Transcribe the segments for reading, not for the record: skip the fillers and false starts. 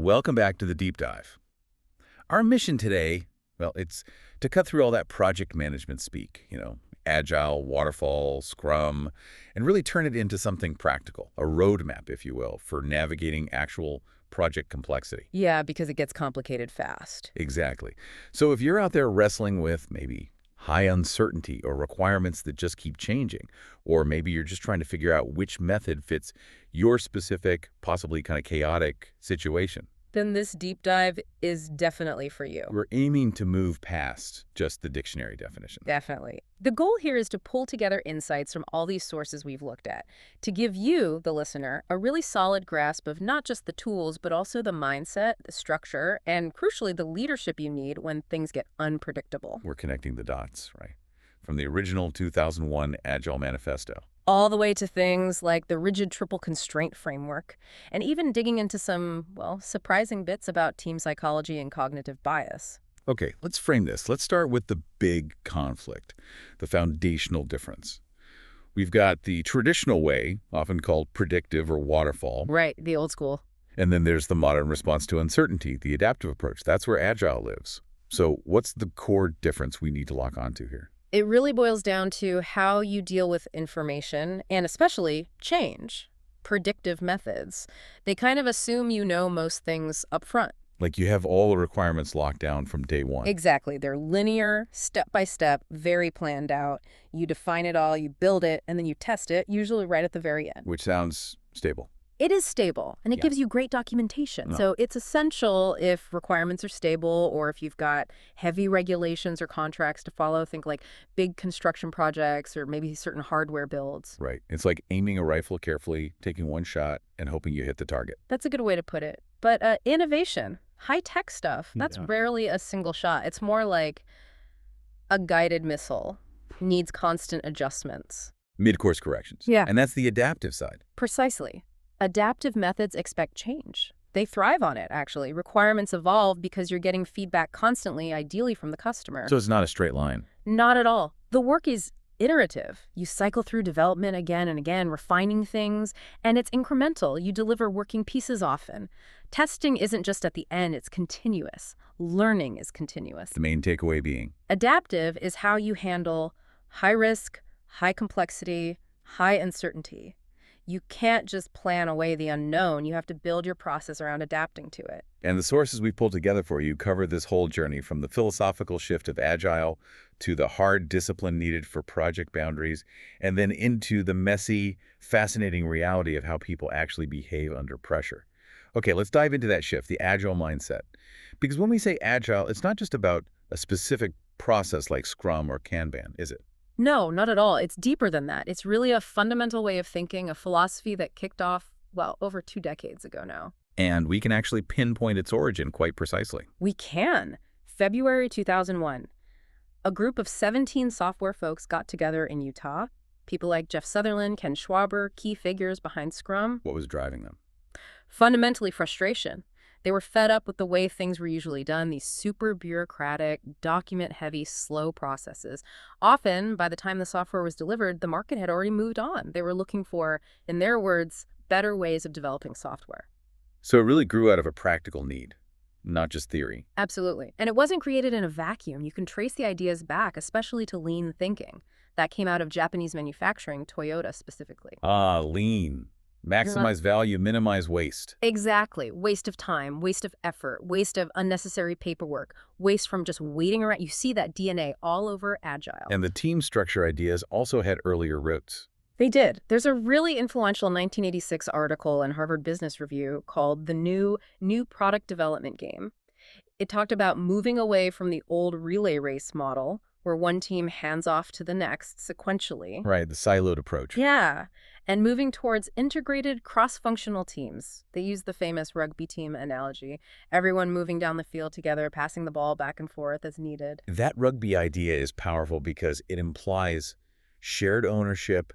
Welcome back to the deep dive. Our mission today, well, it's to cut through all that project management speak, Agile, Waterfall, Scrum, and really turn it into something practical, a roadmap, if you will, for navigating actual project complexity. Yeah, because it gets complicated fast. Exactly. So if you're out there wrestling with maybe high uncertainty or requirements that just keep changing, or maybe you're just trying to figure out which method fits your specific, possibly kind of chaotic situation, Then this deep dive is definitely for you. we're aiming to move past just the dictionary definition. Definitely. The goal here is to pull together insights from all these sources we've looked at, to give you, the listener, a really solid grasp of not just the tools, but also the mindset, the structure, and crucially, the leadership you need when things get unpredictable. We're connecting the dots, right? From the original 2001 Agile Manifesto. All the way to things like the rigid triple constraint framework, and even digging into some, well, surprising bits about team psychology and cognitive bias. Okay, let's frame this. Let's start with the big conflict, the foundational difference. We've got the traditional way, often called predictive or waterfall, Right, the old school. and then there's the modern response to uncertainty, the adaptive approach. That's where Agile lives. So what's the core difference we need to lock onto here? It really boils down to how you deal with information, and especially change. Predictive methods. They kind of assume you know most things up front. Like you have all the requirements locked down from day one. Exactly. They're linear, step by step, very planned out. You define it all, you build it, and then you test it, usually right at the very end. Which sounds stable. It is stable, and it gives you great documentation. No. So it's essential if requirements are stable or if you've got heavy regulations or contracts to follow. Think like big construction projects or maybe certain hardware builds. Right. It's like aiming a rifle carefully, taking one shot, and hoping you hit the target. That's a good way to put it. But innovation, high-tech stuff, that's Yeah. rarely a single shot. It's more like a guided missile, needs constant adjustments. Mid-course corrections. Yeah. And that's the adaptive side. Precisely. Adaptive methods expect change. They thrive on it, actually. Requirements evolve because you're getting feedback constantly, ideally from the customer. So it's not a straight line. Not at all. The work is iterative. You cycle through development again and again, refining things, and it's incremental. You deliver working pieces often. Testing isn't just at the end, it's continuous. Learning is continuous. The main takeaway being, Adaptive is how you handle high risk, high complexity, high uncertainty. You can't just plan away the unknown. You have to build your process around adapting to it. and the sources we pulled together for you cover this whole journey from the philosophical shift of Agile to the hard discipline needed for project boundaries, and then into the messy, fascinating reality of how people actually behave under pressure. Okay, let's dive into that shift, the Agile mindset. Because when we say Agile, it's not just about a specific process like Scrum or Kanban, is it? No, not at all. It's deeper than that. It's really a fundamental way of thinking, a philosophy that kicked off, well, over 2 decades ago now. And we can actually pinpoint its origin quite precisely. We can. February 2001. A group of 17 software folks got together in Utah. People like Jeff Sutherland, Ken Schwaber, key figures behind Scrum. What was driving them? Fundamentally, frustration. They were fed up with the way things were usually done, these super bureaucratic, document-heavy, slow processes. Often, by the time the software was delivered, the market had already moved on. They were looking for, in their words, better ways of developing software. So it really grew out of a practical need, not just theory. Absolutely. And it wasn't created in a vacuum. You can trace the ideas back, especially to lean thinking. That came out of Japanese manufacturing, Toyota specifically. Ah, lean. Maximize value, minimize waste. Exactly. Waste of time, waste of effort, waste of unnecessary paperwork, waste from just waiting around. You see that DNA all over Agile. And the team structure ideas also had earlier roots. They did. There's a really influential 1986 article in Harvard Business Review called The New Product Development Game. It talked about moving away from the old relay race model, where one team hands off to the next sequentially. Right, the siloed approach. Yeah, and moving towards integrated cross-functional teams. They use the famous rugby team analogy. Everyone moving down the field together, passing the ball back and forth as needed. That rugby idea is powerful because it implies shared ownership,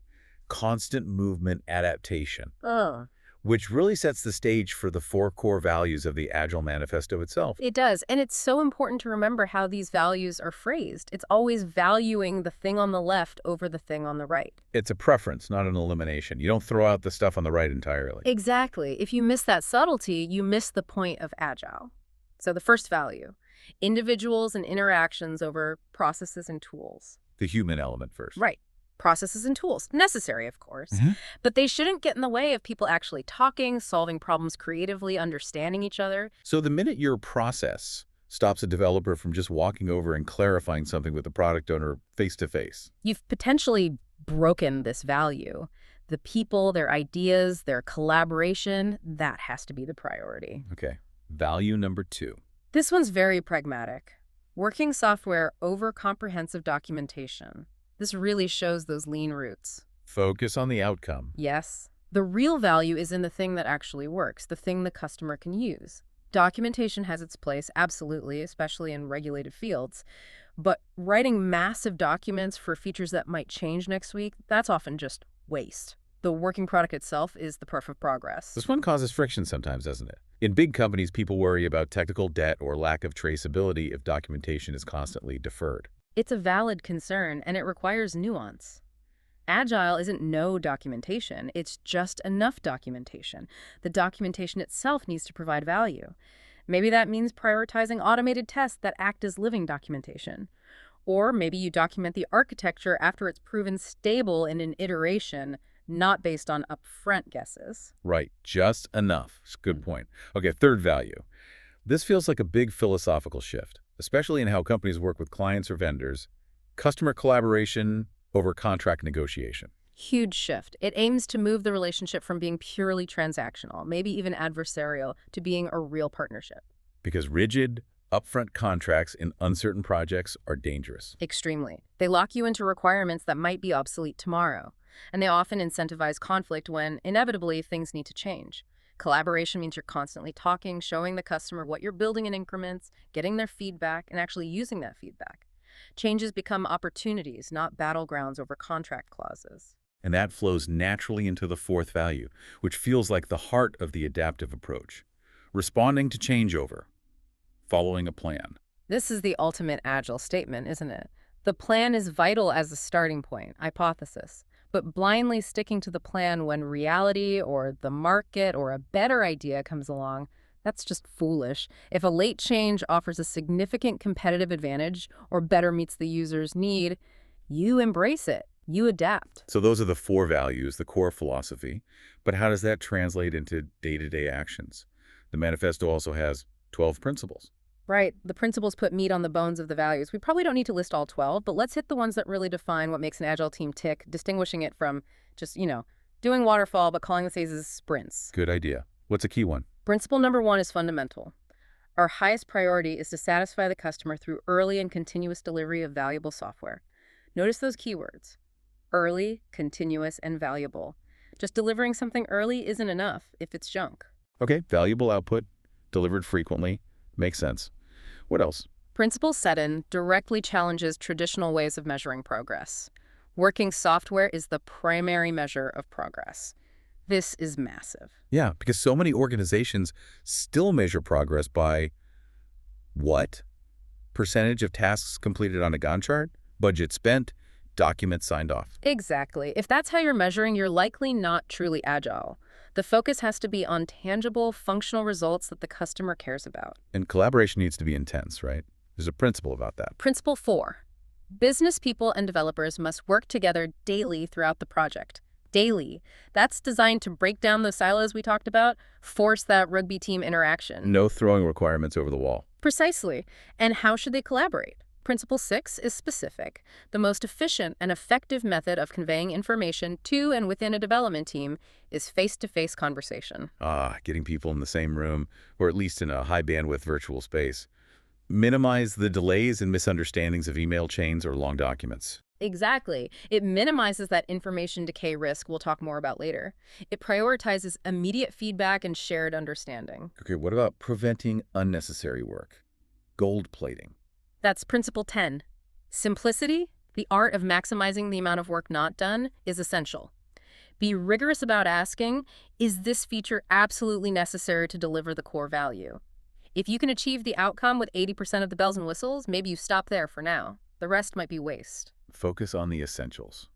constant movement, adaptation. Oh. which really sets the stage for the 4 core values of the Agile Manifesto itself. It does, and it's so important to remember how these values are phrased. It's always valuing the thing on the left over the thing on the right. It's a preference, not an elimination. You don't throw out the stuff on the right entirely. Exactly. If you miss that subtlety, you miss the point of Agile. So the first value, individuals and interactions over processes and tools. The human element first. Right. Processes and tools. Necessary, of course. But they shouldn't get in the way of people actually talking, solving problems creatively, understanding each other. So the minute your process stops a developer from just walking over and clarifying something with the product owner face-to-face, you've potentially broken this value. The people, their ideas, their collaboration, that has to be the priority. Okay. Value number 2. This one's very pragmatic. Working software over comprehensive documentation. This really shows those lean roots. Focus on the outcome. Yes. The real value is in the thing that actually works, the thing the customer can use. Documentation has its place, absolutely, especially in regulated fields. But writing massive documents for features that might change next week, that's often just waste. The working product itself is the proof of progress. This one causes friction sometimes, doesn't it? In big companies, people worry about technical debt or lack of traceability if documentation is constantly deferred. It's a valid concern, and it requires nuance. Agile isn't no documentation, it's just enough documentation. The documentation itself needs to provide value. Maybe that means prioritizing automated tests that act as living documentation. Or maybe you document the architecture after it's proven stable in an iteration, not based on upfront guesses. Right, just enough. It's a good point. Okay, third value. This feels like a big philosophical shift, especially in how companies work with clients or vendors. Customer collaboration over contract negotiation. Huge shift. It aims to move the relationship from being purely transactional, maybe even adversarial, to being a real partnership. Because rigid, upfront contracts in uncertain projects are dangerous. Extremely. They lock you into requirements that might be obsolete tomorrow. And they often incentivize conflict when, inevitably, things need to change. Collaboration means you're constantly talking, showing the customer what you're building in increments, getting their feedback, and actually using that feedback. Changes become opportunities, not battlegrounds over contract clauses. And that flows naturally into the 4th value, which feels like the heart of the adaptive approach. Responding to changeover. Following a plan. This is the ultimate Agile statement, isn't it? The plan is vital as a starting point, hypothesis. But blindly sticking to the plan when reality or the market or a better idea comes along, that's just foolish. If a late change offers a significant competitive advantage or better meets the user's need, you embrace it. You adapt. So those are the 4 values, the core philosophy. But how does that translate into day-to-day actions? The manifesto also has 12 principles. Right. The principles put meat on the bones of the values. We probably don't need to list all 12, but let's hit the ones that really define what makes an Agile team tick, distinguishing it from just, doing waterfall but calling the phases sprints. Good idea. What's a key one? Principle number 1 is fundamental. Our highest priority is to satisfy the customer through early and continuous delivery of valuable software. Notice those keywords. Early, continuous, and valuable. Just delivering something early isn't enough if it's junk. Okay, valuable output, delivered frequently. Makes sense. What else? Principle 7 directly challenges traditional ways of measuring progress. Working software is the primary measure of progress. This is massive. Yeah, because so many organizations still measure progress by what? Percentage of tasks completed on a Gantt chart? Budget spent? Documents signed off? Exactly. If that's how you're measuring, you're likely not truly agile. The focus has to be on tangible, functional results that the customer cares about. And collaboration needs to be intense, right? There's a principle about that. Principle 4. Business people and developers must work together daily throughout the project. Daily. That's designed to break down those silos we talked about, force that rugby team interaction. No throwing requirements over the wall. Precisely. And how should they collaborate? Principle 6 is specific. The most efficient and effective method of conveying information to and within a development team is face-to-face conversation. Getting people in the same room, or at least in a high-bandwidth virtual space. Minimize the delays and misunderstandings of email chains or long documents. Exactly. It minimizes that information decay risk we'll talk more about later. It prioritizes immediate feedback and shared understanding. Okay, what about preventing unnecessary work? Gold plating. That's Principle 10. Simplicity, the art of maximizing the amount of work not done, is essential. Be rigorous about asking, is this feature absolutely necessary to deliver the core value? If you can achieve the outcome with 80% of the bells and whistles, maybe you stop there for now. The rest might be waste. Focus on the essentials.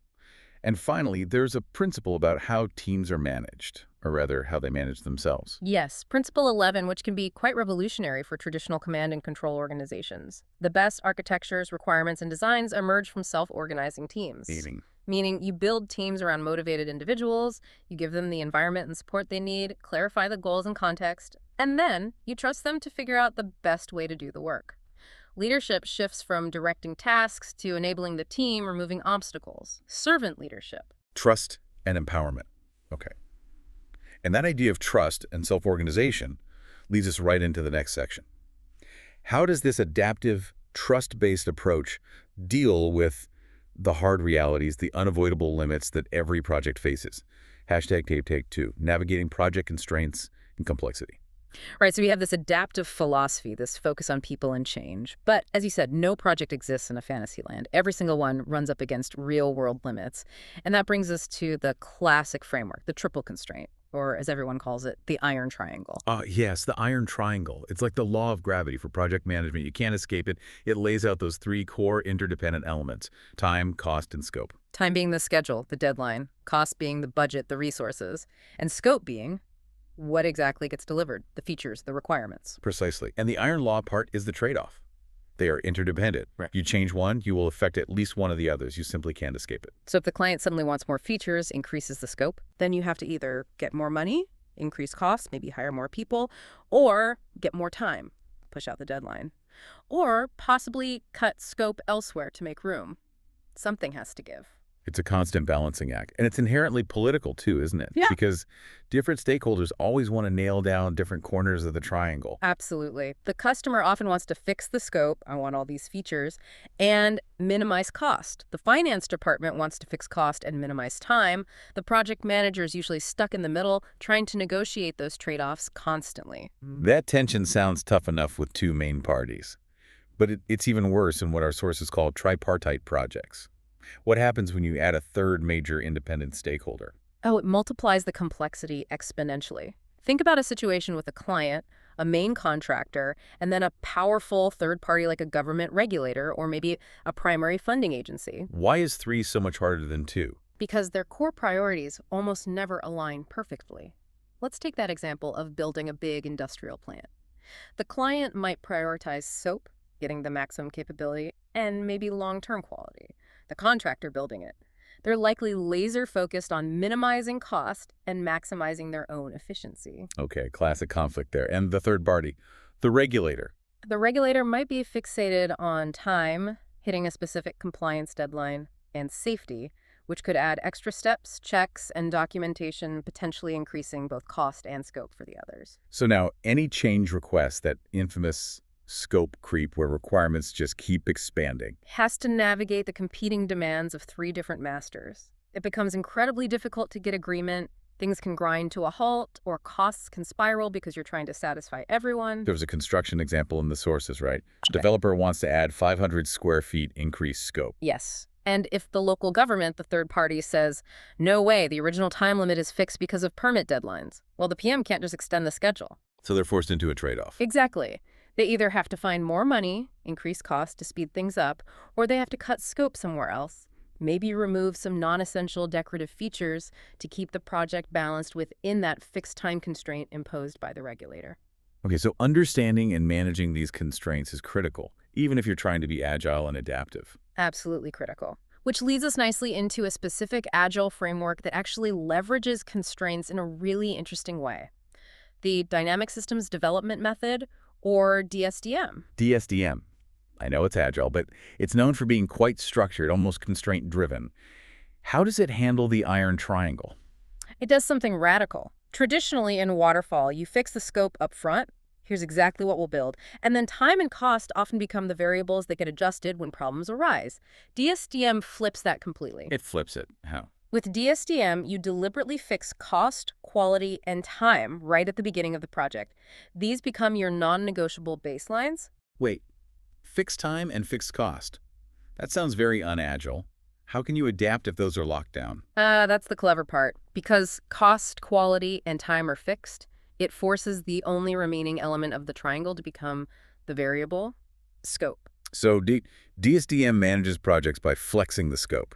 And finally, there's a principle about how teams are managed, or rather, how they manage themselves. Yes, Principle 11, which can be quite revolutionary for traditional command and control organizations. The best architectures, requirements, and designs emerge from self-organizing teams. Meaning you build teams around motivated individuals, you give them the environment and support they need, clarify the goals and context, and then you trust them to figure out the best way to do the work. Leadership shifts from directing tasks to enabling the team, removing obstacles. Servant leadership. Trust and empowerment. Okay. And that idea of trust and self-organization leads us right into the next section. How does this adaptive, trust-based approach deal with the hard realities, the unavoidable limits that every project faces? #TapeTake2, navigating project constraints and complexity. Right, so we have this adaptive philosophy, this focus on people and change. But as you said, no project exists in a fantasy land. Every single one runs up against real-world limits. And that brings us to the classic framework, the triple constraint, or as everyone calls it, the iron triangle. Yes, the iron triangle. It's like the law of gravity for project management. You can't escape it. It lays out those three core interdependent elements: time, cost, and scope. Time being the schedule, the deadline, cost being the budget, the resources, and scope being what exactly gets delivered, the features, the requirements. Precisely. And the iron law part is the trade-off. They are interdependent. Right. You change one, you will affect at least one of the others. You simply can't escape it. So if the client suddenly wants more features, increases the scope, then you have to either get more money, increase costs, maybe hire more people, or get more time, push out the deadline, or possibly cut scope elsewhere to make room. Something has to give. It's a constant balancing act. And it's inherently political too, isn't it? Yeah. Because different stakeholders always want to nail down different corners of the triangle. Absolutely. The customer often wants to fix the scope, I want all these features, and minimize cost. The finance department wants to fix cost and minimize time. The project manager is usually stuck in the middle, trying to negotiate those trade-offs constantly. That tension sounds tough enough with two main parties. But it's even worse in what our sources call tripartite projects. What happens when you add a third major independent stakeholder? Oh, it multiplies the complexity exponentially. Think about a situation with a client, a main contractor, and then a powerful third party like a government regulator or maybe a primary funding agency. Why is 3 so much harder than 2? Because their core priorities almost never align perfectly. Let's take that example of building a big industrial plant. The client might prioritize SOAP, getting the maximum capability, and maybe long-term quality. The contractor building it, they're likely laser-focused on minimizing cost and maximizing their own efficiency. Okay, classic conflict there. And the third party, the regulator. The regulator might be fixated on time, hitting a specific compliance deadline, and safety, which could add extra steps, checks, and documentation, potentially increasing both cost and scope for the others. So now, any change request, that infamous scope creep where requirements just keep expanding, has to navigate the competing demands of 3 different masters. It becomes incredibly difficult to get agreement. Things can grind to a halt, or costs can spiral because you're trying to satisfy everyone. There was a construction example in the sources, right? Developer wants to add 500 square feet increased scope. Yes. And if the local government, the third party, says, no way, the original time limit is fixed because of permit deadlines, well, the PM can't just extend the schedule. So they're forced into a trade-off. Exactly. They either have to find more money, increase costs to speed things up, or they have to cut scope somewhere else. Maybe remove some non-essential decorative features to keep the project balanced within that fixed time constraint imposed by the regulator. Okay, so understanding and managing these constraints is critical, even if you're trying to be agile and adaptive. Absolutely critical. Which leads us nicely into a specific Agile framework that actually leverages constraints in a really interesting way. The Dynamic Systems Development Method, or DSDM. DSDM. I know it's agile, but it's known for being quite structured, almost constraint-driven. How does it handle the iron triangle? It does something radical. Traditionally in waterfall, you fix the scope up front. Here's exactly what we'll build. And then time and cost often become the variables that get adjusted when problems arise. DSDM flips that completely. It flips it. How? With DSDM, you deliberately fix cost, quality, and time right at the beginning of the project. These become your non-negotiable baselines. Wait, fixed time and fixed cost. That sounds very unagile. How can you adapt if those are locked down? That's the clever part. Because cost, quality, and time are fixed, it forces the only remaining element of the triangle to become the variable, scope. So DSDM manages projects by flexing the scope.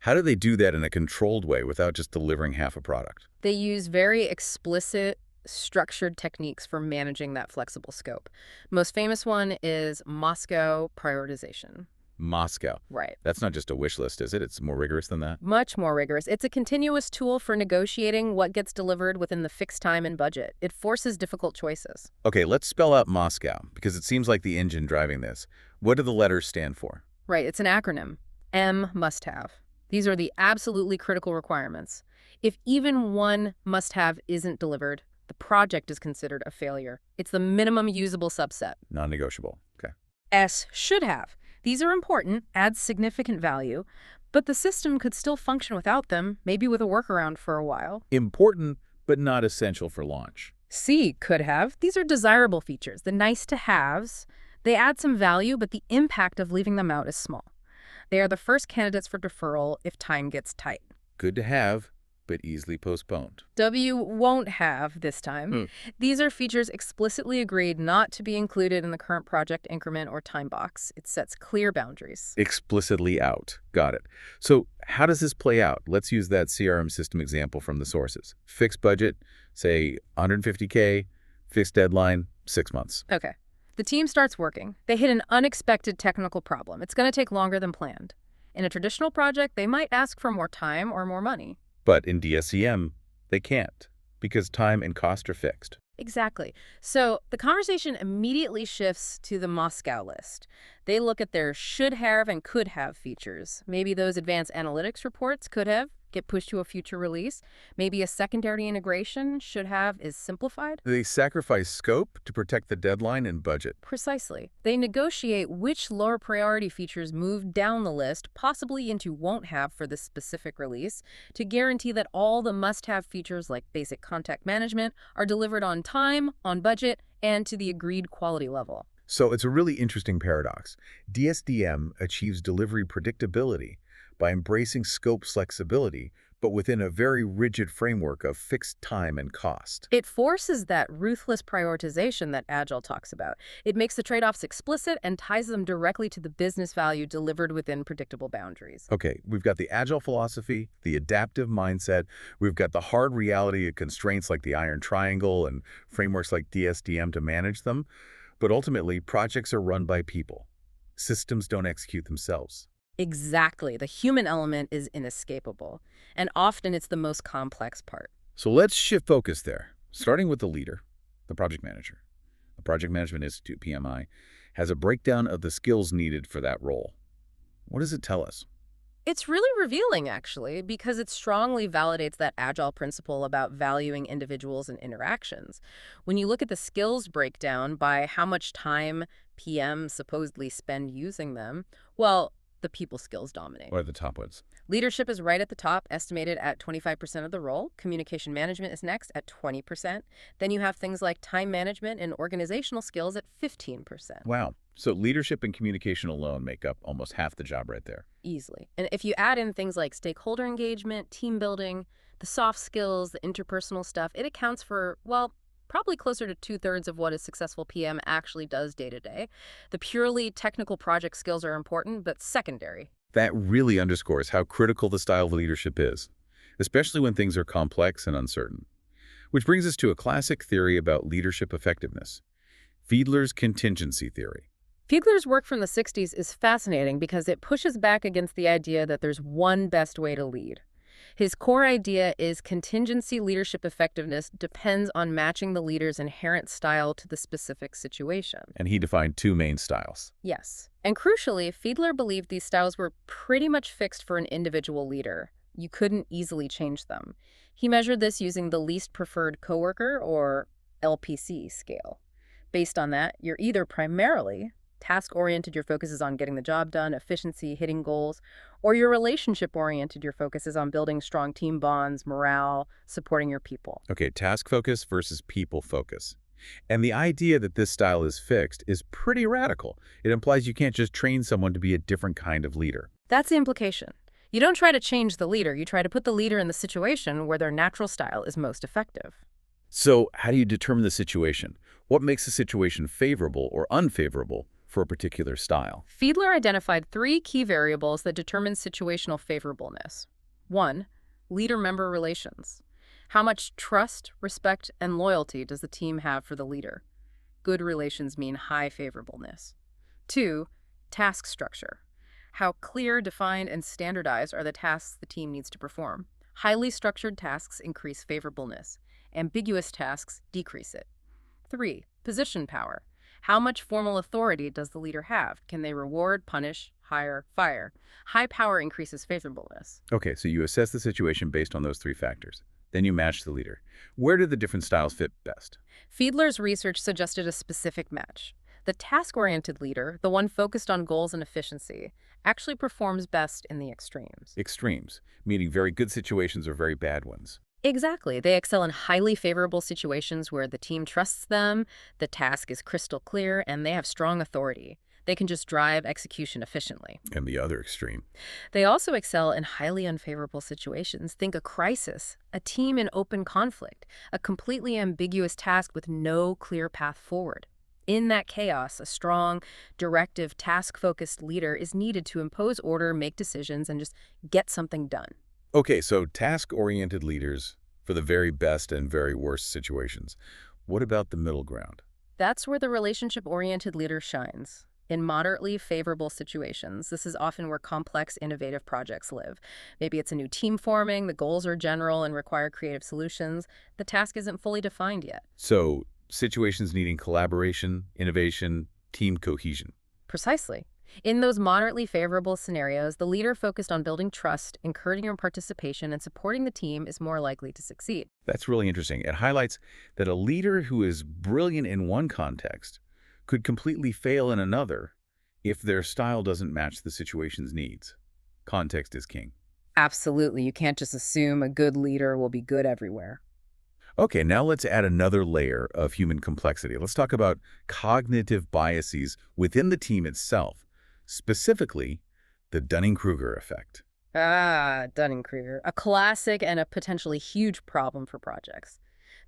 How do they do that in a controlled way without just delivering half a product? They use very explicit, structured techniques for managing that flexible scope. Most famous one is Moscow prioritization. Moscow. Right. That's not just a wish list, is it? It's more rigorous than that? Much more rigorous. It's a continuous tool for negotiating what gets delivered within the fixed time and budget. It forces difficult choices. Okay, let's spell out Moscow, because it seems like the engine driving this. What do the letters stand for? Right, it's an acronym. M, must have. These are the absolutely critical requirements. If even one must-have isn't delivered, the project is considered a failure. It's the minimum usable subset. Non-negotiable. Okay. S, should have. These are important, add significant value, but the system could still function without them, maybe with a workaround for a while. Important, but not essential for launch. C, could have. These are desirable features, the nice-to-haves. They add some value, but the impact of leaving them out is small. They are the first candidates for deferral if time gets tight. Good to have, but easily postponed. W won't have this time. These are features explicitly agreed not to be included in the current project increment or time box. It sets clear boundaries. Explicitly out. Got it. So how does this play out? Let's use that CRM system example from the sources. Fixed budget, say 150K, fixed deadline, 6 months. Okay. The team starts working. They hit an unexpected technical problem. It's going to take longer than planned. In a traditional project, they might ask for more time or more money. But in DSDM, they can't, because time and cost are fixed. Exactly. So the conversation immediately shifts to the Moscow list. They look at their should have and could have features. Maybe those advanced analytics reports could have get pushed to a future release. Maybe a secondary integration should have is simplified. They sacrifice scope to protect the deadline and budget. Precisely. They negotiate which lower priority features move down the list, possibly into won't have for this specific release, to guarantee that all the must-have features like basic contact management are delivered on time, on budget, and to the agreed quality level. So it's a really interesting paradox. DSDM achieves delivery predictability by embracing scope flexibility, but within a very rigid framework of fixed time and cost. It forces that ruthless prioritization that Agile talks about. It makes the trade-offs explicit and ties them directly to the business value delivered within predictable boundaries. Okay, we've got the Agile philosophy, the adaptive mindset, we've got the hard reality of constraints like the Iron Triangle and frameworks like DSDM to manage them, but ultimately, projects are run by people. Systems don't execute themselves. Exactly. The human element is inescapable, and often it's the most complex part. So let's shift focus there, starting with the leader, the project manager. The Project Management Institute, PMI, has a breakdown of the skills needed for that role. What does it tell us? It's really revealing, actually, because it strongly validates that Agile principle about valuing individuals and interactions. When you look at the skills breakdown by how much time PMs supposedly spend using them, well, the people skills dominate. What are the top ones? Leadership is right at the top, estimated at 25% of the role. Communication management is next at 20%. Then you have things like time management and organizational skills at 15%. Wow. So leadership and communication alone make up almost half the job right there. Easily. And if you add in things like stakeholder engagement, team building, the soft skills, the interpersonal stuff, it accounts for, well, probably closer to 2/3 of what a successful PM actually does day to day. The purely technical project skills are important, but secondary. That really underscores how critical the style of leadership is, especially when things are complex and uncertain. Which brings us to a classic theory about leadership effectiveness, Fiedler's contingency theory. Fiedler's work from the 60s is fascinating because it pushes back against the idea that there's one best way to lead. His core idea is contingency leadership effectiveness depends on matching the leader's inherent style to the specific situation. And he defined two main styles. Yes. And crucially, Fiedler believed these styles were pretty much fixed for an individual leader. You couldn't easily change them. He measured this using the least preferred coworker, or LPC scale. Based on that, you're either primarily task-oriented, your focus is on getting the job done, efficiency, hitting goals, or you're relationship-oriented, your focus is on building strong team bonds, morale, supporting your people. Okay, task focus versus people focus. And the idea that this style is fixed is pretty radical. It implies you can't just train someone to be a different kind of leader. That's the implication. You don't try to change the leader, you try to put the leader in the situation where their natural style is most effective. So how do you determine the situation? What makes a situation favorable or unfavorable for a particular style? Fiedler identified 3 key variables that determine situational favorableness. 1. Leader-member relations. How much trust, respect, and loyalty does the team have for the leader? Good relations mean high favorableness. 2. Task structure. How clear, defined, and standardized are the tasks the team needs to perform? Highly structured tasks increase favorableness. Ambiguous tasks decrease it. 3. Position power. How much formal authority does the leader have? Can they reward, punish, hire, fire? High power increases favorableness. Okay, so you assess the situation based on those 3 factors. Then you match the leader. Where do the different styles fit best? Fiedler's research suggested a specific match. The task-oriented leader, the one focused on goals and efficiency, actually performs best in the extremes. Extremes, meaning very good situations or very bad ones. Exactly. They excel in highly favorable situations where the team trusts them, the task is crystal clear, and they have strong authority. They can just drive execution efficiently. And the other extreme. They also excel in highly unfavorable situations. Think a crisis, a team in open conflict, a completely ambiguous task with no clear path forward. In that chaos, a strong, directive, task-focused leader is needed to impose order, make decisions, and just get something done. Okay, so task-oriented leaders for the very best and very worst situations. What about the middle ground? That's where the relationship-oriented leader shines. In moderately favorable situations, this is often where complex, innovative projects live. Maybe it's a new team forming, the goals are general and require creative solutions. The task isn't fully defined yet. So, situations needing collaboration, innovation, team cohesion. Precisely. In those moderately favorable scenarios, the leader focused on building trust, encouraging participation, and supporting the team is more likely to succeed. That's really interesting. It highlights that a leader who is brilliant in one context could completely fail in another if their style doesn't match the situation's needs. Context is king. Absolutely. You can't just assume a good leader will be good everywhere. Okay, now let's add another layer of human complexity. Let's talk about cognitive biases within the team itself, specifically the Dunning-Kruger effect. Dunning-Kruger, a classic and a potentially huge problem for projects.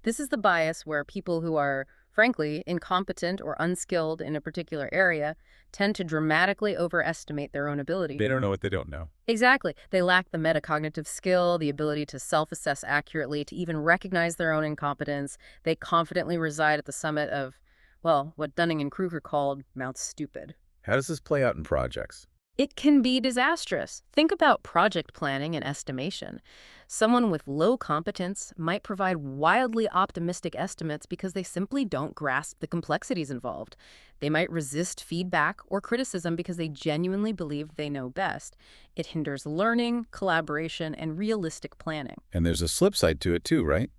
This is the bias where people who are, frankly, incompetent or unskilled in a particular area tend to dramatically overestimate their own ability. They don't know what they don't know. Exactly. They lack the metacognitive skill, the ability to self-assess accurately, to even recognize their own incompetence. They confidently reside at the summit of, well, what Dunning and Kruger called Mount Stupid. How does this play out in projects? It can be disastrous. Think about project planning and estimation. Someone with low competence might provide wildly optimistic estimates because they simply don't grasp the complexities involved. They might resist feedback or criticism because they genuinely believe they know best. It hinders learning, collaboration, and realistic planning. And there's a flip side to it too, right?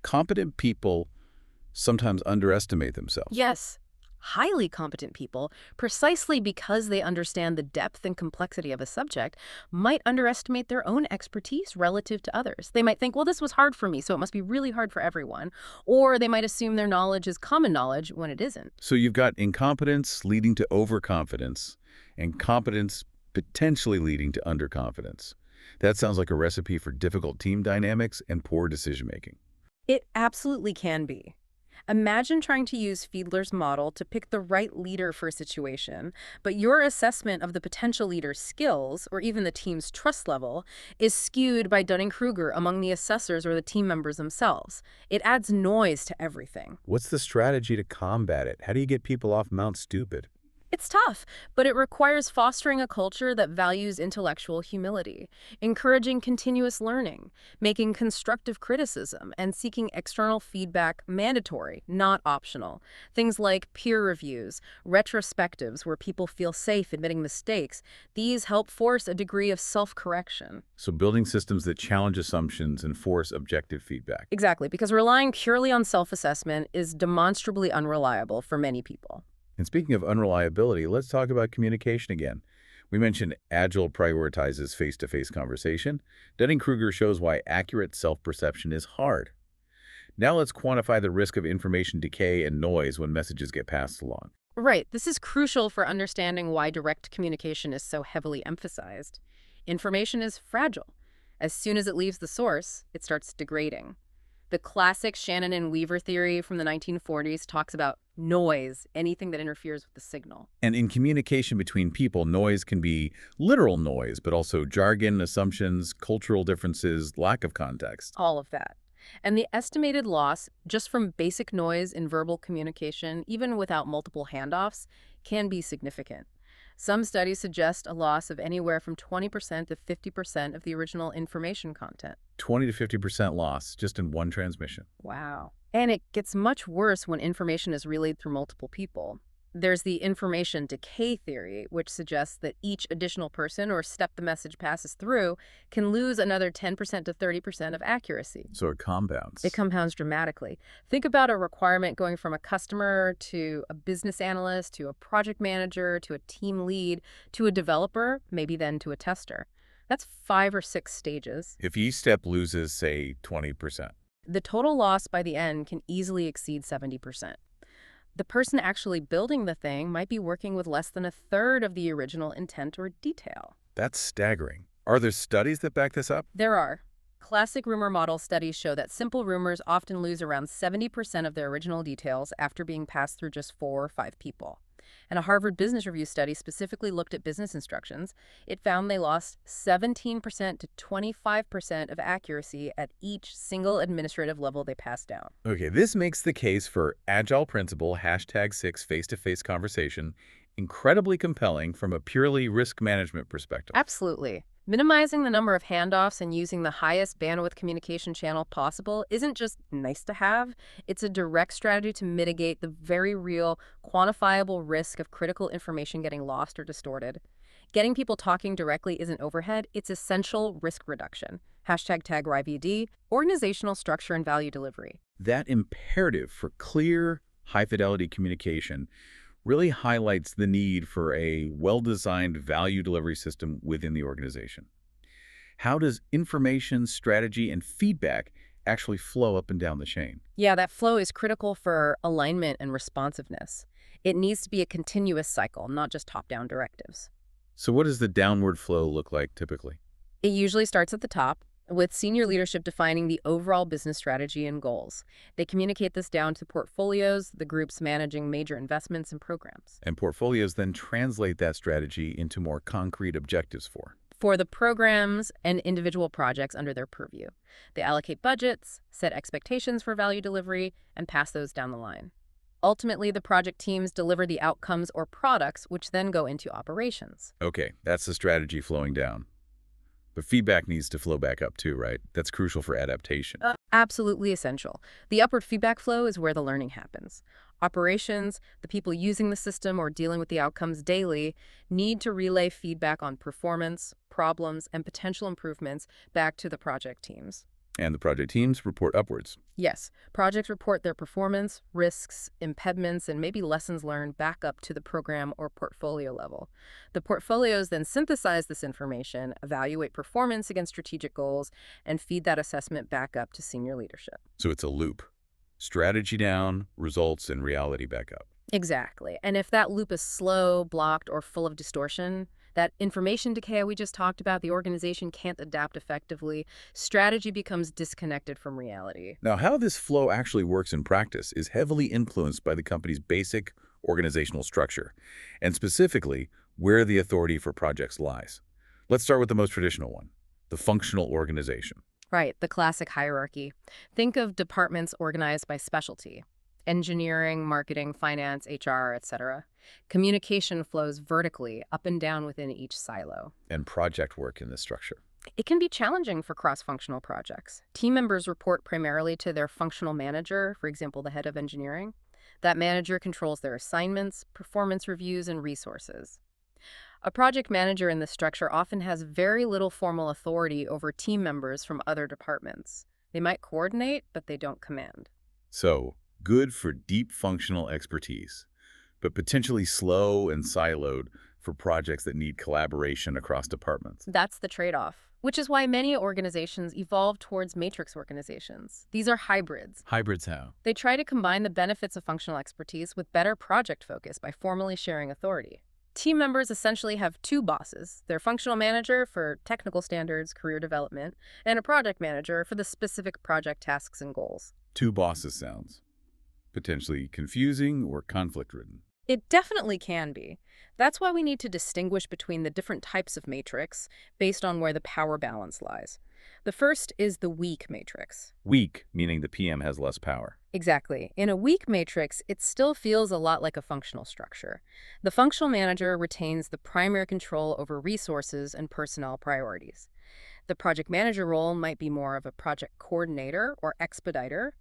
Competent people sometimes underestimate themselves. Yes. Highly competent people, precisely because they understand the depth and complexity of a subject, might underestimate their own expertise relative to others. They might think, well, this was hard for me, so it must be really hard for everyone. Or they might assume their knowledge is common knowledge when it isn't. So you've got incompetence leading to overconfidence, and competence potentially leading to underconfidence. That sounds like a recipe for difficult team dynamics and poor decision-making. It absolutely can be. Imagine trying to use Fiedler's model to pick the right leader for a situation, but your assessment of the potential leader's skills, or even the team's trust level, is skewed by Dunning-Kruger among the assessors or the team members themselves. It adds noise to everything. What's the strategy to combat it? How do you get people off Mount Stupid? It's tough, but it requires fostering a culture that values intellectual humility, encouraging continuous learning, making constructive criticism, and seeking external feedback mandatory, not optional. Things like peer reviews, retrospectives where people feel safe admitting mistakes, these help force a degree of self-correction. So building systems that challenge assumptions and force objective feedback. Exactly, because relying purely on self-assessment is demonstrably unreliable for many people. And speaking of unreliability, let's talk about communication again. We mentioned Agile prioritizes face-to-face conversation. Dunning-Kruger shows why accurate self-perception is hard. Now let's quantify the risk of information decay and noise when messages get passed along. Right. This is crucial for understanding why direct communication is so heavily emphasized. Information is fragile. As soon as it leaves the source, it starts degrading. The classic Shannon and Weaver theory from the 1940s talks about noise, anything that interferes with the signal. And in communication between people, noise can be literal noise, but also jargon, assumptions, cultural differences, lack of context. All of that. And the estimated loss just from basic noise in verbal communication, even without multiple handoffs, can be significant. Some studies suggest a loss of anywhere from 20% to 50% of the original information content. 20 to 50% loss just in one transmission. Wow. And it gets much worse when information is relayed through multiple people. There's the information decay theory, which suggests that each additional person or step the message passes through can lose another 10% to 30% of accuracy. So it compounds. It compounds dramatically. Think about a requirement going from a customer to a business analyst to a project manager to a team lead to a developer, maybe then to a tester. That's 5 or 6 stages. If each step loses, say, 20%. The total loss by the end can easily exceed 70%. The person actually building the thing might be working with less than a third of the original intent or detail. That's staggering. Are there studies that back this up? There are. Classic rumor model studies show that simple rumors often lose around 70% of their original details after being passed through just 4 or 5 people. And a Harvard Business Review study specifically looked at business instructions. It found they lost 17% to 25% of accuracy at each single administrative level they passed down. Okay, this makes the case for Agile Principle #6 face-to-face conversation incredibly compelling from a purely risk management perspective. Absolutely. Minimizing the number of handoffs and using the highest bandwidth communication channel possible isn't just nice to have, it's a direct strategy to mitigate the very real, quantifiable risk of critical information getting lost or distorted. Getting people talking directly isn't overhead, it's essential risk reduction. #TagRYVD, organizational structure and value delivery. That imperative for clear, high-fidelity communication really highlights the need for a well-designed value delivery system within the organization. How does information, strategy, and feedback actually flow up and down the chain? Yeah, that flow is critical for alignment and responsiveness. It needs to be a continuous cycle, not just top-down directives. So what does the downward flow look like typically? It usually starts at the top, with senior leadership defining the overall business strategy and goals. They communicate this down to portfolios, the groups managing major investments and programs. And portfolios then translate that strategy into more concrete objectives For the programs and individual projects under their purview. They allocate budgets, set expectations for value delivery, and pass those down the line. Ultimately, the project teams deliver the outcomes or products, which then go into operations. Okay, that's the strategy flowing down. But feedback needs to flow back up too, right? That's crucial for adaptation. Absolutely essential. The upward feedback flow is where the learning happens. Operations, the people using the system or dealing with the outcomes daily, need to relay feedback on performance, problems, and potential improvements back to the project teams. And the project teams report upwards. Yes, projects report their performance, risks, impediments, and maybe lessons learned back up to the program or portfolio level. The portfolios then synthesize this information, evaluate performance against strategic goals, and feed that assessment back up to senior leadership. So it's a loop. Strategy down, results, and reality back up. Exactly. And if that loop is slow, blocked, or full of distortion, that information decay we just talked about, the organization can't adapt effectively, strategy becomes disconnected from reality. Now, how this flow actually works in practice is heavily influenced by the company's basic organizational structure, and specifically, where the authority for projects lies. Let's start with the most traditional one, the functional organization. Right, the classic hierarchy. Think of departments organized by specialty. Engineering, marketing, finance, HR, etc. Communication flows vertically up and down within each silo. And project work in this structure. It can be challenging for cross-functional projects. Team members report primarily to their functional manager, for example, the head of engineering. That manager controls their assignments, performance reviews, and resources. A project manager in this structure often has very little formal authority over team members from other departments. They might coordinate, but they don't command. So, good for deep functional expertise, but potentially slow and siloed for projects that need collaboration across departments. That's the trade-off, which is why many organizations evolve towards matrix organizations. These are hybrids. Hybrids how? They try to combine the benefits of functional expertise with better project focus by formally sharing authority. Team members essentially have two bosses, their functional manager for technical standards, career development, and a project manager for the specific project tasks and goals. Two bosses sounds potentially confusing or conflict-ridden. It definitely can be. That's why we need to distinguish between the different types of matrix based on where the power balance lies. The first is the weak matrix. Weak, meaning the PM has less power. Exactly. In a weak matrix, it still feels a lot like a functional structure. The functional manager retains the primary control over resources and personnel priorities. The project manager role might be more of a project coordinator or expediter.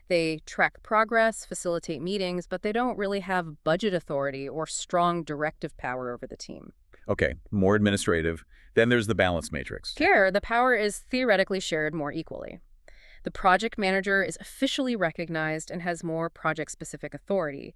They track progress, facilitate meetings, but they don't really have budget authority or strong directive power over the team. Okay, more administrative. Then there's the balance matrix. Here, the power is theoretically shared more equally. The project manager is officially recognized and has more project-specific authority,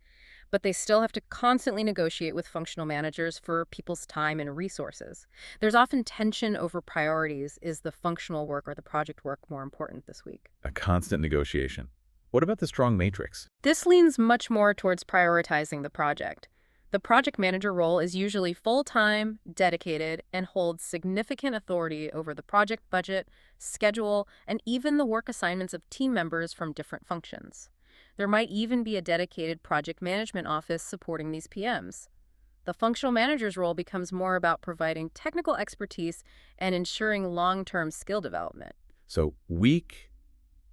but they still have to constantly negotiate with functional managers for people's time and resources. There's often tension over priorities. Is the functional work or the project work more important this week? A constant negotiation. What about the strong matrix? This leans much more towards prioritizing the project. The project manager role is usually full-time, dedicated, and holds significant authority over the project budget, schedule, and even the work assignments of team members from different functions. There might even be a dedicated project management office supporting these PMs. The functional manager's role becomes more about providing technical expertise and ensuring long-term skill development. So weak,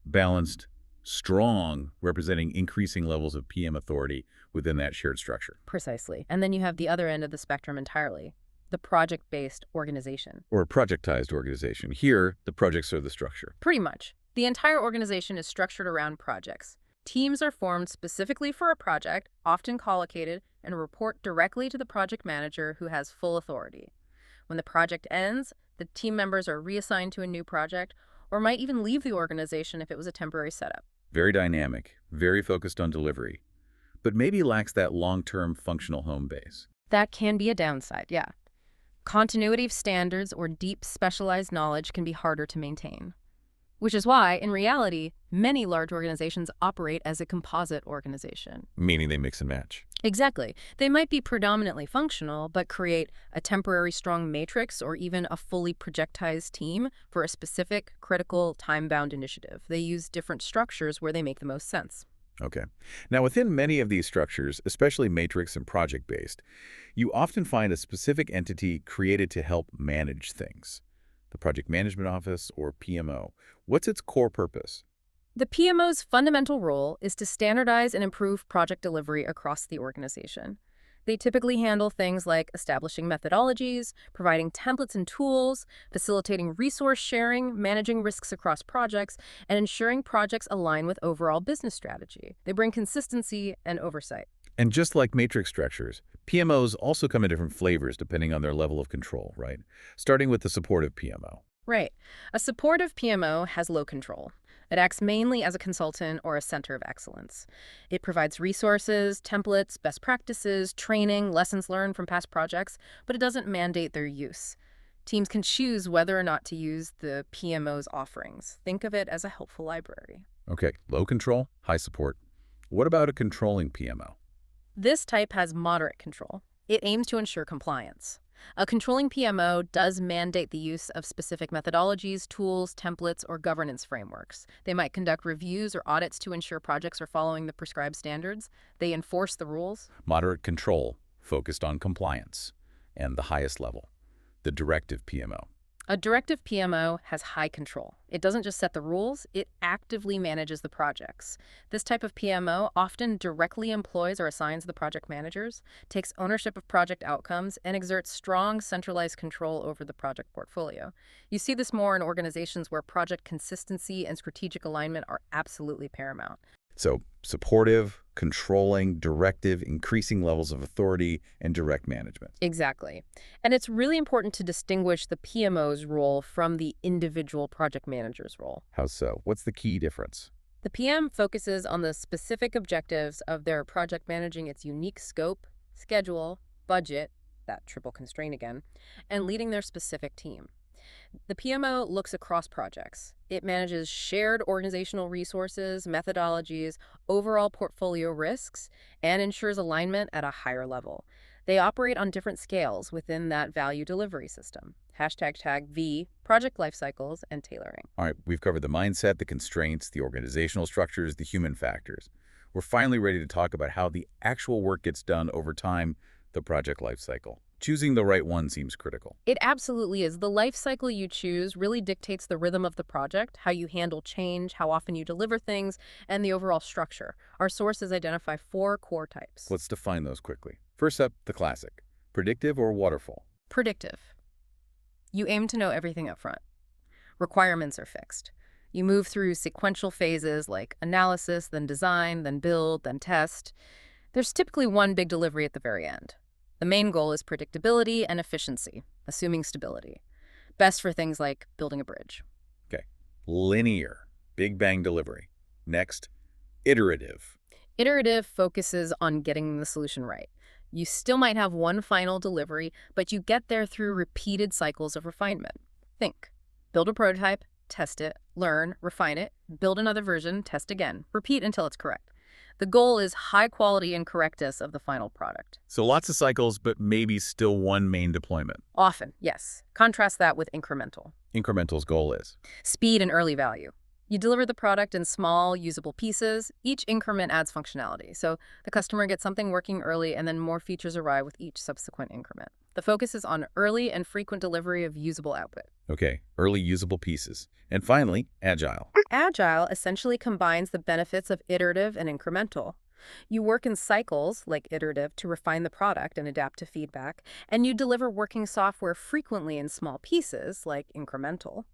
balanced, strong, representing increasing levels of PM authority within that shared structure. Precisely. And then you have the other end of the spectrum entirely, the project-based organization. Or a projectized organization. Here, the projects are the structure. Pretty much. The entire organization is structured around projects. Teams are formed specifically for a project, often collocated, and report directly to the project manager who has full authority. When the project ends, the team members are reassigned to a new project or might even leave the organization if it was a temporary setup. Very dynamic, very focused on delivery, but maybe lacks that long-term functional home base. That can be a downside, yeah. Continuity of standards or deep specialized knowledge can be harder to maintain. Which is why, in reality, many large organizations operate as a composite organization. Meaning they mix and match. Exactly. They might be predominantly functional, but create a temporary strong matrix or even a fully projectized team for a specific, critical, time-bound initiative. They use different structures where they make the most sense. Okay. Now, within many of these structures, especially matrix and project-based, you often find a specific entity created to help manage things. The Project Management Office, or PMO. What's its core purpose? The PMO's fundamental role is to standardize and improve project delivery across the organization. They typically handle things like establishing methodologies, providing templates and tools, facilitating resource sharing, managing risks across projects, and ensuring projects align with overall business strategy. They bring consistency and oversight. And just like matrix structures, PMOs also come in different flavors depending on their level of control, right? Starting with the supportive PMO. Right. A supportive PMO has low control. It acts mainly as a consultant or a center of excellence. It provides resources, templates, best practices, training, lessons learned from past projects, but it doesn't mandate their use. Teams can choose whether or not to use the PMO's offerings. Think of it as a helpful library. Okay, low control, high support. What about a controlling PMO? This type has moderate control. It aims to ensure compliance. A controlling PMO does mandate the use of specific methodologies, tools, templates, or governance frameworks. They might conduct reviews or audits to ensure projects are following the prescribed standards. They enforce the rules. Moderate control, focused on compliance. And the highest level, the directive PMO. A directive PMO has high control. It doesn't just set the rules, it actively manages the projects. This type of PMO often directly employs or assigns the project managers, takes ownership of project outcomes, and exerts strong centralized control over the project portfolio. You see this more in organizations where project consistency and strategic alignment are absolutely paramount. So supportive, controlling, directive, increasing levels of authority, and direct management. Exactly. And it's really important to distinguish the PMO's role from the individual project manager's role. How so? What's the key difference? The PM focuses on the specific objectives of their project, managing its unique scope, schedule, budget, that triple constraint again, and leading their specific team. The PMO looks across projects. It manages shared organizational resources, methodologies, overall portfolio risks, and ensures alignment at a higher level. They operate on different scales within that value delivery system. Tag V, project life cycles, and tailoring. All right, we've covered the mindset, the constraints, the organizational structures, the human factors. We're finally ready to talk about how the actual work gets done over time, the project life cycle. Choosing the right one seems critical. It absolutely is. The life cycle you choose really dictates the rhythm of the project, how you handle change, how often you deliver things, and the overall structure. Our sources identify 4 core types. Let's define those quickly. First up, the classic. Predictive or waterfall? Predictive. You aim to know everything up front. Requirements are fixed. You move through sequential phases like analysis, then design, then build, then test. There's typically one big delivery at the very end. The main goal is predictability and efficiency, assuming stability. Best for things like building a bridge. Okay. Linear. Big bang delivery. Next, iterative. Iterative focuses on getting the solution right. You still might have one final delivery, but you get there through repeated cycles of refinement. Think. Build a prototype, test it, learn, refine it, build another version, test again. Repeat until it's correct. The goal is high quality and correctness of the final product. So lots of cycles, but maybe still one main deployment. Often, yes. Contrast that with incremental. Incremental's goal is? Speed and early value. You deliver the product in small, usable pieces. Each increment adds functionality. So the customer gets something working early, and then more features arrive with each subsequent increment. The focus is on early and frequent delivery of usable output. Okay, early usable pieces. And finally, agile. Agile essentially combines the benefits of iterative and incremental. You work in cycles, like iterative, to refine the product and adapt to feedback, and you deliver working software frequently in small pieces, like incremental.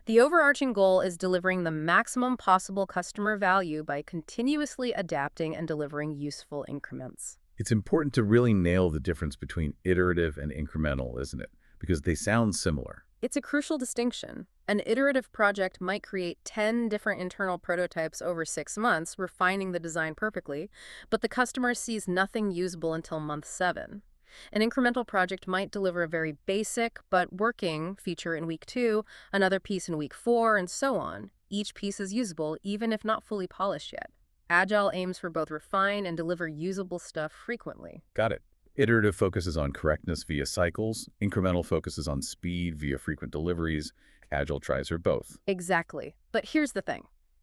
The overarching goal is delivering the maximum possible customer value by continuously adapting and delivering useful increments. It's important to really nail the difference between iterative and incremental, isn't it? Because they sound similar. It's a crucial distinction. An iterative project might create 10 different internal prototypes over 6 months, refining the design perfectly, but the customer sees nothing usable until month 7. An incremental project might deliver a very basic but working feature in week 2, another piece in week 4, and so on. Each piece is usable, even if not fully polished yet. Agile aims for both refine and deliver usable stuff frequently. Got it. Iterative focuses on correctness via cycles. Incremental focuses on speed via frequent deliveries. Agile tries for both. Exactly. But here's the thing.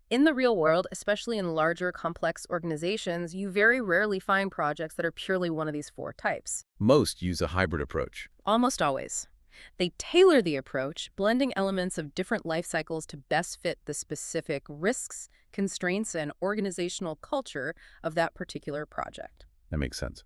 In the real world, especially in larger, complex organizations, you very rarely find projects that are purely one of these 4 types. Most use a hybrid approach. Almost always. They tailor the approach, blending elements of different life cycles to best fit the specific risks, constraints, and organizational culture of that particular project. That makes sense.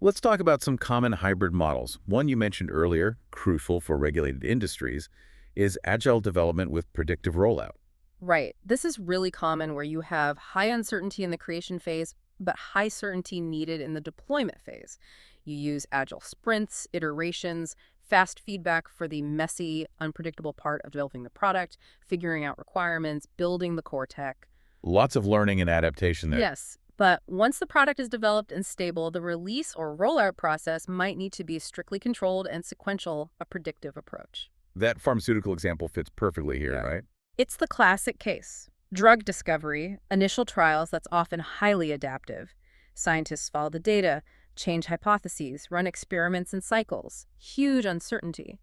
Let's talk about some common hybrid models. One you mentioned earlier, crucial for regulated industries, is agile development with predictive rollout. Right. This is really common where you have high uncertainty in the creation phase, but high certainty needed in the deployment phase. You use agile sprints, iterations, fast feedback for the messy, unpredictable part of developing the product, figuring out requirements, building the core tech. Lots of learning and adaptation there. Yes, but once the product is developed and stable, the release or rollout process might need to be strictly controlled and sequential, a predictive approach. That pharmaceutical example fits perfectly here, right? It's the classic case. Drug discovery, initial trials that's often highly adaptive. Scientists follow the data, change hypotheses, run experiments in cycles. Huge uncertainty.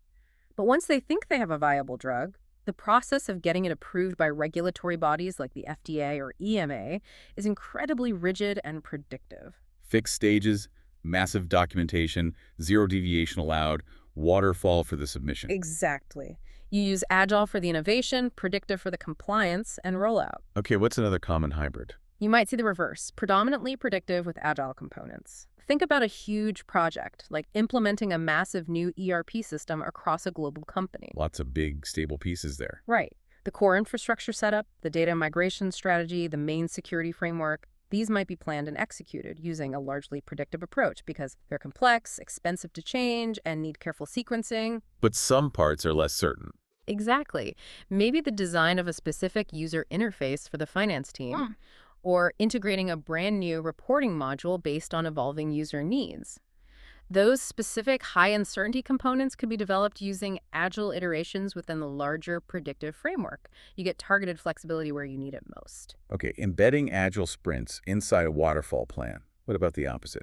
But once they think they have a viable drug, the process of getting it approved by regulatory bodies like the FDA or EMA is incredibly rigid and predictive. Fixed stages, massive documentation, zero deviation allowed, waterfall for the submission. Exactly. You use Agile for the innovation, predictive for the compliance, and rollout. Okay, what's another common hybrid? You might see the reverse, predominantly predictive with Agile components. Think about a huge project, like implementing a massive new ERP system across a global company. Lots of big, stable pieces there. Right. The core infrastructure setup, the data migration strategy, the main security framework, these might be planned and executed using a largely predictive approach because they're complex, expensive to change, and need careful sequencing. But some parts are less certain. Exactly. Maybe the design of a specific user interface for the finance team, or integrating a brand new reporting module based on evolving user needs. Those specific high uncertainty components could be developed using agile iterations within the larger predictive framework. You get targeted flexibility where you need it most. Okay, embedding agile sprints inside a waterfall plan. What about the opposite?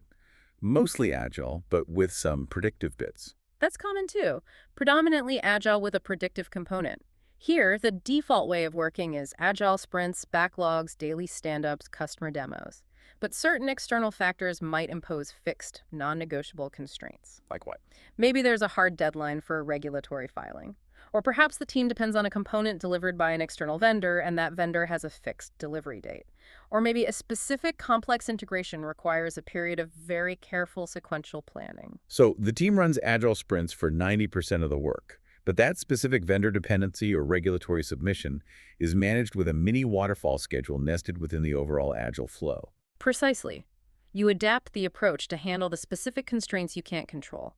Mostly agile, but with some predictive bits. That's common too, predominantly agile with a predictive component. Here, the default way of working is agile sprints, backlogs, daily stand-ups, customer demos. But certain external factors might impose fixed, non-negotiable constraints. Like what? Maybe there's a hard deadline for a regulatory filing. Or perhaps the team depends on a component delivered by an external vendor, and that vendor has a fixed delivery date. Or maybe a specific complex integration requires a period of very careful sequential planning. So the team runs agile sprints for 90% of the work, but that specific vendor dependency or regulatory submission is managed with a mini waterfall schedule nested within the overall agile flow. Precisely. You adapt the approach to handle the specific constraints you can't control.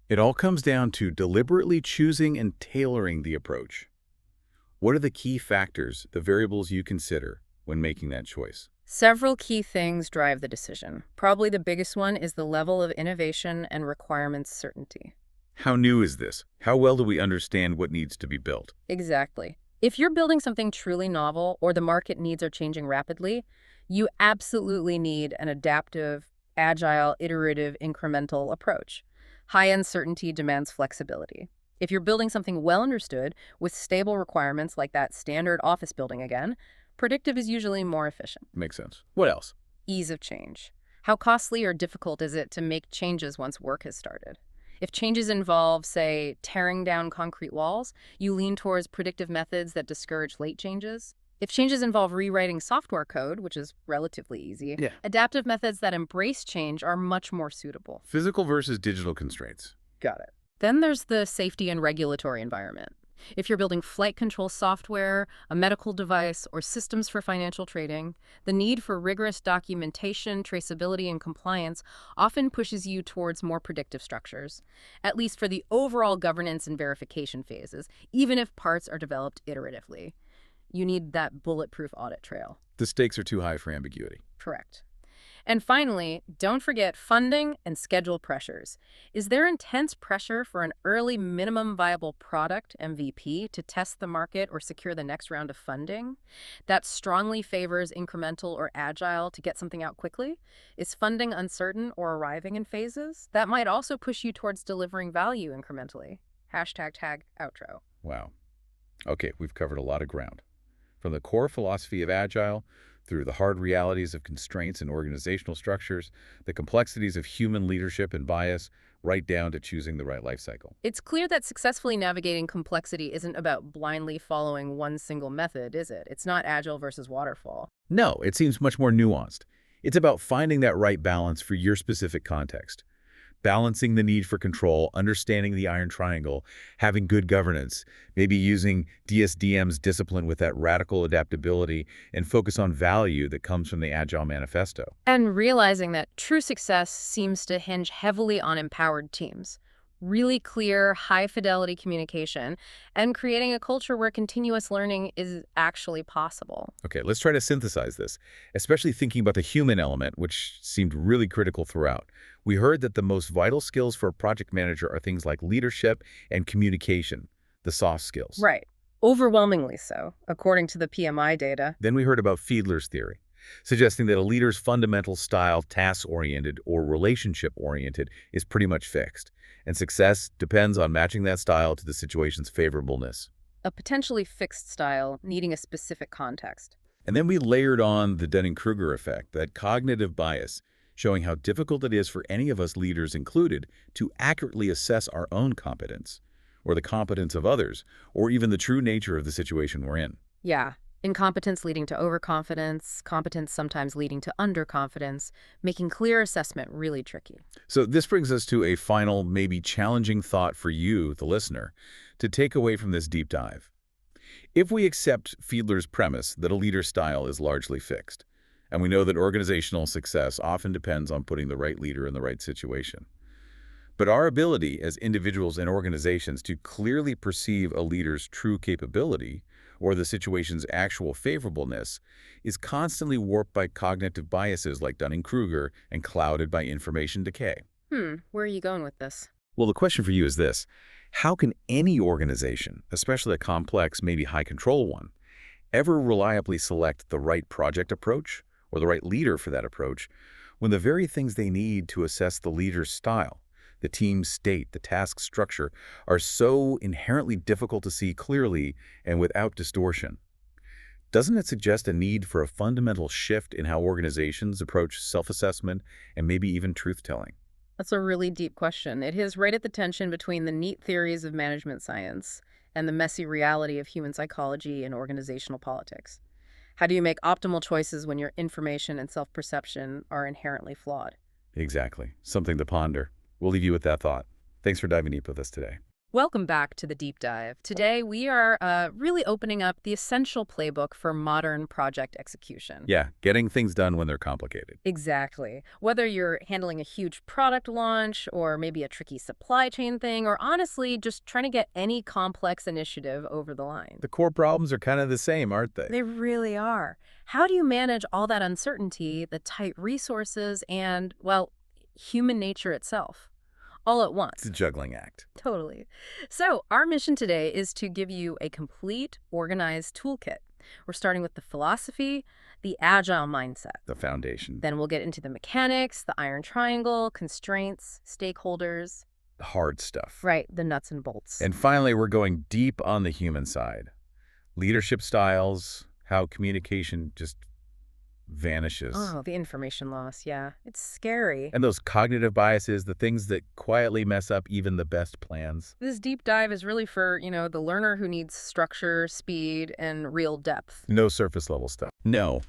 It all comes down to deliberately choosing and tailoring the approach. What are the key factors, the variables you consider when making that choice? Several key things drive the decision. Probably the biggest one is the level of innovation and requirements certainty. How new is this? How well do we understand what needs to be built? Exactly. If you're building something truly novel or the market needs are changing rapidly, you absolutely need an adaptive, agile, iterative, incremental approach. High uncertainty demands flexibility. If you're building something well understood with stable requirements like that standard office building again, predictive is usually more efficient. Makes sense. What else? Ease of change. How costly or difficult is it to make changes once work has started? If changes involve, say, tearing down concrete walls, you lean towards predictive methods that discourage late changes. If changes involve rewriting software code, which is relatively easy, adaptive methods that embrace change are much more suitable. Physical versus digital constraints. Got it. Then there's the safety and regulatory environment. If you're building flight control software, a medical device, or systems for financial trading, the need for rigorous documentation, traceability, and compliance often pushes you towards more predictive structures, at least for the overall governance and verification phases, even if parts are developed iteratively. You need that bulletproof audit trail. The stakes are too high for ambiguity. Correct. And finally, don't forget funding and schedule pressures. Is there intense pressure for an early minimum viable product, MVP, to test the market or secure the next round of funding? That strongly favors incremental or agile to get something out quickly? Is funding uncertain or arriving in phases? That might also push you towards delivering value incrementally. #outro. Wow. Okay, we've covered a lot of ground. From the core philosophy of Agile, through the hard realities of constraints and organizational structures, the complexities of human leadership and bias, right down to choosing the right life cycle. It's clear that successfully navigating complexity isn't about blindly following one single method, is it? It's not agile versus waterfall. No, it seems much more nuanced. It's about finding that right balance for your specific context. Balancing the need for control, understanding the iron triangle, having good governance, maybe using DSDM's discipline with that radical adaptability and focus on value that comes from the Agile Manifesto. And realizing that true success seems to hinge heavily on empowered teams. Really clear, high-fidelity communication, and creating a culture where continuous learning is actually possible. Okay, let's try to synthesize this, especially thinking about the human element, which seemed really critical throughout. We heard that the most vital skills for a project manager are things like leadership and communication, the soft skills. Right. Overwhelmingly so, according to the PMI data. Then we heard about Fiedler's theory, suggesting that a leader's fundamental style, task-oriented or relationship-oriented, is pretty much fixed, and success depends on matching that style to the situation's favorableness. A potentially fixed style needing a specific context. And then we layered on the Dunning-Kruger effect, that cognitive bias, showing how difficult it is for any of us leaders included to accurately assess our own competence, or the competence of others, or even the true nature of the situation we're in. Yeah. Incompetence leading to overconfidence, competence sometimes leading to underconfidence, making clear assessment really tricky. So this brings us to a final, maybe challenging thought for you, the listener, to take away from this deep dive. If we accept Fiedler's premise that a leader's style is largely fixed, and we know that organizational success often depends on putting the right leader in the right situation, but our ability as individuals and organizations to clearly perceive a leader's true capability or the situation's actual favorableness is constantly warped by cognitive biases like Dunning-Kruger and clouded by information decay. Where are you going with this? Well, the question for you is this. How can any organization, especially a complex, maybe high-control one, ever reliably select the right project approach or the right leader for that approach when the very things they need to assess the leader's style, the team's state, the task structure, are so inherently difficult to see clearly and without distortion? Doesn't it suggest a need for a fundamental shift in how organizations approach self-assessment and maybe even truth-telling? That's a really deep question. It is right at the tension between the neat theories of management science and the messy reality of human psychology and organizational politics. How do you make optimal choices when your information and self-perception are inherently flawed? Exactly. Something to ponder. We'll leave you with that thought. Thanks for diving deep with us today. Welcome back to the Deep Dive. Today, we are really opening up the essential playbook for modern project execution. Yeah, getting things done when they're complicated. Exactly. Whether you're handling a huge product launch or maybe a tricky supply chain thing, or honestly, just trying to get any complex initiative over the line. The core problems are kind of the same, aren't they? They really are. How do you manage all that uncertainty, the tight resources, and, well, human nature itself? All at once. It's a juggling act. Totally. So our mission today is to give you a complete, organized toolkit. We're starting with the philosophy, the agile mindset. The foundation. Then we'll get into the mechanics, the iron triangle, constraints, stakeholders. The hard stuff. Right, the nuts and bolts. And finally, we're going deep on the human side. Leadership styles, how communication just vanishes. Oh, the information loss, yeah. It's scary. And those cognitive biases, the things that quietly mess up even the best plans. This deep dive is really for, the learner who needs structure, speed, and real depth. No surface level stuff. No.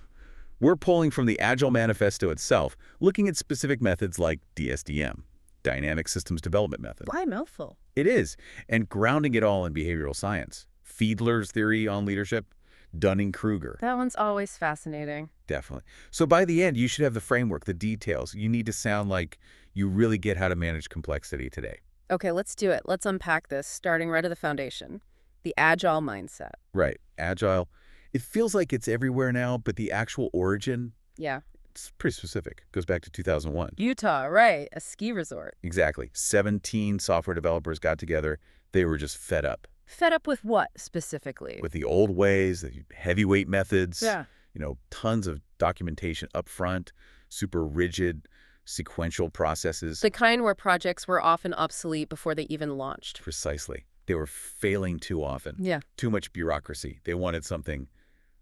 We're pulling from the Agile Manifesto itself, looking at specific methods like DSDM, Dynamic Systems Development Method. Why a mouthful? It is, and grounding it all in behavioral science. Fiedler's theory on leadership, Dunning-Kruger. That one's always fascinating. Definitely. So by the end, you should have the framework, the details. You need to sound like you really get how to manage complexity today. Okay, let's do it. Let's unpack this, starting right at the foundation. The agile mindset. Right. Agile. It feels like it's everywhere now, but the actual origin, Yeah. it's pretty specific. It goes back to 2001. Utah, right. A ski resort. Exactly. 17 software developers got together. They were just fed up. Fed up with what, specifically? With the old ways, the heavyweight methods. Yeah. Tons of documentation up front, super rigid, sequential processes. The kind where projects were often obsolete before they even launched. Precisely. They were failing too often. Yeah. Too much bureaucracy. They wanted something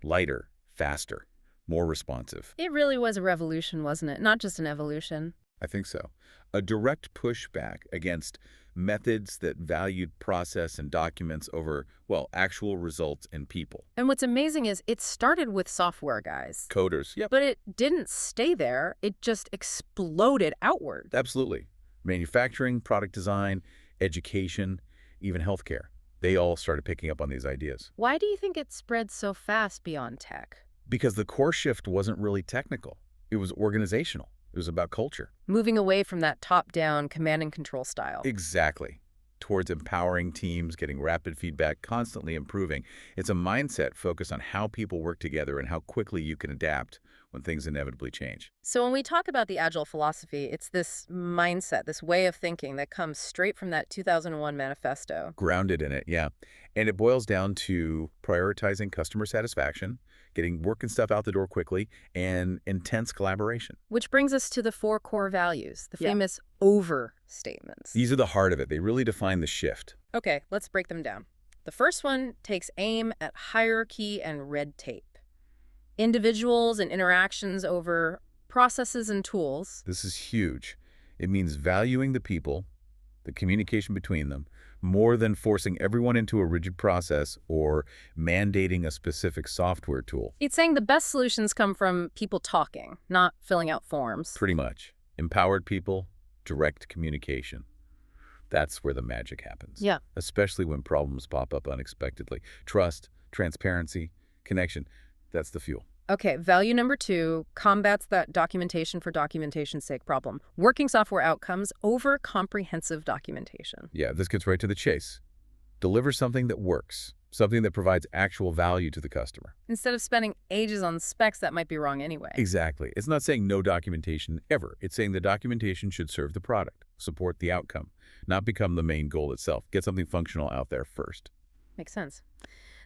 lighter, faster, more responsive. It really was a revolution, wasn't it? Not just an evolution. I think so. A direct pushback against methods that valued process and documents over, well, actual results and people. And what's amazing is it started with software guys. Coders. Yep. But it didn't stay there. It just exploded outward. Absolutely. Manufacturing, product design, education, even healthcare. They all started picking up on these ideas. Why do you think it spread so fast beyond tech? Because the core shift wasn't really technical. It was organizational. It was about culture. Moving away from that top-down command and control style. Exactly. Towards empowering teams, getting rapid feedback, constantly improving. It's a mindset focused on how people work together and how quickly you can adapt when things inevitably change. So when we talk about the Agile philosophy, it's this mindset, this way of thinking that comes straight from that 2001 manifesto. Grounded in it, yeah. And it boils down to prioritizing customer satisfaction, getting work and stuff out the door quickly, and intense collaboration. Which brings us to the 4 core values, the famous over statements. These are the heart of it. They really define the shift. Okay, let's break them down. The first one takes aim at hierarchy and red tape. Individuals and interactions over processes and tools. This is huge. It means valuing the people, the communication between them, more than forcing everyone into a rigid process or mandating a specific software tool. It's saying the best solutions come from people talking, not filling out forms. Pretty much. Empowered people, direct communication. That's where the magic happens. Yeah. Especially when problems pop up unexpectedly. Trust, transparency, connection. That's the fuel. Okay, value number 2 combats that documentation for documentation's sake problem. Working software outcomes over comprehensive documentation. Yeah, this gets right to the chase. Deliver something that works, something that provides actual value to the customer. Instead of spending ages on specs that might be wrong anyway. Exactly. It's not saying no documentation ever. It's saying the documentation should serve the product. support the outcome, not become the main goal itself. Get something functional out there first. Makes sense.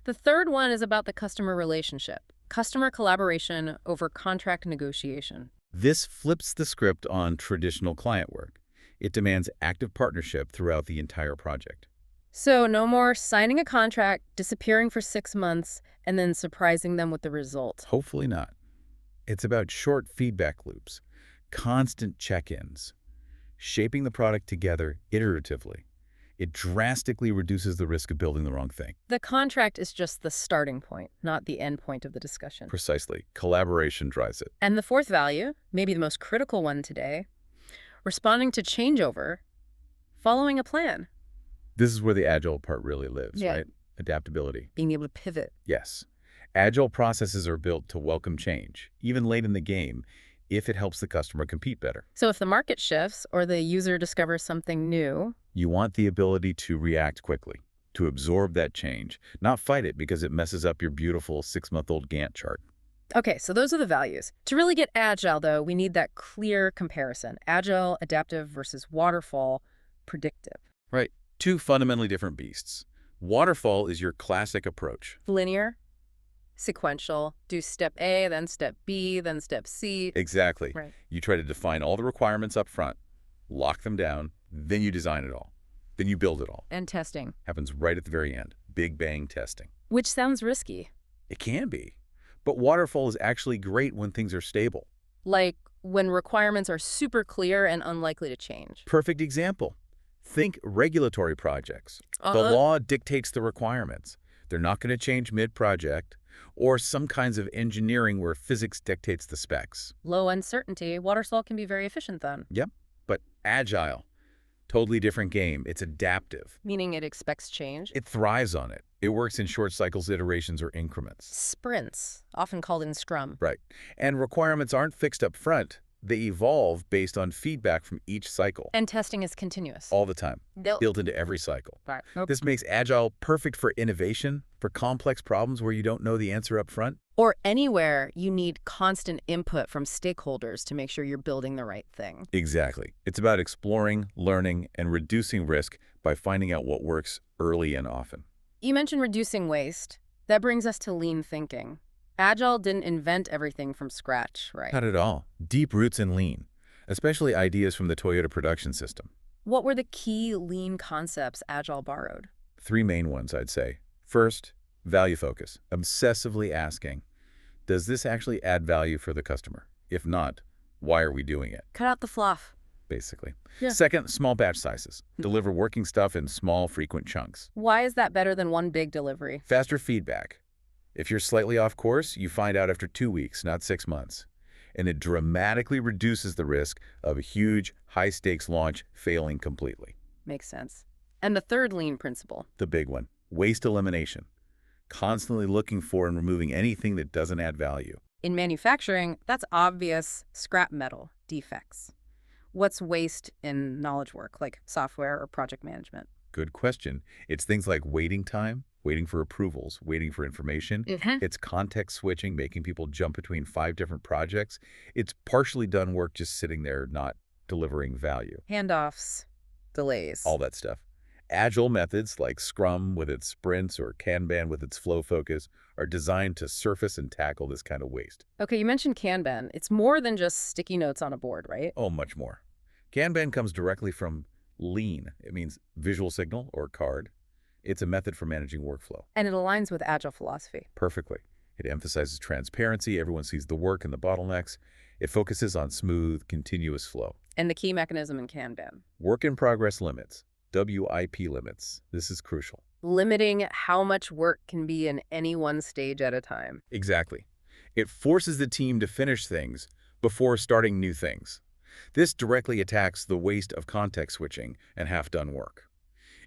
The third one is about the customer relationship. Customer collaboration over contract negotiation. This flips the script on traditional client work. It demands active partnership throughout the entire project. So no more signing a contract, disappearing for 6 months, and then surprising them with the result. Hopefully not. It's about short feedback loops, constant check-ins, shaping the product together iteratively. It drastically reduces the risk of building the wrong thing. The contract is just the starting point, not the end point of the discussion. Precisely. Collaboration drives it. And the fourth value, maybe the most critical one today, responding to changeover, following a plan. This is where the Agile part really lives, Yeah. right? Adaptability. Being able to pivot. Yes. Agile processes are built to welcome change, even late in the game, if it helps the customer compete better. So if the market shifts or the user discovers something new, You want the ability to react quickly, to absorb that change, not fight it because it messes up your beautiful 6-month-old Gantt chart. okay, so those are the values. To really get agile, though, we need that clear comparison. Agile, adaptive versus waterfall, predictive. Right. Two fundamentally different beasts. Waterfall is your classic approach. Linear, sequential, do step A, then step B, then step C. Exactly. Right. You try to define all the requirements up front, lock them down, then you design it all. Then you build it all. And testing, Happens right at the very end. Big bang testing. which sounds risky. It can be. But waterfall is actually great when things are stable. Like when requirements are super clear and unlikely to change. Perfect example. Think regulatory projects. The law dictates the requirements. They're not going to change mid-project, or some kinds of engineering where physics dictates the specs. Low uncertainty, waterfall can be very efficient then. Yep. But agile, totally different game. It's adaptive. Meaning it expects change. It thrives on it. It works in short cycles, iterations, or increments. Sprints, often called in Scrum. Right. And requirements aren't fixed up front. They evolve based on feedback from each cycle. And testing is continuous. All the time. They'll- Built into every cycle. Right. This makes Agile perfect for innovation, for complex problems where you don't know the answer up front. Or anywhere you need constant input from stakeholders to make sure you're building the right thing. Exactly. It's about exploring, learning, and reducing risk by finding out what works early and often. You mentioned reducing waste. That brings us to lean thinking. Agile didn't invent everything from scratch, right? Not at all. Deep roots in lean, especially ideas from the Toyota production system. What were the key lean concepts Agile borrowed? 3 main ones, I'd say. First, value focus. Obsessively asking, does this actually add value for the customer? If not, why are we doing it? Cut out the fluff. Basically. Yeah. Second, small batch sizes. Deliver working stuff in small, frequent chunks. Why is that better than one big delivery? Faster feedback. If you're slightly off course, you find out after 2 weeks, not 6 months. And it dramatically reduces the risk of a huge, high-stakes launch failing completely. Makes sense. And the third lean principle. The big one, waste elimination. Constantly looking for and removing anything that doesn't add value. In manufacturing, that's obvious scrap metal defects. What's waste in knowledge work, like software or project management? Good question. It's things like waiting time, waiting for approvals, waiting for information. It's context switching, making people jump between 5 different projects. It's partially done work just sitting there, not delivering value. Handoffs, delays. All that stuff. Agile methods like Scrum with its sprints or Kanban with its flow focus are designed to surface and tackle this kind of waste. Okay, you mentioned Kanban. It's more than just sticky notes on a board, right? Oh, much more. Kanban comes directly from lean. It means visual signal or card. It's a method for managing workflow. And it aligns with Agile philosophy. Perfectly. It emphasizes transparency. Everyone sees the work and the bottlenecks. It focuses on smooth, continuous flow. And the key mechanism in Kanban. Work in progress limits. WIP limits. This is crucial. Limiting how much work can be in any one stage at a time. Exactly. It forces the team to finish things before starting new things. This directly attacks the waste of context switching and half-done work.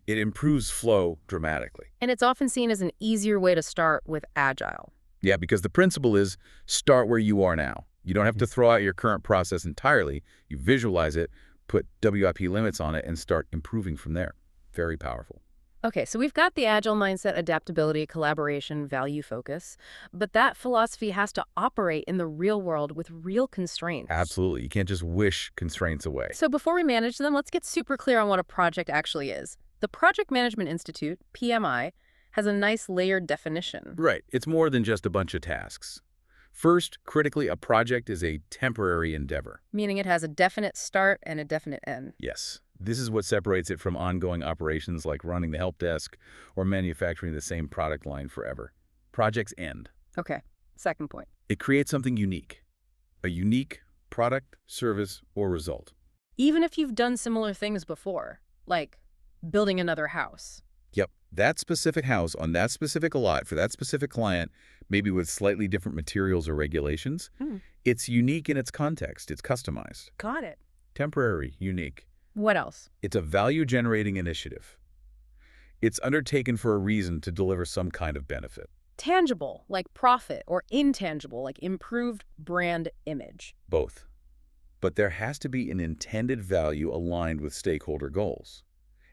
It improves flow dramatically. And it's often seen as an easier way to start with Agile. Yeah, because the principle is start where you are now. You don't have to throw out your current process entirely. You visualize it, put WIP limits on it, and start improving from there. Very powerful. Okay, so we've got the agile mindset, adaptability, collaboration, value focus, but that philosophy has to operate in the real world with real constraints. Absolutely. You can't just wish constraints away. So before we manage them, let's get super clear on what a project actually is. The Project Management Institute, PMI, has a nice layered definition. Right. It's more than just a bunch of tasks. First, critically, a project is a temporary endeavor. Meaning it has a definite start and a definite end. Yes. This is what separates it from ongoing operations like running the help desk or manufacturing the same product line forever. Projects end. Okay, second point. It creates something unique. A unique product, service, or result. Even if you've done similar things before, like building another house. Yep. That specific house on that specific lot for that specific client, maybe with slightly different materials or regulations, it's unique in its context. It's customized. Got it. Temporary, unique. What else? It's a value-generating initiative. It's undertaken for a reason to deliver some kind of benefit. Tangible, like profit, or intangible, like improved brand image. Both. But there has to be an intended value aligned with stakeholder goals.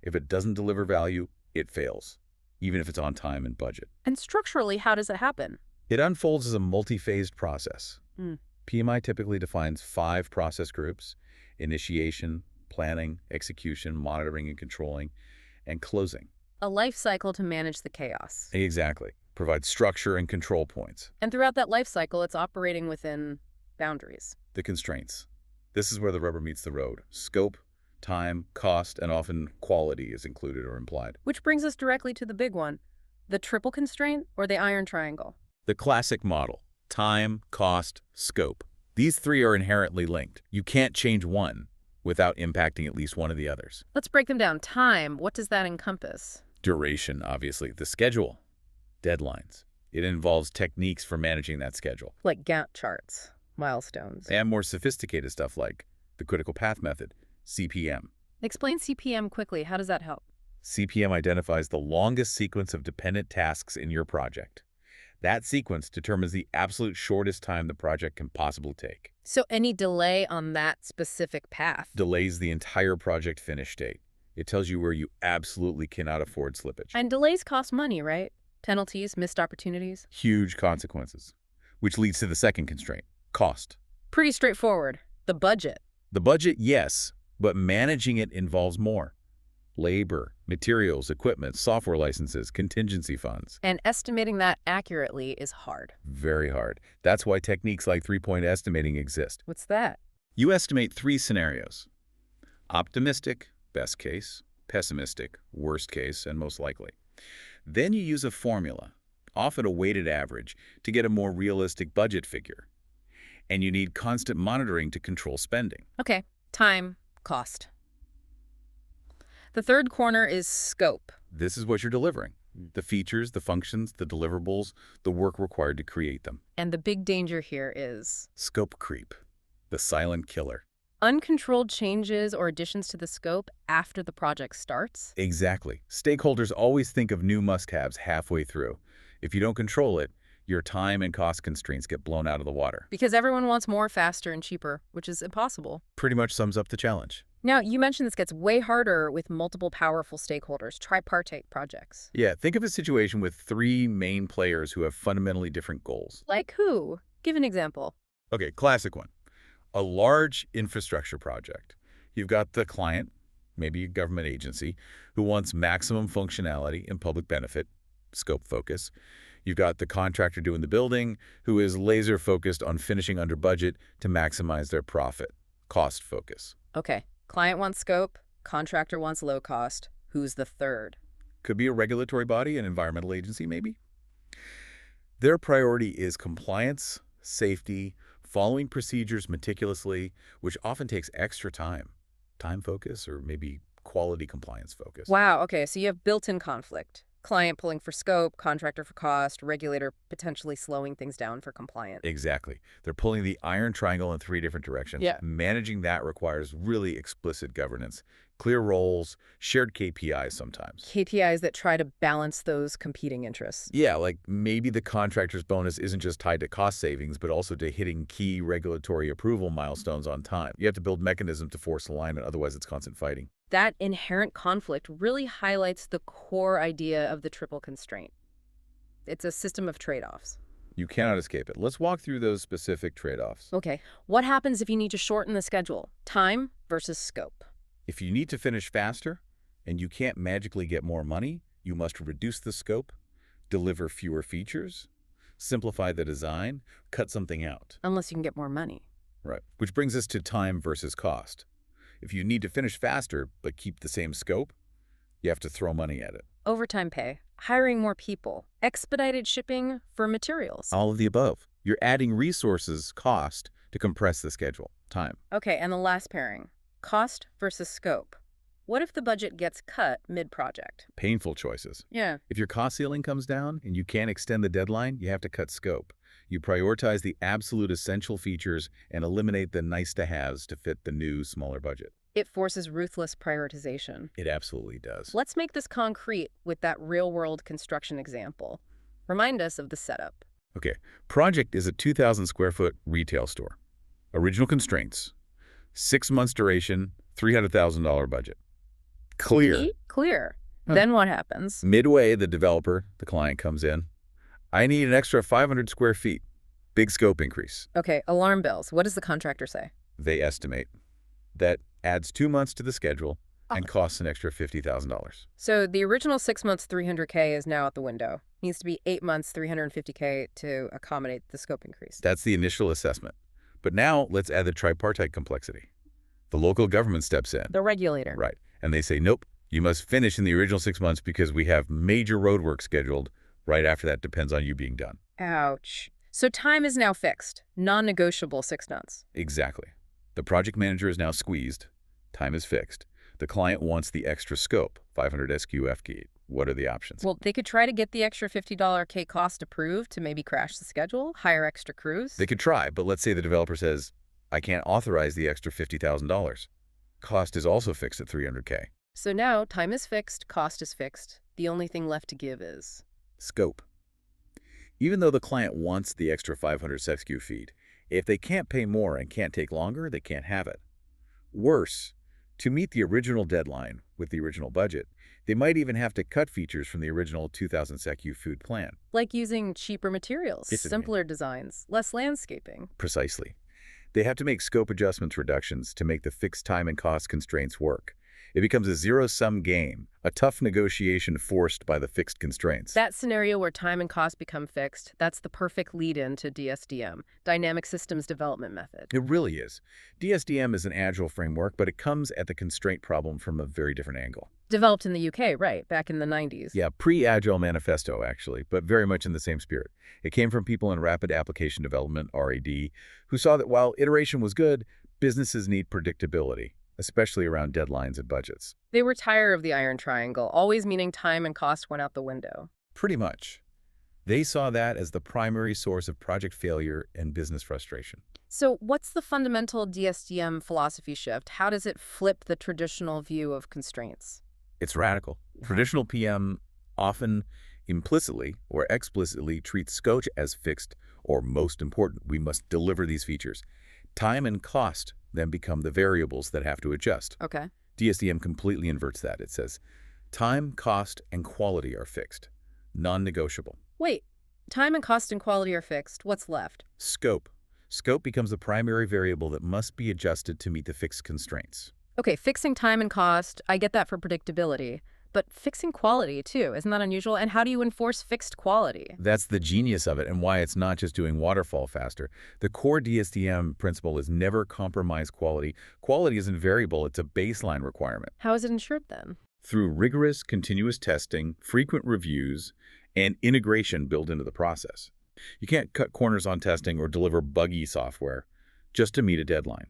If it doesn't deliver value, it fails, even if it's on time and budget. And structurally, how does it happen? It unfolds as a multi-phased process. Mm. PMI typically defines 5 process groups: initiation, planning, execution, monitoring and controlling, and closing. A life cycle to manage the chaos. Exactly. Provides structure and control points. And throughout that life cycle, it's operating within boundaries. The constraints. This is where the rubber meets the road. Scope, time, cost, and often quality is included or implied. Which brings us directly to the big one. The triple constraint or the iron triangle? The classic model. Time, cost, scope. These 3 are inherently linked. You can't change one without impacting at least one of the others. Let's break them down. Time, what does that encompass? Duration, obviously. The schedule. Deadlines. It involves techniques for managing that schedule. Like Gantt charts, milestones. And more sophisticated stuff like the critical path method, CPM. Explain CPM quickly. How does that help? CPM identifies the longest sequence of dependent tasks in your project. That sequence determines the absolute shortest time the project can possibly take. So any delay on that specific path Delays the entire project finish date. It tells you where you absolutely cannot afford slippage. And delays cost money, right? Penalties, missed opportunities. Huge consequences. Which leads to the second constraint, cost. Pretty straightforward. The budget. The budget, yes, but managing it involves more. Labor, materials, equipment, software licenses, contingency funds. And estimating that accurately is hard. Very hard. That's why techniques like 3-point estimating exist. What's that? You estimate 3 scenarios. Optimistic, best case, pessimistic, worst case, and most likely. Then you use a formula, often a weighted average, to get a more realistic budget figure. And you need constant monitoring to control spending. Okay, time, cost. The third corner is scope. This is what you're delivering. The features, the functions, the deliverables, the work required to create them. And the big danger here is Scope creep, the silent killer. uncontrolled changes or additions to the scope after the project starts. Exactly. Stakeholders always think of new must-haves halfway through. If you don't control it, your time and cost constraints get blown out of the water. Because everyone wants more, faster, and cheaper, which is impossible. Pretty much sums up the challenge. Now, you mentioned this gets way harder with multiple powerful stakeholders, tripartite projects. Yeah, think of a situation with 3 main players who have fundamentally different goals. Like who? Give an example. Okay, classic one. A large infrastructure project. You've got the client, maybe a government agency, who wants maximum functionality and public benefit, scope focus. You've got the contractor doing the building, who is laser focused on finishing under budget to maximize their profit, cost focus. Okay, client wants scope, contractor wants low cost. Who's the third? Could be a regulatory body, an environmental agency maybe. Their priority is compliance, safety, following procedures meticulously, which often takes extra time. Time focus or maybe quality compliance focus. Wow, okay, so you have built-in conflict. Client pulling for scope, contractor for cost, regulator potentially slowing things down for compliance. Exactly. They're pulling the iron triangle in 3 different directions. Yeah. Managing that requires really explicit governance, clear roles, shared KPIs sometimes. KPIs that try to balance those competing interests. Yeah, like maybe the contractor's bonus isn't just tied to cost savings, but also to hitting key regulatory approval milestones on time. You have to build mechanisms to force alignment, otherwise it's constant fighting. That inherent conflict really highlights the core idea of the triple constraint. It's a system of trade-offs. You cannot escape it. Let's walk through those specific trade-offs. Okay, what happens if you need to shorten the schedule? Time versus scope. If you need to finish faster and you can't magically get more money, you must reduce the scope, deliver fewer features, simplify the design, cut something out. Unless you can get more money. Right. Which brings us to time versus cost. If you need to finish faster but keep the same scope, you have to throw money at it. Overtime pay, hiring more people, expedited shipping for materials. All of the above. You're adding resources, cost, to compress the schedule, time. Okay, and the last pairing, cost versus scope. What if the budget gets cut mid-project? Painful choices. Yeah. If your cost ceiling comes down and you can't extend the deadline, you have to cut scope. You prioritize the absolute essential features and eliminate the nice-to-haves to fit the new, smaller budget. It forces ruthless prioritization. It absolutely does. Let's make this concrete with that real-world construction example. Remind us of the setup. Okay, project is a 2,000 square foot retail store. Original constraints, 6 months duration, $300,000 budget. Clear. Clear. Huh. Then what happens? Midway, the developer, the client, comes in. I need an extra 500 square feet. Big scope increase. Okay, alarm bells. What does the contractor say? They estimate that adds 2 months to the schedule and costs an extra $50,000. So the original 6 months, $300K is now out the window. Needs to be 8 months, $350K to accommodate the scope increase. That's the initial assessment. But now let's add the tripartite complexity. The local government steps in. The regulator. Right. And they say, nope, you must finish in the original 6 months because we have major road work scheduled. Right after that depends on you being done. Ouch. So time is now fixed. Non-negotiable 6 months. Exactly. The project manager is now squeezed. Time is fixed. The client wants the extra scope, 500 SQF gate. What are the options? Well, they could try to get the extra $50K cost approved to maybe crash the schedule, hire extra crews. They could try, but let's say the developer says, I can't authorize the extra $50,000. Cost is also fixed at $300K. So now time is fixed, cost is fixed. The only thing left to give is Scope. Even though the client wants the extra 500 SQ feet, if they can't pay more and can't take longer, they can't have it. Worse, to meet the original deadline with the original budget, they might even have to cut features from the original 2,000 SQ food plan. like using cheaper materials, Yes, it simpler designs, less landscaping. Precisely. They have to make scope adjustments reductions to make the fixed time and cost constraints work. It becomes a zero-sum game, a tough negotiation forced by the fixed constraints. That scenario where time and cost become fixed, that's the perfect lead-in to DSDM, Dynamic Systems Development Method. It really is. DSDM is an agile framework, but it comes at the constraint problem from a very different angle. Developed in the UK, right, back in the 90s. Yeah, pre-Agile Manifesto, actually, but very much in the same spirit. It came from people in rapid application development, RAD, who saw that while iteration was good, businesses need predictability, especially around deadlines and budgets. They were tired of the iron triangle, always meaning time and cost went out the window. Pretty much. They saw that as the primary source of project failure and business frustration. So what's the fundamental DSDM philosophy shift? How does it flip the traditional view of constraints? It's radical. Traditional PM often implicitly or explicitly treats scope as fixed or most important. We must deliver these features. Time and cost then become the variables that have to adjust. Okay. DSDM completely inverts that. It says time, cost, and quality are fixed, non-negotiable. Wait, time and cost and quality are fixed. What's left? Scope. Scope becomes the primary variable that must be adjusted to meet the fixed constraints. Okay, fixing time and cost, I get that for predictability. But fixing quality, too, isn't that unusual? And how do you enforce fixed quality? That's the genius of it and why it's not just doing waterfall faster. The core DSDM principle is never compromise quality. Quality isn't variable, it's a baseline requirement. How is it ensured then? Through rigorous, continuous testing, frequent reviews, and integration built into the process. You can't cut corners on testing or deliver buggy software just to meet a deadline.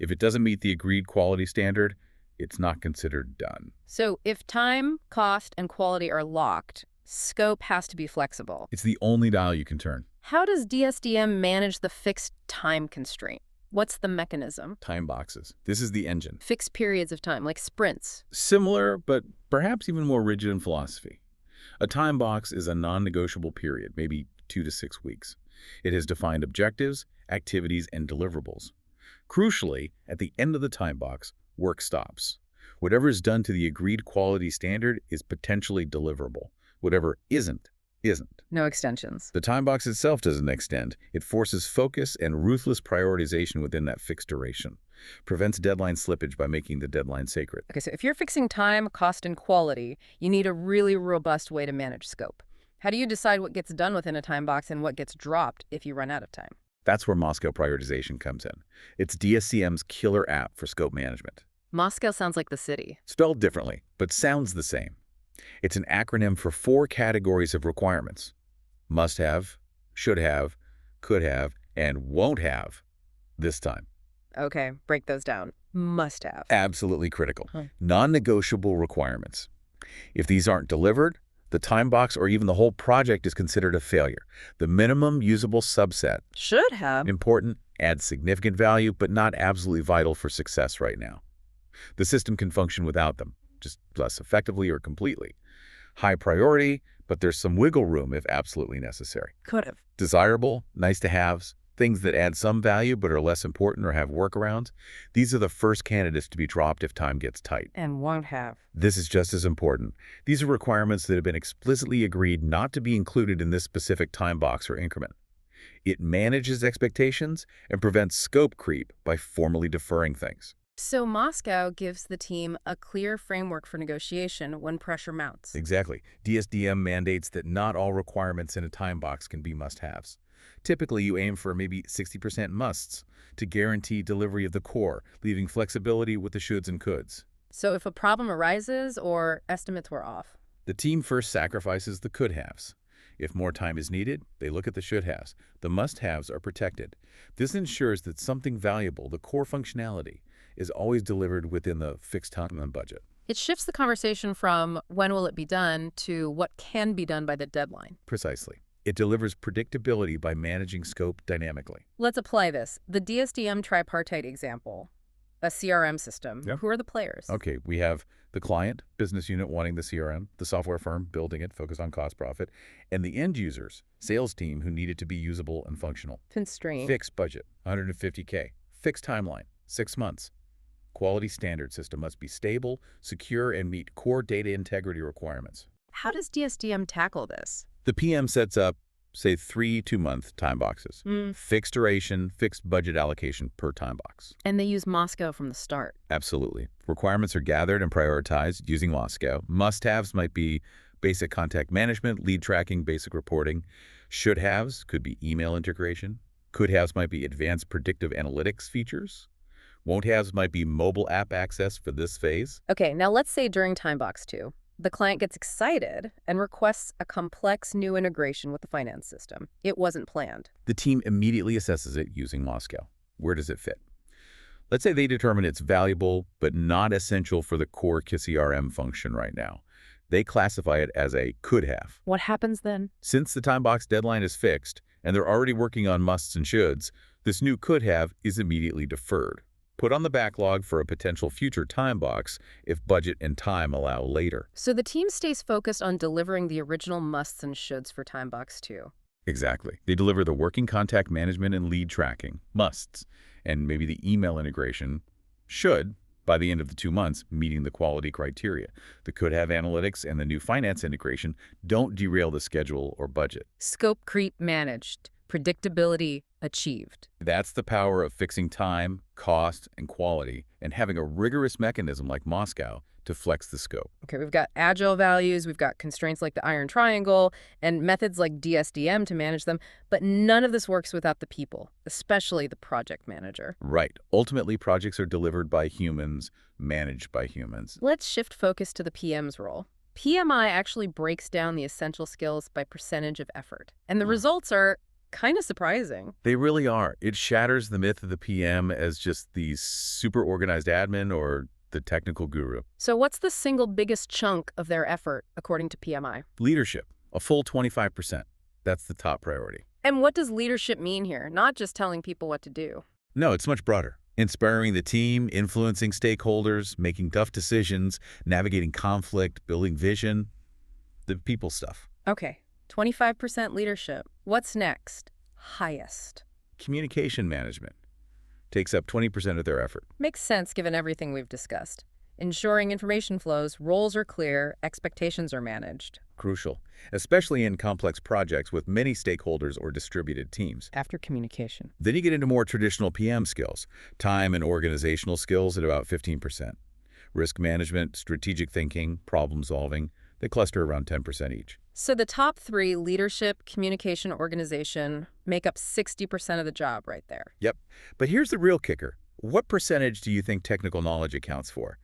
If it doesn't meet the agreed quality standard, it's not considered done. So if time, cost, and quality are locked, scope has to be flexible. It's the only dial you can turn. How does DSDM manage the fixed time constraint? What's the mechanism? Time boxes. This is the engine. Fixed periods of time, like sprints. Similar, but perhaps even more rigid in philosophy. A time box is a non-negotiable period, maybe 2 to 6 weeks. It has defined objectives, activities, and deliverables. Crucially, at the end of the time box, work stops. Whatever is done to the agreed quality standard is potentially deliverable. Whatever isn't. No extensions. The time box itself doesn't extend. It forces focus and ruthless prioritization within that fixed duration. Prevents deadline slippage by making the deadline sacred. Okay, so if you're fixing time, cost, and quality, you need a really robust way to manage scope. How do you decide what gets done within a time box and what gets dropped if you run out of time? That's where Moscow prioritization comes in. It's DSDM's killer app for scope management. Moscow sounds like the city. Spelled differently, but sounds the same. It's an acronym for 4 categories of requirements: must have, should have, could have, and won't have this time. Okay, break those down. Must have. Absolutely critical. Non-negotiable requirements. If these aren't delivered, the time box or even the whole project is considered a failure. The minimum usable subset, Should have. important, adds significant value, but not absolutely vital for success right now. The system can function without them, just less effectively or completely. High priority, but there's some wiggle room if absolutely necessary. Could have. Desirable, nice to haves, things that add some value but are less important or have workarounds. These are the first candidates to be dropped if time gets tight. And won't have. This is just as important. These are requirements that have been explicitly agreed not to be included in this specific time box or increment. It manages expectations and prevents scope creep by formally deferring things. So Moscow gives the team a clear framework for negotiation when pressure mounts. Exactly. DSDM mandates that not all requirements in a time box can be must-haves. Typically, you aim for maybe 60% musts to guarantee delivery of the core, leaving flexibility with the shoulds and coulds. So if a problem arises or estimates were off. The team first sacrifices the could-haves. If more time is needed, they look at the should-haves. The must-haves are protected. This ensures that something valuable, the core functionality, is always delivered within the fixed time and budget. It shifts the conversation from when will it be done to what can be done by the deadline. Precisely. It delivers predictability by managing scope dynamically. Let's apply this. The DSDM tripartite example, a CRM system. Yep. Who are the players? Okay, we have the client, business unit wanting the CRM, the software firm building it, focus on cost profit, and the end users, sales team who need it to be usable and functional. Constraint. Fixed budget, $150K. Fixed timeline, 6 months. Quality standard system must be stable, secure, and meet core data integrity requirements. How does DSDM tackle this? The PM sets up, say, 3 2-month time boxes. Fixed duration, fixed budget allocation per time box. And they use Moscow from the start. Absolutely. Requirements are gathered and prioritized using Moscow. Must-haves might be basic contact management, lead tracking, basic reporting. Should-haves could be email integration. Could-haves might be advanced predictive analytics features. Won't-haves might be mobile app access for this phase. Okay, now let's say during time box 2, the client gets excited and requests a complex new integration with the finance system. It wasn't planned. The team immediately assesses it using Moscow. Where does it fit? Let's say they determine it's valuable but not essential for the core CRM function right now. They classify it as a could-have. What happens then? Since the time box deadline is fixed and they're already working on musts and shoulds, this new could-have is immediately deferred. Put on the backlog for a potential future time box if budget and time allow later. So the team stays focused on delivering the original musts and shoulds for time box 2. Exactly. They deliver the working contact management and lead tracking, musts, and maybe the email integration, should, by the end of the 2 months, meeting the quality criteria. The could-have analytics and the new finance integration don't derail the schedule or budget. Scope creep managed. Predictability achieved. That's the power of fixing time, cost, and quality, and having a rigorous mechanism like Moscow to flex the scope. Okay, we've got agile values, we've got constraints like the iron triangle, and methods like DSDM to manage them, but none of this works without the people, especially the project manager. Right. Ultimately, projects are delivered by humans, managed by humans. Let's shift focus to the PM's role. PMI actually breaks down the essential skills by percentage of effort, and the results are kind of surprising. They really are. It shatters the myth of the PM as just the super organized admin or the technical guru. So what's the single biggest chunk of their effort, according to PMI? Leadership, a full 25%. That's the top priority. And what does leadership mean here? Not just telling people what to do. No, it's much broader. Inspiring the team, influencing stakeholders, making tough decisions, navigating conflict, building vision, the people stuff. Okay, 25% leadership. What's next? Highest. Communication management takes up 20% of their effort. Makes sense given everything we've discussed. ensuring information flows, roles are clear, expectations are managed. Crucial, especially in complex projects with many stakeholders or distributed teams. After communication. Then you get into more traditional PM skills, time and organizational skills at about 15%. Risk management, strategic thinking, problem solving, they cluster around 10% each. So the top three, leadership, communication, organization, make up 60% of the job right there. Yep. But here's the real kicker. What percentage do you think technical knowledge accounts for?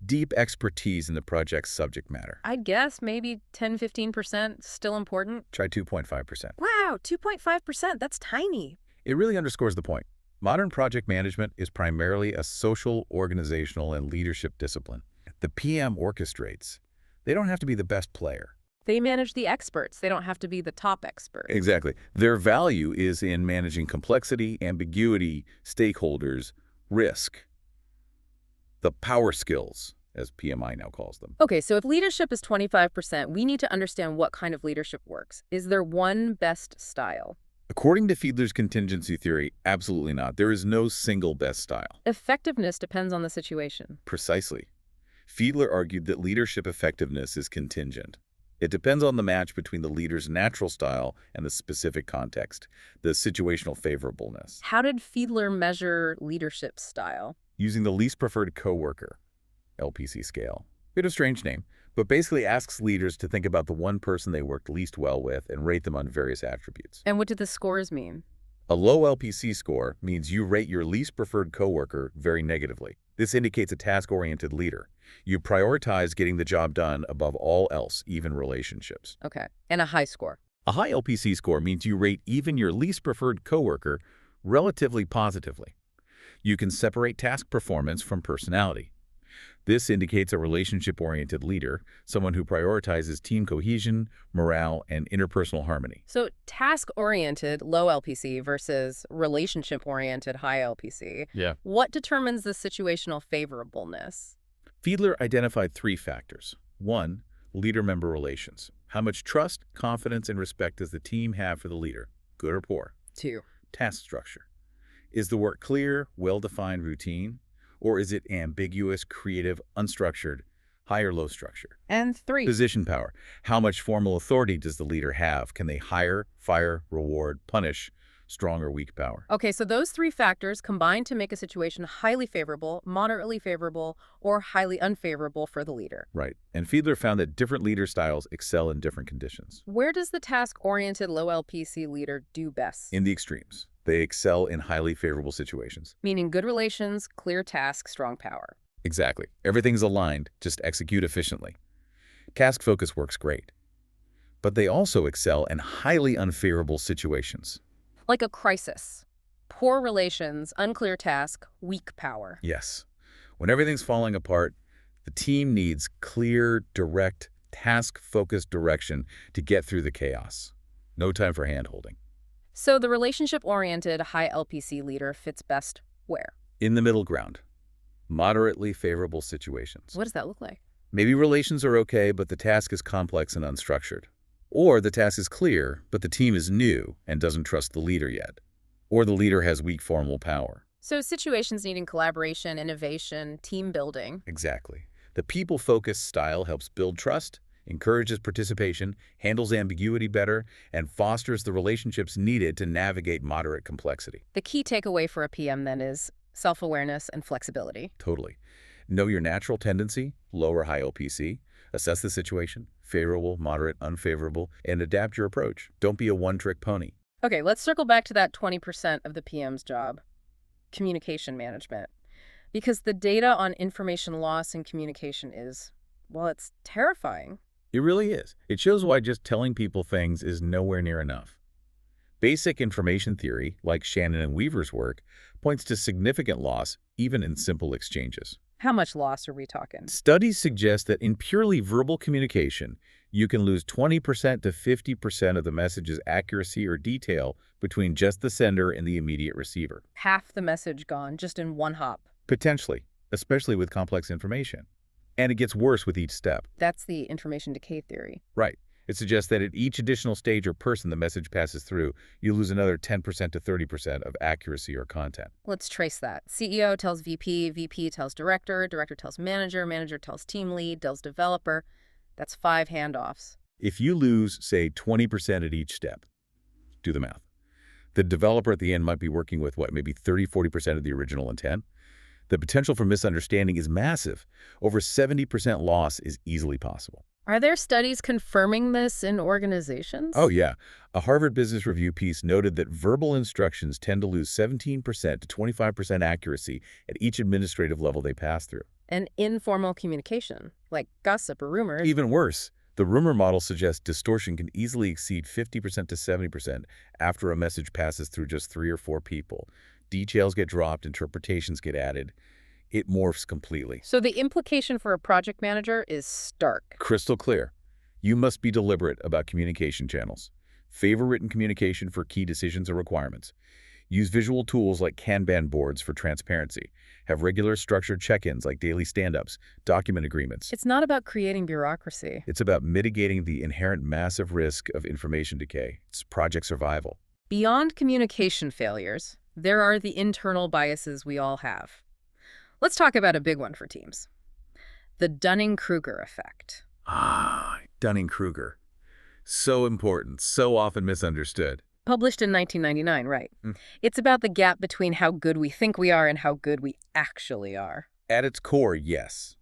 Deep expertise in the project's subject matter. I'd guess maybe 10–15% still important. Try 2.5%. Wow, 2.5%, that's tiny. It really underscores the point. Modern project management is primarily a social, organizational, and leadership discipline. The PM orchestrates. They don't have to be the best player. They manage the experts. They don't have to be the top expert. Exactly. Their value is in managing complexity, ambiguity, stakeholders, risk. The power skills, as PMI now calls them. Okay, so if leadership is 25%, we need to understand what kind of leadership works. Is there one best style? According to Fiedler's contingency theory, absolutely not. There is no single best style. Effectiveness depends on the situation. Precisely. Fiedler argued that leadership effectiveness is contingent. It depends on the match between the leader's natural style and the specific context, the situational favorableness. How did Fiedler measure leadership style? Using the least preferred coworker, LPC scale. Bit of a strange name, but basically asks leaders to think about the one person they worked least well with and rate them on various attributes. And what do the scores mean? A low LPC score means you rate your least preferred coworker very negatively. This indicates a task-oriented leader. You prioritize getting the job done above all else, even relationships. Okay, and a high score. A high LPC score means you rate even your least preferred coworker relatively positively. You can separate task performance from personality. This indicates a relationship-oriented leader, someone who prioritizes team cohesion, morale, and interpersonal harmony. So task-oriented, low LPC versus relationship-oriented, high LPC. Yeah. What determines the situational favorableness? Fiedler identified three factors. 1, leader-member relations. How much trust, confidence, and respect does the team have for the leader, good or poor? 2, task structure. Is the work clear, well-defined routine? Or is it ambiguous, creative, unstructured, high or low structure? and 3, Position power. How much formal authority does the leader have? Can they hire, fire, reward, punish? Strong or weak power? Okay, so those three factors combine to make a situation highly favorable, moderately favorable, or highly unfavorable for the leader. Right. And Fiedler found that different leader styles excel in different conditions. Where does the task-oriented low LPC leader do best? In the extremes, they excel in highly favorable situations. Meaning good relations, clear task, strong power. Exactly. Everything's aligned, just execute efficiently. Task focus works great. But they also excel in highly unfavorable situations. Like a crisis. Poor relations, unclear task, weak power. Yes. When everything's falling apart, the team needs clear, direct, task-focused direction to get through the chaos. No time for hand-holding. So the relationship-oriented high LPC leader fits best where? In the middle ground. Moderately favorable situations. What does that look like? Maybe relations are okay, but the task is complex and unstructured. Or the task is clear, but the team is new and doesn't trust the leader yet. Or the leader has weak formal power. So situations needing collaboration, innovation, team building. Exactly. The people-focused style helps build trust, encourages participation, handles ambiguity better, and fosters the relationships needed to navigate moderate complexity. The key takeaway for a PM then is self-awareness and flexibility. Totally. Know your natural tendency, low or high OPC, assess the situation, favorable, moderate, unfavorable, and adapt your approach. Don't be a one-trick pony. Okay, let's circle back to that 20% of the PM's job, communication management. Because the data on information loss in communication is, well, it's terrifying. It really is. It shows why just telling people things is nowhere near enough. Basic information theory, like Shannon and Weaver's work, points to significant loss even in simple exchanges. How much loss are we talking? Studies suggest that in purely verbal communication, you can lose 20% to 50% of the message's accuracy or detail between just the sender and the immediate receiver. Half the message gone just in one hop. Potentially, especially with complex information. And it gets worse with each step. That's the information decay theory. Right. It suggests that at each additional stage or person the message passes through, you lose another 10% to 30% of accuracy or content. Let's trace that. CEO tells VP, VP tells director, director tells manager, manager tells team lead, tells developer. That's 5 handoffs. If you lose, say, 20% at each step, do the math. The developer at the end might be working with, what, maybe 30–40% of the original intent? The potential for misunderstanding is massive. Over 70% loss is easily possible. Are there studies confirming this in organizations? Oh, yeah. A Harvard Business Review piece noted that verbal instructions tend to lose 17% to 25% accuracy at each administrative level they pass through. And informal communication, like gossip or rumors. Even worse, the rumor model suggests distortion can easily exceed 50% to 70% after a message passes through just 3 or 4 people. Details get dropped, interpretations get added. It morphs completely. So the implication for a project manager is stark. Crystal clear. You must be deliberate about communication channels. Favor written communication for key decisions or requirements. Use visual tools like Kanban boards for transparency. Have regular structured check-ins like daily stand-ups, document agreements. It's not about creating bureaucracy. It's about mitigating the inherent massive risk of information decay. It's project survival. Beyond communication failures, there are the internal biases we all have. Let's talk about a big one for teams. The Dunning-Kruger effect. Dunning-Kruger. So important, so often misunderstood. Published in 1999, right? It's about the gap between how good we think we are and how good we actually are. At its core, yes.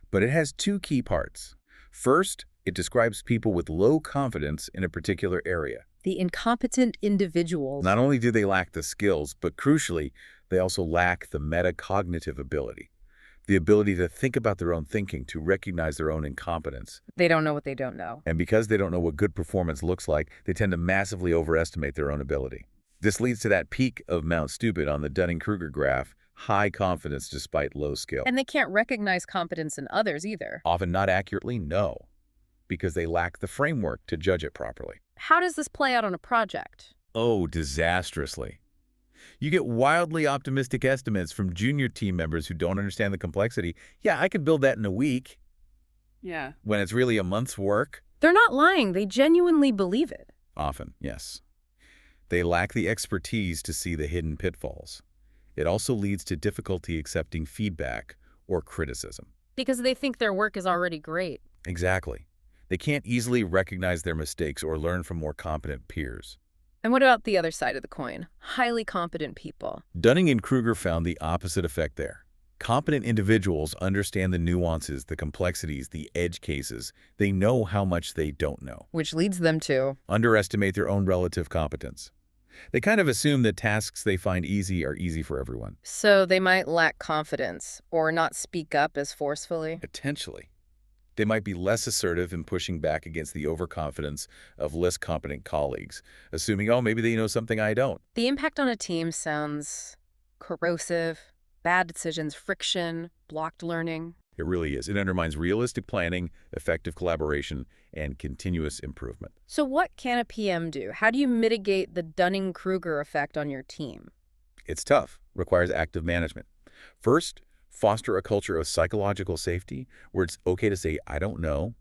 But it has 2 key parts. First, it describes people with low confidence in a particular area. The incompetent individuals. Not only do they lack the skills, but crucially, they also lack the metacognitive ability. The ability to think about their own thinking, to recognize their own incompetence. They don't know what they don't know. And because they don't know what good performance looks like, they tend to massively overestimate their own ability. This leads to that peak of Mount Stupid on the Dunning-Kruger graph, high confidence despite low skill. And they can't recognize competence in others either. Often not accurately, no, because they lack the framework to judge it properly. How does this play out on a project? Oh, disastrously. You get wildly optimistic estimates from junior team members who don't understand the complexity. Yeah, I could build that in a week. Yeah. When it's really a month's work. They're not lying. They genuinely believe it. Often, yes. They lack the expertise to see the hidden pitfalls. It also leads to difficulty accepting feedback or criticism. Because they think their work is already great. Exactly. They can't easily recognize their mistakes or learn from more competent peers. And what about the other side of the coin? Highly competent people. Dunning and Kruger found the opposite effect there. Competent individuals understand the nuances, the complexities, the edge cases. They know how much they don't know. Which leads them to underestimate their own relative competence. They kind of assume that tasks they find easy are easy for everyone. So they might lack confidence or not speak up as forcefully. Potentially. They might be less assertive in pushing back against the overconfidence of less competent colleagues, assuming, oh, maybe they know something I don't. The impact on a team sounds corrosive, bad decisions, friction, blocked learning. It really is. It undermines realistic planning, effective collaboration, and continuous improvement. So what can a PM do? How do you mitigate the Dunning-Kruger effect on your team? It's tough. Requires active management. First, foster a culture of psychological safety where it's okay to say, I don't know,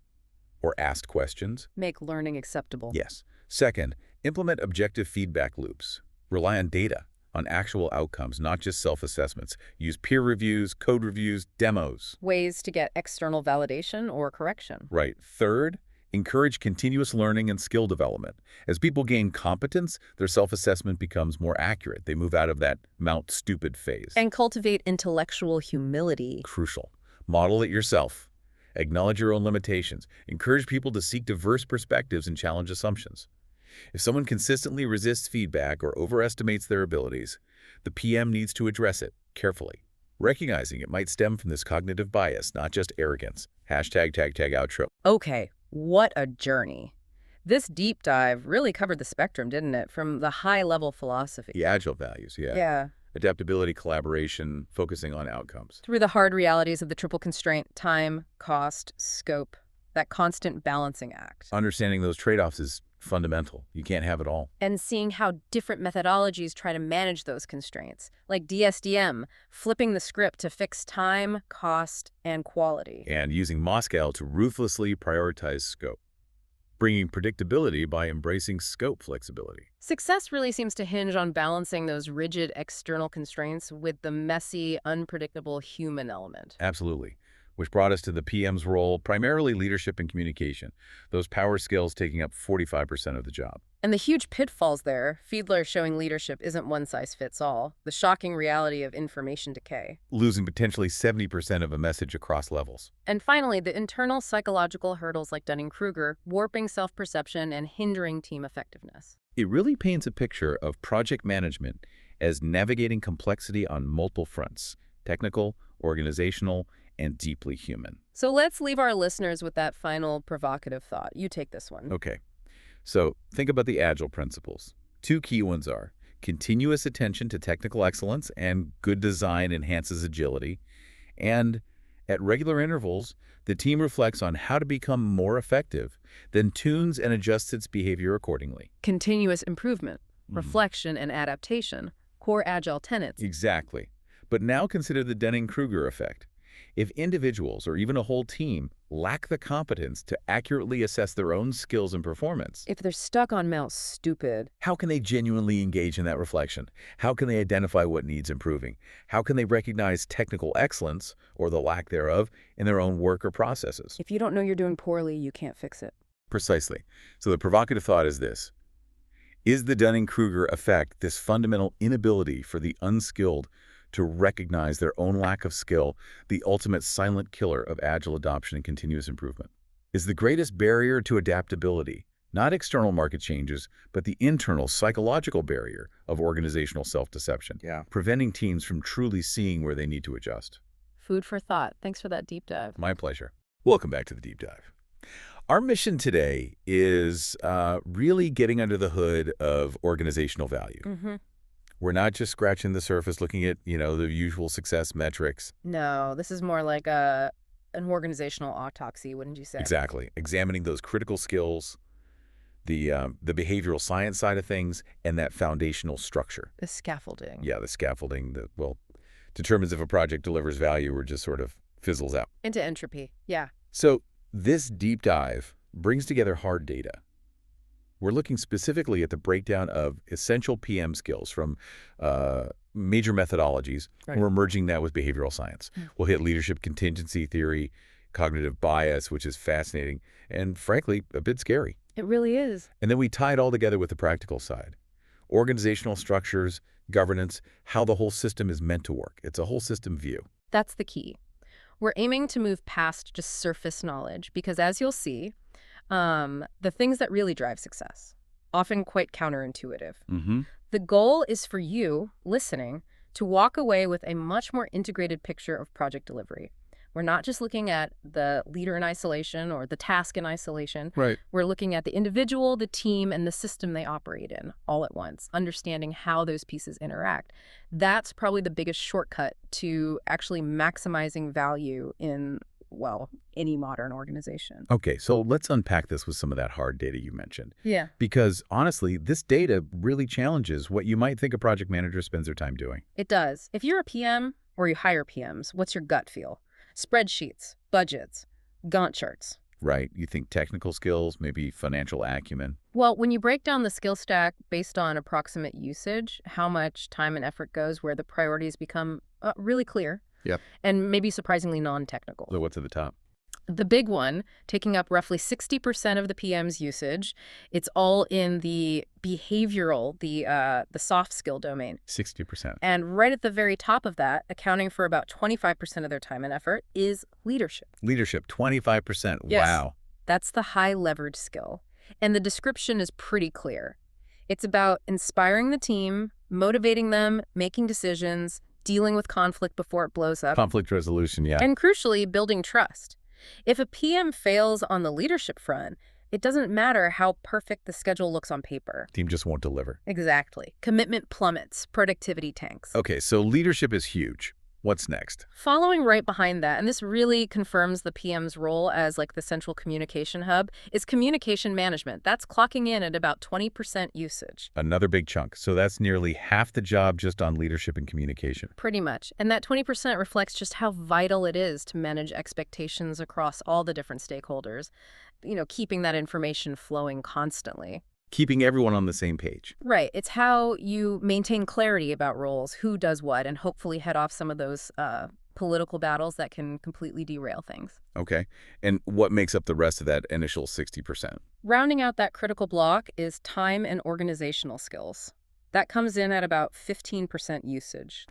or ask questions. Make learning acceptable. Yes. Second, implement objective feedback loops. Rely on data, on actual outcomes, not just self-assessments. Use peer reviews, code reviews, demos. Ways to get external validation or correction. Right. Third, encourage continuous learning and skill development. As people gain competence, their self-assessment becomes more accurate. They move out of that Mount Stupid phase. And cultivate intellectual humility. Crucial. Model it yourself. Acknowledge your own limitations. Encourage people to seek diverse perspectives and challenge assumptions. If someone consistently resists feedback or overestimates their abilities, the PM needs to address it carefully, recognizing it might stem from this cognitive bias, not just arrogance. #outro. Okay, what a journey. This deep dive really covered the spectrum, didn't it? From the high-level philosophy. The Agile values, yeah. Yeah. Adaptability, collaboration, focusing on outcomes. Through the hard realities of the triple constraint, time, cost, scope, that constant balancing act. Understanding those trade-offs is fundamental. You can't have it all. And seeing how different methodologies try to manage those constraints, like DSDM, flipping the script to fix time, cost, and quality. And using Moscow to ruthlessly prioritize scope. bringing predictability by embracing scope flexibility. Success really seems to hinge on balancing those rigid external constraints with the messy, unpredictable human element. Absolutely. Which brought us to the PM's role, primarily leadership and communication, those power skills taking up 45% of the job. And the huge pitfalls there, Fiedler showing leadership isn't one size fits all, the shocking reality of information decay. Losing potentially 70% of a message across levels. And finally, the internal psychological hurdles like Dunning-Kruger, warping self-perception and hindering team effectiveness. It really paints a picture of project management as navigating complexity on multiple fronts: technical, organizational, and deeply human. So let's leave our listeners with that final provocative thought. You take this one. Okay. So think about the Agile principles. Two key ones are continuous attention to technical excellence and good design enhances agility. And at regular intervals, the team reflects on how to become more effective, then tunes and adjusts its behavior accordingly. Continuous improvement, reflection, and adaptation, core Agile tenets. Exactly. But now consider the Dunning-Kruger effect. If individuals or even a whole team lack the competence to accurately assess their own skills and performance, If they're stuck on Mount Stupid, how can they genuinely engage in that reflection? How can they identify what needs improving? How can they recognize technical excellence, or the lack thereof, in their own work or processes? if you don't know you're doing poorly, you can't fix it. Precisely. So the provocative thought is this. Is the Dunning-Kruger effect this fundamental inability for the unskilled to recognize their own lack of skill the ultimate silent killer of Agile adoption and continuous improvement? Is the greatest barrier to adaptability not external market changes, but the internal psychological barrier of organizational self-deception, preventing teams from truly seeing where they need to adjust? Food for thought. Thanks for that deep dive. My pleasure. Welcome back to the Deep Dive. Our mission today is really getting under the hood of organizational value. We're not just scratching the surface looking at, the usual success metrics. No, this is more like an organizational autopsy, wouldn't you say? Exactly. Examining those critical skills, the behavioral science side of things, and that foundational structure. The scaffolding. Yeah, the scaffolding that, determines if a project delivers value or just sort of fizzles out. Into entropy. Yeah. So this deep dive brings together hard data. We're looking specifically at the breakdown of essential PM skills from major methodologies. Right. We're merging that with behavioral science. We'll hit leadership contingency theory, cognitive bias, which is fascinating and, frankly, a bit scary. It really is. And then we tie it all together with the practical side. Organizational structures, governance, how the whole system is meant to work. It's a whole system view. That's the key. We're aiming to move past just surface knowledge because, as you'll see, the things that really drive success, often quite counterintuitive. The goal is for you, listening, to walk away with a much more integrated picture of project delivery. We're not just looking at the leader in isolation or the task in isolation. Right. We're looking at the individual, the team, and the system they operate in all at once, understanding how those pieces interact. That's probably the biggest shortcut to actually maximizing value in, any modern organization. Okay, so let's unpack this with some of that hard data you mentioned. Yeah. Because honestly, this data really challenges what you might think a project manager spends their time doing. It does. If you're a PM or you hire PMs, what's your gut feel? Spreadsheets, budgets, Gantt charts. Right. You think technical skills, maybe financial acumen. Well, when you break down the skill stack based on approximate usage, how much time and effort goes where the priorities become really clear. Yep. And maybe surprisingly non-technical. So what's at the top? The big one, taking up roughly 60% of the PM's usage, it's all in the behavioral, the soft skill domain. 60%. And right at the very top of that, accounting for about 25% of their time and effort, is leadership. Leadership, 25%. Yes. Wow. That's the high leverage skill. And the description is pretty clear. It's about inspiring the team, motivating them, making decisions, dealing with conflict before it blows up. Conflict resolution, yeah. And crucially, building trust. If a PM fails on the leadership front, it doesn't matter how perfect the schedule looks on paper. Team just won't deliver. Exactly. Commitment plummets, productivity tanks. Okay, so leadership is huge. What's next? Following right behind that, and this really confirms the PM's role as like the central communication hub, is communication management. That's clocking in at about 20% usage. Another big chunk. So that's nearly half the job just on leadership and communication. Pretty much. And that 20% reflects just how vital it is to manage expectations across all the different stakeholders, keeping that information flowing constantly. Keeping everyone on the same page. Right. It's how you maintain clarity about roles, who does what, and hopefully head off some of those political battles that can completely derail things. Okay. And what makes up the rest of that initial 60%? Rounding out that critical block is time and organizational skills. That comes in at about 15% usage.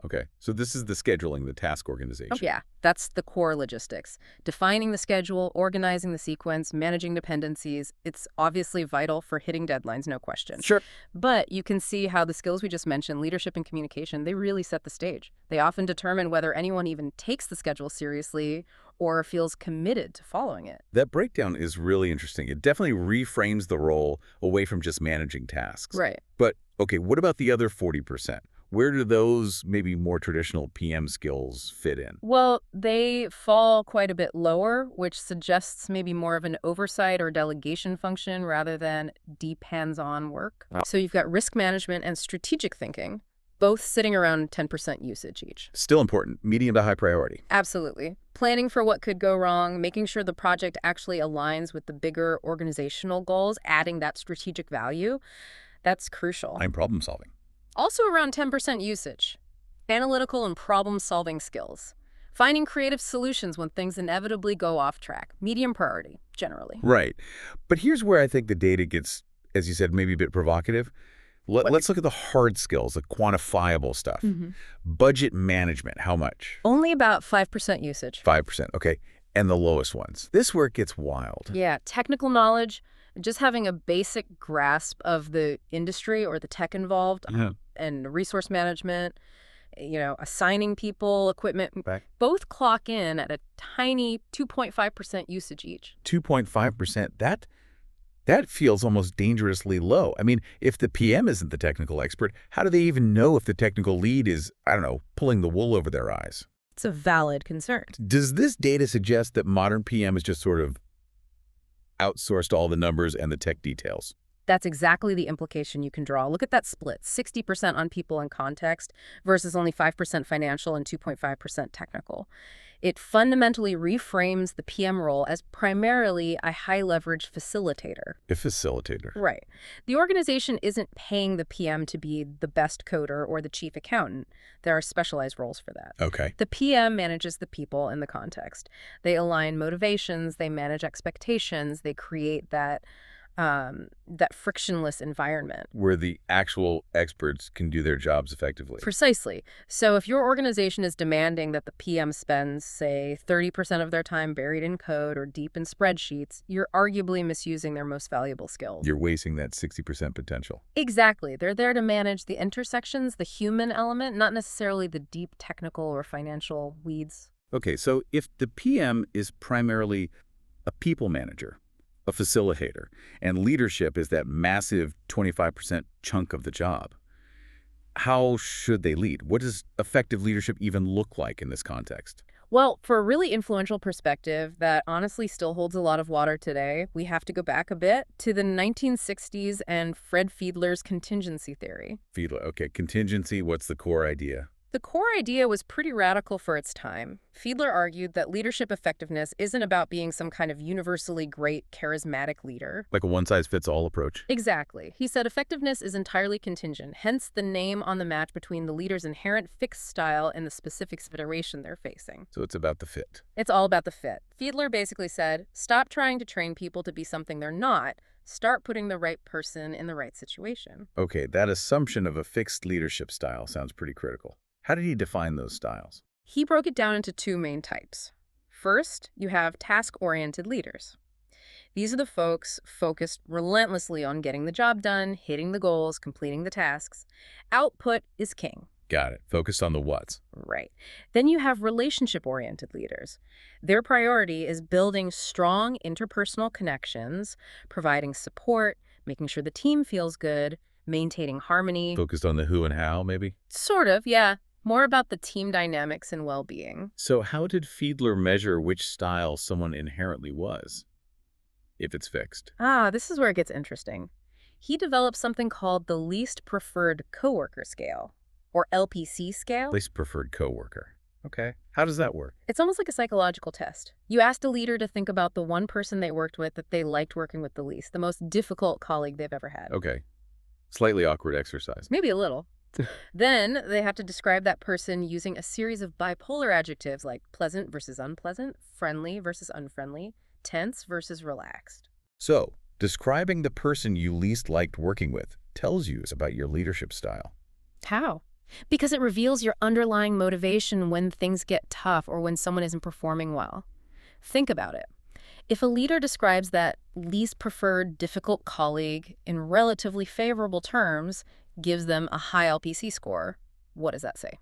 Okay. So this is the scheduling, the task organization. Oh, yeah. That's the core logistics. Defining the schedule, organizing the sequence, managing dependencies. It's obviously vital for hitting deadlines, no question. Sure. But you can see how the skills we just mentioned, leadership and communication, they really set the stage. They often determine whether anyone even takes the schedule seriously or feels committed to following it. That breakdown is really interesting. It definitely reframes the role away from just managing tasks. Right. But, okay, what about the other 40%? Where do those maybe more traditional PM skills fit in? Well, they fall quite a bit lower, which suggests maybe more of an oversight or delegation function rather than deep hands-on work. So you've got risk management and strategic thinking, both sitting around 10% usage each. Still important, medium to high priority. Absolutely. Planning for what could go wrong, making sure the project actually aligns with the bigger organizational goals, adding that strategic value, that's crucial. I'm problem solving. Also around 10% usage. Analytical and problem-solving skills. Finding creative solutions when things inevitably go off track. Medium priority, generally. Right. But here's where I think the data gets, as you said, maybe a bit provocative. Let's look at the hard skills, the quantifiable stuff. Budget management, how much? Only about 5% usage. 5%, okay. And the lowest ones. This is where it gets wild. Yeah, technical knowledge, just having a basic grasp of the industry or the tech involved, and resource management, assigning people, equipment, both clock in at a tiny 2.5% usage each. 2.5%, that feels almost dangerously low. I mean, if the PM isn't the technical expert, how do they even know if the technical lead is, pulling the wool over their eyes? It's a valid concern. Does this data suggest that modern PM is just sort of outsourced all the numbers and the tech details? That's exactly the implication you can draw. Look at that split, 60% on people and context versus only 5% financial and 2.5% technical. It fundamentally reframes the PM role as primarily a high-leverage facilitator. A facilitator. Right. The organization isn't paying the PM to be the best coder or the chief accountant. There are specialized roles for that. Okay. The PM manages the people in the context. They align motivations, they manage expectations, they create that frictionless environment. Where the actual experts can do their jobs effectively. Precisely. So if your organization is demanding that the PM spends, say, 30% of their time buried in code or deep in spreadsheets, you're arguably misusing their most valuable skills. You're wasting that 60% potential. Exactly. They're there to manage the intersections, the human element, not necessarily the deep technical or financial weeds. Okay, so if the PM is primarily a people manager, a facilitator, and leadership is that massive 25% chunk of the job, how should they lead? What does effective leadership even look like in this context? Well, for a really influential perspective that honestly still holds a lot of water today, we have to go back a bit to the 1960s and Fred Fiedler's contingency theory. Fiedler, okay, contingency, what's the core idea? The core idea was pretty radical for its time. Fiedler argued that leadership effectiveness isn't about being some kind of universally great, charismatic leader. Like a one-size-fits-all approach? Exactly. He said effectiveness is entirely contingent, hence the name on the match between the leader's inherent fixed style and the specific situation they're facing. So it's about the fit. It's all about the fit. Fiedler basically said, stop trying to train people to be something they're not. Start putting the right person in the right situation. Okay, that assumption of a fixed leadership style sounds pretty critical. How did he define those styles? He broke it down into two main types. First, you have task-oriented leaders. These are the folks focused relentlessly on getting the job done, hitting the goals, completing the tasks. Output is king. Got it. Focused on the what's. Right. Then you have relationship-oriented leaders. Their priority is building strong interpersonal connections, providing support, making sure the team feels good, maintaining harmony. Focused on the who and how, maybe? Sort of, yeah. More about the team dynamics and well-being. So how did Fiedler measure which style someone inherently was, if it's fixed? This is where it gets interesting. He developed something called the Least Preferred Coworker Scale, or LPC scale. Least preferred coworker. Okay. How does that work? It's almost like a psychological test. You asked a leader to think about the one person they worked with that they liked working with the least, the most difficult colleague they've ever had. Okay. Slightly awkward exercise. Maybe a little. Then they have to describe that person using a series of bipolar adjectives like pleasant versus unpleasant, friendly versus unfriendly, tense versus relaxed. So, describing the person you least liked working with tells you about your leadership style. How? Because it reveals your underlying motivation when things get tough or when someone isn't performing well. Think about it. If a leader describes that least preferred difficult colleague in relatively favorable terms, gives them a high LPC score, what does that say?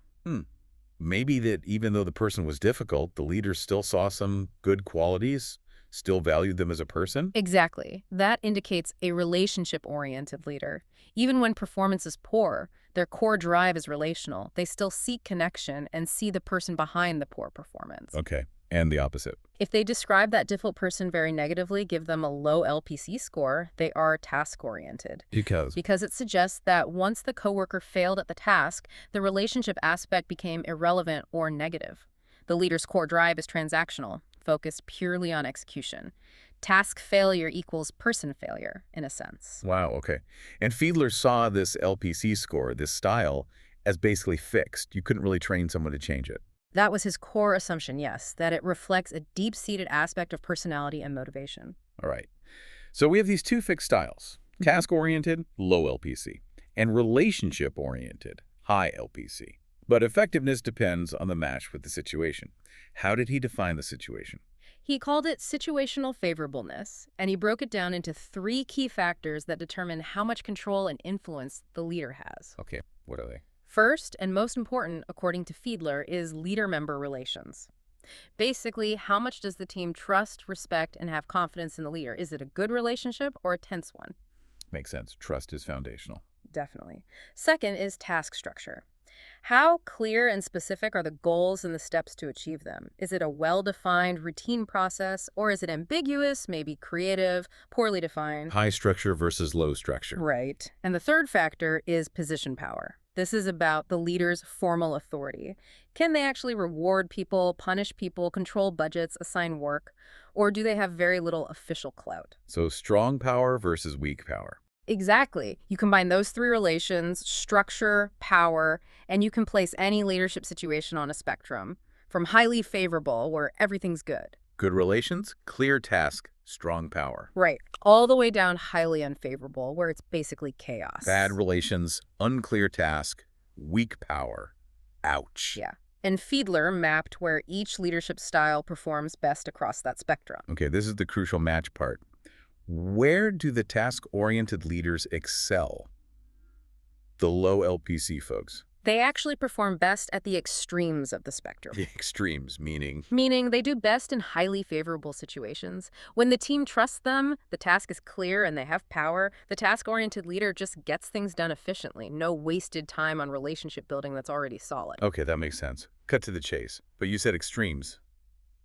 Maybe that even though the person was difficult, the leader still saw some good qualities, still valued them as a person? Exactly. That indicates a relationship-oriented leader. Even when performance is poor, their core drive is relational. They still seek connection and see the person behind the poor performance. Okay. And the opposite. If they describe that difficult person very negatively, give them a low LPC score, they are task-oriented. Because It suggests that once the coworker failed at the task, the relationship aspect became irrelevant or negative. The leader's core drive is transactional, focused purely on execution. Task failure equals person failure, in a sense. Wow, okay. And Fiedler saw this LPC score, this style, as basically fixed. You couldn't really train someone to change it. That was his core assumption, yes, that it reflects a deep-seated aspect of personality and motivation. All right. So we have these two fixed styles, task-oriented, low LPC, and relationship-oriented, high LPC. But effectiveness depends on the match with the situation. How did he define the situation? He called it situational favorableness, and he broke it down into 3 key factors that determine how much control and influence the leader has. Okay, what are they? First, and most important, according to Fiedler, is leader-member relations. Basically, how much does the team trust, respect, and have confidence in the leader? Is it a good relationship or a tense one? Makes sense. Trust is foundational. Definitely. Second is task structure. How clear and specific are the goals and the steps to achieve them? Is it a well-defined routine process, or is it ambiguous, maybe creative, poorly defined? High structure versus low structure. Right. And the third factor is position power. This is about the leader's formal authority. Can they actually reward people, punish people, control budgets, assign work, or do they have very little official clout? So strong power versus weak power. Exactly. You combine those 3 relations, structure, power, and you can place any leadership situation on a spectrum, from highly favorable, where everything's good. Good relations, clear task, strong power. Right. All the way down highly unfavorable, where it's basically chaos. Bad relations, unclear task, weak power. Ouch. Yeah. And Fiedler mapped where each leadership style performs best across that spectrum. Okay, this is the crucial match part. Where do the task-oriented leaders excel? The low LPC folks. They actually perform best at the extremes of the spectrum. The extremes, meaning? Meaning they do best in highly favorable situations. When the team trusts them, the task is clear and they have power, the task-oriented leader just gets things done efficiently. No wasted time on relationship building that's already solid. Okay, that makes sense. Cut to the chase. But you said extremes.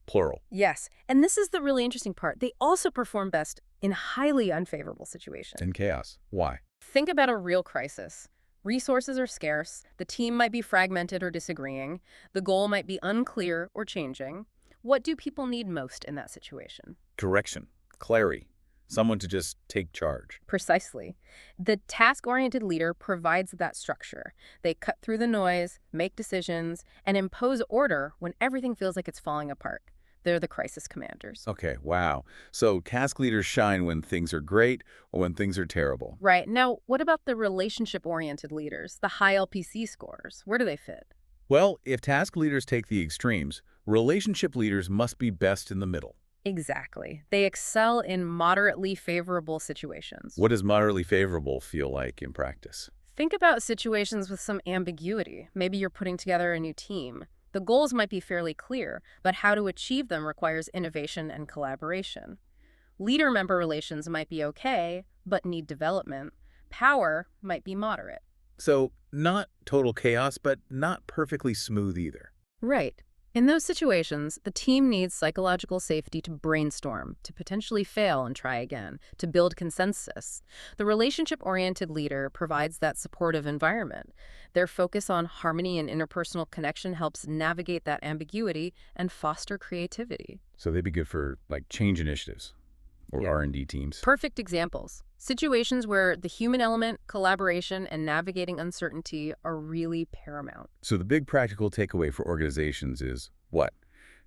Plural. Yes, and this is the really interesting part. They also perform best in highly unfavorable situations. In chaos. Why? Think about a real crisis. Resources are scarce, the team might be fragmented or disagreeing, the goal might be unclear or changing. What do people need most in that situation? Direction. Clarity. Someone to just take charge. Precisely. The task-oriented leader provides that structure. They cut through the noise, make decisions, and impose order when everything feels like it's falling apart. They're the crisis commanders. Okay, wow. So task leaders shine when things are great or when things are terrible. Right. Now, what about the relationship-oriented leaders, the high LPC scores? Where do they fit? Well, if task leaders take the extremes, relationship leaders must be best in the middle. Exactly. They excel in moderately favorable situations. What does moderately favorable feel like in practice? Think about situations with some ambiguity. Maybe you're putting together a new team. The goals might be fairly clear, but how to achieve them requires innovation and collaboration. Leader-member relations might be okay, but need development. Power might be moderate. So not total chaos, but not perfectly smooth either. Right. In those situations, the team needs psychological safety to brainstorm, to potentially fail and try again, to build consensus. The relationship-oriented leader provides that supportive environment. Their focus on harmony and interpersonal connection helps navigate that ambiguity and foster creativity. So they'd be good for, like, change initiatives or Yeah. R&D teams. Perfect examples. Situations where the human element, collaboration, and navigating uncertainty are really paramount. So the big practical takeaway for organizations is what?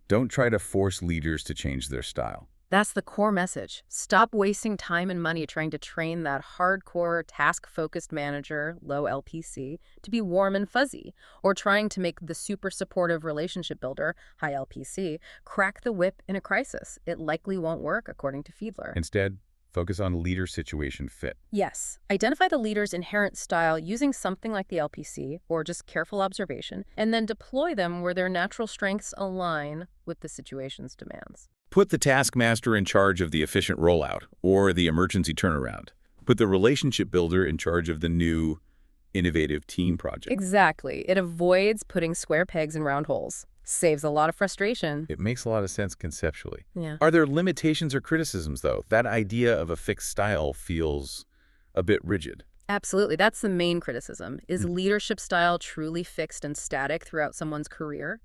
Don't try to force leaders to change their style. That's the core message. Stop wasting time and money trying to train that hardcore, task-focused manager, low LPC, to be warm and fuzzy, or trying to make the super supportive relationship builder, high LPC, crack the whip in a crisis. It likely won't work, according to Fiedler. Instead, focus on leader situation fit. Yes. Identify the leader's inherent style using something like the LPC, or just careful observation, and then deploy them where their natural strengths align with the situation's demands. Put the task master in charge of the efficient rollout or the emergency turnaround. Put the relationship builder in charge of the new, innovative team project. Exactly. It avoids putting square pegs in round holes. Saves a lot of frustration. It makes a lot of sense conceptually. Yeah. Are there limitations or criticisms, though? That idea of a fixed style feels a bit rigid. Absolutely. That's the main criticism. Is leadership style truly fixed and static throughout someone's career?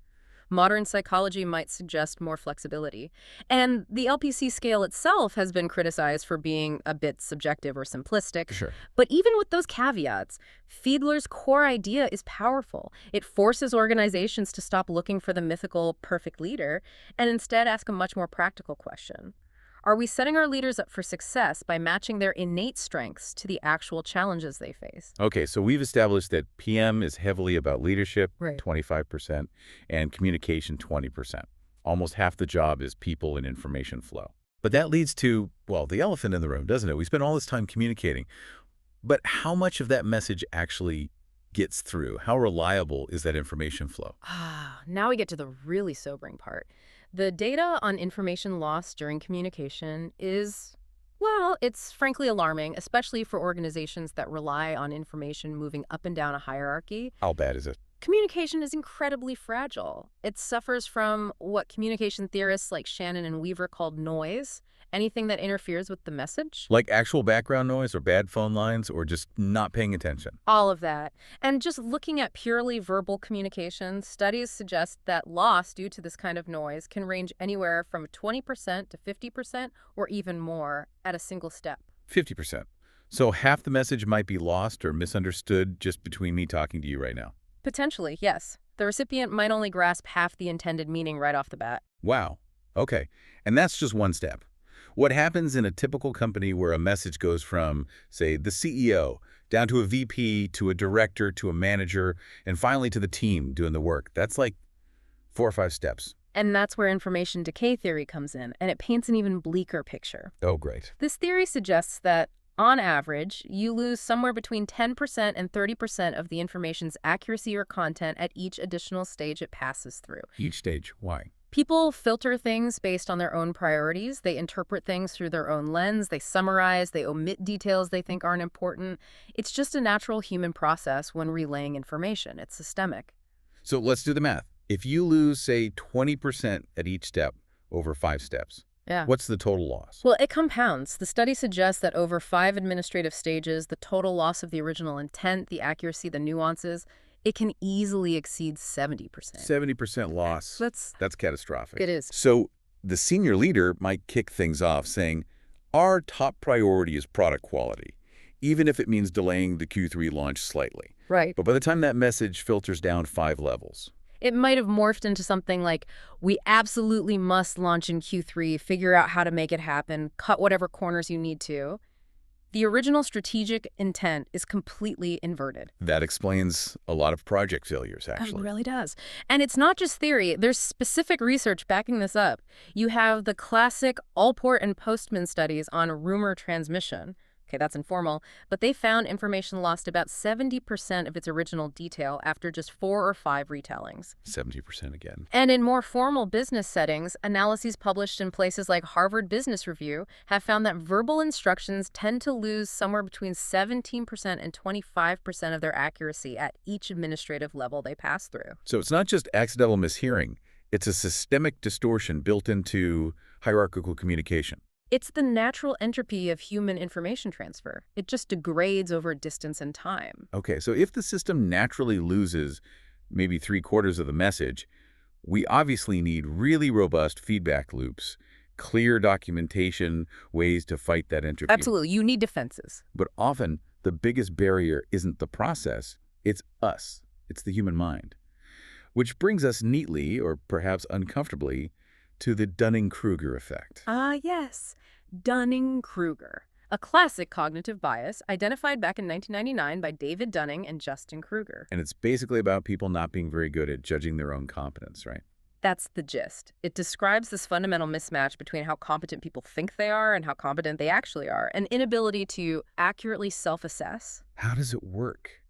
Modern psychology might suggest more flexibility. And the LPC scale itself has been criticized for being a bit subjective or simplistic. Sure. But even with those caveats, Fiedler's core idea is powerful. It forces organizations to stop looking for the mythical perfect leader and instead ask a much more practical question. Are we setting our leaders up for success by matching their innate strengths to the actual challenges they face? Okay, so we've established that PM is heavily about leadership, Right. 25%, and communication, 20%. Almost half the job is people and information flow. But that leads to, well, the elephant in the room, doesn't it? We spend all this time communicating. But how much of that message actually gets through? How reliable is that information flow? Now we get to the really sobering part. The data on information loss during communication is, well, it's frankly alarming, especially for organizations that rely on information moving up and down a hierarchy. How bad is it? Communication is incredibly fragile. It suffers from what communication theorists like Shannon and Weaver called noise, anything that interferes with the message. Like actual background noise or bad phone lines or just not paying attention? All of that. And just looking at purely verbal communication, studies suggest that loss due to this kind of noise can range anywhere from 20% to 50% or even more at a single step. 50%. So half the message might be lost or misunderstood just between me talking to you right now. Potentially, yes. The recipient might only grasp half the intended meaning right off the bat. Wow. Okay. And that's just one step. What happens in a typical company where a message goes from, say, the CEO, down to a VP, to a director, to a manager, and finally to the team doing the work? That's like 4 or 5 steps. And that's where information decay theory comes in, and it paints an even bleaker picture. Oh, great. This theory suggests that, on average, you lose somewhere between 10% and 30% of the information's accuracy or content at each additional stage it passes through. Each stage. Why? People filter things based on their own priorities. They interpret things through their own lens. They summarize. They omit details they think aren't important. It's just a natural human process when relaying information. It's systemic. So let's do the math. If you lose, say, 20% at each step over 5 steps, Yeah. what's the total loss? Well, it compounds. The study suggests that over 5 administrative stages, the total loss of the original intent, the accuracy, the nuances, it can easily exceed 70%. 70% loss. That's catastrophic. It is. So the senior leader might kick things off saying, our top priority is product quality, even if it means delaying the Q3 launch slightly. right. But by the time that message filters down 5 levels, It might have morphed into something like, we absolutely must launch in Q3, figure out how to make it happen, cut whatever corners you need to. The original strategic intent is completely inverted. that explains a lot of project failures, It actually. really does. And it's not just theory. There's specific research backing this up. You have the classic Allport and Postman studies on rumor transmission. Okay, that's informal, but they found information lost about 70% of its original detail after just 4 or 5 retellings. 70% again. And in more formal business settings, analyses published in places like Harvard Business Review have found that verbal instructions tend to lose somewhere between 17% and 25% of their accuracy at each administrative level they pass through. So it's not just accidental mishearing. It's a systemic distortion built into hierarchical communication. It's the natural entropy of human information transfer. It just degrades over distance and time. Okay, so if the system naturally loses maybe 3/4 of the message, we obviously need really robust feedback loops, clear documentation, ways to fight that entropy. Absolutely. You need defenses. But often, the biggest barrier isn't the process, it's us. It's the human mind. Which brings us neatly, or perhaps uncomfortably, to the Dunning-Kruger effect. Ah, yes. Dunning-Kruger, a classic cognitive bias identified back in 1999 by David Dunning and Justin Kruger. And it's basically about people not being very good at judging their own competence, right? That's the gist. It describes this fundamental mismatch between how competent people think they are and how competent they actually are, an inability to accurately self-assess. How does it work?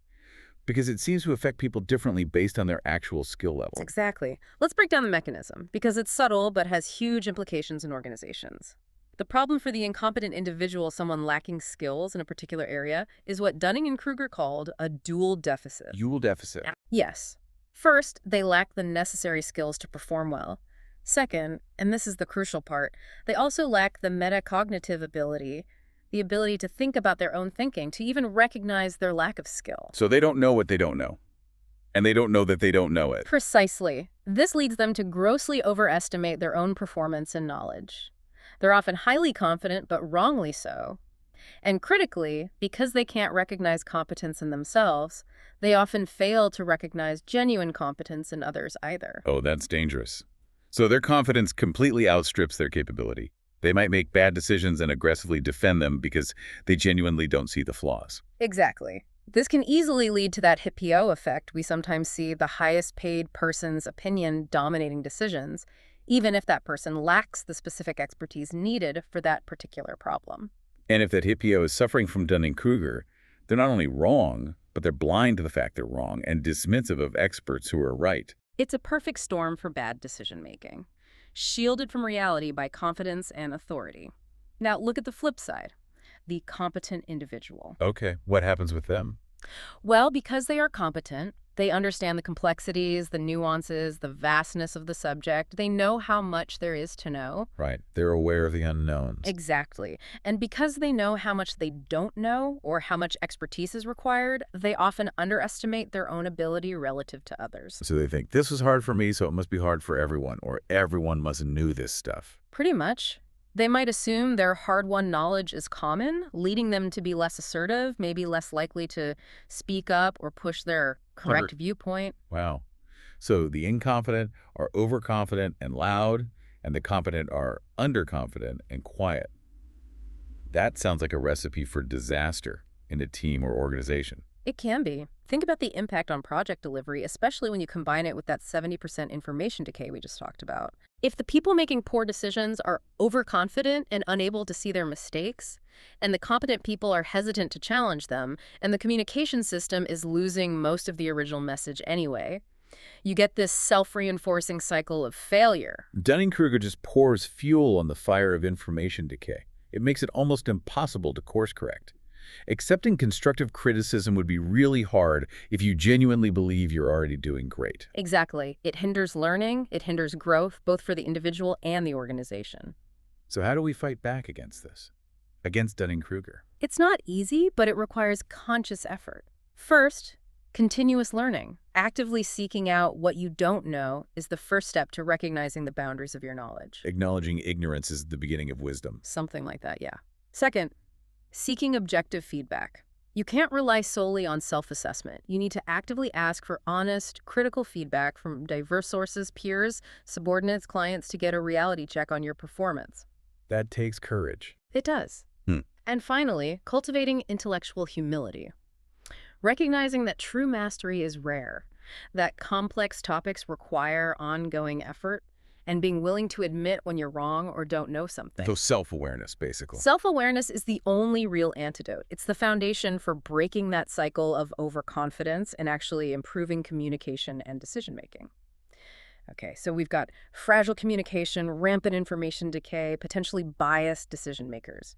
Because it seems to affect people differently based on their actual skill level. Exactly. Let's break down the mechanism, because it's subtle but has huge implications in organizations. The problem for the incompetent individual, someone lacking skills in a particular area, is what Dunning and Kruger called a dual deficit. Dual deficit. Yes. First, they lack the necessary skills to perform well. Second, and this is the crucial part, they also lack the metacognitive ability, the ability to think about their own thinking, to even recognize their lack of skill. So they don't know what they don't know. And they don't know that they don't know it. Precisely. This leads them to grossly overestimate their own performance and knowledge. They're often highly confident, but wrongly so. And critically, because they can't recognize competence in themselves, they often fail to recognize genuine competence in others either. Oh, that's dangerous. So their confidence completely outstrips their capability. They might make bad decisions and aggressively defend them because they genuinely don't see the flaws. Exactly. This can easily lead to that HIPPO effect we sometimes see, the highest paid person's opinion dominating decisions, even if that person lacks the specific expertise needed for that particular problem. And if that HIPPO is suffering from Dunning-Kruger, they're not only wrong, but they're blind to the fact they're wrong and dismissive of experts who are right. It's a perfect storm for bad decision-making, shielded from reality by confidence and authority. Now, look at the flip side, the competent individual. Okay, what happens with them? Well, because they are competent, they understand the complexities, the nuances, the vastness of the subject. They know how much there is to know. Right, they're aware of the unknowns. Exactly. And because they know how much they don't know or how much expertise is required, they often underestimate their own ability relative to others. So they think, this was hard for me, so it must be hard for everyone, or everyone must know this stuff. Pretty much. They might assume their hard-won knowledge is common, leading them to be less assertive, maybe less likely to speak up or push their correct viewpoint. Wow. So the incompetent are overconfident and loud, and the competent are underconfident and quiet. That sounds like a recipe for disaster in a team or organization. It can be. Think about the impact on project delivery, especially when you combine it with that 70% information decay we just talked about. If the people making poor decisions are overconfident and unable to see their mistakes, and the competent people are hesitant to challenge them, and the communication system is losing most of the original message anyway, you get this self-reinforcing cycle of failure. Dunning-Kruger just pours fuel on the fire of information decay. It makes it almost impossible to course correct. Accepting constructive criticism would be really hard if you genuinely believe you're already doing great. Exactly. It hinders learning, it hinders growth, both for the individual and the organization. So how do we fight back against this? Against Dunning-Kruger? It's not easy, but it requires conscious effort. First, continuous learning. Actively seeking out what you don't know is the first step to recognizing the boundaries of your knowledge. Acknowledging ignorance is the beginning of wisdom. Something like that, yeah. Second, seeking objective feedback. You can't rely solely on self-assessment. You need to actively ask for honest, critical feedback from diverse sources, peers, subordinates, clients, to get a reality check on your performance. That takes courage. It does. And finally, cultivating intellectual humility. Recognizing that true mastery is rare, that complex topics require ongoing effort, and being willing to admit when you're wrong or don't know something. So self-awareness, basically. Self-awareness is the only real antidote. It's the foundation for breaking that cycle of overconfidence and actually improving communication and decision-making. Okay, so we've got fragile communication, rampant information decay, potentially biased decision makers.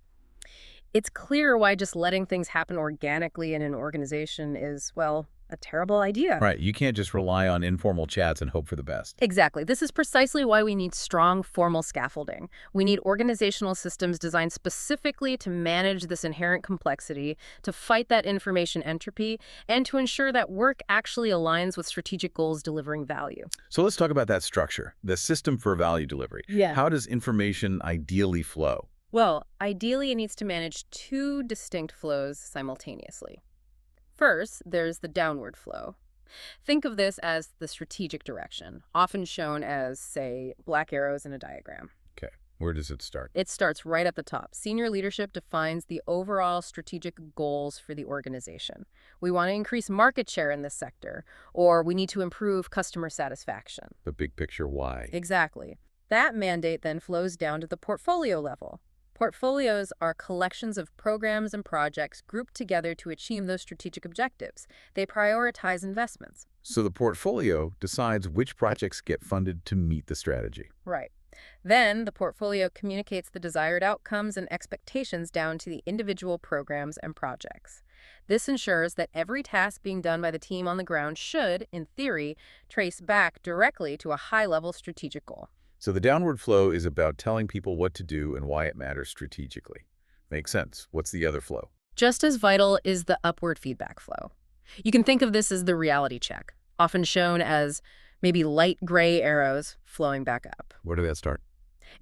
It's clear why just letting things happen organically in an organization is, well, a terrible idea. Right. You can't just rely on informal chats and hope for the best. Exactly. This is precisely why we need strong formal scaffolding. We need organizational systems designed specifically to manage this inherent complexity, to fight that information entropy, and to ensure that work actually aligns with strategic goals delivering value. So let's talk about that structure, the system for value delivery. Yeah. How does information ideally flow? Well, ideally, it needs to manage two distinct flows simultaneously. First, there's the downward flow. Think of this as the strategic direction, often shown as, say, black arrows in a diagram. Okay. Where does it start? It starts right at the top. Senior leadership defines the overall strategic goals for the organization. We want to increase market share in this sector, or we need to improve customer satisfaction. The big picture why? Exactly. That mandate then flows down to the portfolio level. Portfolios are collections of programs and projects grouped together to achieve those strategic objectives. They prioritize investments. So the portfolio decides which projects get funded to meet the strategy. Right. Then the portfolio communicates the desired outcomes and expectations down to the individual programs and projects. This ensures that every task being done by the team on the ground should, in theory, trace back directly to a high-level strategic goal. So the downward flow is about telling people what to do and why it matters strategically. Makes sense. What's the other flow? Just as vital is the upward feedback flow. You can think of this as the reality check, often shown as maybe light gray arrows flowing back up. Where did that start?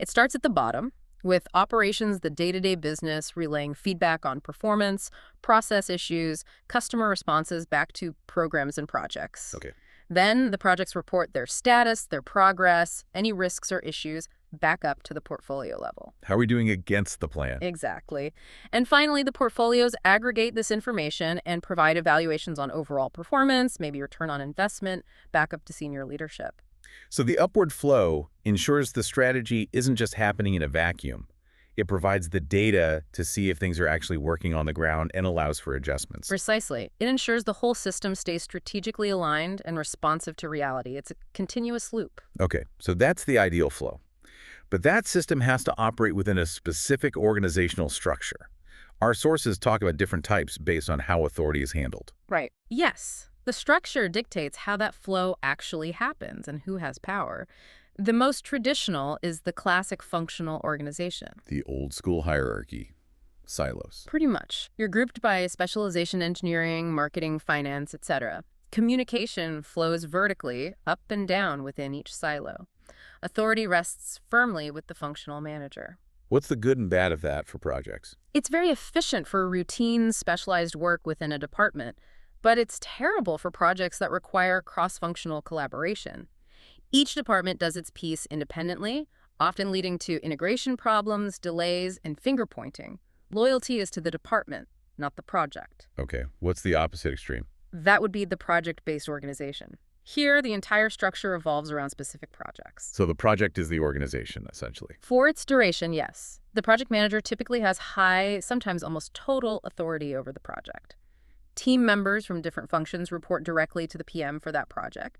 It starts at the bottom, with operations, the day-to-day business, relaying feedback on performance, process issues, customer responses back to programs and projects. Okay. Then the projects report their status, their progress, any risks or issues back up to the portfolio level. How are we doing against the plan? Exactly. And finally, the portfolios aggregate this information and provide evaluations on overall performance, maybe return on investment, back up to senior leadership. So the upward flow ensures the strategy isn't just happening in a vacuum. It provides the data to see if things are actually working on the ground and allows for adjustments. Precisely. It ensures the whole system stays strategically aligned and responsive to reality. It's a continuous loop. Okay, so that's the ideal flow. But that system has to operate within a specific organizational structure. Our sources talk about different types based on how authority is handled. Right. Yes. The structure dictates how that flow actually happens and who has power. The most traditional is the classic functional organization. The old school hierarchy. Silos. Pretty much. You're grouped by specialization engineering, marketing, finance, etc. Communication flows vertically, up and down within each silo. Authority rests firmly with the functional manager. What's the good and bad of that for projects? It's very efficient for routine, specialized work within a department, but it's terrible for projects that require cross-functional collaboration. Each department does its piece independently, often leading to integration problems, delays, and finger-pointing. Loyalty is to the department, not the project. Okay, what's the opposite extreme? That would be the project-based organization. Here, the entire structure revolves around specific projects. So the project is the organization, essentially. For its duration, yes. The project manager typically has high, sometimes almost total authority over the project. Team members from different functions report directly to the PM for that project.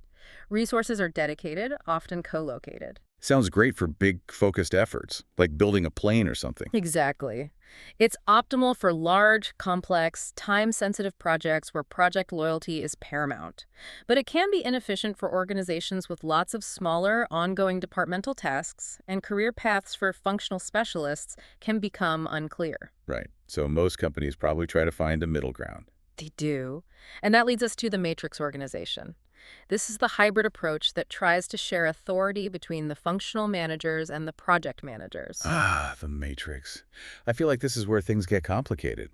Resources are dedicated, often co-located. Sounds great for big, focused efforts, like building a plane or something. Exactly. It's optimal for large, complex, time-sensitive projects where project loyalty is paramount. But it can be inefficient for organizations with lots of smaller, ongoing departmental tasks, and career paths for functional specialists can become unclear. Right. So most companies probably try to find a middle ground. They do. And that leads us to the matrix organization. This is the hybrid approach that tries to share authority between the functional managers and the project managers. Ah, the matrix. I feel like this is where things get complicated.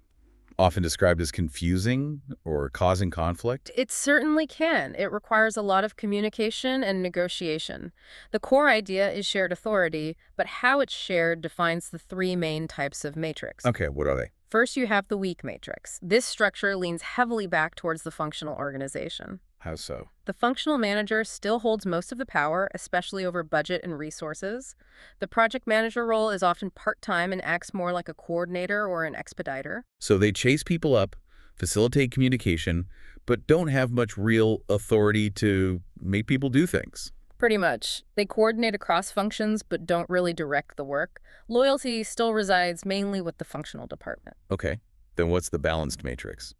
Often described as confusing or causing conflict. It certainly can. It requires a lot of communication and negotiation. The core idea is shared authority, but how it's shared defines the three main types of matrix. Okay, what are they? First, you have the weak matrix. This structure leans heavily back towards the functional organization. How so? The functional manager still holds most of the power, especially over budget and resources. The project manager role is often part-time and acts more like a coordinator or an expediter. So they chase people up, facilitate communication, but don't have much real authority to make people do things. Pretty much. They coordinate across functions but don't really direct the work. Loyalty still resides mainly with the functional department. Okay, then what's the balanced matrix?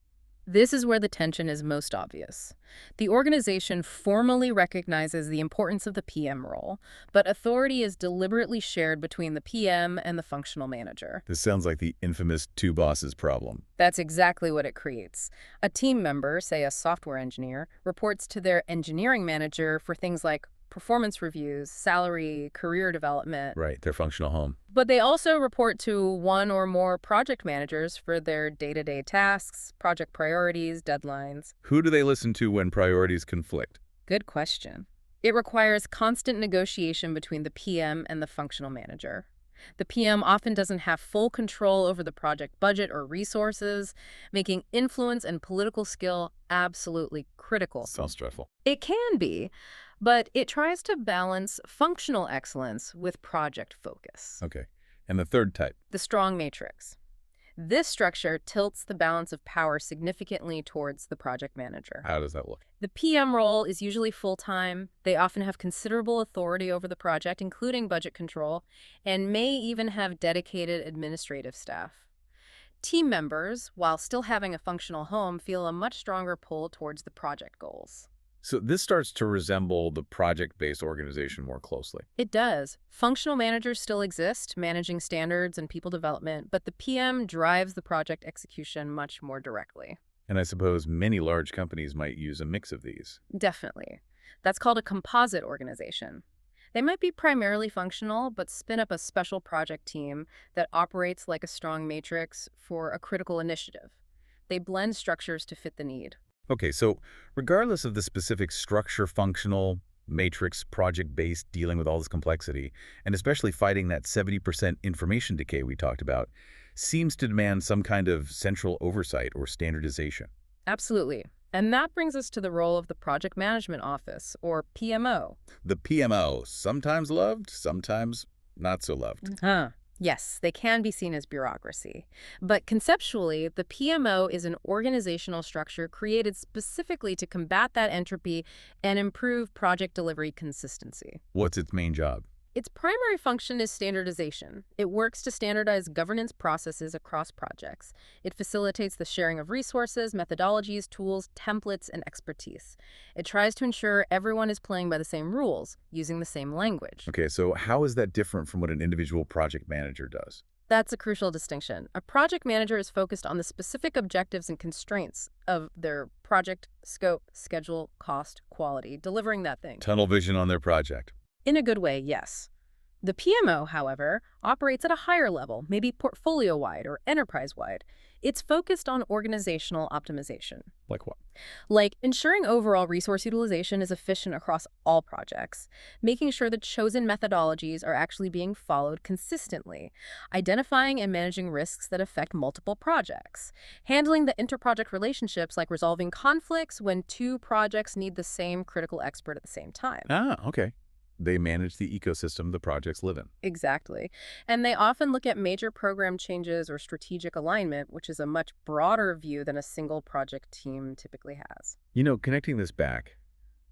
This is where the tension is most obvious. The organization formally recognizes the importance of the PM role, but authority is deliberately shared between the PM and the functional manager. This sounds like the infamous two bosses problem. That's exactly what it creates. A team member, say a software engineer, reports to their engineering manager for things like performance reviews, salary, career development. Right, their functional home. But they also report to one or more project managers for their day-to-day tasks, project priorities, deadlines. Who do they listen to when priorities conflict? Good question. It requires constant negotiation between the PM and the functional manager. The PM often doesn't have full control over the project budget or resources, making influence and political skill absolutely critical. Sounds dreadful. It can be, but it tries to balance functional excellence with project focus. Okay, and the third type? The strong matrix. This structure tilts the balance of power significantly towards the project manager. How does that look? The PM role is usually full-time. They often have considerable authority over the project, including budget control, and may even have dedicated administrative staff. Team members, while still having a functional home, feel a much stronger pull towards the project goals. So this starts to resemble the project-based organization more closely. It does. Functional managers still exist, managing standards and people development, but the PM drives the project execution much more directly. And I suppose many large companies might use a mix of these. Definitely. That's called a composite organization. They might be primarily functional, but spin up a special project team that operates like a strong matrix for a critical initiative. They blend structures to fit the need. Okay, so regardless of the specific structure, functional, matrix, project-based, dealing with all this complexity, and especially fighting that 70% information decay we talked about, seems to demand some kind of central oversight or standardization. Absolutely. And that brings us to the role of the Project Management Office, or PMO. The PMO, sometimes loved, sometimes not so loved. Yes, they can be seen as bureaucracy. But conceptually, the PMO is an organizational structure created specifically to combat that entropy and improve project delivery consistency. What's its main job? Its primary function is standardization. It works to standardize governance processes across projects. It facilitates the sharing of resources, methodologies, tools, templates, and expertise. It tries to ensure everyone is playing by the same rules, using the same language. Okay, so how is that different from what an individual project manager does? That's a crucial distinction. A project manager is focused on the specific objectives and constraints of their project, scope, schedule, cost, quality, delivering that thing. Tunnel vision on their project. In a good way, yes. The PMO, however, operates at a higher level, maybe portfolio-wide or enterprise-wide. It's focused on organizational optimization. Like what? Like ensuring overall resource utilization is efficient across all projects, making sure that chosen methodologies are actually being followed consistently, identifying and managing risks that affect multiple projects, handling the interproject relationships like resolving conflicts when two projects need the same critical expert at the same time. Ah, okay. They manage the ecosystem the projects live in. Exactly. And they often look at major program changes or strategic alignment, which is a much broader view than a single project team typically has. You know, connecting this back,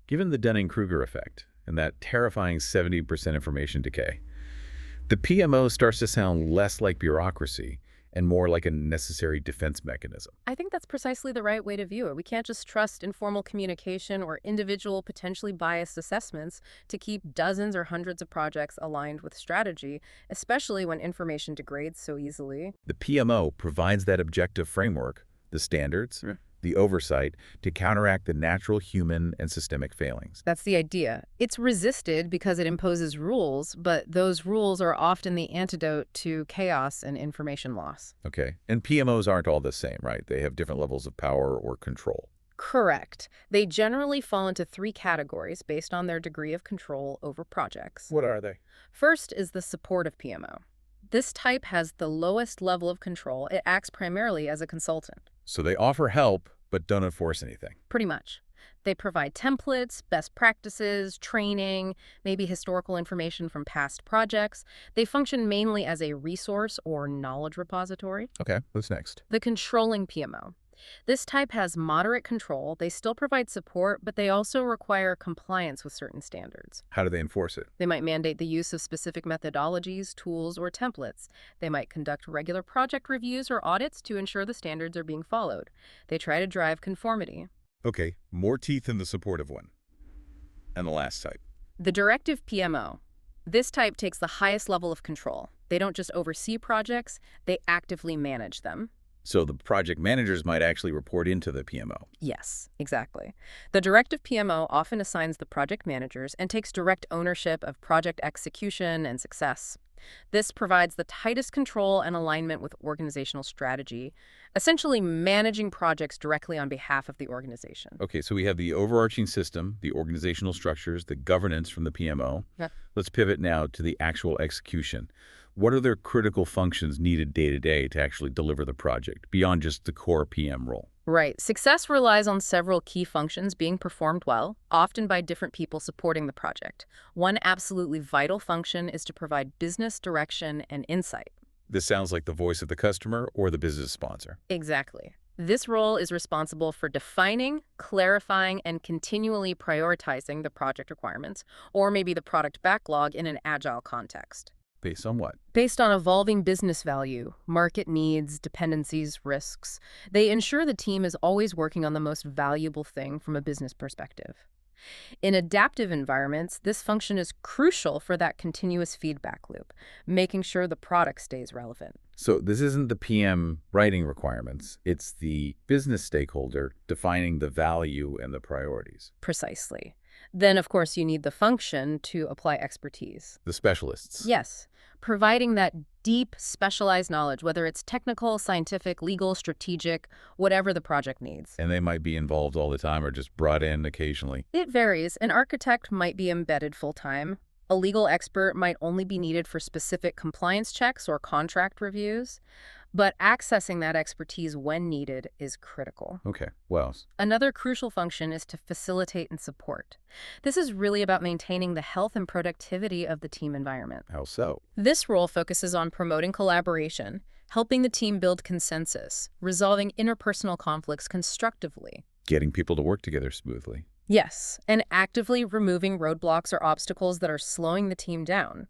given the Dunning-Kruger effect and that terrifying 70% information decay, the PMO starts to sound less like bureaucracy and more like a necessary defense mechanism. I think that's precisely the right way to view it. We can't just trust informal communication or individual, potentially biased assessments to keep dozens or hundreds of projects aligned with strategy, especially when information degrades so easily. The PMO provides that objective framework, the standards, the oversight, to counteract the natural human and systemic failings. That's the idea. It's resisted because it imposes rules, but those rules are often the antidote to chaos and information loss. Okay, and PMOs aren't all the same, right? They have different levels of power or control. Correct. They generally fall into three categories based on their degree of control over projects. What are they? First is the supportive PMO. This type has the lowest level of control. It acts primarily as a consultant. So they offer help, but don't enforce anything. Pretty much. They provide templates, best practices, training, maybe historical information from past projects. They function mainly as a resource or knowledge repository. Okay, what's next? The controlling PMO. This type has moderate control. They still provide support, but they also require compliance with certain standards. How do they enforce it? They might mandate the use of specific methodologies, tools, or templates. They might conduct regular project reviews or audits to ensure the standards are being followed. They try to drive conformity. Okay, more teeth in the supportive one. And the last type. The directive PMO. This type takes the highest level of control. They don't just oversee projects, they actively manage them. So the project managers might actually report into the PMO. Yes, exactly. The directive PMO often assigns the project managers and takes direct ownership of project execution and success. This provides the tightest control and alignment with organizational strategy, essentially managing projects directly on behalf of the organization. Okay, so we have the overarching system, the organizational structures, the governance from the PMO. Yeah. Let's pivot now to the actual execution. What are their critical functions needed day to day to actually deliver the project, beyond just the core PM role? Right. Success relies on several key functions being performed well, often by different people supporting the project. One absolutely vital function is to provide business direction and insight. This sounds like the voice of the customer or the business sponsor. Exactly. This role is responsible for defining, clarifying, and continually prioritizing the project requirements, or maybe the product backlog in an agile context. Based on what? Based on evolving business value, market needs, dependencies, risks, they ensure the team is always working on the most valuable thing from a business perspective. In adaptive environments, this function is crucial for that continuous feedback loop, making sure the product stays relevant. So this isn't the PM writing requirements. It's the business stakeholder defining the value and the priorities. Precisely. Then, of course, you need the function to apply expertise. The specialists. Yes, providing that deep, specialized knowledge, whether it's technical, scientific, legal, strategic, whatever the project needs. And they might be involved all the time or just brought in occasionally. It varies. An architect might be embedded full-time. A legal expert might only be needed for specific compliance checks or contract reviews. But accessing that expertise when needed is critical. Okay, what else? Another crucial function is to facilitate and support. This is really about maintaining the health and productivity of the team environment. How so? This role focuses on promoting collaboration, helping the team build consensus, resolving interpersonal conflicts constructively. Getting people to work together smoothly. Yes, and actively removing roadblocks or obstacles that are slowing the team down.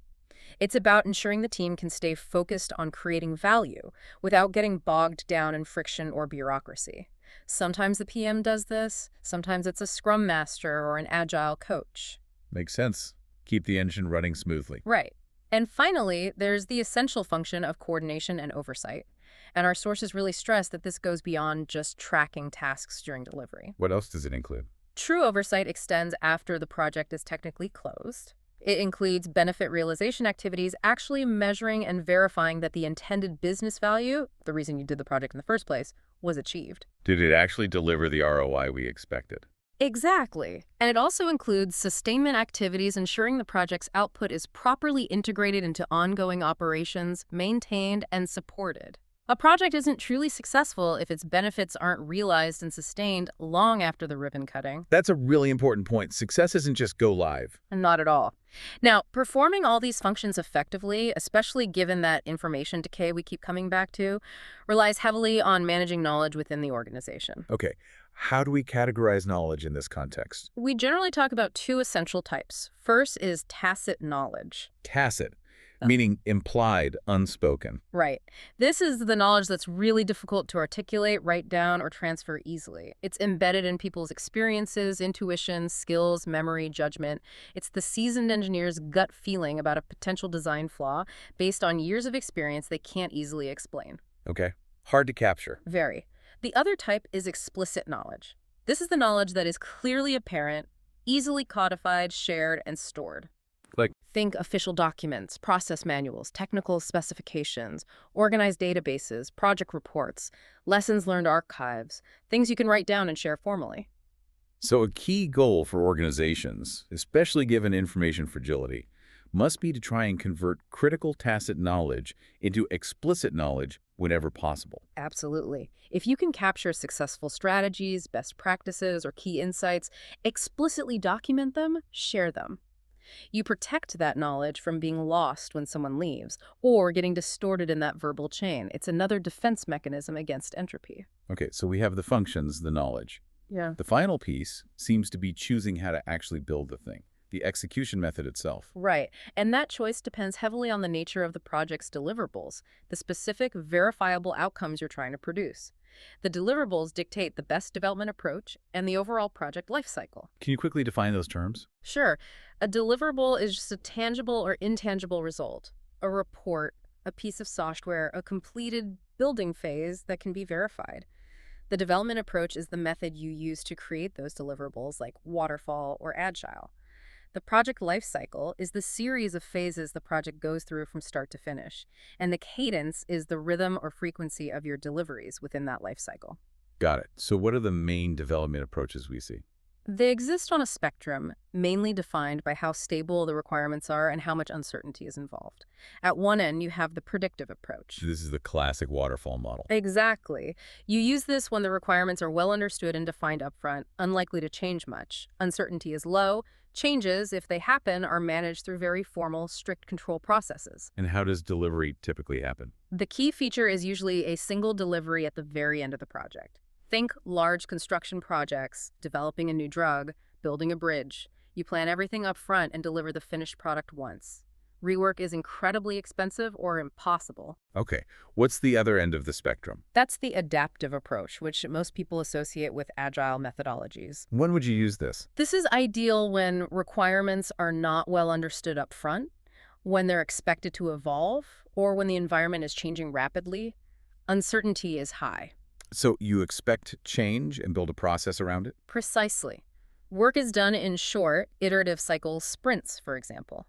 It's about ensuring the team can stay focused on creating value without getting bogged down in friction or bureaucracy. Sometimes the PM does this, sometimes it's a Scrum Master or an Agile coach. Makes sense. Keep the engine running smoothly. Right. And finally, there's the essential function of coordination and oversight. And our sources really stress that this goes beyond just tracking tasks during delivery. What else does it include? True oversight extends after the project is technically closed. It includes benefit realization activities, actually measuring and verifying that the intended business value, the reason you did the project in the first place, was achieved. Did it actually deliver the ROI we expected? Exactly. And it also includes sustainment activities, ensuring the project's output is properly integrated into ongoing operations, maintained, and supported. A project isn't truly successful if its benefits aren't realized and sustained long after the ribbon cutting. That's a really important point. Success isn't just go live. Not at all. Now, performing all these functions effectively, especially given that information decay we keep coming back to, relies heavily on managing knowledge within the organization. Okay, how do we categorize knowledge in this context? We generally talk about two essential types. First is tacit knowledge. Tacit, meaning implied, unspoken. Right. This is the knowledge that's really difficult to articulate, write down, or transfer easily. It's embedded in people's experiences, intuition, skills, memory, judgment. It's the seasoned engineer's gut feeling about a potential design flaw based on years of experience they can't easily explain. Okay, hard to capture. Very. The other type is explicit knowledge. This is the knowledge that is clearly apparent, easily codified, shared, and stored. Like? Think official documents, process manuals, technical specifications, organized databases, project reports, lessons learned archives, things you can write down and share formally. So a key goal for organizations, especially given information fragility, must be to try and convert critical tacit knowledge into explicit knowledge whenever possible. Absolutely. If you can capture successful strategies, best practices, or key insights, explicitly document them, share them. You protect that knowledge from being lost when someone leaves or getting distorted in that verbal chain. It's another defense mechanism against entropy. Okay, so we have the functions, the knowledge. Yeah. The final piece seems to be choosing how to actually build the thing, the execution method itself. Right. And that choice depends heavily on the nature of the project's deliverables, the specific verifiable outcomes you're trying to produce. The deliverables dictate the best development approach and the overall project lifecycle. Can you quickly define those terms? Sure. A deliverable is just a tangible or intangible result, a report, a piece of software, a completed building phase that can be verified. The development approach is the method you use to create those deliverables, like waterfall or agile. The project lifecycle is the series of phases the project goes through from start to finish, and the cadence is the rhythm or frequency of your deliveries within that lifecycle. Got it. So what are the main development approaches we see? They exist on a spectrum, mainly defined by how stable the requirements are and how much uncertainty is involved. At one end, you have the predictive approach. This is the classic waterfall model. Exactly. You use this when the requirements are well understood and defined upfront, unlikely to change much. Uncertainty is low. Changes, if they happen, are managed through very formal, strict control processes. And how does delivery typically happen? The key feature is usually a single delivery at the very end of the project. Think large construction projects, developing a new drug, building a bridge. You plan everything up front and deliver the finished product once. Rework is incredibly expensive or impossible. Okay, what's the other end of the spectrum? That's the adaptive approach, which most people associate with agile methodologies. When would you use this? This is ideal when requirements are not well understood up front, when they're expected to evolve, or when the environment is changing rapidly. Uncertainty is high. So you expect change and build a process around it? Precisely. Work is done in short, iterative cycle sprints, for example.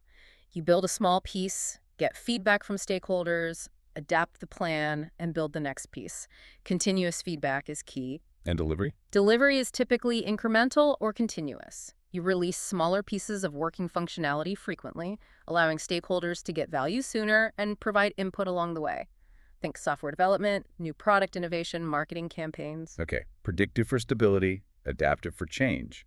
You build a small piece, get feedback from stakeholders, adapt the plan, and build the next piece. Continuous feedback is key. And delivery? Delivery is typically incremental or continuous. You release smaller pieces of working functionality frequently, allowing stakeholders to get value sooner and provide input along the way. Think software development, new product innovation, marketing campaigns. Okay, predictive for stability, adaptive for change.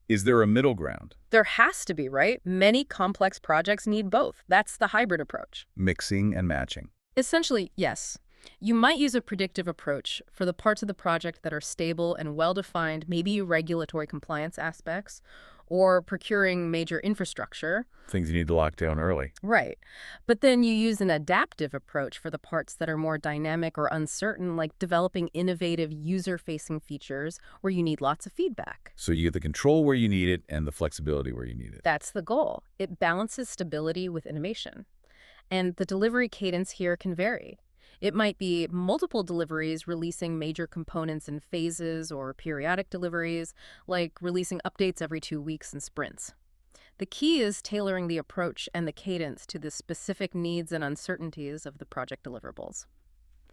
Is there a middle ground? There has to be, right? Many complex projects need both. That's the hybrid approach. Mixing and matching. Essentially, yes. You might use a predictive approach for the parts of the project that are stable and well-defined, maybe regulatory compliance aspects, or procuring major infrastructure. Things you need to lock down early. Right. But then you use an adaptive approach for the parts that are more dynamic or uncertain, like developing innovative user-facing features where you need lots of feedback. So you get the control where you need it and the flexibility where you need it. That's the goal. It balances stability with innovation. And the delivery cadence here can vary. It might be multiple deliveries releasing major components in phases or periodic deliveries, like releasing updates every 2 weeks in sprints. The key is tailoring the approach and the cadence to the specific needs and uncertainties of the project deliverables.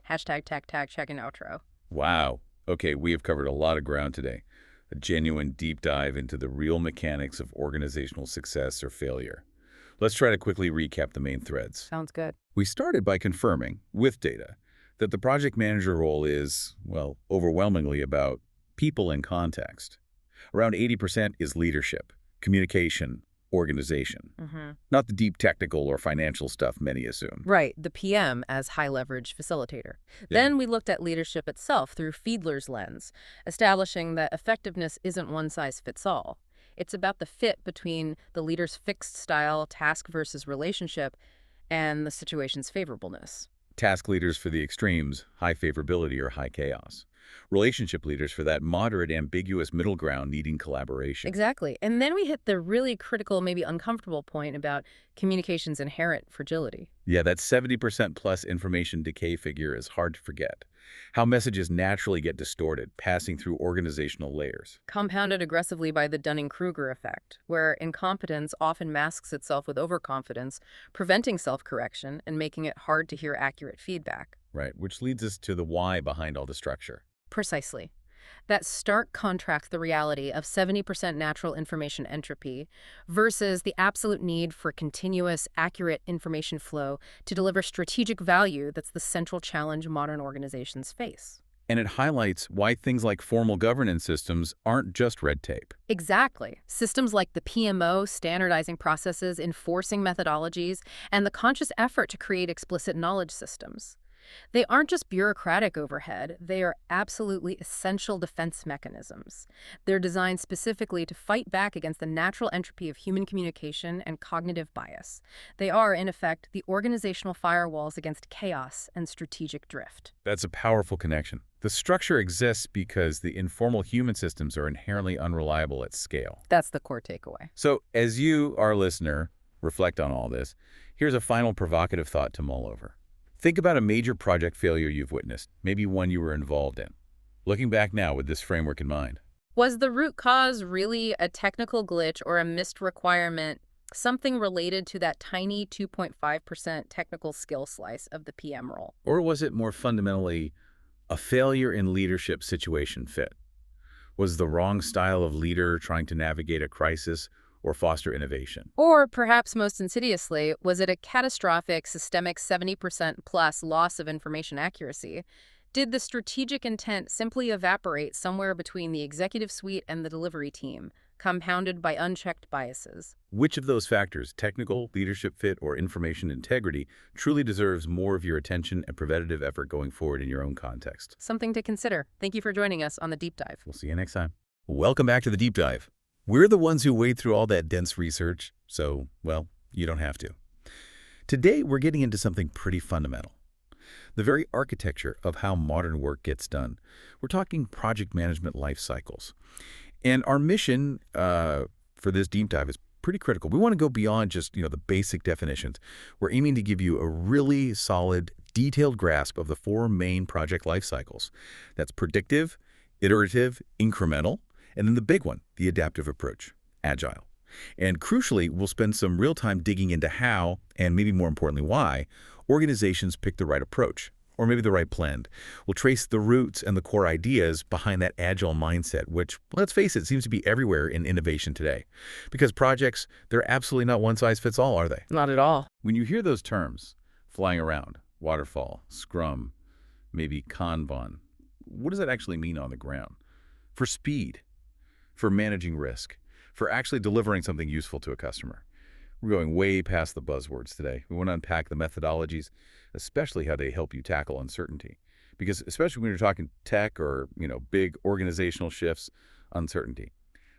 Hashtag tag check and outro. Wow. Okay, we have covered a lot of ground today. A genuine deep dive into the real mechanics of organizational success or failure. Let's try to quickly recap the main threads. Sounds good. We started by confirming, with data, that the project manager role is, well, overwhelmingly about people and context. Around 80% is leadership, communication, organization. Not the deep technical or financial stuff many assume. Right, the PM as high-leverage facilitator. Then we looked at leadership itself through Fiedler's lens, establishing that effectiveness isn't one-size-fits-all. It's about the fit between the leader's fixed style, task versus relationship, and the situation's favorableness. Task leaders for the extremes, high favorability or high chaos. Relationship leaders for that moderate, ambiguous middle ground needing collaboration. Exactly. And then we hit the really critical, maybe uncomfortable point about communication's inherent fragility. Yeah, that 70% plus information decay figure is hard to forget. How messages naturally get distorted, passing through organizational layers. Compounded aggressively by the Dunning-Kruger effect, where incompetence often masks itself with overconfidence, preventing self-correction and making it hard to hear accurate feedback. Right, which leads us to the why behind all the structure. Precisely. That stark contrasts the reality of 70% natural information entropy versus the absolute need for continuous, accurate information flow to deliver strategic value that's the central challenge modern organizations face. And it highlights why things like formal governance systems aren't just red tape. Exactly. Systems like the PMO, standardizing processes, enforcing methodologies, and the conscious effort to create explicit knowledge systems. They aren't just bureaucratic overhead, they are absolutely essential defense mechanisms. They're designed specifically to fight back against the natural entropy of human communication and cognitive bias. They are, in effect, the organizational firewalls against chaos and strategic drift. That's a powerful connection. The structure exists because the informal human systems are inherently unreliable at scale. That's the core takeaway. So, as you, our listener, reflect on all this, here's a final provocative thought to mull over. Think about a major project failure you've witnessed, maybe one you were involved in. Looking back now with this framework in mind. Was the root cause really a technical glitch or a missed requirement, something related to that tiny 2.5% technical skill slice of the PM role? Or was it more fundamentally a failure in leadership situation fit? Was the wrong style of leader trying to navigate a crisis or foster innovation? Or perhaps most insidiously, was it a catastrophic, systemic 70% plus loss of information accuracy? Did the strategic intent simply evaporate somewhere between the executive suite and the delivery team, compounded by unchecked biases? Which of those factors, technical, leadership fit, or information integrity, truly deserves more of your attention and preventative effort going forward in your own context? Something to consider. Thank you for joining us on the Deep Dive. We'll see you next time. Welcome back to the Deep Dive. We're the ones who wade through all that dense research, so, well, you don't have to. Today, we're getting into something pretty fundamental. The very architecture of how modern work gets done. We're talking project management life cycles. And our mission for this deep dive is pretty critical. We want to go beyond just, the basic definitions. We're aiming to give you a really solid, detailed grasp of the four main project life cycles. That's predictive, iterative, incremental, and then the big one, the adaptive approach, Agile. And crucially, we'll spend some real time digging into how, and maybe more importantly why, organizations pick the right approach, or maybe the right blend. We'll trace the roots and the core ideas behind that Agile mindset, which, let's face it, seems to be everywhere in innovation today. Because projects, they're absolutely not one size fits all, are they? Not at all. When you hear those terms flying around, waterfall, Scrum, maybe Kanban, what does that actually mean on the ground? For speed, for managing risk, for actually delivering something useful to a customer. We're going way past the buzzwords today. We want to unpack the methodologies, especially how they help you tackle uncertainty. Because especially when you're talking tech or, big organizational shifts, uncertainty,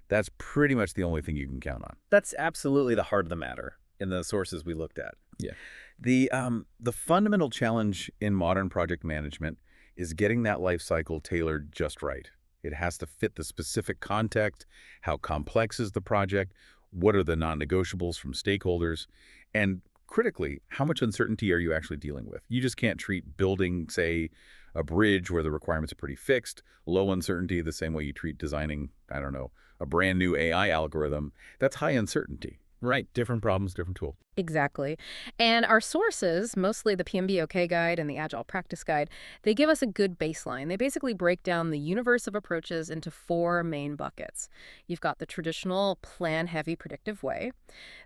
that's pretty much the only thing you can count on. That's absolutely the heart of the matter in the sources we looked at. Yeah. The fundamental challenge in modern project management is getting that life cycle tailored just right. It has to fit the specific context, how complex is the project, what are the non-negotiables from stakeholders, and critically, how much uncertainty are you actually dealing with? You just can't treat building, say, a bridge where the requirements are pretty fixed, low uncertainty, the same way you treat designing, a brand new AI algorithm. That's high uncertainty. Right, different problems, different tools. Exactly. And our sources, mostly the PMBOK guide and the Agile Practice Guide, they give us a good baseline. They basically break down the universe of approaches into four main buckets. You've got the traditional plan-heavy predictive way.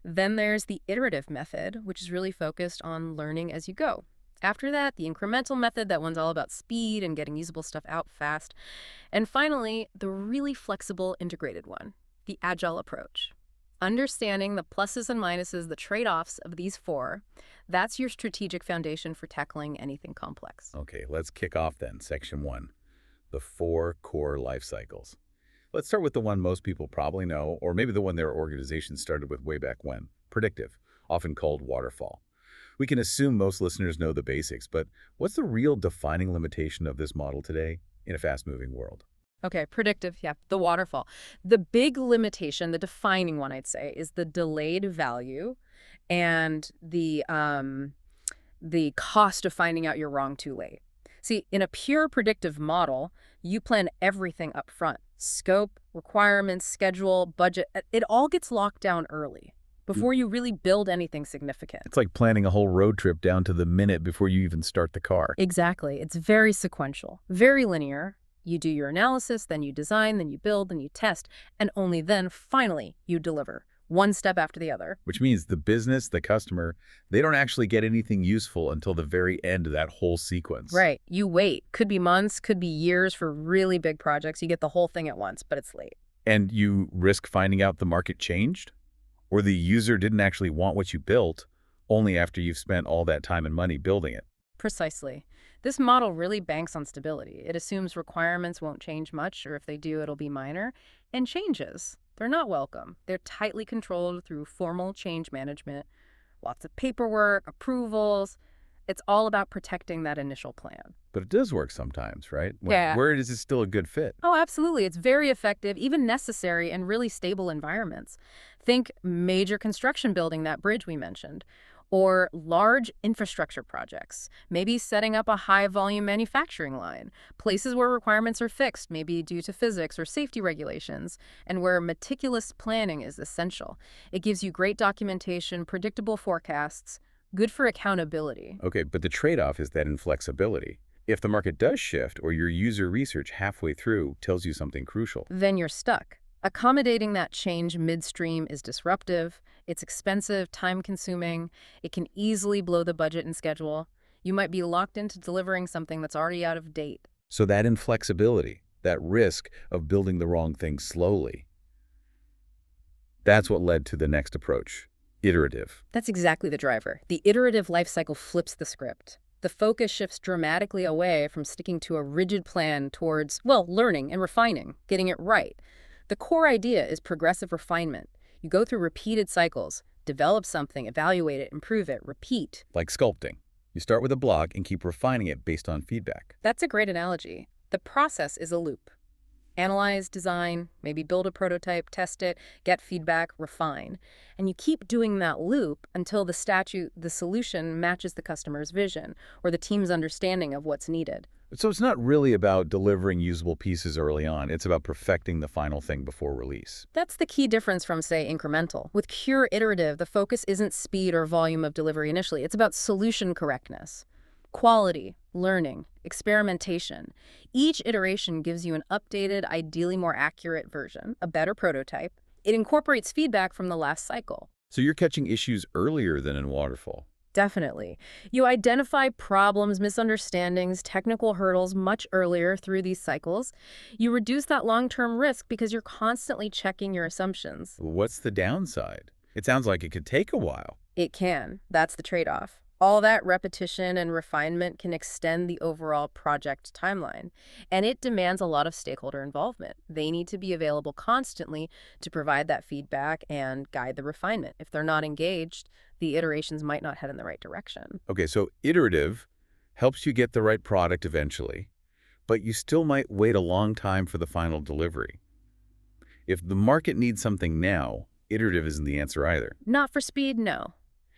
Then there's the iterative method, which is really focused on learning as you go. After that, the incremental method, that one's all about speed and getting usable stuff out fast. And finally, the really flexible integrated one, the Agile approach. Understanding the pluses and minuses, the trade-offs of these four, that's your strategic foundation for tackling anything complex. Okay, let's kick off then, section 1, the 4 core life cycles. Let's start with the one most people probably know, or maybe the one their organization started with way back when, predictive, often called waterfall. We can assume most listeners know the basics, but what's the real defining limitation of this model today in a fast-moving world? Okay, predictive, yeah, the waterfall. The big limitation, the defining one, I'd say, is the delayed value and the cost of finding out you're wrong too late. See, in a pure predictive model, you plan everything up front. Scope, requirements, schedule, budget, it all gets locked down early before you really build anything significant. It's like planning a whole road trip down to the minute before you even start the car. Exactly. It's very sequential, very linear. You do your analysis, then you design, then you build, then you test, and only then, finally, you deliver, one step after the other. Which means the business, the customer, they don't actually get anything useful until the very end of that whole sequence. Right. You wait. Could be months, could be years for really big projects. You get the whole thing at once, but it's late. And you risk finding out the market changed, or the user didn't actually want what you built only after you've spent all that time and money building it. Precisely. This model really banks on stability. It assumes requirements won't change much, or if they do, it'll be minor. And changes, they're not welcome. They're tightly controlled through formal change management, lots of paperwork, approvals. It's all about protecting that initial plan. But it does work sometimes, right? Yeah. Where is it still a good fit? Oh, absolutely. It's very effective, even necessary in really stable environments. Think major construction building, that bridge we mentioned, or large infrastructure projects, maybe setting up a high-volume manufacturing line, places where requirements are fixed, maybe due to physics or safety regulations, and where meticulous planning is essential. It gives you great documentation, predictable forecasts, good for accountability. Okay, but the trade-off is that inflexibility. If the market does shift or your user research halfway through tells you something crucial, Then you're stuck. Accommodating that change midstream is disruptive, it's expensive, time-consuming, it can easily blow the budget and schedule. You might be locked into delivering something that's already out of date. so that inflexibility, that risk of building the wrong thing slowly, that's what led to the next approach, iterative. That's exactly the driver. The iterative life cycle flips the script. The focus shifts dramatically away from sticking to a rigid plan towards, well, learning and refining, getting it right. The core idea is progressive refinement. You go through repeated cycles, develop something, evaluate it, improve it, repeat. Like sculpting. You start with a block and keep refining it based on feedback. That's a great analogy. The process is a loop. Analyze, design, maybe build a prototype, test it, get feedback, refine. And you keep doing that loop until the solution matches the customer's vision or the team's understanding of what's needed. So it's not really about delivering usable pieces early on. It's about perfecting the final thing before release. That's the key difference from, say, incremental. With pure iterative, the focus isn't speed or volume of delivery initially. It's about solution correctness, quality, learning, experimentation. Each iteration gives you an updated, ideally more accurate version, a better prototype. It incorporates feedback from the last cycle. So you're catching issues earlier than in waterfall. Definitely. You identify problems, misunderstandings, technical hurdles much earlier through these cycles. You reduce that long-term risk because you're constantly checking your assumptions. What's the downside? It sounds like it could take a while. It can. That's the trade-off. All that repetition and refinement can extend the overall project timeline, and it demands a lot of stakeholder involvement. They need to be available constantly to provide that feedback and guide the refinement. If they're not engaged, the iterations might not head in the right direction. Okay, so iterative helps you get the right product eventually, but you still might wait a long time for the final delivery. If the market needs something now, iterative isn't the answer either. Not for speed, no.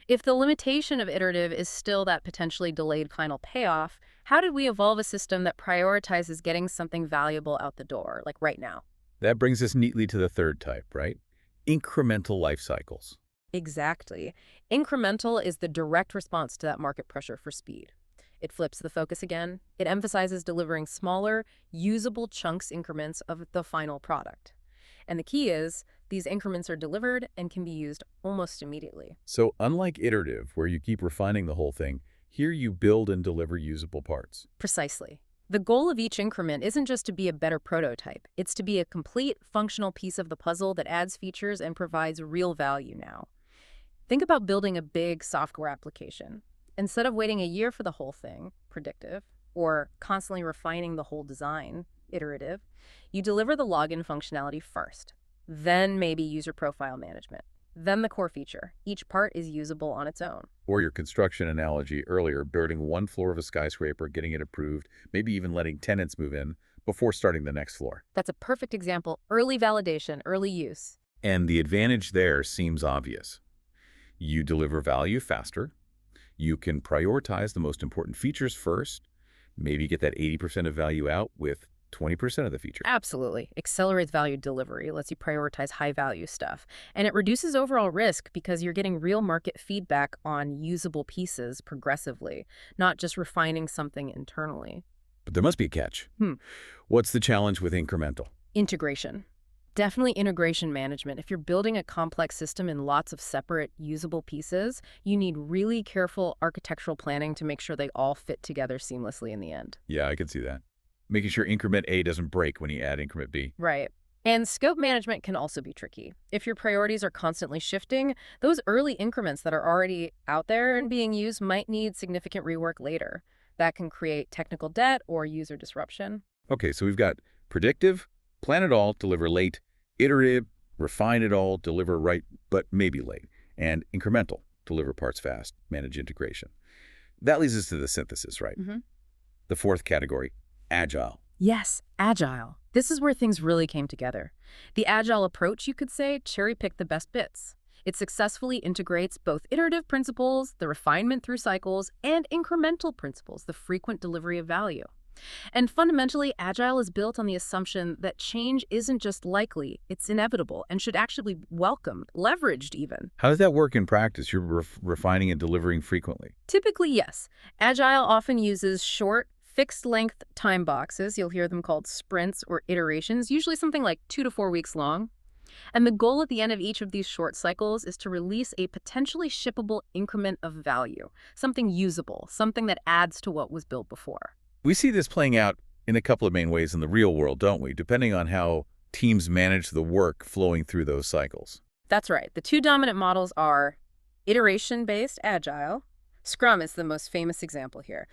If the limitation of iterative is still that potentially delayed final payoff, how did we evolve a system that prioritizes getting something valuable out the door, like right now? That brings us neatly to the third type, right? Incremental life cycles. Exactly. Incremental is the direct response to that market pressure for speed. It flips the focus again. It emphasizes delivering smaller, usable chunks increments of the final product. And the key is, these increments are delivered and can be used almost immediately. So unlike iterative, where you keep refining the whole thing, here you build and deliver usable parts. Precisely. The goal of each increment isn't just to be a better prototype. It's to be a complete, functional piece of the puzzle that adds features and provides real value now. Think about building a big software application. Instead of waiting a year for the whole thing, predictive, or constantly refining the whole design, iterative, you deliver the login functionality first, then maybe user profile management, then the core feature. Each part is usable on its own. Or your construction analogy earlier, building one floor of a skyscraper, getting it approved, maybe even letting tenants move in before starting the next floor. That's a perfect example. Early validation, early use. And the advantage there seems obvious. You deliver value faster. You can prioritize the most important features first, maybe get that 80% of value out with 20% of the feature. Absolutely. Accelerates value delivery, lets you prioritize high-value stuff. And it reduces overall risk because you're getting real market feedback on usable pieces progressively, not just refining something internally. But there must be a catch. What's the challenge with incremental? Integration. Definitely integration management. If you're building a complex system in lots of separate, usable pieces, you need really careful architectural planning to make sure they all fit together seamlessly in the end. Yeah, I can see that. Making sure increment A doesn't break when you add increment B. Right. And scope management can also be tricky. If your priorities are constantly shifting, those early increments that are already out there and being used might need significant rework later. That can create technical debt or user disruption. Okay, so we've got predictive, plan it all, deliver late, iterative, refine it all, deliver right, but maybe late, and incremental, deliver parts fast, manage integration. That leads us to the synthesis, right? The fourth category, agile. Yes, agile. This is where things really came together. The agile approach, you could say, cherry-picked the best bits. It successfully integrates both iterative principles, the refinement through cycles, and incremental principles, the frequent delivery of value. And fundamentally, Agile is built on the assumption that change isn't just likely, it's inevitable and should actually be welcomed, leveraged even. How does that work in practice? You're refining and delivering frequently. Typically, yes. Agile often uses short, fixed-length time boxes. You'll hear them called sprints or iterations, usually something like 2 to 4 weeks long. And the goal at the end of each of these short cycles is to release a potentially shippable increment of value, something usable, something that adds to what was built before. We see this playing out in a couple of main ways in the real world, don't we? Depending on how teams manage the work flowing through those cycles. That's right. The two dominant models are iteration-based Agile. Scrum is the most famous example here.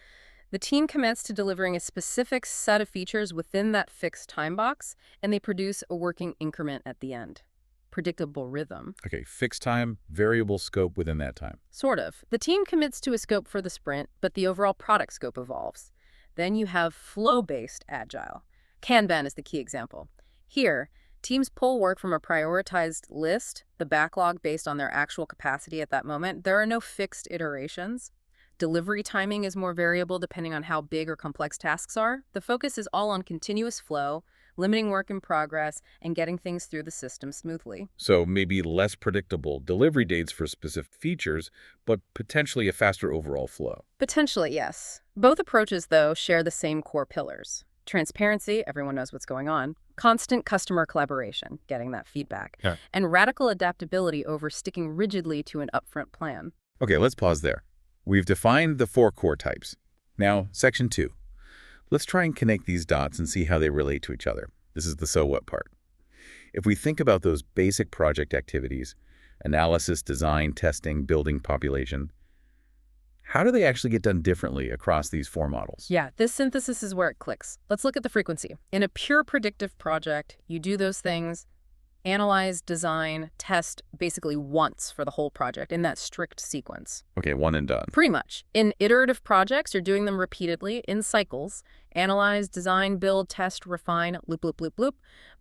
The team commits to delivering a specific set of features within that fixed time box, and they produce a working increment at the end. Predictable rhythm. Okay, fixed time, variable scope within that time. Sort of. The team commits to a scope for the sprint, but the overall product scope evolves. Then you have flow-based Agile. Kanban is the key example. Here, teams pull work from a prioritized list, the backlog based on their actual capacity at that moment. There are no fixed iterations. Delivery timing is more variable depending on how big or complex tasks are. The focus is all on continuous flow, limiting work in progress, and getting things through the system smoothly. So maybe less predictable delivery dates for specific features, but potentially a faster overall flow. Potentially, yes. Both approaches, though, share the same core pillars. Transparency, everyone knows what's going on. Constant customer collaboration, getting that feedback. Yeah. And radical adaptability over sticking rigidly to an upfront plan. Okay, let's pause there. We've defined the 4 core types. Now, section 2. Let's try and connect these dots and see how they relate to each other. This is the so what part. If we think about those basic project activities, analysis, design, testing, building, population, how do they actually get done differently across these 4 models? Yeah, this synthesis is where it clicks. Let's look at the frequency. In a pure predictive project, you do those things, analyze, design, test basically once for the whole project in that strict sequence. Okay, one and done. Pretty much. In iterative projects, you're doing them repeatedly in cycles. Analyze, design, build, test, refine, loop, loop, loop, loop,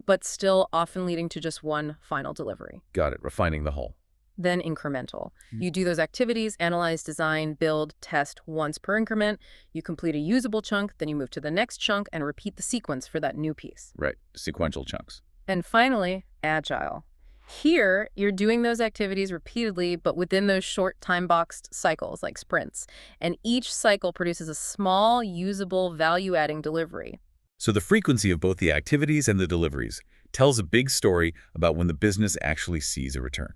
but still often leading to just one final delivery. Got it, refining the whole. Then incremental. You do those activities, analyze, design, build, test once per increment. You complete a usable chunk, then you move to the next chunk and repeat the sequence for that new piece. Right, sequential chunks. And finally, Agile. Here, you're doing those activities repeatedly, but within those short time-boxed cycles, like sprints. And each cycle produces a small, usable, value-adding delivery. So the frequency of both the activities and the deliveries tells a big story about when the business actually sees a return.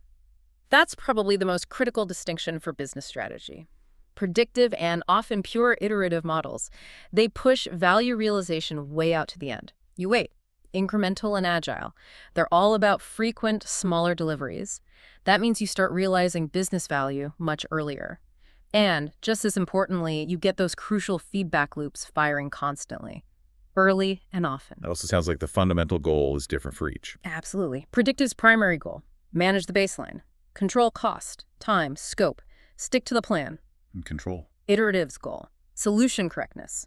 That's probably the most critical distinction for business strategy. Predictive and often pure iterative models, they push value realization way out to the end. You wait. Incremental and agile. They're all about frequent, smaller deliveries. That means you start realizing business value much earlier. And, just as importantly, you get those crucial feedback loops firing constantly, early and often. It also sounds like the fundamental goal is different for each. Absolutely. Predictive's primary goal, manage the baseline. Control cost, time, scope. Stick to the plan. And control. Iterative's goal, solution correctness.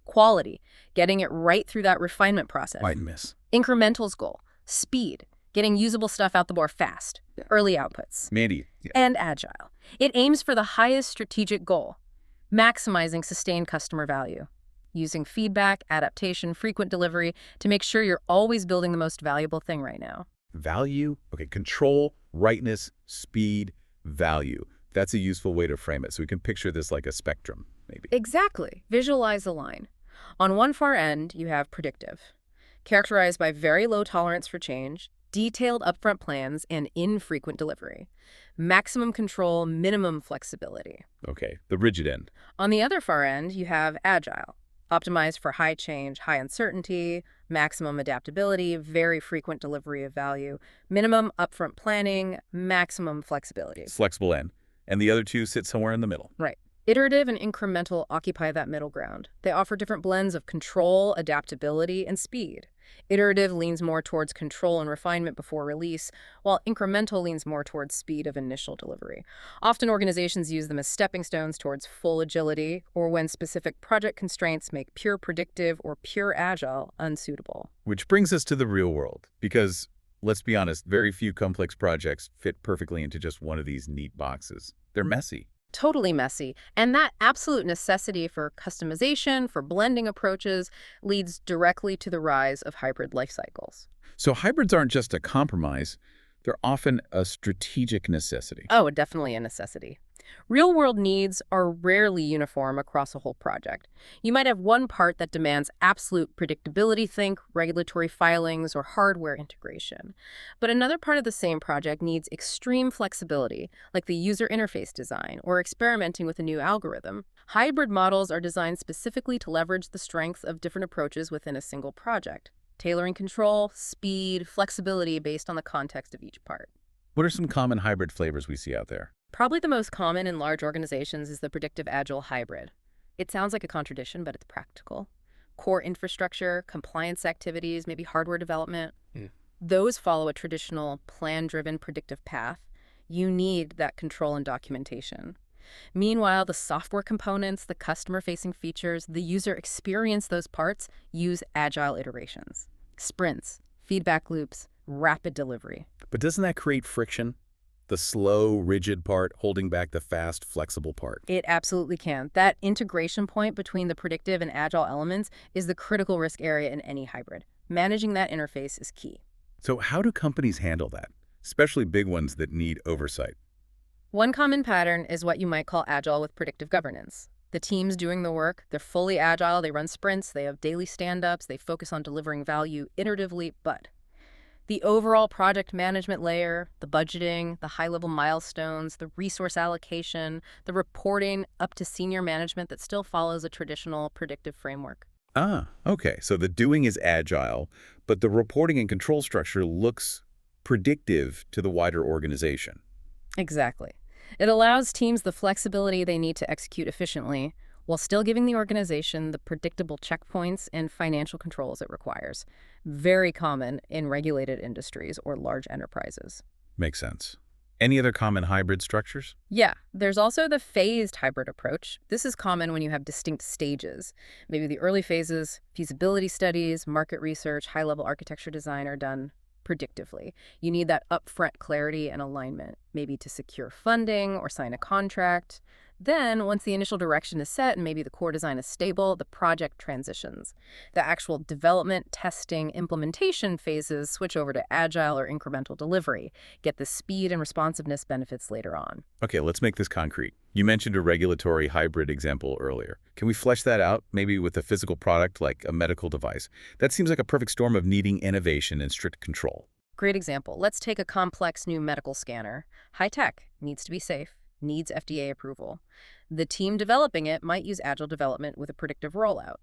Quality, getting it right through that refinement process. Might miss. Incremental's goal, speed, getting usable stuff out the door fast, early outputs. Mandy. Yeah. And agile. It aims for the highest strategic goal, maximizing sustained customer value, using feedback, adaptation, frequent delivery to make sure you're always building the most valuable thing right now. Value, okay, control, rightness, speed, value. That's a useful way to frame it. So we can picture this like a spectrum, maybe. Exactly. Visualize a line. On one far end, you have predictive, characterized by very low tolerance for change, detailed upfront plans, and infrequent delivery. Maximum control, minimum flexibility. Okay, the rigid end. On the other far end, you have agile, optimized for high change, high uncertainty, maximum adaptability, very frequent delivery of value, minimum upfront planning, maximum flexibility. Flexible end. And the other two sit somewhere in the middle. Right. Iterative and incremental occupy that middle ground. They offer different blends of control, adaptability, and speed. Iterative leans more towards control and refinement before release, while incremental leans more towards speed of initial delivery. Often organizations use them as stepping stones towards full agility, or when specific project constraints make pure predictive or pure agile unsuitable. Which brings us to the real world, because, let's be honest, very few complex projects fit perfectly into just one of these neat boxes. They're messy. Totally messy. And that absolute necessity for customization, for blending approaches, leads directly to the rise of hybrid life cycles. So hybrids aren't just a compromise, they're often a strategic necessity. Oh, definitely a necessity. Real-world needs are rarely uniform across a whole project. You might have one part that demands absolute predictability, think regulatory filings or hardware integration. But another part of the same project needs extreme flexibility, like the user interface design or experimenting with a new algorithm. Hybrid models are designed specifically to leverage the strengths of different approaches within a single project, tailoring control, speed, flexibility based on the context of each part. What are some common hybrid flavors we see out there? Probably the most common in large organizations is the predictive agile hybrid. It sounds like a contradiction, but it's practical. Core infrastructure, compliance activities, maybe hardware development. Those follow a traditional plan-driven predictive path. You need that control and documentation. Meanwhile, the software components, the customer-facing features, the user experience, those parts use agile iterations. Sprints, feedback loops, rapid delivery. But doesn't that create friction? The slow, rigid part holding back the fast, flexible part. It absolutely can. That integration point between the predictive and agile elements is the critical risk area in any hybrid. Managing that interface is key. So how do companies handle that, especially big ones that need oversight? One common pattern is what you might call agile with predictive governance. The team's doing the work, they're fully agile, they run sprints, they have daily stand-ups, they focus on delivering value iteratively, but the overall project management layer, the budgeting, the high-level milestones, the resource allocation, the reporting up to senior management that still follows a traditional predictive framework. Ah, okay. So the doing is agile, but the reporting and control structure looks predictive to the wider organization. Exactly. It allows teams the flexibility they need to execute efficiently, while still giving the organization the predictable checkpoints and financial controls it requires. Very common in regulated industries or large enterprises. Makes sense. Any other common hybrid structures? Yeah, there's also the phased hybrid approach. This is common when you have distinct stages. Maybe the early phases, feasibility studies, market research, high-level architecture design are done predictively. You need that upfront clarity and alignment, maybe to secure funding or sign a contract. Then, once the initial direction is set and maybe the core design is stable, the project transitions. The actual development, testing, implementation phases switch over to agile or incremental delivery. Get the speed and responsiveness benefits later on. Okay, let's make this concrete. You mentioned a regulatory hybrid example earlier. Can we flesh that out, maybe with a physical product like a medical device? That seems like a perfect storm of needing innovation and strict control. Great example. Let's take a complex new medical scanner. High tech, needs to be safe, needs FDA approval. The team developing it might use agile development with a predictive rollout.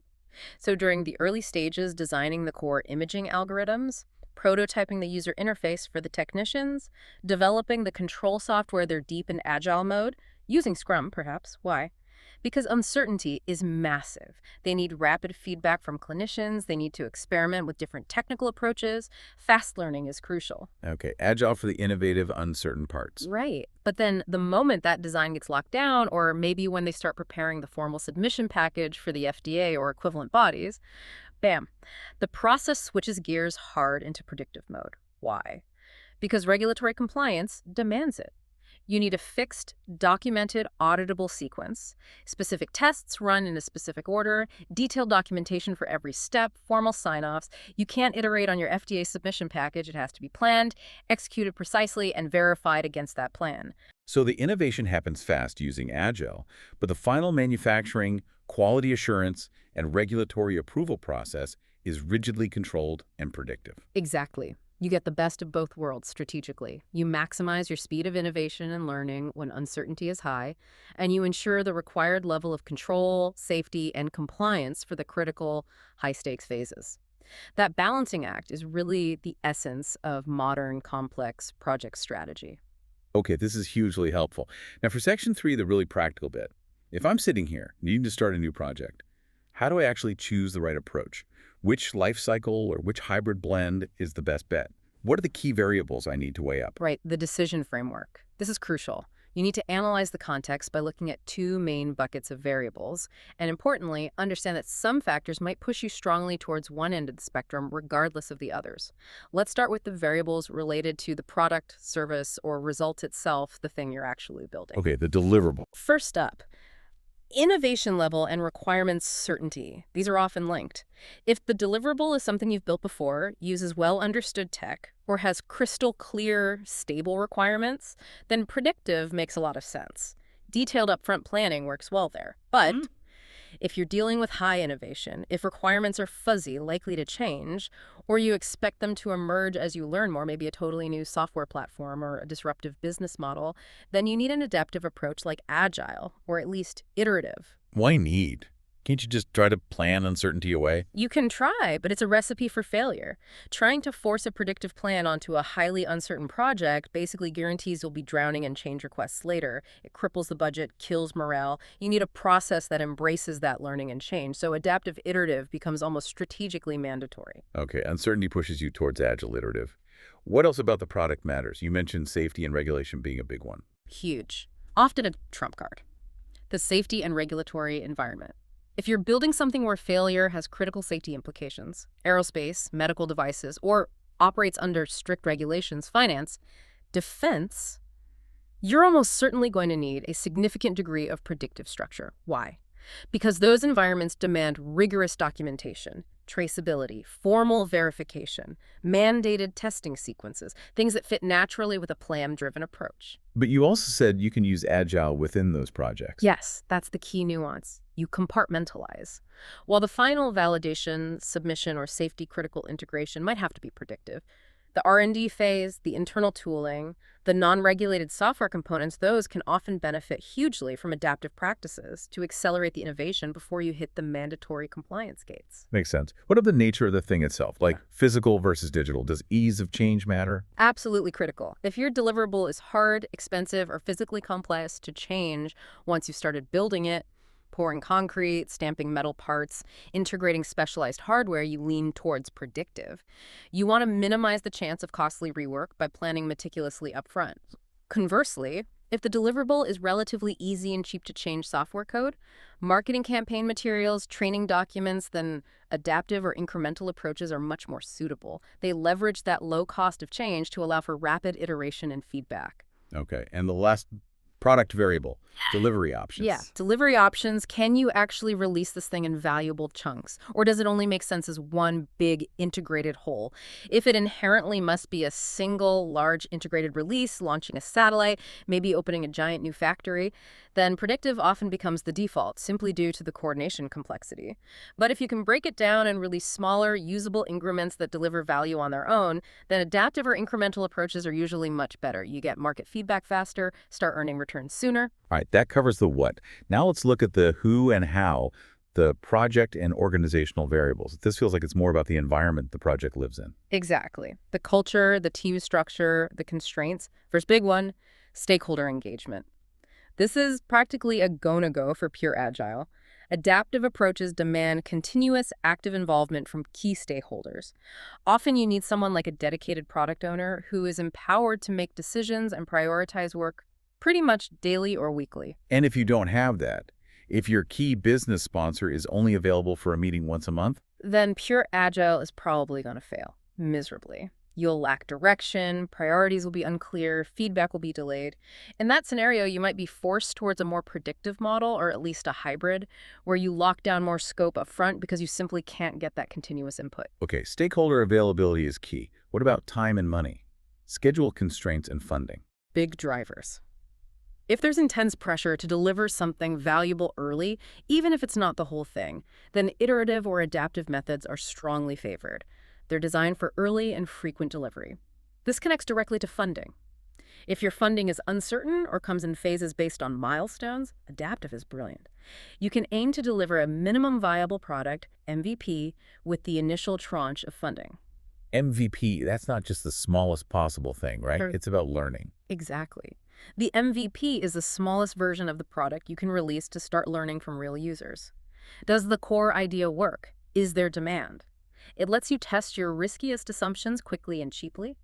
So during the early stages, designing the core imaging algorithms, prototyping the user interface for the technicians, developing the control software they're deep in agile mode, using Scrum perhaps. Why? Because uncertainty is massive. They need rapid feedback from clinicians. They need to experiment with different technical approaches. Fast learning is crucial. Okay, agile for the innovative, uncertain parts. Right. But then the moment that design gets locked down, or maybe when they start preparing the formal submission package for the FDA or equivalent bodies, bam, the process switches gears hard into predictive mode. Why? Because regulatory compliance demands it. You need a fixed, documented, auditable sequence, specific tests run in a specific order, detailed documentation for every step, formal sign-offs. You can't iterate on your FDA submission package. It has to be planned, executed precisely, and verified against that plan. So the innovation happens fast using Agile, but the final manufacturing, quality assurance, and regulatory approval process is rigidly controlled and predictive. Exactly. You get the best of both worlds strategically. You maximize your speed of innovation and learning when uncertainty is high, and you ensure the required level of control, safety, and compliance for the critical, high-stakes phases. That balancing act is really the essence of modern, complex project strategy. Okay, this is hugely helpful. Now for Section 3, the really practical bit. If I'm sitting here needing to start a new project, how do I actually choose the right approach? Which life cycle or which hybrid blend is the best bet? What are the key variables I need to weigh up? Right, the decision framework. This is crucial. You need to analyze the context by looking at two main buckets of variables, and importantly, understand that some factors might push you strongly towards one end of the spectrum regardless of the others. Let's start with the variables related to the product, service, or result itself, the thing you're actually building. Okay, the deliverable. First up, innovation level and requirements certainty. These are often linked. If the deliverable is something you've built before, uses well-understood tech, or has crystal clear, stable requirements, then predictive makes a lot of sense. Detailed upfront planning works well there. But if you're dealing with high innovation, if requirements are fuzzy, likely to change, or you expect them to emerge as you learn more, maybe a totally new software platform or a disruptive business model, then you need an adaptive approach like Agile, or at least iterative. Why need? Can't you just try to plan uncertainty away? You can try, but it's a recipe for failure. Trying to force a predictive plan onto a highly uncertain project basically guarantees you'll be drowning in change requests later. It cripples the budget, kills morale. You need a process that embraces that learning and change, so adaptive iterative becomes almost strategically mandatory. Okay, uncertainty pushes you towards Agile iterative. What else about the product matters? You mentioned safety and regulation being a big one. Huge. Often a trump card. The safety and regulatory environment. If you're building something where failure has critical safety implications, aerospace, medical devices, or operates under strict regulations, finance, defense, you're almost certainly going to need a significant degree of predictive structure. Why? Because those environments demand rigorous documentation, traceability, formal verification, mandated testing sequences, things that fit naturally with a plan-driven approach. But you also said you can use Agile within those projects. Yes, that's the key nuance. You compartmentalize. While the final validation, submission, or safety-critical integration might have to be predictive, the R&D phase, the internal tooling, the non-regulated software components, those can often benefit hugely from adaptive practices to accelerate the innovation before you hit the mandatory compliance gates. Makes sense. What of the nature of the thing itself, like physical versus digital? Does ease of change matter? Absolutely critical. If your deliverable is hard, expensive, or physically complex to change once you've started building it, pouring concrete, stamping metal parts, integrating specialized hardware, you lean towards predictive. You want to minimize the chance of costly rework by planning meticulously upfront. Conversely, if the deliverable is relatively easy and cheap to change software code, marketing campaign materials, training documents, then adaptive or incremental approaches are much more suitable. They leverage that low cost of change to allow for rapid iteration and feedback. Okay, and the last product variable, delivery options. Yeah, delivery options. Can you actually release this thing in valuable chunks? Or does it only make sense as one big integrated whole? If it inherently must be a single large integrated release, launching a satellite, maybe opening a giant new factory, then predictive often becomes the default, simply due to the coordination complexity. But if you can break it down and release smaller, usable increments that deliver value on their own, then adaptive or incremental approaches are usually much better. You get market feedback faster, start earning returns sooner. All right, that covers the what. Now let's look at the who and how, the project and organizational variables. This feels like it's more about the environment the project lives in. Exactly. The culture, the team structure, the constraints. First big one, stakeholder engagement. This is practically a go-no-go for pure Agile. Adaptive approaches demand continuous active involvement from key stakeholders. Often you need someone like a dedicated product owner who is empowered to make decisions and prioritize work pretty much daily or weekly. And if you don't have that, if your key business sponsor is only available for a meeting once a month, then pure Agile is probably going to fail miserably. You'll lack direction, priorities will be unclear, feedback will be delayed. In that scenario, you might be forced towards a more predictive model, or at least a hybrid, where you lock down more scope up front because you simply can't get that continuous input. Okay, stakeholder availability is key. What about time and money? Schedule constraints and funding. Big drivers. If there's intense pressure to deliver something valuable early, even if it's not the whole thing, then iterative or adaptive methods are strongly favored. They're designed for early and frequent delivery. This connects directly to funding. If your funding is uncertain or comes in phases based on milestones, adaptive is brilliant. You can aim to deliver a minimum viable product, MVP, with the initial tranche of funding. MVP, that's not just the smallest possible thing, right? Sure. It's about learning. Exactly. The MVP is the smallest version of the product you can release to start learning from real users. Does the core idea work? Is there demand? It lets you test your riskiest assumptions quickly and cheaply.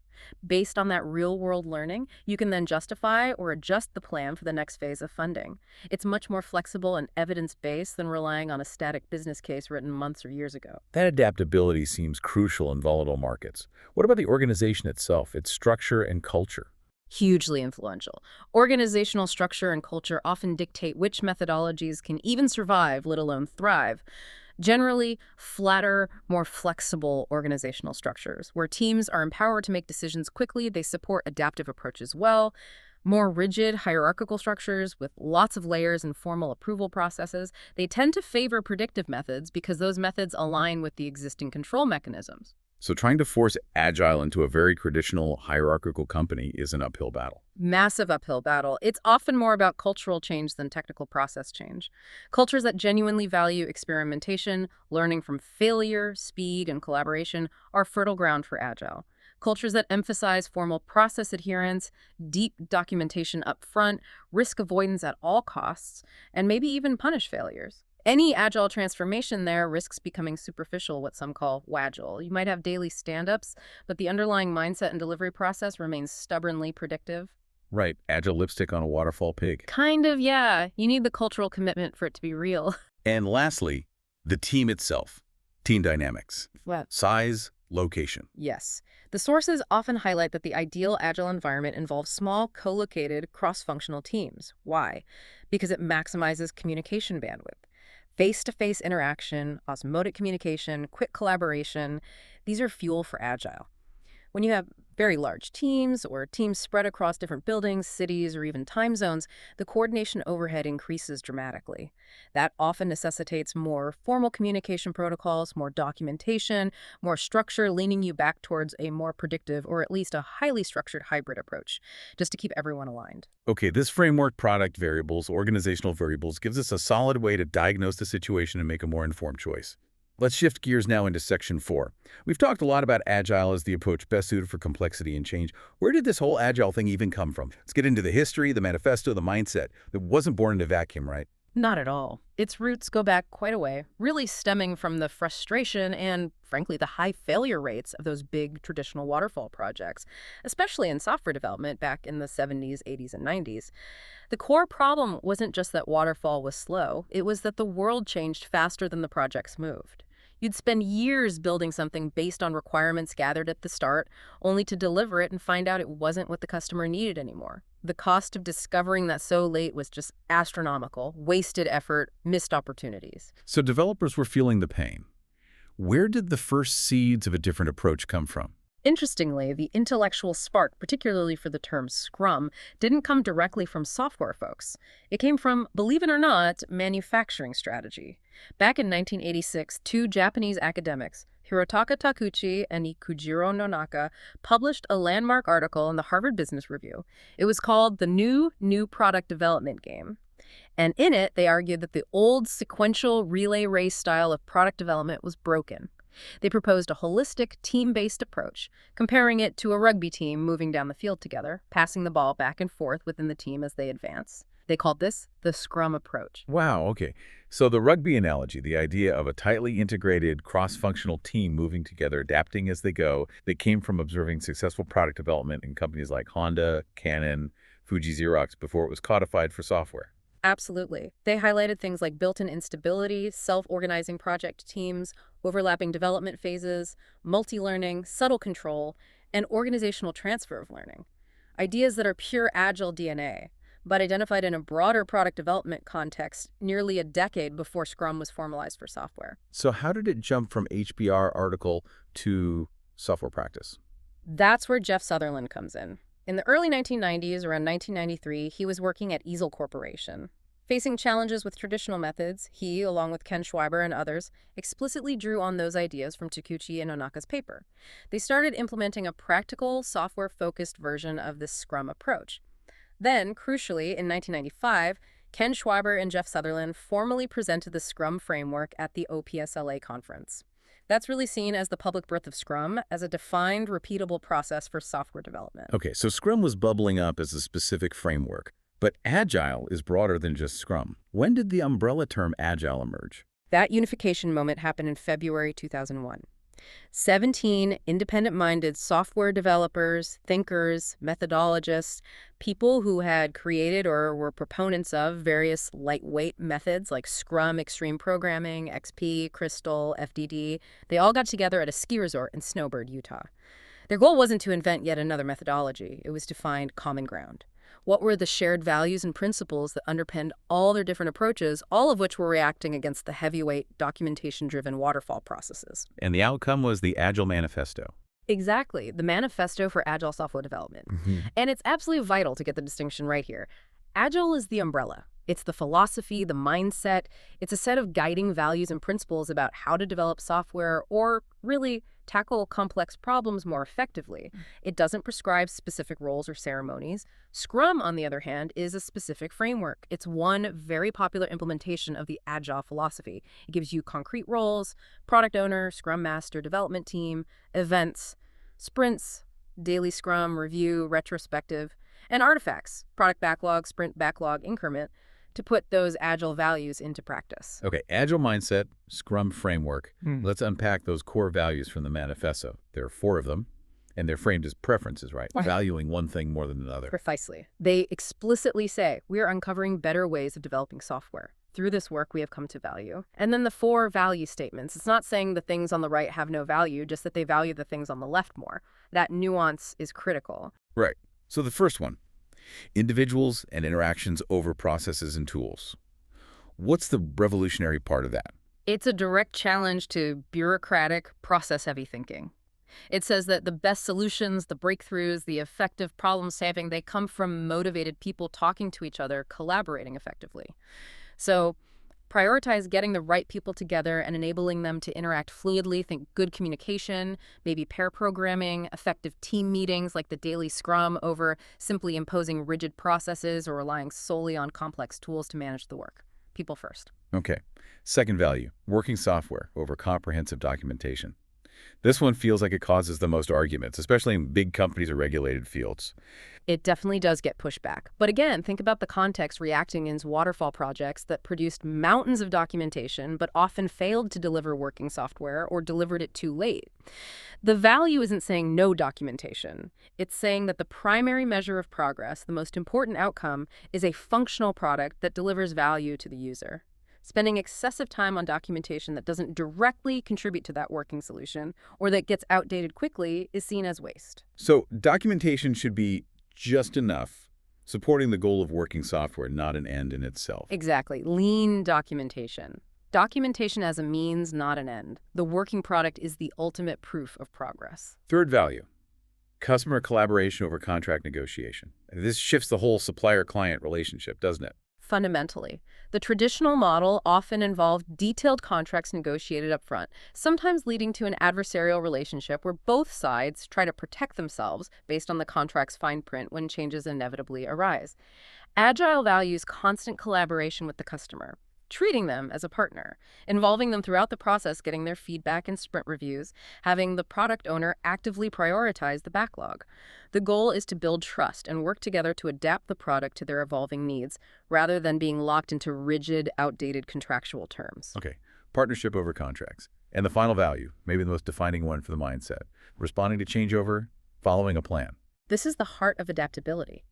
Based on that real-world learning, you can then justify or adjust the plan for the next phase of funding. It's much more flexible and evidence-based than relying on a static business case written months or years ago. That adaptability seems crucial in volatile markets. What about the organization itself, its structure and culture? Hugely influential. Organizational structure and culture often dictate which methodologies can even survive, let alone thrive. Generally, flatter, more flexible organizational structures, where teams are empowered to make decisions quickly, they support adaptive approaches well. More rigid, hierarchical structures with lots of layers and formal approval processes, they tend to favor predictive methods because those methods align with the existing control mechanisms. So trying to force Agile into a very traditional hierarchical company is an uphill battle. Massive uphill battle. It's often more about cultural change than technical process change. Cultures that genuinely value experimentation, learning from failure, speed, and collaboration are fertile ground for Agile. Cultures that emphasize formal process adherence, deep documentation up front, risk avoidance at all costs, and maybe even punish failures. Any Agile transformation there risks becoming superficial, what some call wagile. You might have daily stand-ups, but the underlying mindset and delivery process remains stubbornly predictive. Right, Agile lipstick on a waterfall pig. Kind of, yeah. You need the cultural commitment for it to be real. And lastly, the team itself. Team dynamics. What? Size, location. Yes. The sources often highlight that the ideal Agile environment involves small, co-located, cross-functional teams. Why? Because it maximizes communication bandwidth. Face-to-face interaction, osmotic communication, quick collaboration, these are fuel for Agile. When you have very large teams or teams spread across different buildings, cities, or even time zones, the coordination overhead increases dramatically. That often necessitates more formal communication protocols, more documentation, more structure, leaning you back towards a more predictive or at least a highly structured hybrid approach, just to keep everyone aligned. Okay, this framework, product variables, organizational variables, gives us a solid way to diagnose the situation and make a more informed choice. Let's shift gears now into Section 4. We've talked a lot about Agile as the approach best suited for complexity and change. Where did this whole Agile thing even come from? Let's get into the history, the manifesto, the mindset. It wasn't born in a vacuum, right? Not at all. Its roots go back quite a way, really stemming from the frustration and, frankly, the high failure rates of those big traditional waterfall projects, especially in software development back in the 70s, 80s, and 90s. The core problem wasn't just that waterfall was slow, it was that the world changed faster than the projects moved. You'd spend years building something based on requirements gathered at the start, only to deliver it and find out it wasn't what the customer needed anymore. The cost of discovering that so late was just astronomical, wasted effort, missed opportunities. So developers were feeling the pain. Where did the first seeds of a different approach come from? Interestingly, the intellectual spark, particularly for the term Scrum, didn't come directly from software folks. It came from, believe it or not, manufacturing strategy. Back in 1986, two Japanese academics, Hirotaka Takuchi and Ikujiro Nonaka, published a landmark article in the Harvard Business Review. It was called The New Product Development Game. And in it, they argued that the old sequential relay race style of product development was broken. They proposed a holistic, team-based approach, comparing it to a rugby team moving down the field together, passing the ball back and forth within the team as they advance. They called this the Scrum approach. Wow, okay. So the rugby analogy, the idea of a tightly integrated, cross-functional team moving together, adapting as they go, that came from observing successful product development in companies like Honda, Canon, Fuji, Xerox before it was codified for software. Absolutely. They highlighted things like built-in instability, self-organizing project teams, overlapping development phases, multi-learning, subtle control, and organizational transfer of learning. Ideas that are pure Agile DNA, but identified in a broader product development context nearly a decade before Scrum was formalized for software. So how did it jump from HBR article to software practice? That's where Jeff Sutherland comes in. In the early 1990s, around 1993, he was working at Easel Corporation. Facing challenges with traditional methods, he, along with Ken Schreiber and others, explicitly drew on those ideas from Takuchi and Onaka's paper. They started implementing a practical, software-focused version of this Scrum approach. Then, crucially, in 1995, Ken Schreiber and Jeff Sutherland formally presented the Scrum framework at the OPSLA conference. That's really seen as the public birth of Scrum as a defined, repeatable process for software development. Okay, so Scrum was bubbling up as a specific framework, but Agile is broader than just Scrum. When did the umbrella term Agile emerge? That unification moment happened in February 2001. 17 independent-minded software developers, thinkers, methodologists, people who had created or were proponents of various lightweight methods like Scrum, Extreme Programming, XP, Crystal, FDD, they all got together at a ski resort in Snowbird, Utah. Their goal wasn't to invent yet another methodology. It was to find common ground. What were the shared values and principles that underpinned all their different approaches, all of which were reacting against the heavyweight, documentation-driven waterfall processes? And the outcome was the Agile Manifesto. Exactly, the Manifesto for Agile Software Development. And it's absolutely vital to get the distinction right here. Agile is the umbrella. It's the philosophy, the mindset. It's a set of guiding values and principles about how to develop software or really tackle complex problems more effectively. It doesn't prescribe specific roles or ceremonies. Scrum, on the other hand, is a specific framework. It's one very popular implementation of the Agile philosophy. It gives you concrete roles: product owner, Scrum Master, development team, events, sprints, daily Scrum, review, retrospective, and artifacts, product backlog, sprint backlog, increment, to put those Agile values into practice. Okay, Agile mindset, Scrum framework. Let's unpack those core values from the manifesto. There are 4 of them, and they're framed as preferences, right? Valuing one thing more than another. Precisely. They explicitly say, we are uncovering better ways of developing software. Through this work, we have come to value. And then the 4 value statements. It's not saying the things on the right have no value, just that they value the things on the left more. That nuance is critical. Right. So the first one, individuals and interactions over processes and tools. What's the revolutionary part of that? It's a direct challenge to bureaucratic, process-heavy thinking. It says that the best solutions, the breakthroughs, the effective problem-solving, they come from motivated people talking to each other, collaborating effectively. So prioritize getting the right people together and enabling them to interact fluidly. Think good communication, maybe pair programming, effective team meetings like the daily Scrum over simply imposing rigid processes or relying solely on complex tools to manage the work. People first. Okay. Second value, working software over comprehensive documentation. This one feels like it causes the most arguments, especially in big companies or regulated fields. It definitely does get pushback. But again, think about the context reacting in waterfall projects that produced mountains of documentation but often failed to deliver working software or delivered it too late. The value isn't saying no documentation. It's saying that the primary measure of progress, the most important outcome, is a functional product that delivers value to the user. Spending excessive time on documentation that doesn't directly contribute to that working solution or that gets outdated quickly is seen as waste. So documentation should be just enough, supporting the goal of working software, not an end in itself. Exactly. Lean documentation. Documentation as a means, not an end. The working product is the ultimate proof of progress. Third value, customer collaboration over contract negotiation. This shifts the whole supplier-client relationship, doesn't it? Fundamentally, the traditional model often involved detailed contracts negotiated up front, sometimes leading to an adversarial relationship where both sides try to protect themselves based on the contract's fine print when changes inevitably arise. Agile values constant collaboration with the customer, treating them as a partner, involving them throughout the process, getting their feedback and sprint reviews, having the product owner actively prioritize the backlog. The goal is to build trust and work together to adapt the product to their evolving needs, rather than being locked into rigid, outdated contractual terms. Okay, partnership over contracts. And the final value, maybe the most defining one for the mindset, responding to changeover, following a plan. This is the heart of adaptability.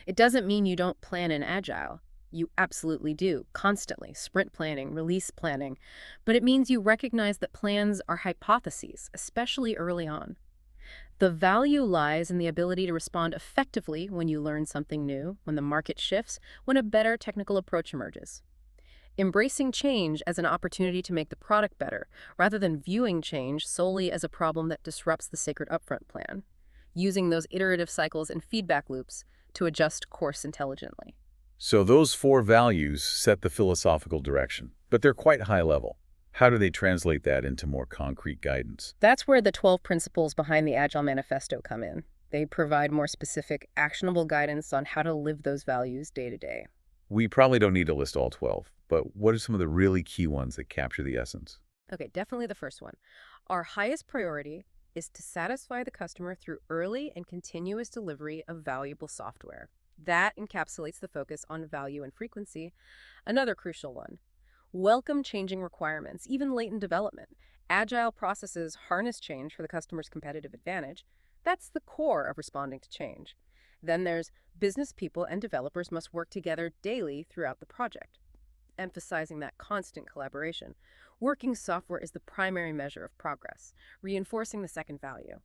It doesn't mean you don't plan in Agile. You absolutely do, constantly, sprint planning, release planning. But it means you recognize that plans are hypotheses, especially early on. The value lies in the ability to respond effectively when you learn something new, when the market shifts, when a better technical approach emerges. Embracing change as an opportunity to make the product better, rather than viewing change solely as a problem that disrupts the sacred upfront plan. Using those iterative cycles and feedback loops to adjust course intelligently. So those 4 values set the philosophical direction, but they're quite high level. How do they translate that into more concrete guidance? That's where the 12 principles behind the Agile Manifesto come in. They provide more specific, actionable guidance on how to live those values day to day. We probably don't need to list all 12, but what are some of the really key ones that capture the essence? Okay, definitely the first one. Our highest priority is to satisfy the customer through early and continuous delivery of valuable software. That encapsulates the focus on value and frequency. Another crucial one. Welcome changing requirements, even late in development. Agile processes harness change for the customer's competitive advantage. That's the core of responding to change. Then there's business people and developers must work together daily throughout the project, emphasizing that constant collaboration. Working software is the primary measure of progress, reinforcing the second value.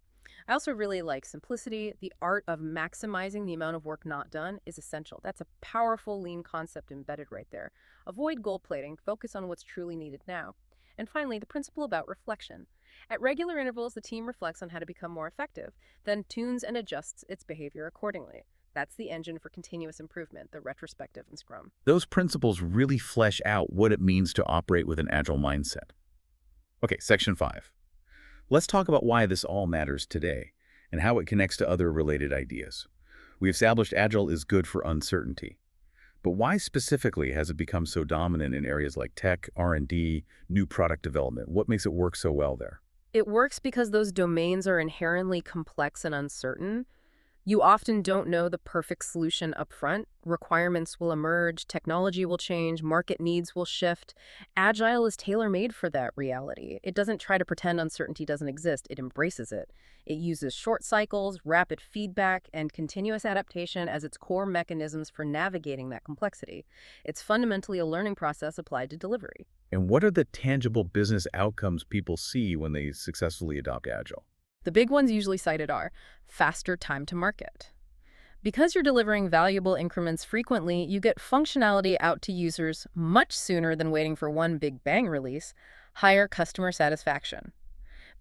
I also really like simplicity. The art of maximizing the amount of work not done is essential. That's a powerful lean concept embedded right there. Avoid gold plating, focus on what's truly needed now. And finally, the principle about reflection. At regular intervals, the team reflects on how to become more effective, then tunes and adjusts its behavior accordingly. That's the engine for continuous improvement, the retrospective in Scrum. Those principles really flesh out what it means to operate with an agile mindset. Okay, section 5. Let's talk about why this all matters today and how it connects to other related ideas. We established Agile is good for uncertainty. But why specifically has it become so dominant in areas like tech, R&D, new product development? What makes it work so well there? It works because those domains are inherently complex and uncertain. You often don't know the perfect solution up front. Requirements will emerge, technology will change, market needs will shift. Agile is tailor-made for that reality. It doesn't try to pretend uncertainty doesn't exist, it embraces it. It uses short cycles, rapid feedback, and continuous adaptation as its core mechanisms for navigating that complexity. It's fundamentally a learning process applied to delivery. And what are the tangible business outcomes people see when they successfully adopt Agile? The big ones usually cited are faster time to market. Because you're delivering valuable increments frequently, you get functionality out to users much sooner than waiting for one big bang release. Higher customer satisfaction.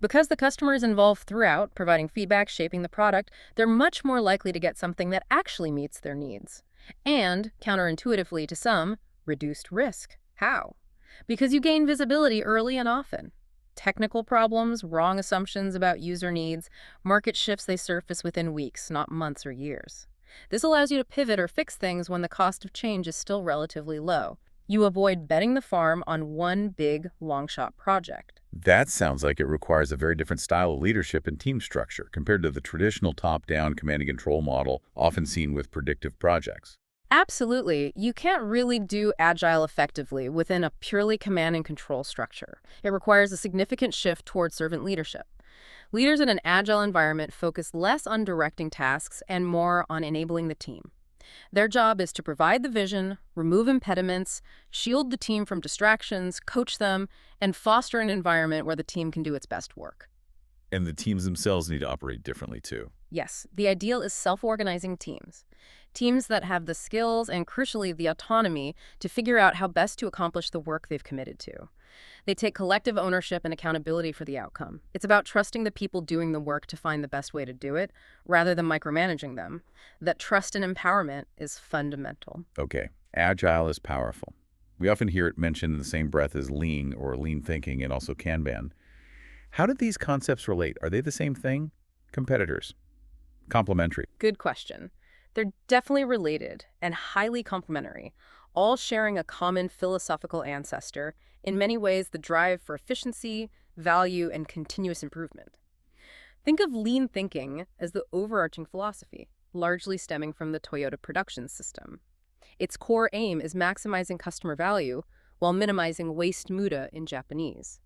Because the customer is involved throughout, providing feedback, shaping the product, they're much more likely to get something that actually meets their needs. And, counterintuitively to some, reduced risk. How? Because you gain visibility early and often. Technical problems, wrong assumptions about user needs, market shifts, they surface within weeks, not months or years. This allows you to pivot or fix things when the cost of change is still relatively low. You avoid betting the farm on one big, long-shot project. That sounds like it requires a very different style of leadership and team structure compared to the traditional top-down command and control model often seen with predictive projects. Absolutely. You can't really do Agile effectively within a purely command and control structure. It requires a significant shift toward servant leadership. Leaders in an Agile environment focus less on directing tasks and more on enabling the team. Their job is to provide the vision, remove impediments, shield the team from distractions, coach them, and foster an environment where the team can do its best work. And the teams themselves need to operate differently too. Yes, the ideal is self-organizing teams. Teams that have the skills and, crucially, the autonomy to figure out how best to accomplish the work they've committed to. They take collective ownership and accountability for the outcome. It's about trusting the people doing the work to find the best way to do it, rather than micromanaging them. That trust and empowerment is fundamental. Okay, Agile is powerful. We often hear it mentioned in the same breath as lean or lean thinking and also Kanban. How do these concepts relate? Are they the same thing? Competitors? Complementary? Good question. They're definitely related and highly complementary, all sharing a common philosophical ancestor, in many ways the drive for efficiency, value, and continuous improvement. Think of lean thinking as the overarching philosophy, largely stemming from the Toyota production system. Its core aim is maximizing customer value while minimizing waste muda in Japanese.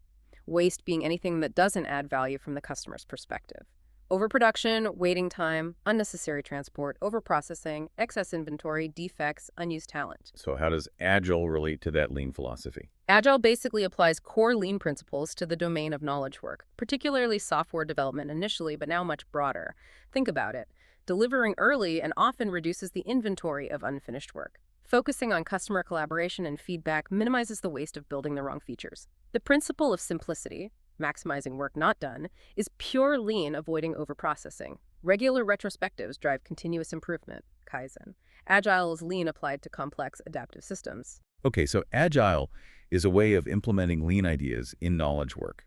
Waste being anything that doesn't add value from the customer's perspective. Overproduction, waiting time, unnecessary transport, overprocessing, excess inventory, defects, unused talent. So how does Agile relate to that lean philosophy? Agile basically applies core lean principles to the domain of knowledge work, particularly software development initially, but now much broader. Think about it. Delivering early and often reduces the inventory of unfinished work. Focusing on customer collaboration and feedback minimizes the waste of building the wrong features. The principle of simplicity, maximizing work not done, is pure lean, avoiding overprocessing. Regular retrospectives drive continuous improvement, Kaizen. Agile is lean applied to complex adaptive systems. Okay, so Agile is a way of implementing lean ideas in knowledge work.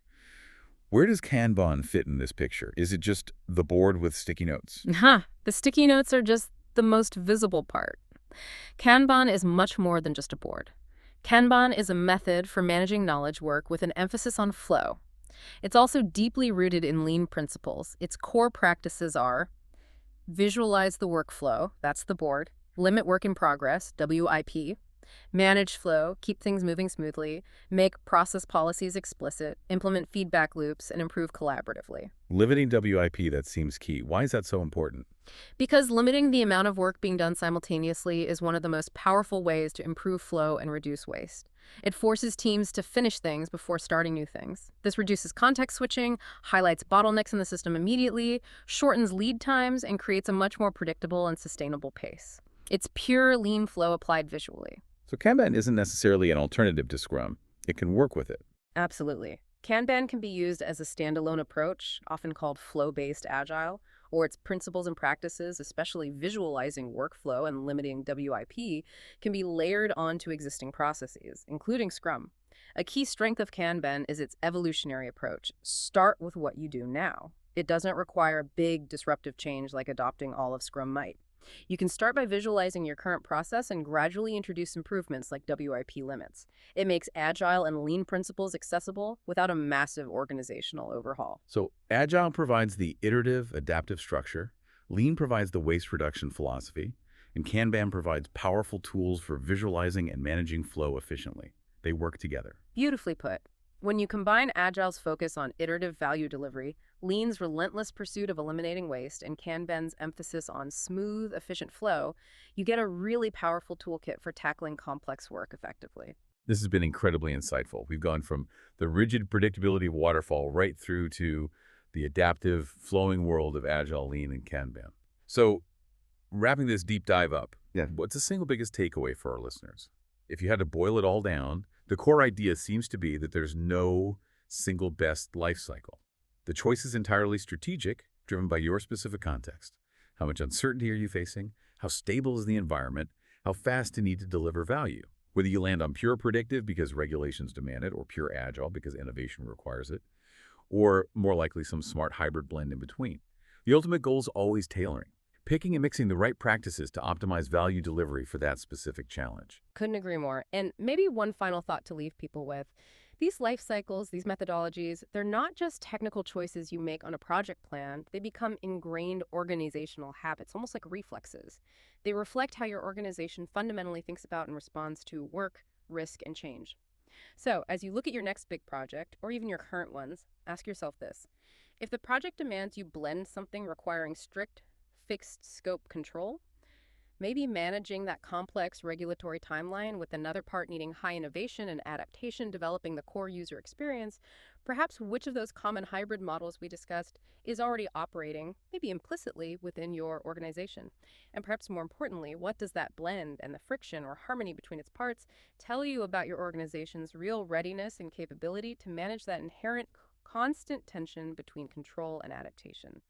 Where does Kanban fit in this picture? Is it just the board with sticky notes? The sticky notes are just the most visible part. Kanban is much more than just a board. Kanban is a method for managing knowledge work with an emphasis on flow. It's also deeply rooted in lean principles. Its core practices are visualize the workflow, that's the board, limit work in progress, WIP, manage flow, keep things moving smoothly, make process policies explicit, implement feedback loops, and improve collaboratively. Limiting WIP, that seems key. Why is that so important? Because limiting the amount of work being done simultaneously is one of the most powerful ways to improve flow and reduce waste. It forces teams to finish things before starting new things. This reduces context switching, highlights bottlenecks in the system immediately, shortens lead times, and creates a much more predictable and sustainable pace. It's pure lean flow applied visually. So Kanban isn't necessarily an alternative to Scrum. It can work with it. Absolutely. Kanban can be used as a standalone approach, often called flow-based Agile, or its principles and practices, especially visualizing workflow and limiting WIP, can be layered onto existing processes, including Scrum. A key strength of Kanban is its evolutionary approach. Start with what you do now. It doesn't require big disruptive change like adopting all of Scrum might. You can start by visualizing your current process and gradually introduce improvements like WIP limits. It makes Agile and lean principles accessible without a massive organizational overhaul. So Agile provides the iterative, adaptive structure, Lean provides the waste reduction philosophy, and Kanban provides powerful tools for visualizing and managing flow efficiently. They work together. Beautifully put. When you combine Agile's focus on iterative value delivery, Lean's relentless pursuit of eliminating waste, and Kanban's emphasis on smooth, efficient flow, you get a really powerful toolkit for tackling complex work effectively. This has been incredibly insightful. We've gone from the rigid predictability of waterfall right through to the adaptive, flowing world of Agile, Lean, and Kanban. So, wrapping this deep dive up, what's the single biggest takeaway for our listeners? If you had to boil it all down, the core idea seems to be that there's no single best life cycle. The choice is entirely strategic, driven by your specific context. How much uncertainty are you facing? How stable is the environment? How fast do you need to deliver value? Whether you land on pure predictive because regulations demand it, or pure agile because innovation requires it, or more likely some smart hybrid blend in between. The ultimate goal is always tailoring, picking and mixing the right practices to optimize value delivery for that specific challenge. Couldn't agree more. And maybe one final thought to leave people with. These life cycles, these methodologies, they're not just technical choices you make on a project plan. They become ingrained organizational habits, almost like reflexes. They reflect how your organization fundamentally thinks about and responds to work, risk, and change. So, as you look at your next big project, or even your current ones, ask yourself this. If the project demands you blend something requiring strict, fixed scope control, maybe managing that complex regulatory timeline with another part needing high innovation and adaptation, developing the core user experience, perhaps which of those common hybrid models we discussed is already operating, maybe implicitly, within your organization? And perhaps more importantly, what does that blend and the friction or harmony between its parts tell you about your organization's real readiness and capability to manage that inherent constant tension between control and adaptation?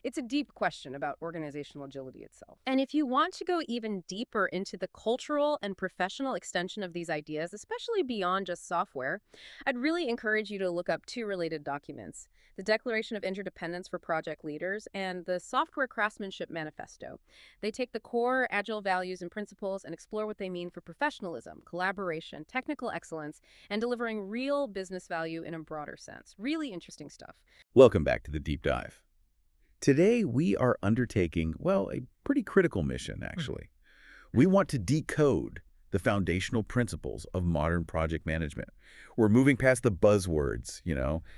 It's a deep question about organizational agility itself. And if you want to go even deeper into the cultural and professional extension of these ideas, especially beyond just software, I'd really encourage you to look up two related documents: the Declaration of Interdependence for Project Leaders and the Software Craftsmanship Manifesto. They take the core Agile values and principles and explore what they mean for professionalism, collaboration, technical excellence, and delivering real business value in a broader sense. Really interesting stuff. Welcome back to the Deep Dive. Today, we are undertaking, well, a pretty critical mission, actually. We want to decode the foundational principles of modern project management. We're moving past the buzzwords,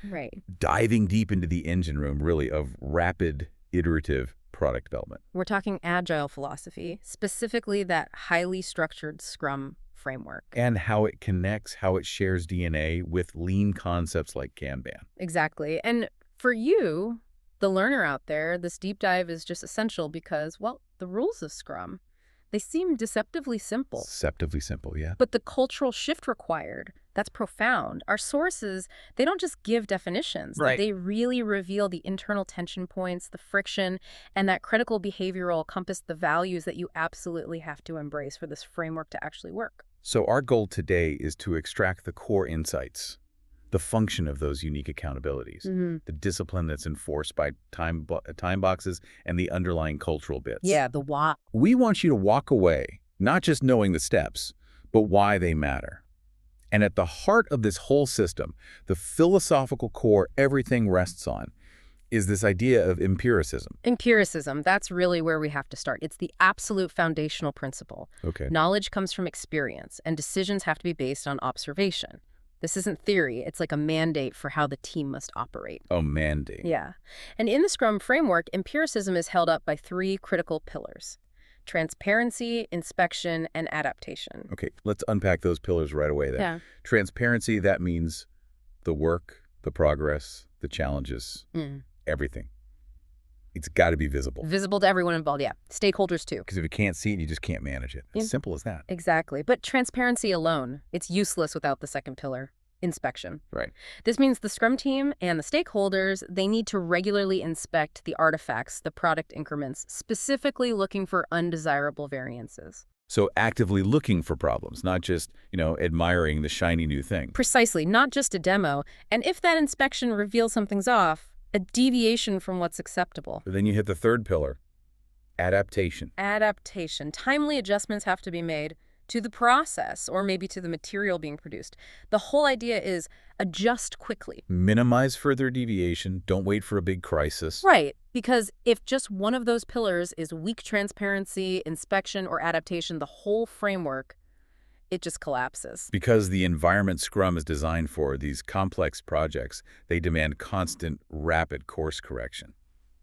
Right. diving deep into the engine room, really, of rapid, iterative product development. We're talking agile philosophy, specifically that highly structured Scrum framework. And how it connects, how it shares DNA with lean concepts like Kanban. Exactly. And for you, the learner out there, this deep dive is just essential because, well, the rules of Scrum, they seem deceptively simple. Deceptively simple, yeah. But the cultural shift required, that's profound. Our sources, they don't just give definitions. Right. They really reveal the internal tension points, the friction, and that critical behavioral compass, the values that you absolutely have to embrace for this framework to actually work. So our goal today is to extract the core insights, the function of those unique accountabilities, the discipline that's enforced by time boxes, and the underlying cultural bits. Yeah, the why. We want you to walk away, not just knowing the steps, but why they matter. And at the heart of this whole system, the philosophical core everything rests on, is this idea of empiricism. Empiricism, that's really where we have to start. It's the absolute foundational principle. Okay. Knowledge comes from experience, and decisions have to be based on observation. This isn't theory. It's like a mandate for how the team must operate. Oh, mandate. Yeah. And in the Scrum framework, empiricism is held up by three critical pillars: transparency, inspection, and adaptation. Okay, let's unpack those pillars right away then. Yeah. Transparency, that means the work, the progress, the challenges, everything. It's got to be visible. Visible to everyone involved, yeah. Stakeholders too. Because if you can't see it, you just can't manage it. As simple as that. Exactly. But transparency alone, it's useless without the second pillar, inspection. Right. This means the Scrum team and the stakeholders, they need to regularly inspect the artifacts, the product increments, specifically looking for undesirable variances. So actively looking for problems, not just, admiring the shiny new thing. Precisely, not just a demo. And if that inspection reveals something's off, a deviation from what's acceptable. But then you hit the third pillar, adaptation. Adaptation. Timely adjustments have to be made to the process or maybe to the material being produced. The whole idea is adjust quickly. Minimize further deviation. Don't wait for a big crisis. Right, because if just one of those pillars is weak transparency, inspection, or adaptation, the whole framework, it just collapses. Because the environment Scrum is designed for, these complex projects, they demand constant, rapid course correction.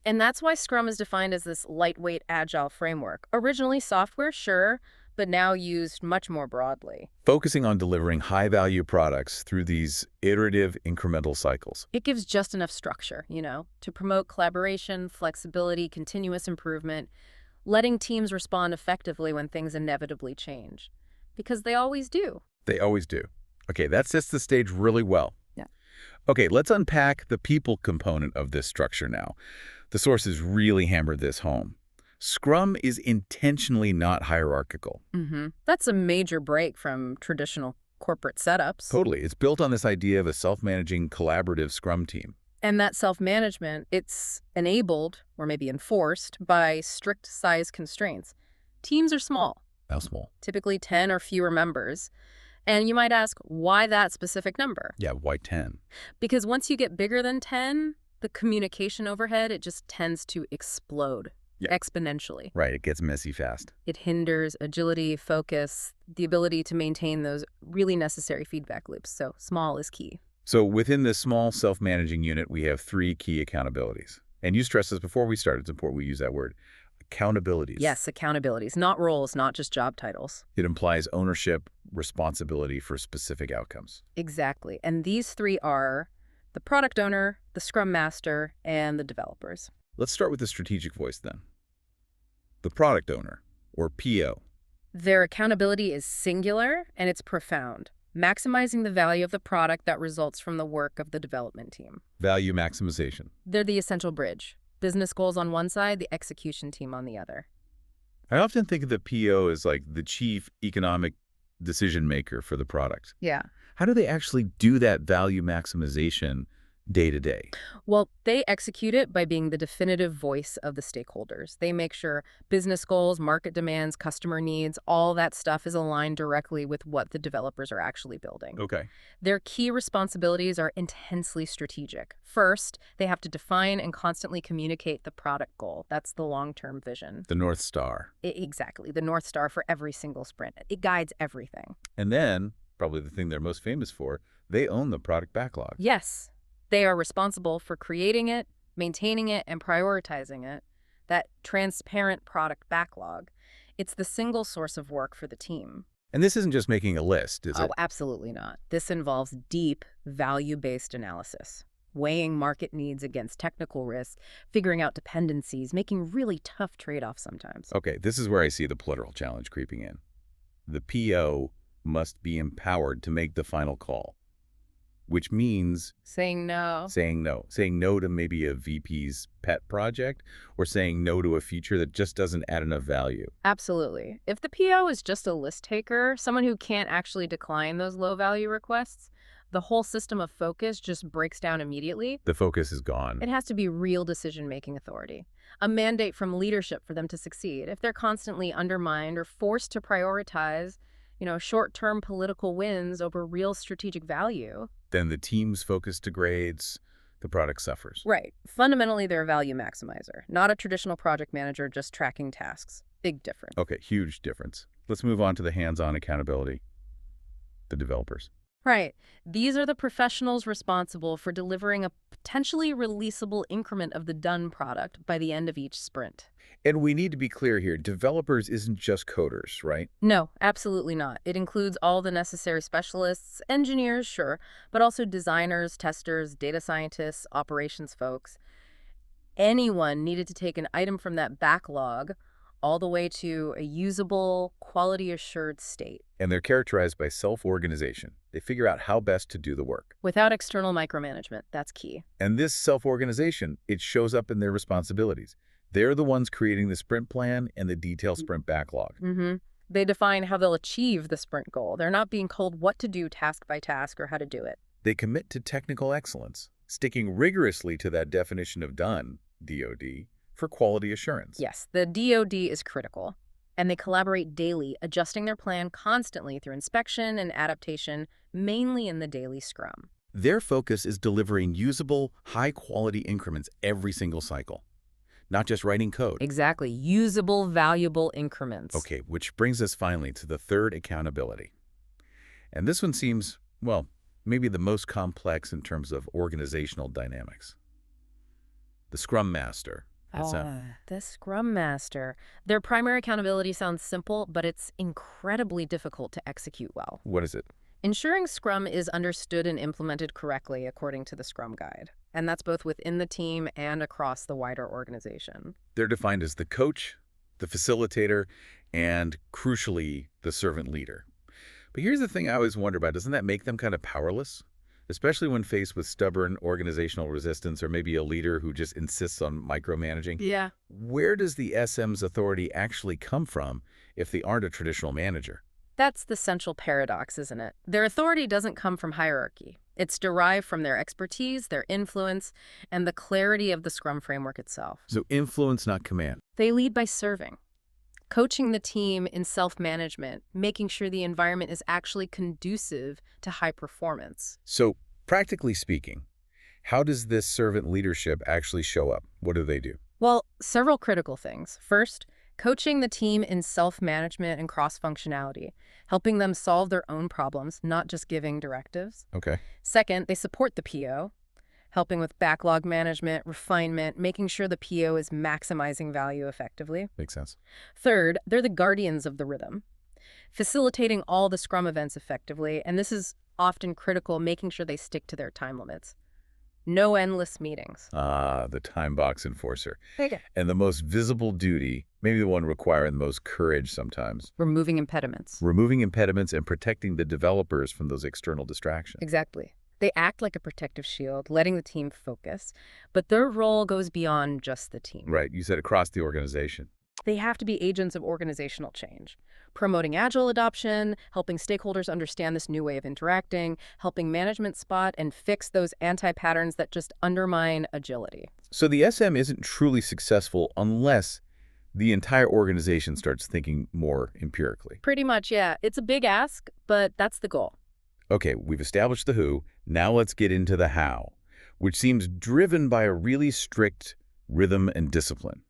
And that's why Scrum is defined as this lightweight, agile framework. Originally software, sure, but now used much more broadly. Focusing on delivering high-value products through these iterative, incremental cycles. It gives just enough structure, to promote collaboration, flexibility, continuous improvement, letting teams respond effectively when things inevitably change. Because they always do. They always do. Okay, that sets the stage really well. Yeah. Okay, let's unpack the people component of this structure now. The sources really hammered this home. Scrum is intentionally not hierarchical. That's a major break from traditional corporate setups. Totally. It's built on this idea of a self-managing, collaborative Scrum team. And that self-management, it's enabled, or maybe enforced, by strict size constraints. Teams are small. How small? Typically 10 or fewer members. And you might ask, why that specific number? Yeah, why 10? Because once you get bigger than 10, the communication overhead, it just tends to explode exponentially. Right, it gets messy fast. It hinders agility, focus, the ability to maintain those really necessary feedback loops. So small is key. So within this small self-managing unit, we have three key accountabilities. And you stressed this before we started. It's important we use that word. Accountabilities. Yes, accountabilities, not roles, not just job titles. It implies ownership, responsibility for specific outcomes. Exactly. And these three are the product owner, the Scrum Master, and the developers. Let's start with the strategic voice then. The product owner, or PO. Their accountability is singular and it's profound, maximizing the value of the product that results from the work of the development team. Value maximization. They're the essential bridge. Business goals on one side, the execution team on the other. I often think of the PO as like the chief economic decision maker for the product. Yeah. How do they actually do that value maximization day to day? Well, they execute it by being the definitive voice of the stakeholders. They make sure business goals, market demands, customer needs, all that stuff is aligned directly with what the developers are actually building. Okay. Their key responsibilities are intensely strategic. First, they have to define and constantly communicate the product goal. That's the long-term vision. The North Star. Exactly, the North Star for every single sprint. It guides everything. And then, probably the thing they're most famous for, they own the product backlog. Yes, they are responsible for creating it, maintaining it, and prioritizing it. That transparent product backlog. It's the single source of work for the team. And this isn't just making a list, is it? Oh, absolutely not. This involves deep, value-based analysis, weighing market needs against technical risk, figuring out dependencies, making really tough trade-offs sometimes. Okay, this is where I see the political challenge creeping in. The PO must be empowered to make the final call, which means Saying no. saying no to maybe a VP's pet project, or saying no to a feature that just doesn't add enough value. Absolutely. If the PO is just a list taker, someone who can't actually decline those low-value requests, the whole system of focus just breaks down immediately. The focus is gone. It has to be real decision-making authority, a mandate from leadership for them to succeed. If they're constantly undermined or forced to prioritize, short-term political wins over real strategic value. Then the team's focus degrades, the product suffers. Right. Fundamentally, they're a value maximizer, not a traditional project manager just tracking tasks. Big difference. Okay, huge difference. Let's move on to the hands-on accountability. The developers. Right. These are the professionals responsible for delivering a potentially releasable increment of the done product by the end of each sprint. And we need to be clear here, developers isn't just coders, right? No, absolutely not. It includes all the necessary specialists, engineers, sure, but also designers, testers, data scientists, operations folks. Anyone needed to take an item from that backlog all the way to a usable, quality-assured state. And they're characterized by self-organization. They figure out how best to do the work. Without external micromanagement, that's key. And this self-organization, it shows up in their responsibilities. They're the ones creating the sprint plan and the detailed sprint backlog. They define how they'll achieve the sprint goal. They're not being told what to do task by task or how to do it. They commit to technical excellence, sticking rigorously to that definition of done, DOD, for quality assurance. Yes, the DOD is critical. And they collaborate daily, adjusting their plan constantly through inspection and adaptation, mainly in the daily scrum. Their focus is delivering usable, high-quality increments every single cycle, not just writing code. Exactly. Usable, valuable increments. Okay, which brings us finally to the third, accountability. And this one seems, well, maybe the most complex in terms of organizational dynamics. The Scrum Master. The Scrum Master. Their primary accountability sounds simple, but it's incredibly difficult to execute well. What is it? Ensuring Scrum is understood and implemented correctly according to the Scrum Guide. And that's both within the team and across the wider organization. They're defined as the coach, the facilitator, and, crucially, the servant leader. But here's the thing I always wonder about. Doesn't that make them kind of powerless? Especially when faced with stubborn organizational resistance or maybe a leader who just insists on micromanaging. Yeah. Where does the SM's authority actually come from if they aren't a traditional manager? That's the central paradox, isn't it? Their authority doesn't come from hierarchy. It's derived from their expertise, their influence, and the clarity of the Scrum framework itself. So influence, not command. They lead by serving, coaching the team in self-management, making sure the environment is actually conducive to high performance. So, practically speaking, how does this servant leadership actually show up? What do they do? Well, several critical things. First, coaching the team in self-management and cross-functionality, helping them solve their own problems, not just giving directives. Okay. Second, they support the PO, helping with backlog management, refinement, making sure the PO is maximizing value effectively. Makes sense. Third, they're the guardians of the rhythm, facilitating all the Scrum events effectively, and this is often critical, making sure they stick to their time limits. No endless meetings. Ah, the time box enforcer. Okay. And the most visible duty, maybe the one requiring the most courage sometimes. Removing impediments. Removing impediments and protecting the developers from those external distractions. Exactly. They act like a protective shield, letting the team focus, but their role goes beyond just the team. Right. You said across the organization. They have to be agents of organizational change, promoting Agile adoption, helping stakeholders understand this new way of interacting, helping management spot and fix those anti-patterns that just undermine agility. So the SM isn't truly successful unless the entire organization starts thinking more empirically. Pretty much, yeah. It's a big ask, but that's the goal. Okay, we've established the who. Now let's get into the how, which seems driven by a really strict rhythm and discipline.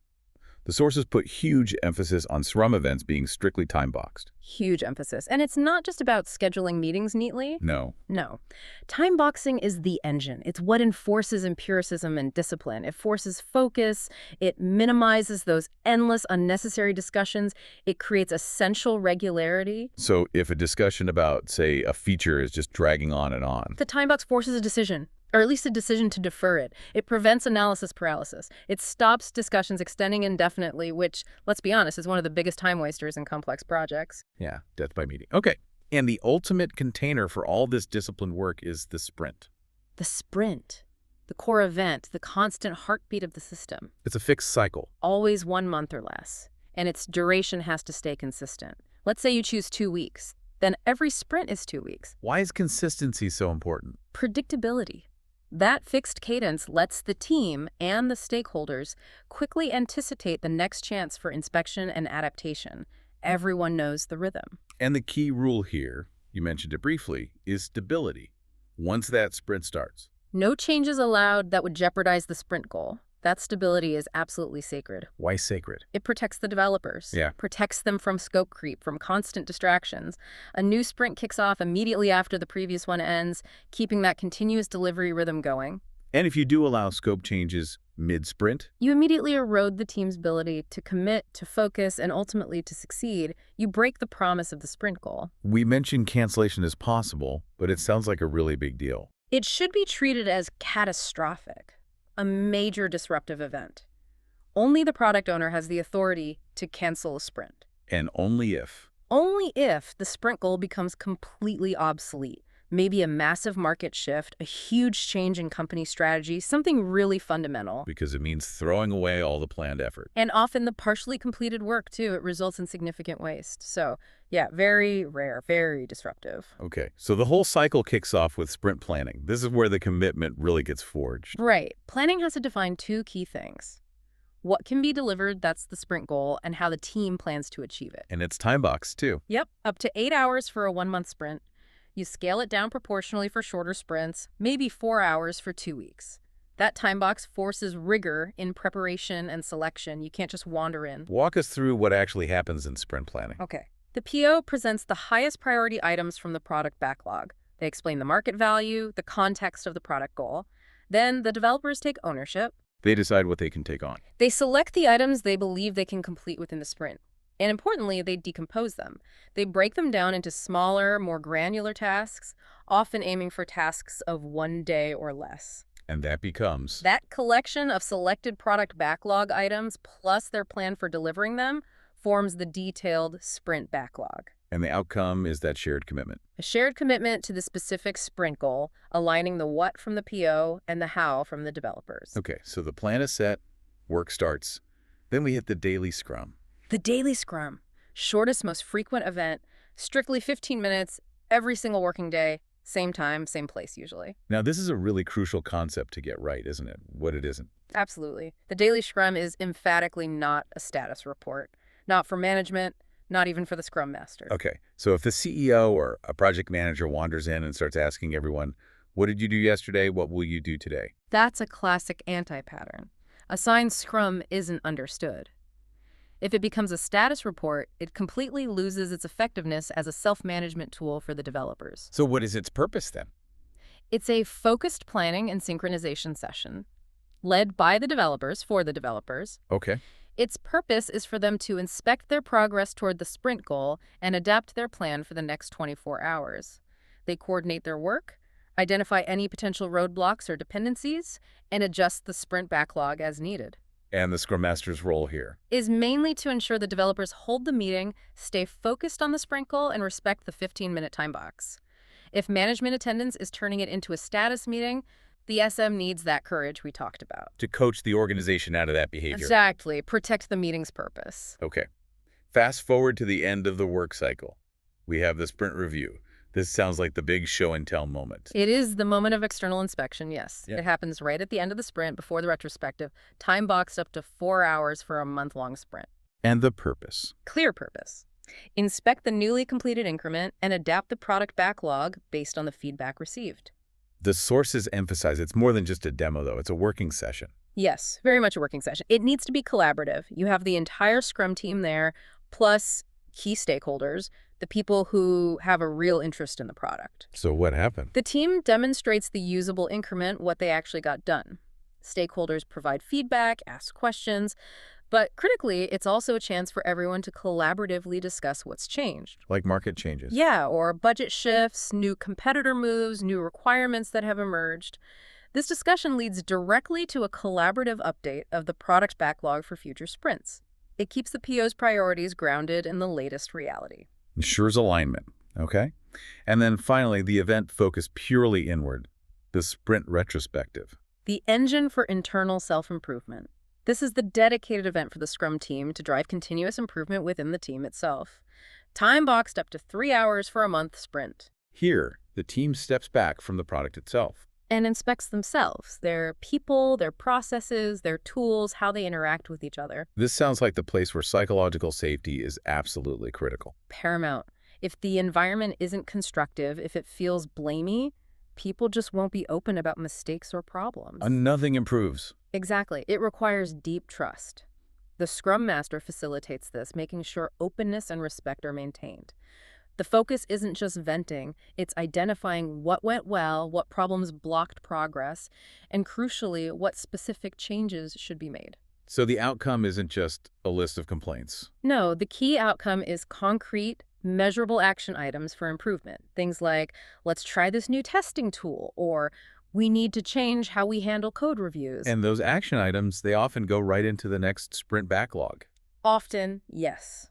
The sources put huge emphasis on Scrum events being strictly time-boxed. Huge emphasis. And it's not just about scheduling meetings neatly. No. No. Time boxing is the engine. It's what enforces empiricism and discipline. It forces focus. It minimizes those endless, unnecessary discussions. It creates essential regularity. So if a discussion about, say, a feature is just dragging on and on. The time box forces a decision, or at least a decision to defer it. It prevents analysis paralysis. It stops discussions extending indefinitely, which, let's be honest, is one of the biggest time wasters in complex projects. Yeah, death by meeting. Okay. And the ultimate container for all this disciplined work is the sprint. The sprint, the core event, the constant heartbeat of the system. It's a fixed cycle. Always 1 month or less. And its duration has to stay consistent. Let's say you choose 2 weeks. Then every sprint is 2 weeks. Why is consistency so important? Predictability. That fixed cadence lets the team and the stakeholders quickly anticipate the next chance for inspection and adaptation. Everyone knows the rhythm. And the key rule here, you mentioned it briefly, is stability. Once that sprint starts. No changes allowed that would jeopardize the sprint goal. That stability is absolutely sacred. Why sacred? It protects the developers. Yeah. Protects them from scope creep, from constant distractions. A new sprint kicks off immediately after the previous one ends, keeping that continuous delivery rhythm going. And if you do allow scope changes mid-sprint? You immediately erode the team's ability to commit, to focus, and ultimately to succeed. You break the promise of the sprint goal. We mentioned cancellation is possible, but it sounds like a really big deal. It should be treated as catastrophic. A major disruptive event. Only the product owner has the authority to cancel a sprint. And only if. Only if the sprint goal becomes completely obsolete. Maybe a massive market shift, a huge change in company strategy, something really fundamental. Because it means throwing away all the planned effort. And often the partially completed work, too. It results in significant waste. So, yeah, very rare, very disruptive. Okay, so the whole cycle kicks off with sprint planning. This is where the commitment really gets forged. Right. Planning has to define 2 key things. What can be delivered, that's the sprint goal, and how the team plans to achieve it. And it's time-boxed, too. Yep, up to 8 hours for a 1-month sprint. You scale it down proportionally for shorter sprints, maybe 4 hours for 2 weeks. That time box forces rigor in preparation and selection. You can't just wander in. Walk us through what actually happens in sprint planning. Okay. The PO presents the highest priority items from the product backlog. They explain the market value, the context of the product goal. Then the developers take ownership. They decide what they can take on. They select the items they believe they can complete within the sprint. And importantly, they decompose them. They break them down into smaller, more granular tasks, often aiming for tasks of 1 day or less. And that becomes... That collection of selected product backlog items plus their plan for delivering them forms the detailed sprint backlog. And the outcome is that shared commitment. A shared commitment to the specific sprint goal, aligning the what from the PO and the how from the developers. Okay, so the plan is set, work starts. Then we hit the daily scrum. The daily scrum, shortest, most frequent event, strictly 15 minutes, every single working day, same time, same place usually. Now, this is a really crucial concept to get right, isn't it? What it isn't. Absolutely. The daily scrum is emphatically not a status report. Not for management, not even for the Scrum Master. Okay, so if the CEO or a project manager wanders in and starts asking everyone, what did you do yesterday? What will you do today? That's a classic anti-pattern. Assigned Scrum isn't understood. If it becomes a status report, it completely loses its effectiveness as a self-management tool for the developers. So what is its purpose then? It's a focused planning and synchronization session, led by the developers for the developers. Okay. Its purpose is for them to inspect their progress toward the sprint goal and adapt their plan for the next 24 hours. They coordinate their work, identify any potential roadblocks or dependencies, and adjust the sprint backlog as needed. And the Scrum Master's role here? Is mainly to ensure the developers hold the meeting, stay focused on the sprint goal, and respect the 15-minute time box. If management attendance is turning it into a status meeting, The SM needs that courage we talked about. To coach the organization out of that behavior. Exactly. Protect the meeting's purpose. Okay. Fast forward to the end of the work cycle. We have the sprint review. This sounds like the big show and tell moment. It is the moment of external inspection, yes. Yeah. It happens right at the end of the sprint before the retrospective, time boxed up to 4 hours for a month-long sprint. And the purpose. Clear purpose. Inspect the newly completed increment and adapt the product backlog based on the feedback received. The sources emphasize it's more than just a demo, though. It's a working session. Yes, very much a working session. It needs to be collaborative. You have the entire Scrum team there, plus key stakeholders, the people who have a real interest in the product. So what happened? The team demonstrates the usable increment, what they actually got done. Stakeholders provide feedback, ask questions, but critically, it's also a chance for everyone to collaboratively discuss what's changed. Like market changes. Yeah, or budget shifts, new competitor moves, new requirements that have emerged. This discussion leads directly to a collaborative update of the product backlog for future sprints. It keeps the PO's priorities grounded in the latest reality. Ensures alignment. Okay. And then finally, the event focused purely inward. The sprint retrospective. The engine for internal self-improvement. This is the dedicated event for the Scrum team to drive continuous improvement within the team itself. Time boxed up to 3 hours for a month sprint. Here, the team steps back from the product itself. And inspects themselves, their people, their processes, their tools, how they interact with each other. This sounds like the place where psychological safety is absolutely critical. Paramount. If the environment isn't constructive, if it feels blamey, people just won't be open about mistakes or problems. Nothing improves. Exactly. It requires deep trust. The Scrum Master facilitates this, making sure openness and respect are maintained. The focus isn't just venting, it's identifying what went well, what problems blocked progress, and crucially, what specific changes should be made. So the outcome isn't just a list of complaints. No, the key outcome is concrete, measurable action items for improvement. Things like, let's try this new testing tool, or we need to change how we handle code reviews. And those action items, they often go right into the next sprint backlog. Often, yes.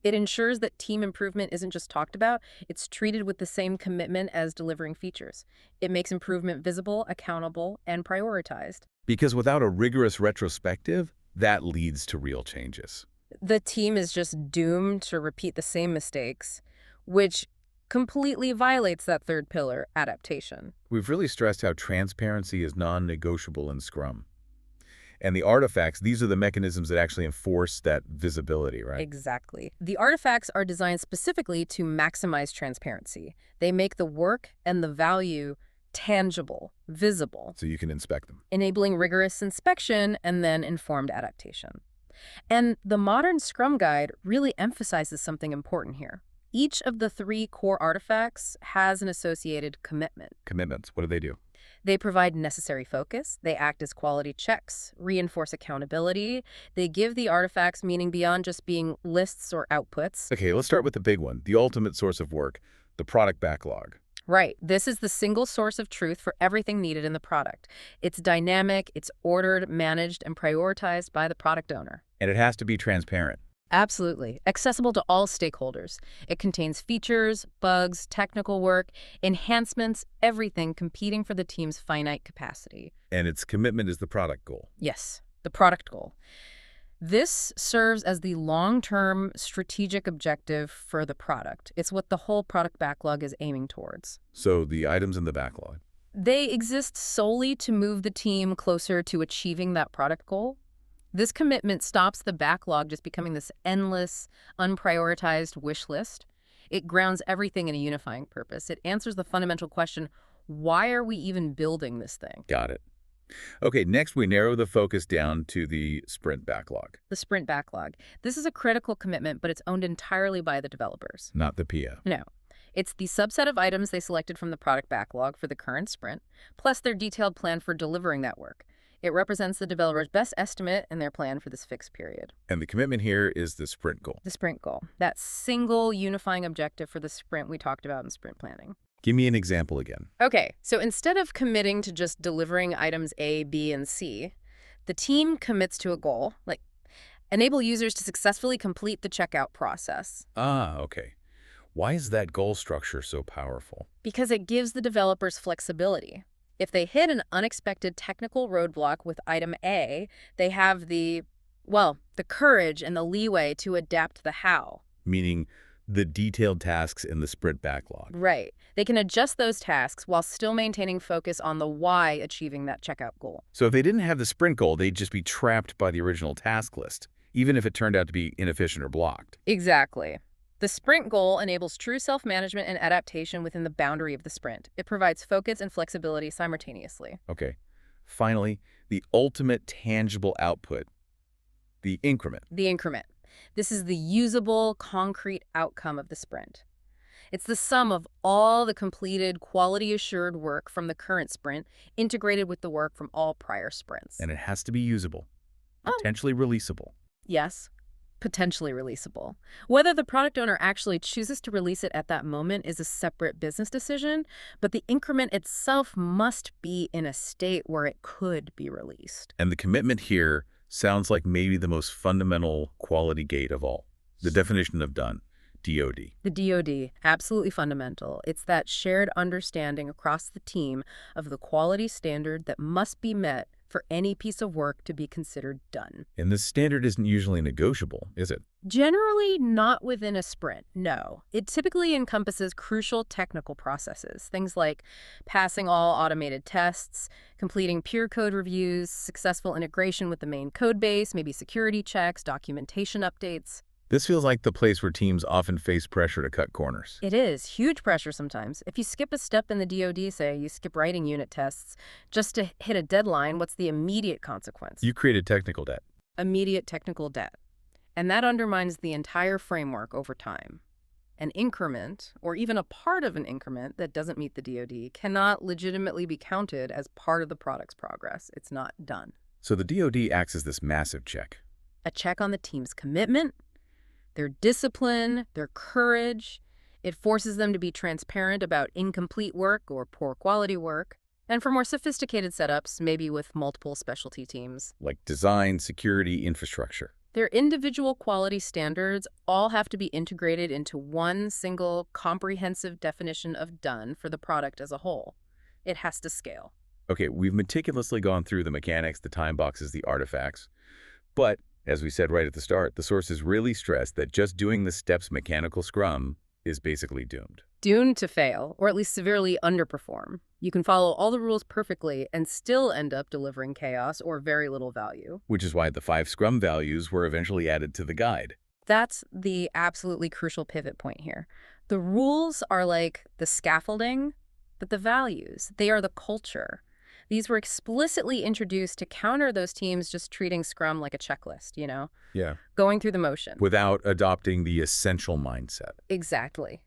It ensures that team improvement isn't just talked about, it's treated with the same commitment as delivering features. It makes improvement visible, accountable, and prioritized. Because without a rigorous retrospective, that leads to real changes. The team is just doomed to repeat the same mistakes, which completely violates that third pillar, adaptation. We've really stressed how transparency is non-negotiable in Scrum. And the artifacts, these are the mechanisms that actually enforce that visibility, right? Exactly. The artifacts are designed specifically to maximize transparency. They make the work and the value tangible, visible, So you can inspect them. enabling rigorous inspection and then informed adaptation. And the modern Scrum Guide really emphasizes something important here. Each of the 3 core artifacts has an associated commitment. Commitments, what do they do? They provide necessary focus, they act as quality checks, reinforce accountability, they give the artifacts meaning beyond just being lists or outputs. Okay, let's start with the big one, the ultimate source of work, the product backlog. Right, this is the single source of truth for everything needed in the product. It's dynamic, it's ordered, managed, and prioritized by the product owner. And it has to be transparent. Absolutely. Accessible to all stakeholders. It contains features, bugs, technical work, enhancements, everything competing for the team's finite capacity. And its commitment is the product goal. Yes, the product goal. This serves as the long-term strategic objective for the product. It's what the whole product backlog is aiming towards. So the items in the backlog. They exist solely to move the team closer to achieving that product goal. This commitment stops the backlog just becoming this endless, unprioritized wish list. It grounds everything in a unifying purpose. It answers the fundamental question, why are we even building this thing? Got it. Okay, next we narrow the focus down to the sprint backlog. The sprint backlog. This is a critical commitment, but it's owned entirely by the developers. Not the PO. No. It's the subset of items they selected from the product backlog for the current sprint, plus their detailed plan for delivering that work. It represents the developer's best estimate and their plan for this fixed period. And the commitment here is the sprint goal. The sprint goal, that single unifying objective for the sprint we talked about in sprint planning. Give me an example again. Okay, so instead of committing to just delivering items A, B, and C, the team commits to a goal, like enable users to successfully complete the checkout process. Ah, okay. Why is that goal structure so powerful? Because it gives the developers flexibility. If they hit an unexpected technical roadblock with item A, they have the courage and the leeway to adapt the how. Meaning the detailed tasks in the sprint backlog. Right. They can adjust those tasks while still maintaining focus on the why achieving that checkout goal. So if they didn't have the sprint goal, they'd just be trapped by the original task list, even if it turned out to be inefficient or blocked. Exactly. The sprint goal enables true self-management and adaptation within the boundary of the sprint. It provides focus and flexibility simultaneously. Okay. Finally, the ultimate tangible output, the increment. The increment. This is the usable, concrete outcome of the sprint. It's the sum of all the completed, quality-assured work from the current sprint integrated with the work from all prior sprints. And it has to be usable, potentially releasable. Yes, potentially releasable. Whether the product owner actually chooses to release it at that moment is a separate business decision, but the increment itself must be in a state where it could be released. And the commitment here sounds like maybe the most fundamental quality gate of all. The definition of done, DOD. The DOD, absolutely fundamental. It's that shared understanding across the team of the quality standard that must be met for any piece of work to be considered done. And this standard isn't usually negotiable, is it? Generally not within a sprint, no. It typically encompasses crucial technical processes, things like passing all automated tests, completing peer code reviews, successful integration with the main code base, maybe security checks, documentation updates. This feels like the place where teams often face pressure to cut corners. It is. Huge pressure sometimes. If you skip a step in the DoD, say, you skip writing unit tests, just to hit a deadline, what's the immediate consequence? You created technical debt. Immediate technical debt. And that undermines the entire framework over time. An increment, or even a part of an increment that doesn't meet the DoD, cannot legitimately be counted as part of the product's progress. It's not done. So the DoD acts as this massive check. A check on the team's commitment, their discipline, their courage. It forces them to be transparent about incomplete work or poor quality work. And for more sophisticated setups, maybe with multiple specialty teams, Like design, security, infrastructure. their individual quality standards all have to be integrated into one single comprehensive definition of done for the product as a whole. It has to scale. Okay, we've meticulously gone through the mechanics, the time boxes, the artifacts. But, as we said right at the start, the sources really stress that just doing the steps mechanical Scrum is basically doomed. Doomed to fail, or at least severely underperform. You can follow all the rules perfectly and still end up delivering chaos or very little value. Which is why the 5 Scrum values were eventually added to the guide. That's the absolutely crucial pivot point here. The rules are like the scaffolding, but the values, they are the culture. These were explicitly introduced to counter those teams just treating Scrum like a checklist, Yeah. going through the motion. Without adopting the essential mindset. Exactly.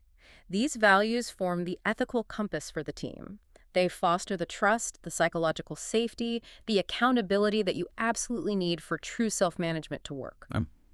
These values form the ethical compass for the team. They foster the trust, the psychological safety, the accountability that you absolutely need for true self-management to work.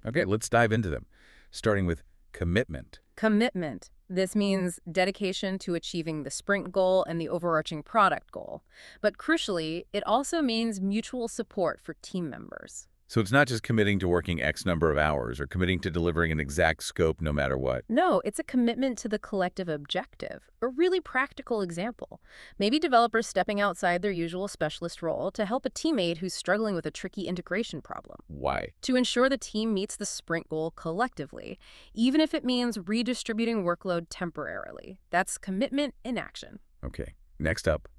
Okay, let's dive into them, starting with commitment. Commitment. This means dedication to achieving the sprint goal and the overarching product goal. But crucially, it also means mutual support for team members. So it's not just committing to working X number of hours or committing to delivering an exact scope no matter what. No, it's a commitment to the collective objective. A really practical example. Maybe developers stepping outside their usual specialist role to help a teammate who's struggling with a tricky integration problem. Why? To ensure the team meets the sprint goal collectively, even if it means redistributing workload temporarily. That's commitment in action. Okay, next up,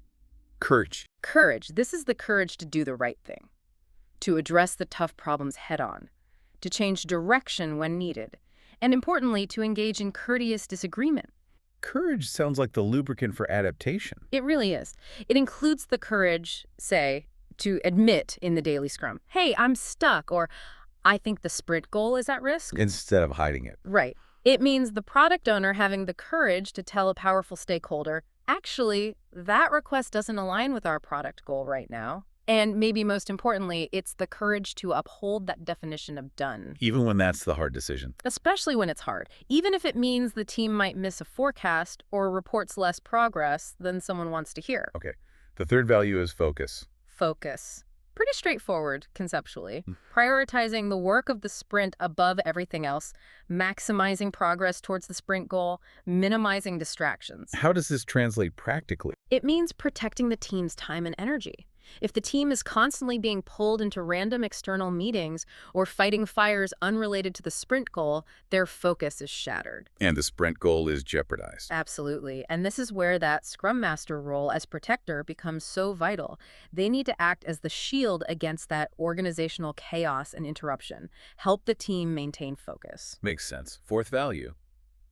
courage. Courage. This is the courage to do the right thing, to address the tough problems head-on, to change direction when needed, and importantly, to engage in courteous disagreement. Courage sounds like the lubricant for adaptation. It really is. It includes the courage, say, to admit in the daily scrum, hey, I'm stuck, or I think the sprint goal is at risk. Instead of hiding it. Right. It means the product owner having the courage to tell a powerful stakeholder, actually, that request doesn't align with our product goal right now. And maybe most importantly, it's the courage to uphold that definition of done. Even when that's the hard decision. Especially when it's hard. Even if it means the team might miss a forecast or reports less progress than someone wants to hear. Okay, the third value is focus. Focus. Pretty straightforward conceptually. Prioritizing the work of the sprint above everything else, maximizing progress towards the sprint goal, minimizing distractions. How does this translate practically? It means protecting the team's time and energy. If the team is constantly being pulled into random external meetings or fighting fires unrelated to the sprint goal, their focus is shattered. And the sprint goal is jeopardized. Absolutely. And this is where that Scrum Master role as protector becomes so vital. They need to act as the shield against that organizational chaos and interruption, help the team maintain focus. Makes sense. Fourth value,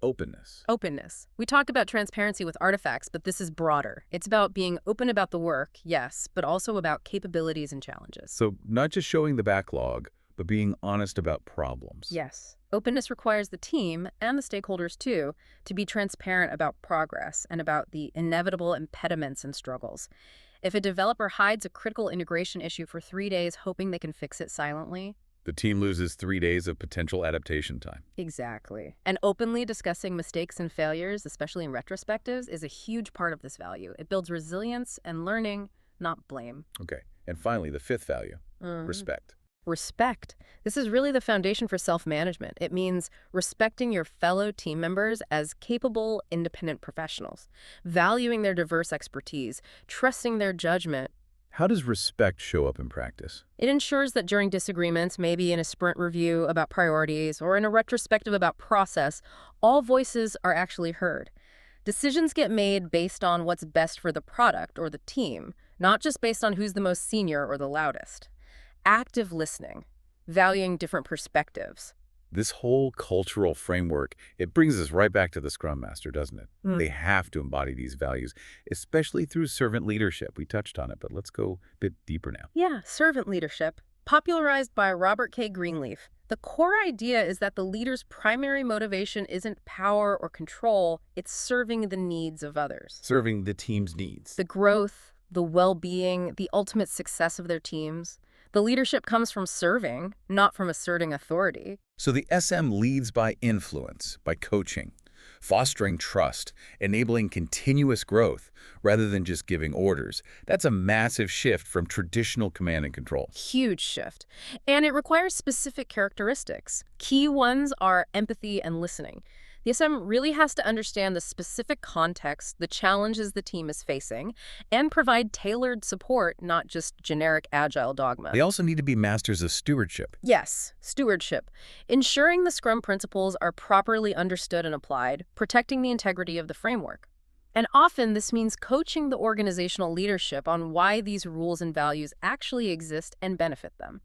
openness. Openness. We talked about transparency with artifacts, but this is broader. It's about being open about the work, yes, but also about capabilities and challenges. So not just showing the backlog, but being honest about problems. Yes. Openness requires the team, and the stakeholders too, to be transparent about progress and about the inevitable impediments and struggles. If a developer hides a critical integration issue for 3 days hoping they can fix it silently, The team loses 3 days of potential adaptation time. exactly. And openly discussing mistakes and failures, especially in retrospectives, is a huge part of this value. It builds resilience and learning, not blame. Okay. And finally, the fifth value, respect. Respect. This is really the foundation for self-management. It means respecting your fellow team members as capable, independent professionals, valuing their diverse expertise, trusting their judgment. How does respect show up in practice? It ensures that during disagreements, maybe in a sprint review about priorities or in a retrospective about process, all voices are actually heard. Decisions get made based on what's best for the product or the team, not just based on who's the most senior or the loudest. Active listening, valuing different perspectives. This whole cultural framework, it brings us right back to the Scrum Master, doesn't it? They have to embody these values, especially through servant leadership. We touched on it, but let's go a bit deeper now. Yeah, servant leadership, popularized by Robert K. Greenleaf. The core idea is that the leader's primary motivation isn't power or control, it's serving the needs of others. Serving the team's needs. The growth, the well-being, the ultimate success of their teams. The leadership comes from serving, not from asserting authority. So the SM leads by influence, by coaching, fostering trust, enabling continuous growth, rather than just giving orders. That's a massive shift from traditional command and control. Huge shift. And it requires specific characteristics. Key ones are empathy and listening. The SM really has to understand the specific context, the challenges the team is facing, and provide tailored support, not just generic agile dogma. They also need to be masters of stewardship. Yes, stewardship. Ensuring the Scrum principles are properly understood and applied, protecting the integrity of the framework. And often this means coaching the organizational leadership on why these rules and values actually exist and benefit them.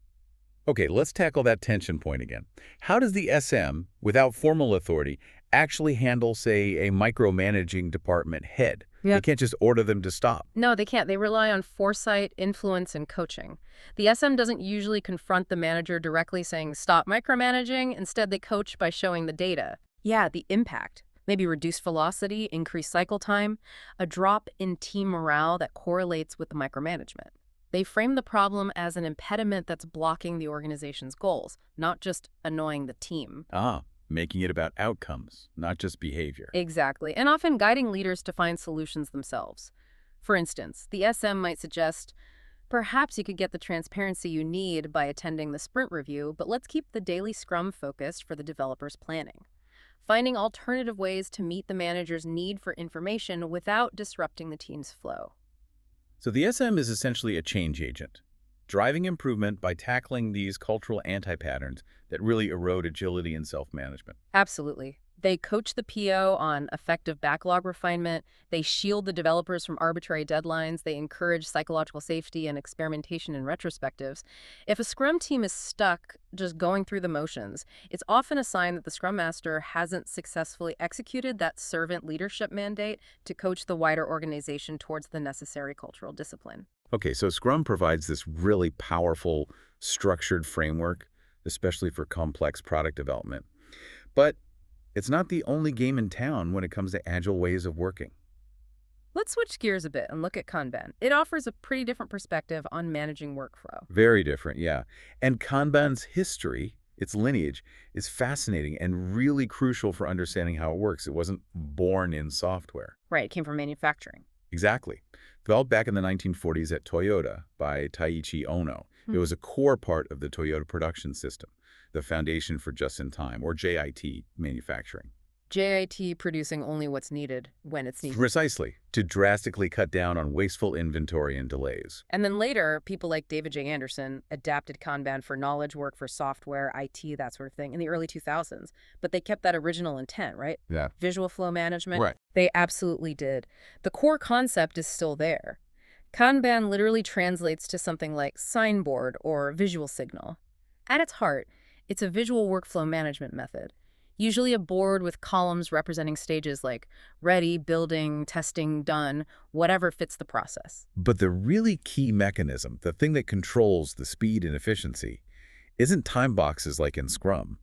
Okay, let's tackle that tension point again. How does the SM, without formal authority, actually handle, say, a micromanaging department head? Yeah. They can't just order them to stop. No, they can't. They rely on foresight, influence, and coaching. The SM doesn't usually confront the manager directly saying, stop micromanaging. Instead, they coach by showing the data. Yeah, the impact. Maybe reduced velocity, increased cycle time, a drop in team morale that correlates with the micromanagement. They frame the problem as an impediment that's blocking the organization's goals, not just annoying the team. Making it about outcomes, not just behavior. Exactly, and often guiding leaders to find solutions themselves. For instance, the SM might suggest, perhaps you could get the transparency you need by attending the sprint review, but let's keep the daily Scrum focused for the developer's planning. Finding alternative ways to meet the manager's need for information without disrupting the team's flow. So the SM is essentially a change agent, driving improvement by tackling these cultural anti-patterns that really erode agility and self-management. Absolutely. They coach the PO on effective backlog refinement. They shield the developers from arbitrary deadlines. They encourage psychological safety and experimentation in retrospectives. If a Scrum team is stuck just going through the motions, it's often a sign that the Scrum Master hasn't successfully executed that servant leadership mandate to coach the wider organization towards the necessary cultural discipline. Okay, so Scrum provides this really powerful, structured framework, especially for complex product development. But it's not the only game in town when it comes to agile ways of working. Let's switch gears a bit and look at Kanban. It offers a pretty different perspective on managing workflow. Very different, yeah. And Kanban's history, its lineage, is fascinating and really crucial for understanding how it works. It wasn't born in software. Right, it came from manufacturing. Exactly. Developed back in the 1940s at Toyota by Taiichi Ono, it was a core part of the Toyota production system, the foundation for just-in-time, or JIT, manufacturing. JIT producing only what's needed when it's needed. Precisely, to drastically cut down on wasteful inventory and delays. And then later, people like David J. Anderson adapted Kanban for knowledge work, for software, IT, that sort of thing, in the early 2000s. But they kept that original intent, right? Yeah. Visual flow management. Right. They absolutely did. The core concept is still there. Kanban literally translates to something like signboard or visual signal. At its heart, it's a visual workflow management method. Usually a board with columns representing stages like ready, building, testing, done, whatever fits the process. But the really key mechanism, the thing that controls the speed and efficiency, isn't time boxes like in Scrum.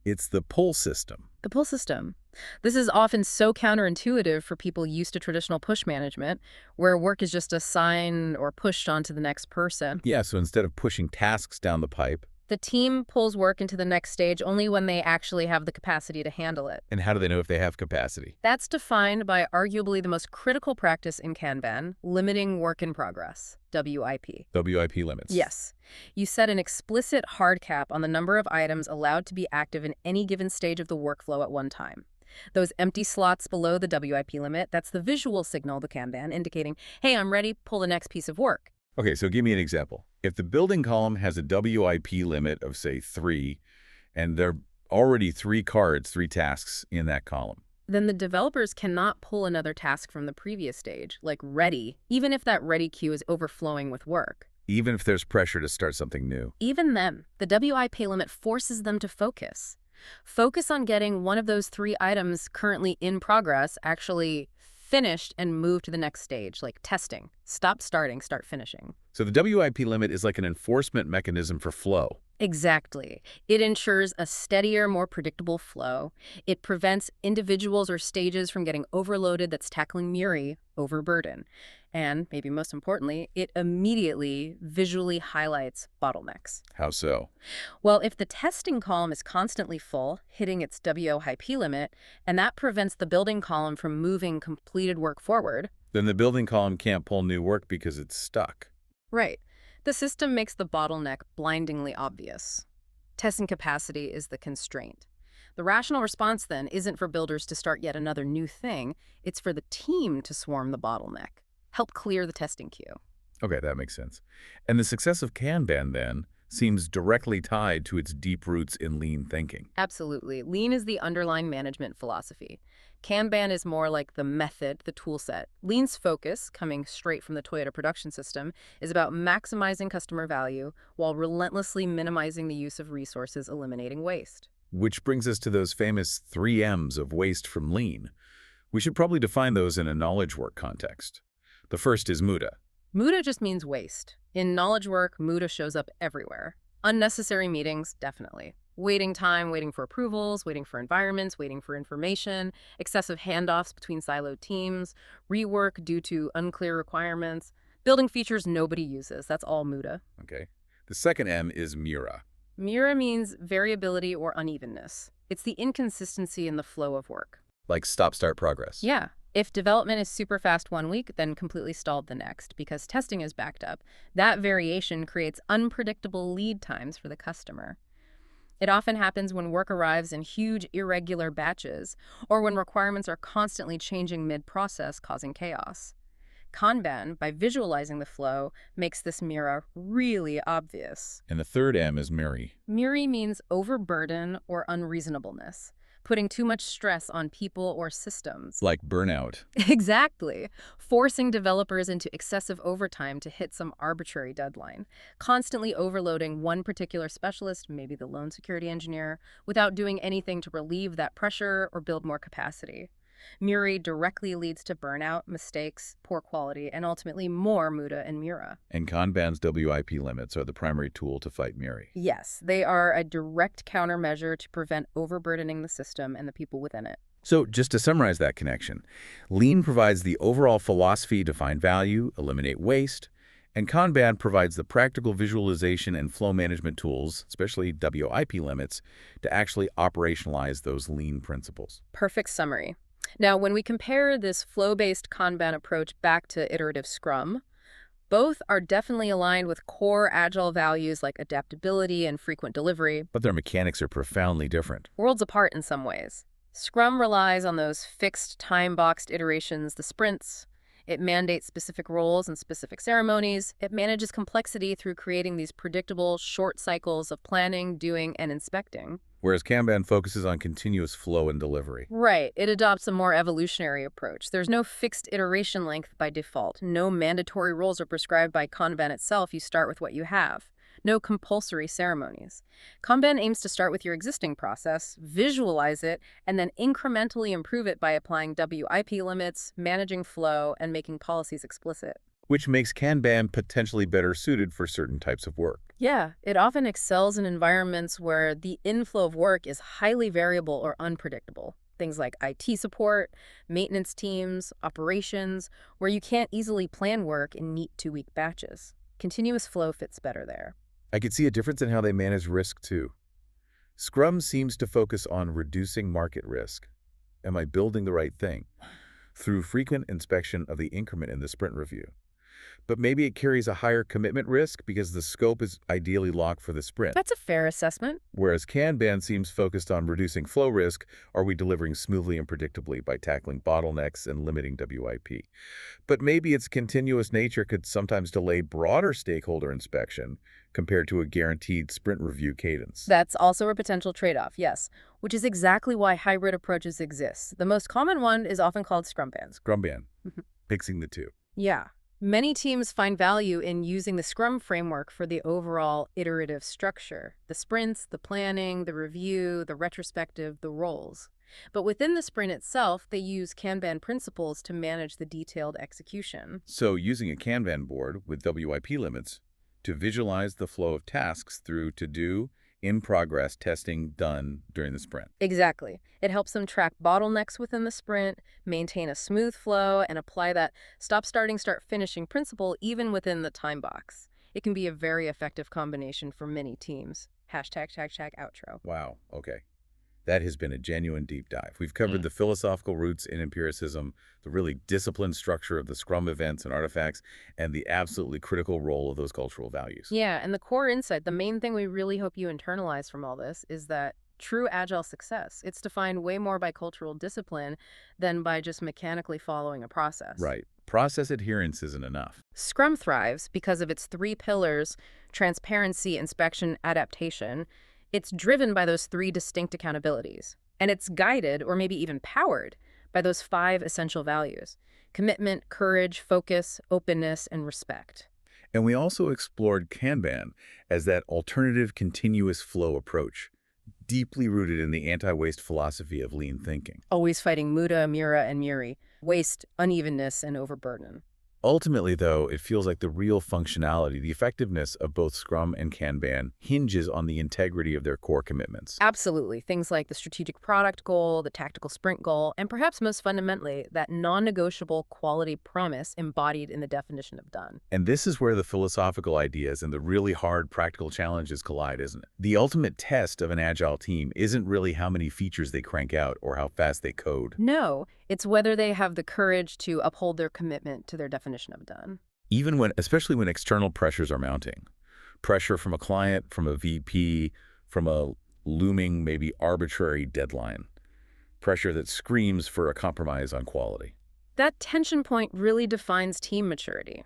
It's the pull system. The pull system. This is often so counterintuitive for people used to traditional push management, where work is just assigned or pushed onto the next person. Yeah, so instead of pushing tasks down the pipe, The team pulls work into the next stage only when they actually have the capacity to handle it. and how do they know if they have capacity? That's defined by arguably the most critical practice in Kanban, limiting work in progress, WIP. WIP limits. Yes. You set an explicit hard cap on the number of items allowed to be active in any given stage of the workflow at one time. Those empty slots below the WIP limit, that's the visual signal, the Kanban, indicating, hey, I'm ready, pull the next piece of work. Okay, so give me an example. If the building column has a WIP limit of, say, 3, and there are already 3 tasks in that column. Then the developers cannot pull another task from the previous stage, like ready, even if that ready queue is overflowing with work. Even if there's pressure to start something new. Even then, the WIP limit forces them to focus. Focus on getting one of those 3 items currently in progress actually finished and move to the next stage, like testing. Stop starting, start finishing. So the WIP limit is like an enforcement mechanism for flow. Exactly. It ensures a steadier, more predictable flow. It prevents individuals or stages from getting overloaded. That's tackling MURI, overburden. And, maybe most importantly, it immediately visually highlights bottlenecks. How so? Well, if the testing column is constantly full, hitting its WIP limit, and that prevents the building column from moving completed work forward. Then the building column can't pull new work because it's stuck. Right. The system makes the bottleneck blindingly obvious. Testing capacity is the constraint. The rational response, then, isn't for builders to start yet another new thing. It's for the team to swarm the bottleneck. Help clear the testing queue. Okay, that makes sense. And the success of Kanban, then, seems directly tied to its deep roots in lean thinking. Absolutely. Lean is the underlying management philosophy. Kanban is more like the method, the tool set. Lean's focus, coming straight from the Toyota production system, is about maximizing customer value while relentlessly minimizing the use of resources, eliminating waste. Which brings us to those famous 3 M's of waste from lean. We should probably define those in a knowledge work context. The first is muda. Muda just means waste. In knowledge work, muda shows up everywhere. Unnecessary meetings, definitely. Waiting time, waiting for approvals, waiting for environments, waiting for information, excessive handoffs between siloed teams, rework due to unclear requirements, building features nobody uses. That's all muda. Okay. The second M is mura. Mura means variability or unevenness. It's the inconsistency in the flow of work. Like stop-start progress. Yeah. If development is super fast one week, then completely stalled the next because testing is backed up, that variation creates unpredictable lead times for the customer. It often happens when work arrives in huge, irregular batches, or when requirements are constantly changing mid-process, causing chaos. Kanban, by visualizing the flow, makes this mirror really obvious. And the third M is MURI. MURI means overburden or unreasonableness, putting too much stress on people or systems. Like burnout. Exactly. Forcing developers into excessive overtime to hit some arbitrary deadline. Constantly overloading one particular specialist, maybe the lone security engineer, without doing anything to relieve that pressure or build more capacity. MURI directly leads to burnout, mistakes, poor quality, and ultimately more muda and mura. And Kanban's WIP limits are the primary tool to fight MURI. Yes, they are a direct countermeasure to prevent overburdening the system and the people within it. So just to summarize that connection, lean provides the overall philosophy to find value, eliminate waste, and Kanban provides the practical visualization and flow management tools, especially WIP limits, to actually operationalize those lean principles. Perfect summary. Now, when we compare this flow-based Kanban approach back to iterative Scrum, both are definitely aligned with core Agile values like adaptability and frequent delivery, But their mechanics are profoundly different. worlds apart in some ways. Scrum relies on those fixed time-boxed iterations, the sprints. It mandates specific roles and specific ceremonies. It manages complexity through creating these predictable, short cycles of planning, doing, and inspecting. Whereas Kanban focuses on continuous flow and delivery. Right. It adopts a more evolutionary approach. There's no fixed iteration length by default. No mandatory roles are prescribed by Kanban itself. You start with what you have. No compulsory ceremonies. Kanban aims to start with your existing process, visualize it, and then incrementally improve it by applying WIP limits, managing flow, and making policies explicit. Which makes Kanban potentially better suited for certain types of work. Yeah, it often excels in environments where the inflow of work is highly variable or unpredictable. Things like IT support, maintenance teams, operations, where you can't easily plan work in neat 2-week batches. Continuous flow fits better there. I could see a difference in how they manage risk, too. Scrum seems to focus on reducing market risk. Am I building the right thing? Through frequent inspection of the increment in the sprint review. But maybe it carries a higher commitment risk because the scope is ideally locked for the sprint. That's a fair assessment. Whereas Kanban seems focused on reducing flow risk. Are we delivering smoothly and predictably by tackling bottlenecks and limiting WIP? But maybe its continuous nature could sometimes delay broader stakeholder inspection compared to a guaranteed sprint review cadence. That's also a potential trade-off, yes, which is exactly why hybrid approaches exist. The most common one is often called Scrumban. Scrumban, mixing the two. Yeah. Many teams find value in using the Scrum framework for the overall iterative structure, the sprints, the planning, the review, the retrospective, the roles. But within the sprint itself, they use Kanban principles to manage the detailed execution. So using a Kanban board with WIP limits to visualize the flow of tasks through to-do, in-progress testing done during the sprint. Exactly. It helps them track bottlenecks within the sprint, maintain a smooth flow, and apply that stop starting, start finishing principle even within the time box. It can be a very effective combination for many teams. Hashtag, outro. Wow, okay. That has been a genuine deep dive. We've covered the philosophical roots in empiricism, the really disciplined structure of the Scrum events and artifacts, and the absolutely critical role of those cultural values. Yeah, and the core insight, the main thing we really hope you internalize from all this is that true Agile success, it's defined way more by cultural discipline than by just mechanically following a process. Right. Process adherence isn't enough. Scrum thrives because of its 3 pillars: transparency, inspection, adaptation. It's driven by those 3 distinct accountabilities, and it's guided, or maybe even powered, by those 5 essential values: commitment, courage, focus, openness, and respect. And we also explored Kanban as that alternative continuous flow approach, deeply rooted in the anti-waste philosophy of lean thinking. Always fighting muda, mura, and muri, waste, unevenness, and overburden. Ultimately, though, it feels like the real functionality, the effectiveness of both Scrum and Kanban hinges on the integrity of their core commitments. Absolutely. Things like the strategic product goal, the tactical sprint goal, and perhaps most fundamentally, that non-negotiable quality promise embodied in the definition of done. And this is where the philosophical ideas and the really hard practical challenges collide, isn't it? The ultimate test of an Agile team isn't really how many features they crank out or how fast they code. No, it's whether they have the courage to uphold their commitment to their definition of done. Especially when external pressures are mounting. Pressure from a client, from a VP, from a looming, maybe arbitrary deadline. Pressure that screams for a compromise on quality. That tension point really defines team maturity.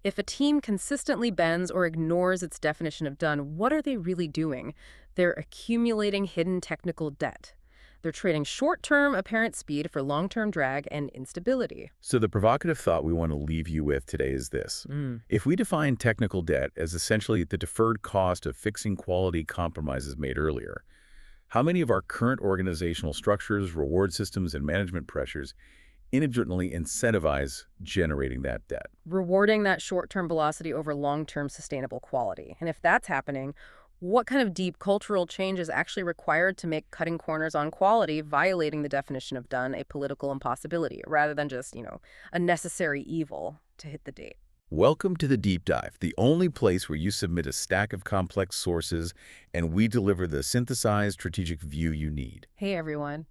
If a team consistently bends or ignores its definition of done, what are they really doing? They're accumulating hidden technical debt. They're trading short-term apparent speed for long-term drag and instability. So the provocative thought we want to leave you with today is this. If we define technical debt as essentially the deferred cost of fixing quality compromises made earlier, how many of our current organizational structures, reward systems, and management pressures inadvertently incentivize generating that debt? Rewarding that short-term velocity over long-term sustainable quality. And if that's happening, what kind of deep cultural change is actually required to make cutting corners on quality, violating the definition of done, a political impossibility, rather than just, a necessary evil to hit the date? Welcome to the Deep Dive, the only place where you submit a stack of complex sources and we deliver the synthesized strategic view you need. Hey, everyone.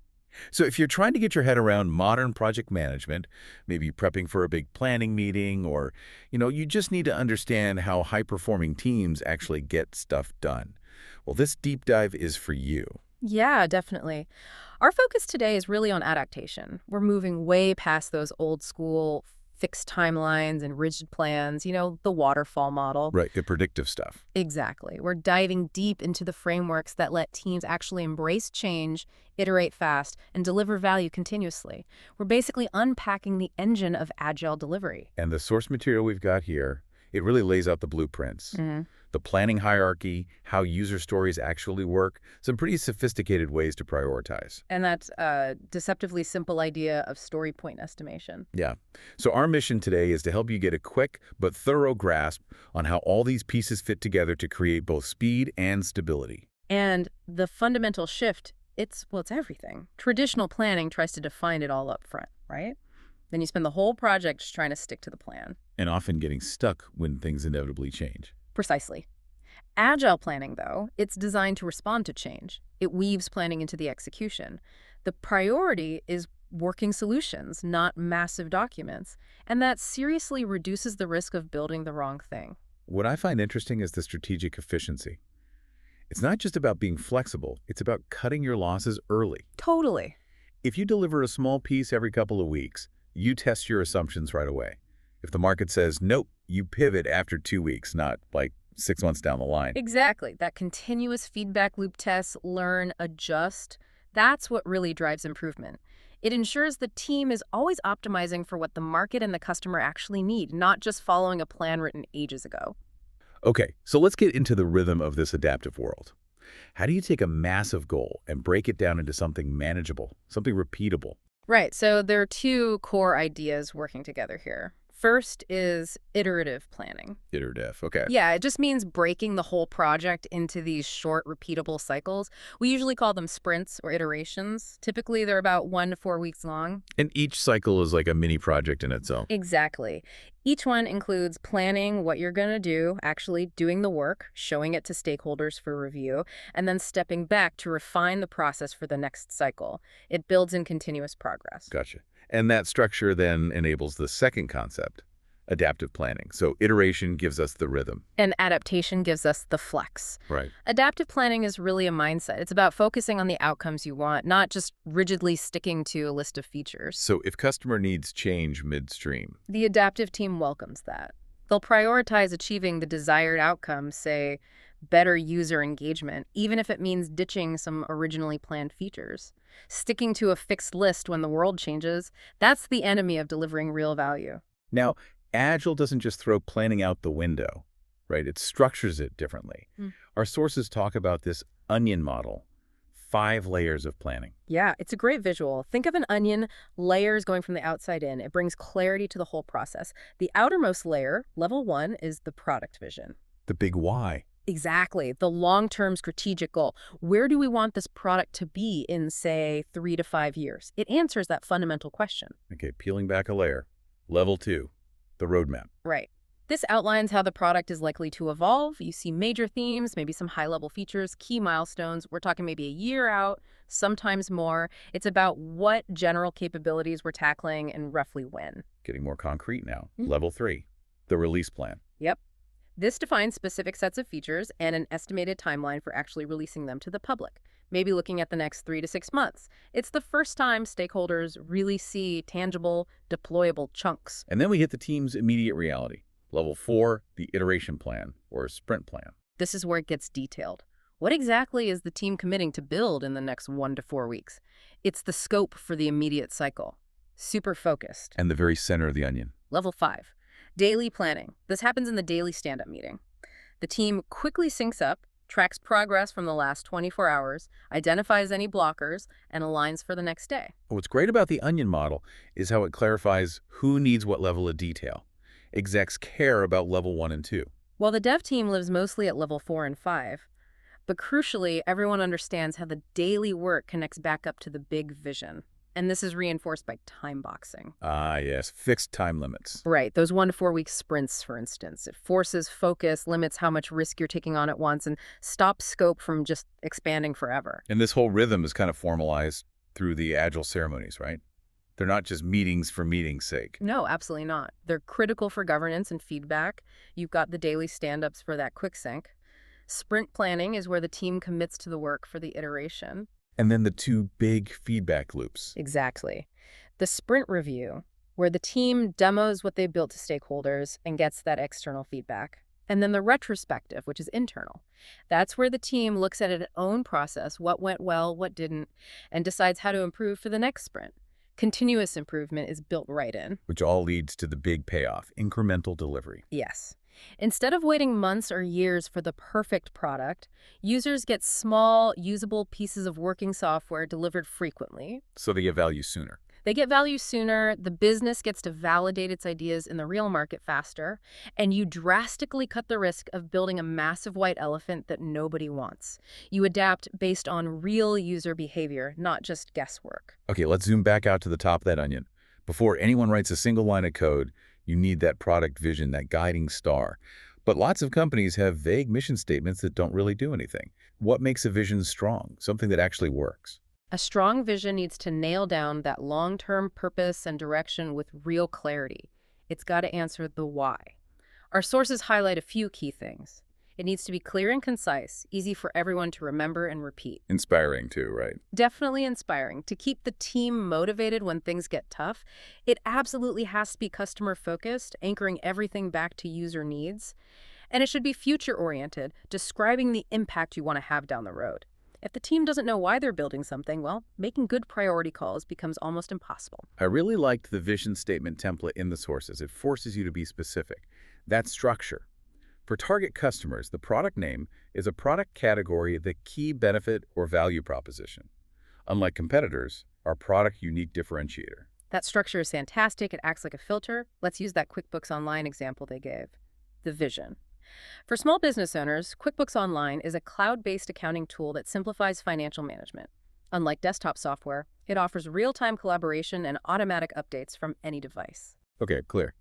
So if you're trying to get your head around modern project management, maybe prepping for a big planning meeting, or, you just need to understand how high-performing teams actually get stuff done. Well, this deep dive is for you. Yeah, definitely. Our focus today is really on adaptation. We're moving way past those old school fixed timelines and rigid plans, the waterfall model. Right, the predictive stuff. Exactly. We're diving deep into the frameworks that let teams actually embrace change, iterate fast, and deliver value continuously. We're basically unpacking the engine of agile delivery. And the source material we've got here, it really lays out the blueprints. The planning hierarchy, how user stories actually work, some pretty sophisticated ways to prioritize. And that's a deceptively simple idea of story point estimation. Yeah. So our mission today is to help you get a quick but thorough grasp on how all these pieces fit together to create both speed and stability. And the fundamental shift, it's everything. Traditional planning tries to define it all up front, right? Then you spend the whole project just trying to stick to the plan. And often getting stuck when things inevitably change. Precisely. Agile planning, though, it's designed to respond to change. It weaves planning into the execution. The priority is working solutions, not massive documents, and that seriously reduces the risk of building the wrong thing. What I find interesting is the strategic efficiency. It's not just about being flexible, it's about cutting your losses early. Totally. If you deliver a small piece every couple of weeks, you test your assumptions right away. If the market says, nope, you pivot after 2 weeks, not like 6 months down the line. Exactly. That continuous feedback loop test, learn, adjust, that's what really drives improvement. It ensures the team is always optimizing for what the market and the customer actually need, not just following a plan written ages ago. Okay, so let's get into the rhythm of this adaptive world. How do you take a massive goal and break it down into something manageable, something repeatable? Right. So there are two core ideas working together here. First is iterative planning. Iterative, okay. Yeah, it just means breaking the whole project into these short, repeatable cycles. We usually call them sprints or iterations. Typically, they're about 1 to 4 weeks long. And each cycle is like a mini project in itself. Exactly. Each one includes planning what you're going to do, actually doing the work, showing it to stakeholders for review, and then stepping back to refine the process for the next cycle. It builds in continuous progress. Gotcha. And that structure then enables the second concept, adaptive planning. So iteration gives us the rhythm. And adaptation gives us the flex. Right. Adaptive planning is really a mindset. It's about focusing on the outcomes you want, not just rigidly sticking to a list of features. So if customer needs change midstream, The adaptive team welcomes that. They'll prioritize achieving the desired outcomes, say, better user engagement, even if it means ditching some originally planned features. Sticking to a fixed list when the world changes, that's the enemy of delivering real value. now, Agile doesn't just throw planning out the window, right? It structures it differently. Our sources talk about this onion model, 5 layers of planning. Yeah, it's a great visual. Think of an onion, layers going from the outside in. It brings clarity to the whole process. The outermost layer, level 1, is the product vision. The big why. Exactly. The long-term strategic goal. Where do we want this product to be in, say, 3 to 5 years? It answers that fundamental question. Okay, peeling back a layer. Level 2, the roadmap. Right. This outlines how the product is likely to evolve. You see major themes, maybe some high-level features, key milestones. We're talking maybe a year out, sometimes more. It's about what general capabilities we're tackling and roughly when. Getting more concrete now. Level 3, the release plan. Yep. This defines specific sets of features and an estimated timeline for actually releasing them to the public, maybe looking at the next 3 to 6 months. It's the first time stakeholders really see tangible, deployable chunks. And then we hit the team's immediate reality. Level 4, the iteration plan or sprint plan. This is where it gets detailed. What exactly is the team committing to build in the next 1 to 4 weeks? It's the scope for the immediate cycle. Super focused. And the very center of the onion. Level 5. Daily planning. This happens in the daily stand-up meeting. The team quickly syncs up, tracks progress from the last 24 hours, identifies any blockers, and aligns for the next day. What's great about the onion model is how it clarifies who needs what level of detail. Execs care about level 1 and 2. While the dev team lives mostly at level 4 and 5, but crucially, everyone understands how the daily work connects back up to the big vision. And this is reinforced by time boxing. Ah, yes, fixed time limits. Right, those 1 to 4 week sprints, for instance. It forces focus, limits how much risk you're taking on at once, and stops scope from just expanding forever. And this whole rhythm is kind of formalized through the Agile ceremonies, right? They're not just meetings for meeting's sake. No, absolutely not. They're critical for governance and feedback. You've got the daily stand-ups for that quick sync. Sprint planning is where the team commits to the work for the iteration. And then the two big feedback loops. Exactly. The sprint review, where the team demos what they built to stakeholders and gets that external feedback. And then the retrospective, which is internal. That's where the team looks at its own process, what went well, what didn't, and decides how to improve for the next sprint. Continuous improvement is built right in. Which all leads to the big payoff, incremental delivery. Yes. Instead of waiting months or years for the perfect product, users get small, usable pieces of working software delivered frequently. So they get value sooner. They get value sooner, the business gets to validate its ideas in the real market faster, and you drastically cut the risk of building a massive white elephant that nobody wants. You adapt based on real user behavior, not just guesswork. Okay, let's zoom back out to the top of that onion. Before anyone writes a single line of code, you need that product vision, that guiding star. But lots of companies have vague mission statements that don't really do anything. What makes a vision strong, something that actually works? A strong vision needs to nail down that long-term purpose and direction with real clarity. It's got to answer the why. Our sources highlight a few key things. It needs to be clear and concise, easy for everyone to remember and repeat. Inspiring too, right? Definitely inspiring. To keep the team motivated when things get tough, it absolutely has to be customer-focused, anchoring everything back to user needs. And it should be future-oriented, describing the impact you want to have down the road. If the team doesn't know why they're building something, well, making good priority calls becomes almost impossible. I really liked the vision statement template in the sources. It forces you to be specific. That structure. For target customers, the product name is a product category, the key benefit or value proposition. Unlike competitors, our product unique differentiator. That structure is fantastic. It acts like a filter. Let's use that QuickBooks Online example they gave. The vision. For small business owners, QuickBooks Online is a cloud-based accounting tool that simplifies financial management. Unlike desktop software, it offers real-time collaboration and automatic updates from any device. Okay, clear.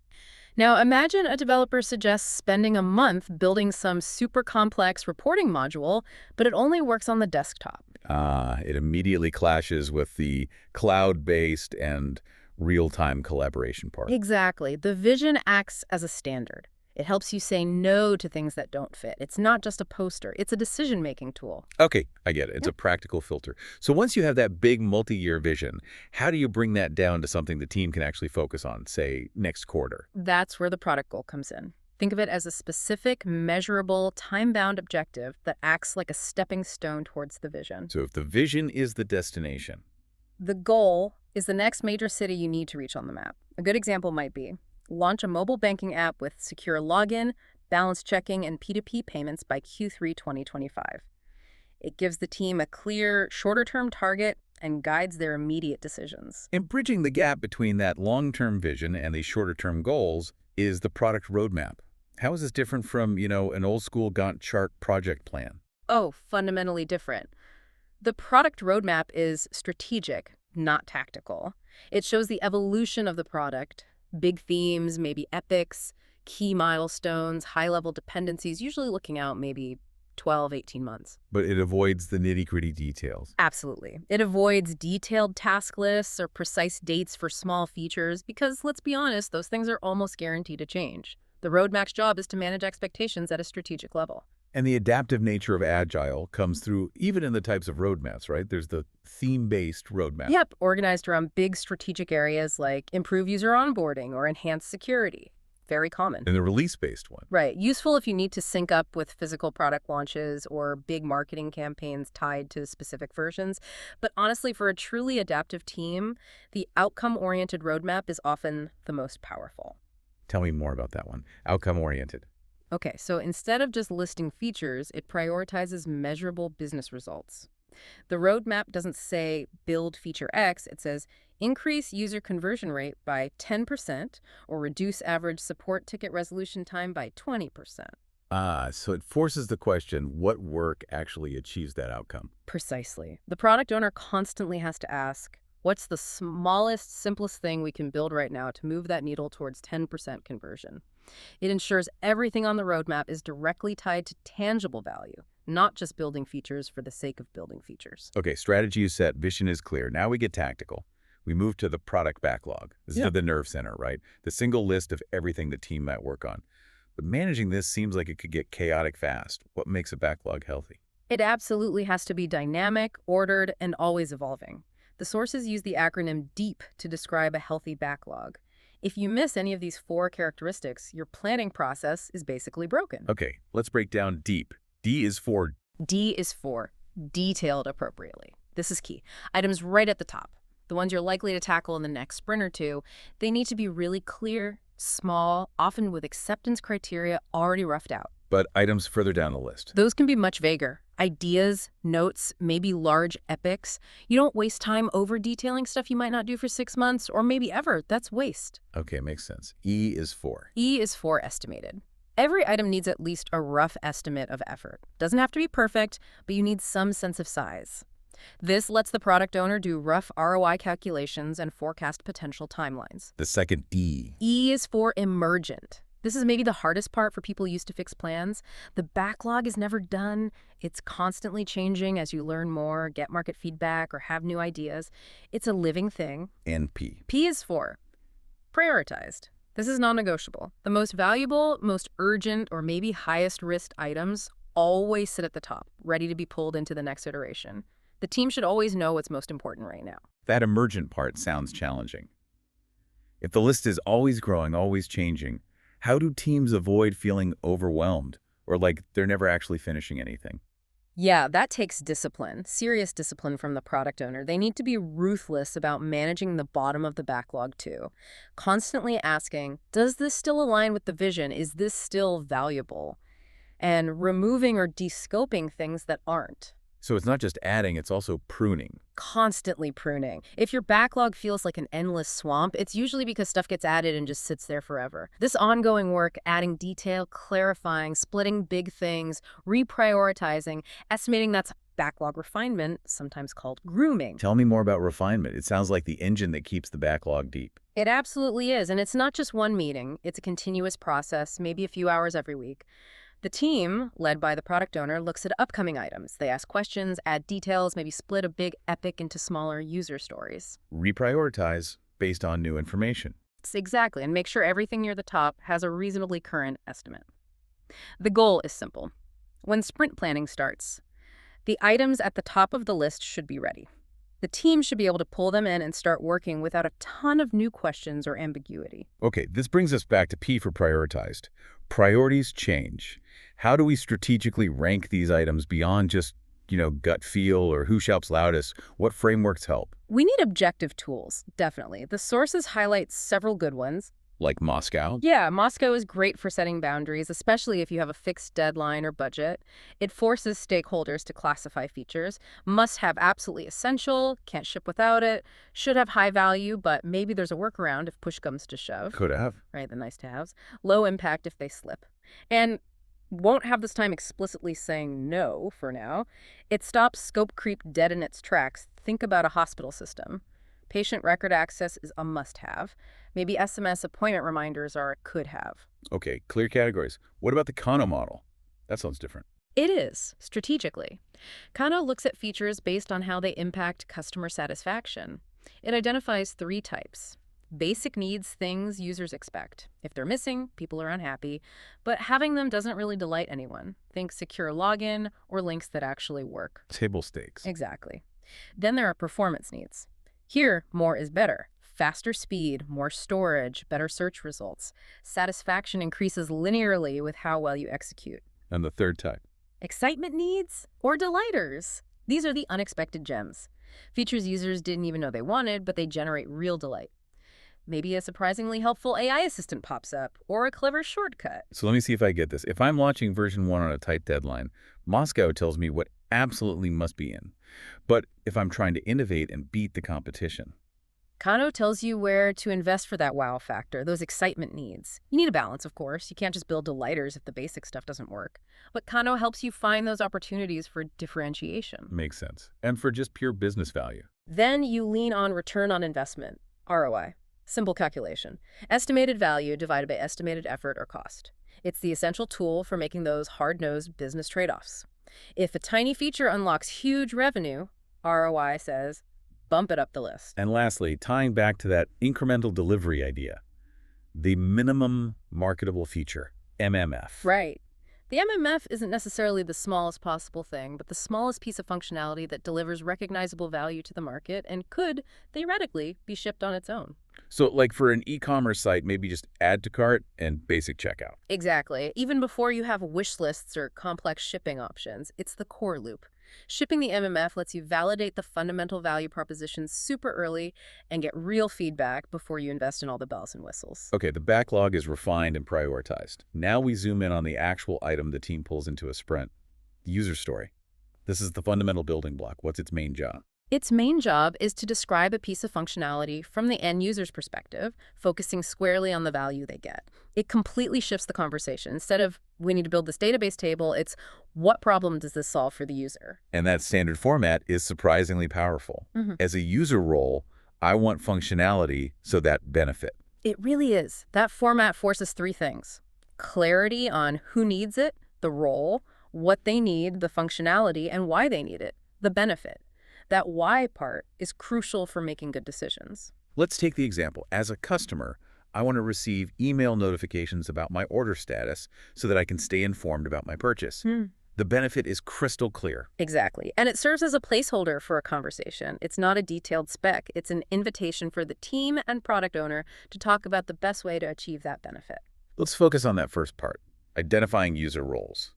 Now, imagine a developer suggests spending a month building some super complex reporting module, but it only works on the desktop. It immediately clashes with the cloud-based and real-time collaboration part. Exactly. The vision acts as a standard. It helps you say no to things that don't fit. It's not just a poster. It's a decision-making tool. Okay, I get it. It's a practical filter. So once you have that big multi-year vision, how do you bring that down to something the team can actually focus on, say, next quarter? That's where the product goal comes in. Think of it as a specific, measurable, time-bound objective that acts like a stepping stone towards the vision. So if the vision is the destination, the goal is the next major city you need to reach on the map. A good example might be launch a mobile banking app with secure login, balance checking, and P2P payments by Q3 2025. It gives the team a clear, shorter-term target and guides their immediate decisions. And bridging the gap between that long-term vision and the shorter-term goals is the product roadmap. How is this different from, an old-school Gantt chart project plan? Oh, fundamentally different. The product roadmap is strategic, not tactical. It shows the evolution of the product, big themes, maybe epics, key milestones, high-level dependencies, usually looking out maybe 12, 18 months. But it avoids the nitty-gritty details. Absolutely. It avoids detailed task lists or precise dates for small features because, let's be honest, those things are almost guaranteed to change. The roadmap's job is to manage expectations at a strategic level. And the adaptive nature of Agile comes through even in the types of roadmaps, right? There's the theme-based roadmap. Yep, organized around big strategic areas like improve user onboarding or enhance security. Very common. And the release-based one. Right. Useful if you need to sync up with physical product launches or big marketing campaigns tied to specific versions. But honestly, for a truly adaptive team, the outcome-oriented roadmap is often the most powerful. Tell me more about that one. Outcome-oriented. Okay, so instead of just listing features, it prioritizes measurable business results. The roadmap doesn't say build feature X, it says increase user conversion rate by 10% or reduce average support ticket resolution time by 20%. So it forces the question, what work actually achieves that outcome? Precisely. The product owner constantly has to ask, what's the smallest, simplest thing we can build right now to move that needle towards 10% conversion? It ensures everything on the roadmap is directly tied to tangible value, not just building features for the sake of building features. Okay, strategy is set, vision is clear. Now we get tactical. We move to the product backlog. This is the nerve center, right? The single list of everything the team might work on. But managing this seems like it could get chaotic fast. What makes a backlog healthy? It absolutely has to be dynamic, ordered, and always evolving. The sources use the acronym DEEP to describe a healthy backlog. If you miss any of these 4 characteristics, your planning process is basically broken. Okay, let's break down DEEP. D is for detailed appropriately. This is key. Items right at the top, the ones you're likely to tackle in the next sprint or two, they need to be really clear, small, often with acceptance criteria already roughed out. but items further down the list. Those can be much vaguer. Ideas, notes, maybe large epics. You don't waste time over detailing stuff you might not do for 6 months or maybe ever. That's waste. Okay, makes sense. E is for. E is for estimated. Every item needs at least a rough estimate of effort. Doesn't have to be perfect, but you need some sense of size. This lets the product owner do rough ROI calculations and forecast potential timelines. The second E. E is for emergent. This is maybe the hardest part for people used to fix plans. The backlog is never done. It's constantly changing as you learn more, get market feedback, or have new ideas. It's a living thing. And P. P is for prioritized. This is non-negotiable. The most valuable, most urgent, or maybe highest risk items always sit at the top, ready to be pulled into the next iteration. The team should always know what's most important right now. That emergent part sounds challenging. If the list is always growing, always changing, how do teams avoid feeling overwhelmed or like they're never actually finishing anything? Yeah, that takes discipline, serious discipline from the product owner. They need to be ruthless about managing the bottom of the backlog too. Constantly asking, does this still align with the vision? Is this still valuable? And removing or de-scoping things that aren't. So it's not just adding, it's also pruning. Constantly pruning. If your backlog feels like an endless swamp, it's usually because stuff gets added and just sits there forever. This ongoing work, adding detail, clarifying, splitting big things, reprioritizing, estimating, that's backlog refinement, sometimes called grooming. Tell me more about refinement. It sounds like the engine that keeps the backlog deep. It absolutely is, and it's not just one meeting. It's a continuous process, maybe a few hours every week. The team, led by the product owner, looks at upcoming items. They ask questions, add details, maybe split a big epic into smaller user stories. Reprioritize based on new information. Exactly, and make sure everything near the top has a reasonably current estimate. The goal is simple. When sprint planning starts, the items at the top of the list should be ready. The team should be able to pull them in and start working without a ton of new questions or ambiguity. Okay, this brings us back to P for prioritized. Priorities change. How do we strategically rank these items beyond just, gut feel or who shouts loudest? What frameworks help? We need objective tools, definitely. The sources highlight several good ones. Like Moscow? Yeah, Moscow is great for setting boundaries, especially if you have a fixed deadline or budget. It forces stakeholders to classify features. Must have absolutely essential, can't ship without it, should have high value, but maybe there's a workaround if push comes to shove. Could have. Right, the nice to haves. Low impact if they slip. And won't have this time explicitly saying no for now. It stops scope creep dead in its tracks. Think about a hospital system. Patient record access is a must-have. Maybe SMS appointment reminders are a could-have. Okay, clear categories. What about the Kano model? That sounds different. It is, strategically. Kano looks at features based on how they impact customer satisfaction. It identifies 3 types. Basic needs, things users expect. If they're missing, people are unhappy, but having them doesn't really delight anyone. Think secure login or links that actually work. Table stakes. Exactly. Then there are performance needs. Here, more is better. Faster speed, more storage, better search results. Satisfaction increases linearly with how well you execute. And the third type. Excitement needs or delighters. These are the unexpected gems. Features users didn't even know they wanted, but they generate real delight. Maybe a surprisingly helpful AI assistant pops up, or a clever shortcut. So let me see if I get this. If I'm launching version 1 on a tight deadline, Moscow tells me what absolutely must be in. But if I'm trying to innovate and beat the competition, Kano tells you where to invest for that wow factor, those excitement needs. You need a balance, of course. You can't just build delighters if the basic stuff doesn't work. But Kano helps you find those opportunities for differentiation. makes sense. And for just pure business value. Then you lean on return on investment, ROI. Simple calculation. Estimated value divided by estimated effort or cost. It's the essential tool for making those hard-nosed business trade-offs. If a tiny feature unlocks huge revenue, ROI says, bump it up the list. And lastly, tying back to that incremental delivery idea, the minimum marketable feature, MMF. Right. The MMF isn't necessarily the smallest possible thing, but the smallest piece of functionality that delivers recognizable value to the market and could, theoretically, be shipped on its own. So like for an e-commerce site, maybe just add to cart and basic checkout. Exactly. Even before you have wish lists or complex shipping options, it's the core loop. Shipping the MMF lets you validate the fundamental value proposition super early and get real feedback before you invest in all the bells and whistles. Okay, the backlog is refined and prioritized. Now we zoom in on the actual item the team pulls into a sprint. The user story. This is the fundamental building block. What's its main job? Its main job is to describe a piece of functionality from the end user's perspective, focusing squarely on the value they get. It completely shifts the conversation. Instead of, we need to build this database table, it's, what problem does this solve for the user? And that standard format is surprisingly powerful. As a user role, I want functionality so that benefit. It really is. That format forces three things: clarity on who needs it, the role, what they need, the functionality, and why they need it, the benefit. That why part is crucial for making good decisions. Let's take the example. As a customer, I want to receive email notifications about my order status so that I can stay informed about my purchase. The benefit is crystal clear. Exactly. And it serves as a placeholder for a conversation. It's not a detailed spec. It's an invitation for the team and product owner to talk about the best way to achieve that benefit. Let's focus on that first part, identifying user roles.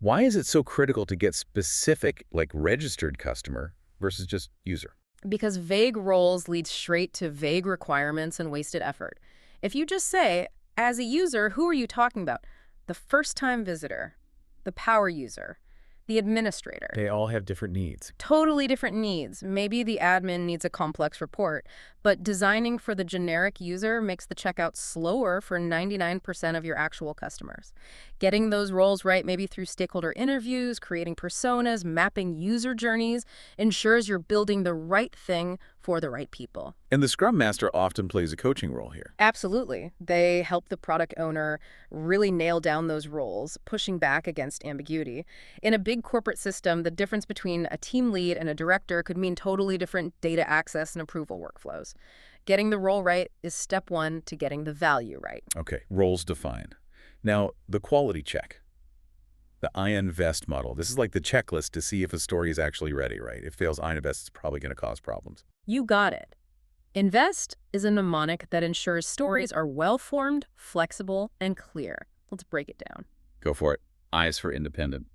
Why is it so critical to get specific, like registered customer versus just user? Because vague roles lead straight to vague requirements and wasted effort. If you just say, as a user, who are you talking about? The first-time visitor, the power user, the administrator. They all have different needs. Totally different needs. Maybe the admin needs a complex report, but designing for the generic user makes the checkout slower for 99% of your actual customers. Getting those roles right, maybe through stakeholder interviews, creating personas, mapping user journeys, ensures you're building the right thing for the right people. And the Scrum Master often plays a coaching role here. Absolutely. They help the product owner really nail down those roles, pushing back against ambiguity. In a big corporate system, the difference between a team lead and a director could mean totally different data access and approval workflows. Getting the role right is step one to getting the value right. Okay, roles defined. Now, the quality check. The I-invest model. This is like the checklist to see if a story is actually ready, right? If it fails I-invest, it's probably going to cause problems. You got it. Invest is a mnemonic that ensures stories are well-formed, flexible, and clear. Let's break it down. Go for it. I is for independent.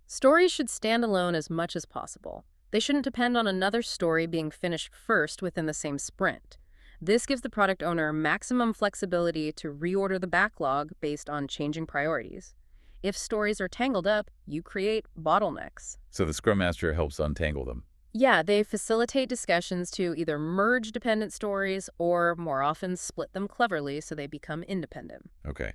Stories should stand alone as much as possible. They shouldn't depend on another story being finished first within the same sprint. This gives the product owner maximum flexibility to reorder the backlog based on changing priorities. If stories are tangled up, you create bottlenecks. So the Scrum Master helps untangle them. Yeah, they facilitate discussions to either merge dependent stories or, more often, split them cleverly so they become independent. Okay.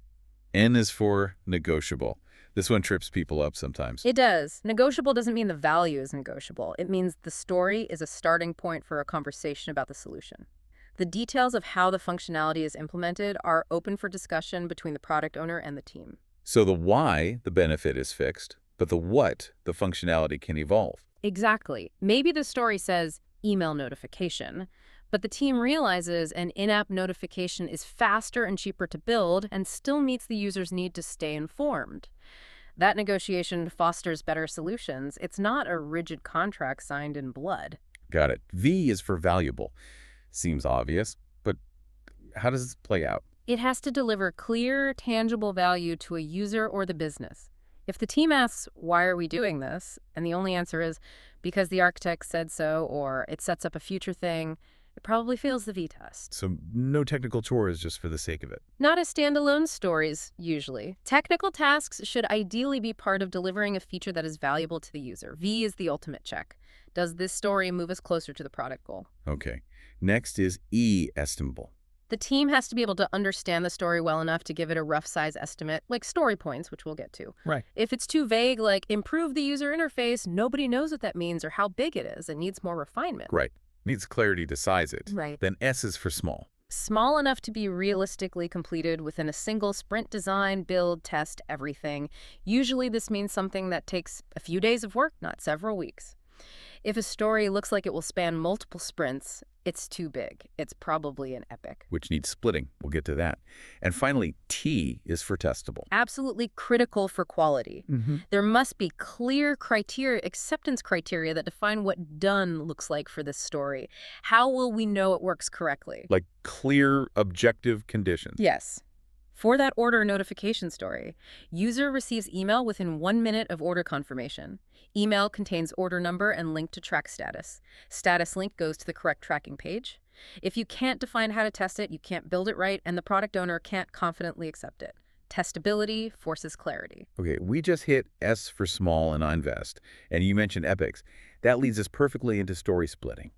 N is for negotiable. This one trips people up sometimes. It does. Negotiable doesn't mean the value is negotiable. It means the story is a starting point for a conversation about the solution. The details of how the functionality is implemented are open for discussion between the product owner and the team. So the why, the benefit, is fixed, but the what, the functionality, can evolve. Exactly. Maybe the story says email notification, but the team realizes an in-app notification is faster and cheaper to build and still meets the user's need to stay informed. That negotiation fosters better solutions. It's not a rigid contract signed in blood. Got it. V is for valuable. Seems obvious, but how does this play out? It has to deliver clear, tangible value to a user or the business. If the team asks, why are we doing this? And the only answer is, because the architect said so, or it sets up a future thing, it probably fails the V test. So no technical chores just for the sake of it. Not as standalone stories, usually. Technical tasks should ideally be part of delivering a feature that is valuable to the user. V is the ultimate check. Does this story move us closer to the product goal? Okay. Next is E, estimable. The team has to be able to understand the story well enough to give it a rough size estimate, like story points, which we'll get to. Right. If it's too vague, like improve the user interface, nobody knows what that means or how big it is. It needs more refinement. Right. Needs clarity to size it. Right. Then S is for small. Small enough to be realistically completed within a single sprint: design, build, test, everything. Usually this means something that takes a few days of work, not several weeks. If a story looks like it will span multiple sprints, it's too big. It's probably an epic. Which needs splitting. We'll get to that. And finally, T is for testable. Absolutely critical for quality. There must be clear criteria, acceptance criteria that define what done looks like for this story. How will we know it works correctly? Like clear, objective conditions. Yes. For that order notification story, user receives email within 1 minute of order confirmation. Email contains order number and link to track status. Status link goes to the correct tracking page. If you can't define how to test it, you can't build it right, and the product owner can't confidently accept it. Testability forces clarity. Okay, we just hit S for small and invest, and you mentioned epics. That leads us perfectly into story splitting.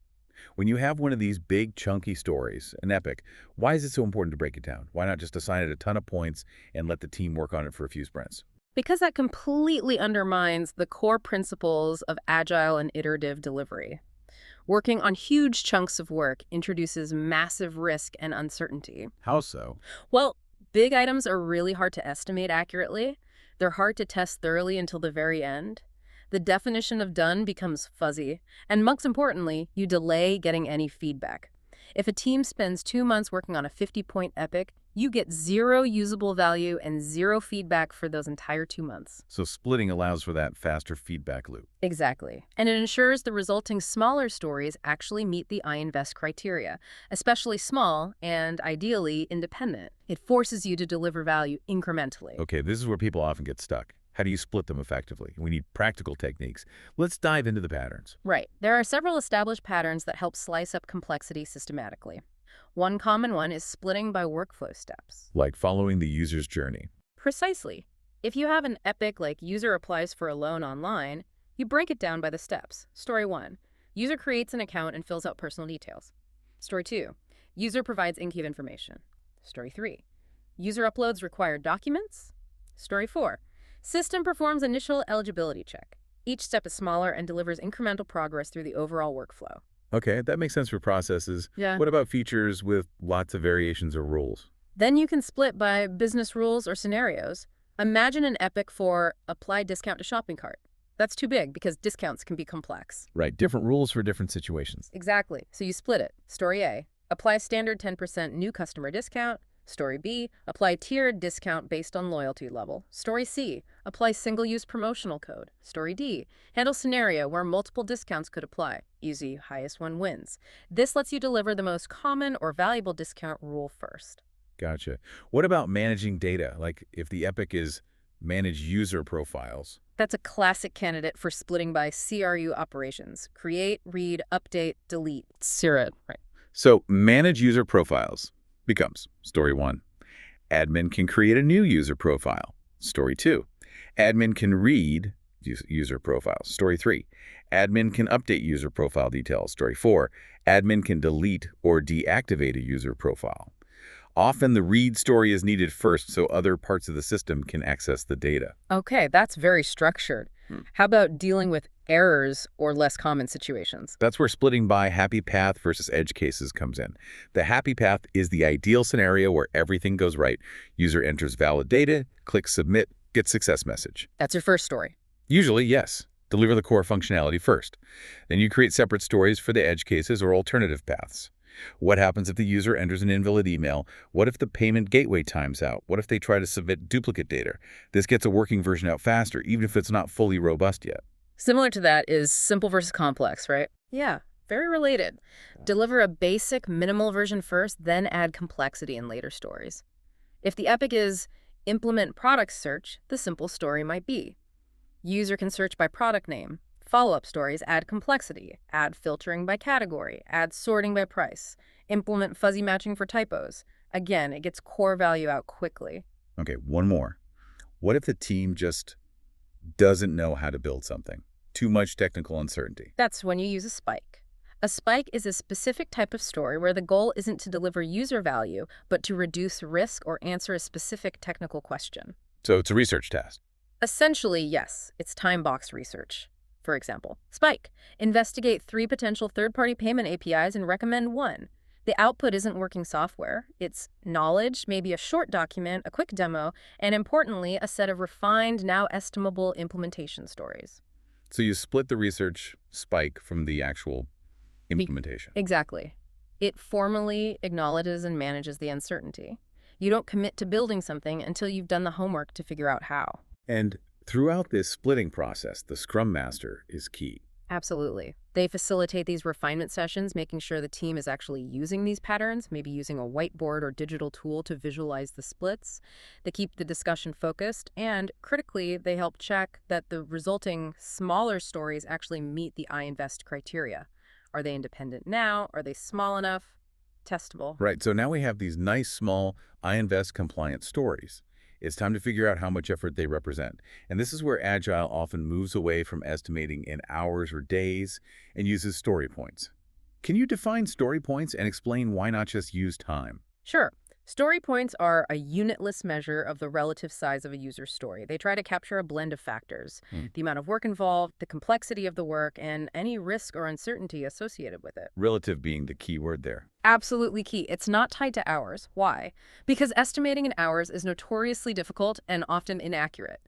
When you have one of these big, chunky stories, an epic, why is it so important to break it down? Why not just assign it a ton of points and let the team work on it for a few sprints? Because that completely undermines the core principles of agile and iterative delivery. Working on huge chunks of work introduces massive risk and uncertainty. How so? Well, big items are really hard to estimate accurately. They're hard to test thoroughly until the very end. The definition of done becomes fuzzy, and most importantly, you delay getting any feedback. If a team spends 2 months working on a 50-point epic, you get 0 usable value and 0 feedback for those entire 2 months. So splitting allows for that faster feedback loop. Exactly. And it ensures the resulting smaller stories actually meet the I-invest criteria, especially small and, ideally, independent. It forces you to deliver value incrementally. Okay, this is where people often get stuck. How do you split them effectively? We need practical techniques. Let's dive into the patterns. Right. There are several established patterns that help slice up complexity systematically. One common one is splitting by workflow steps. Like following the user's journey. Precisely. If you have an epic like user applies for a loan online, you break it down by the steps. Story 1. User creates an account and fills out personal details. Story 2. User provides in-key information. Story 3. User uploads required documents. Story 4. System performs initial eligibility check. Each step is smaller and delivers incremental progress through the overall workflow. Okay, that makes sense for processes. Yeah. What about features with lots of variations or rules? Then you can split by business rules or scenarios. Imagine an epic for apply discount to shopping cart. That's too big because discounts can be complex. Right, different rules for different situations. Exactly. So you split it. Story A, apply standard 10% new customer discount. Story B, apply tiered discount based on loyalty level. Story C, apply single-use promotional code. Story D, handle scenario where multiple discounts could apply. Easy, highest one wins. This lets you deliver the most common or valuable discount rule first. Gotcha. What about managing data? Like if the epic is manage user profiles. That's a classic candidate for splitting by CRU operations. Create, read, update, delete. CRUD, right. So manage user profiles becomes story 1. Admin can create a new user profile. Story 2. Admin can read user profiles. Story 3. Admin can update user profile details. Story 4. Admin can delete or deactivate a user profile. Often the read story is needed first so other parts of the system can access the data. Okay, that's very structured. How about dealing with errors or less common situations? That's where splitting by happy path versus edge cases comes in. The happy path is the ideal scenario where everything goes right. User enters valid data, clicks submit, gets success message. That's your first story. Usually, yes. Deliver the core functionality first. Then you create separate stories for the edge cases or alternative paths. What happens if the user enters an invalid email? What if the payment gateway times out? What if they try to submit duplicate data? This gets a working version out faster, even if it's not fully robust yet. Similar to that is simple versus complex, right? Yeah, very related. Deliver a basic, minimal version first, then add complexity in later stories. If the epic is implement product search, the simple story might be user can search by product name. Follow-up stories add complexity, add filtering by category, add sorting by price, implement fuzzy matching for typos. Again, it gets core value out quickly. Okay, one more. What if the team just doesn't know how to build something? Too much technical uncertainty. That's when you use a spike. A spike is a specific type of story where the goal isn't to deliver user value, but to reduce risk or answer a specific technical question. So it's a research task. Essentially, yes, it's time box research. For example, spike. Investigate 3 potential third-party payment APIs and recommend one. The output isn't working software. It's knowledge, maybe a short document, a quick demo, and importantly, a set of refined, now estimable implementation stories. So you split the research spike from the actual implementation. Exactly. It formally acknowledges and manages the uncertainty. You don't commit to building something until you've done the homework to figure out how. And throughout this splitting process, the Scrum Master is key. Absolutely. They facilitate these refinement sessions, making sure the team is actually using these patterns, maybe using a whiteboard or digital tool to visualize the splits. They keep the discussion focused, and critically, they help check that the resulting smaller stories actually meet the I-invest criteria. Are they independent now? Are they small enough? Testable. Right, so now we have these nice, small, I-invest compliant stories. It's time to figure out how much effort they represent. And this is where Agile often moves away from estimating in hours or days and uses story points. Can you define story points and explain why not just use time? Sure. Story points are a unitless measure of the relative size of a user's story. They try to capture a blend of factors, the amount of work involved, the complexity of the work, and any risk or uncertainty associated with it. Relative being the key word there. Absolutely key. It's not tied to hours. Why? Because estimating in hours is notoriously difficult and often inaccurate.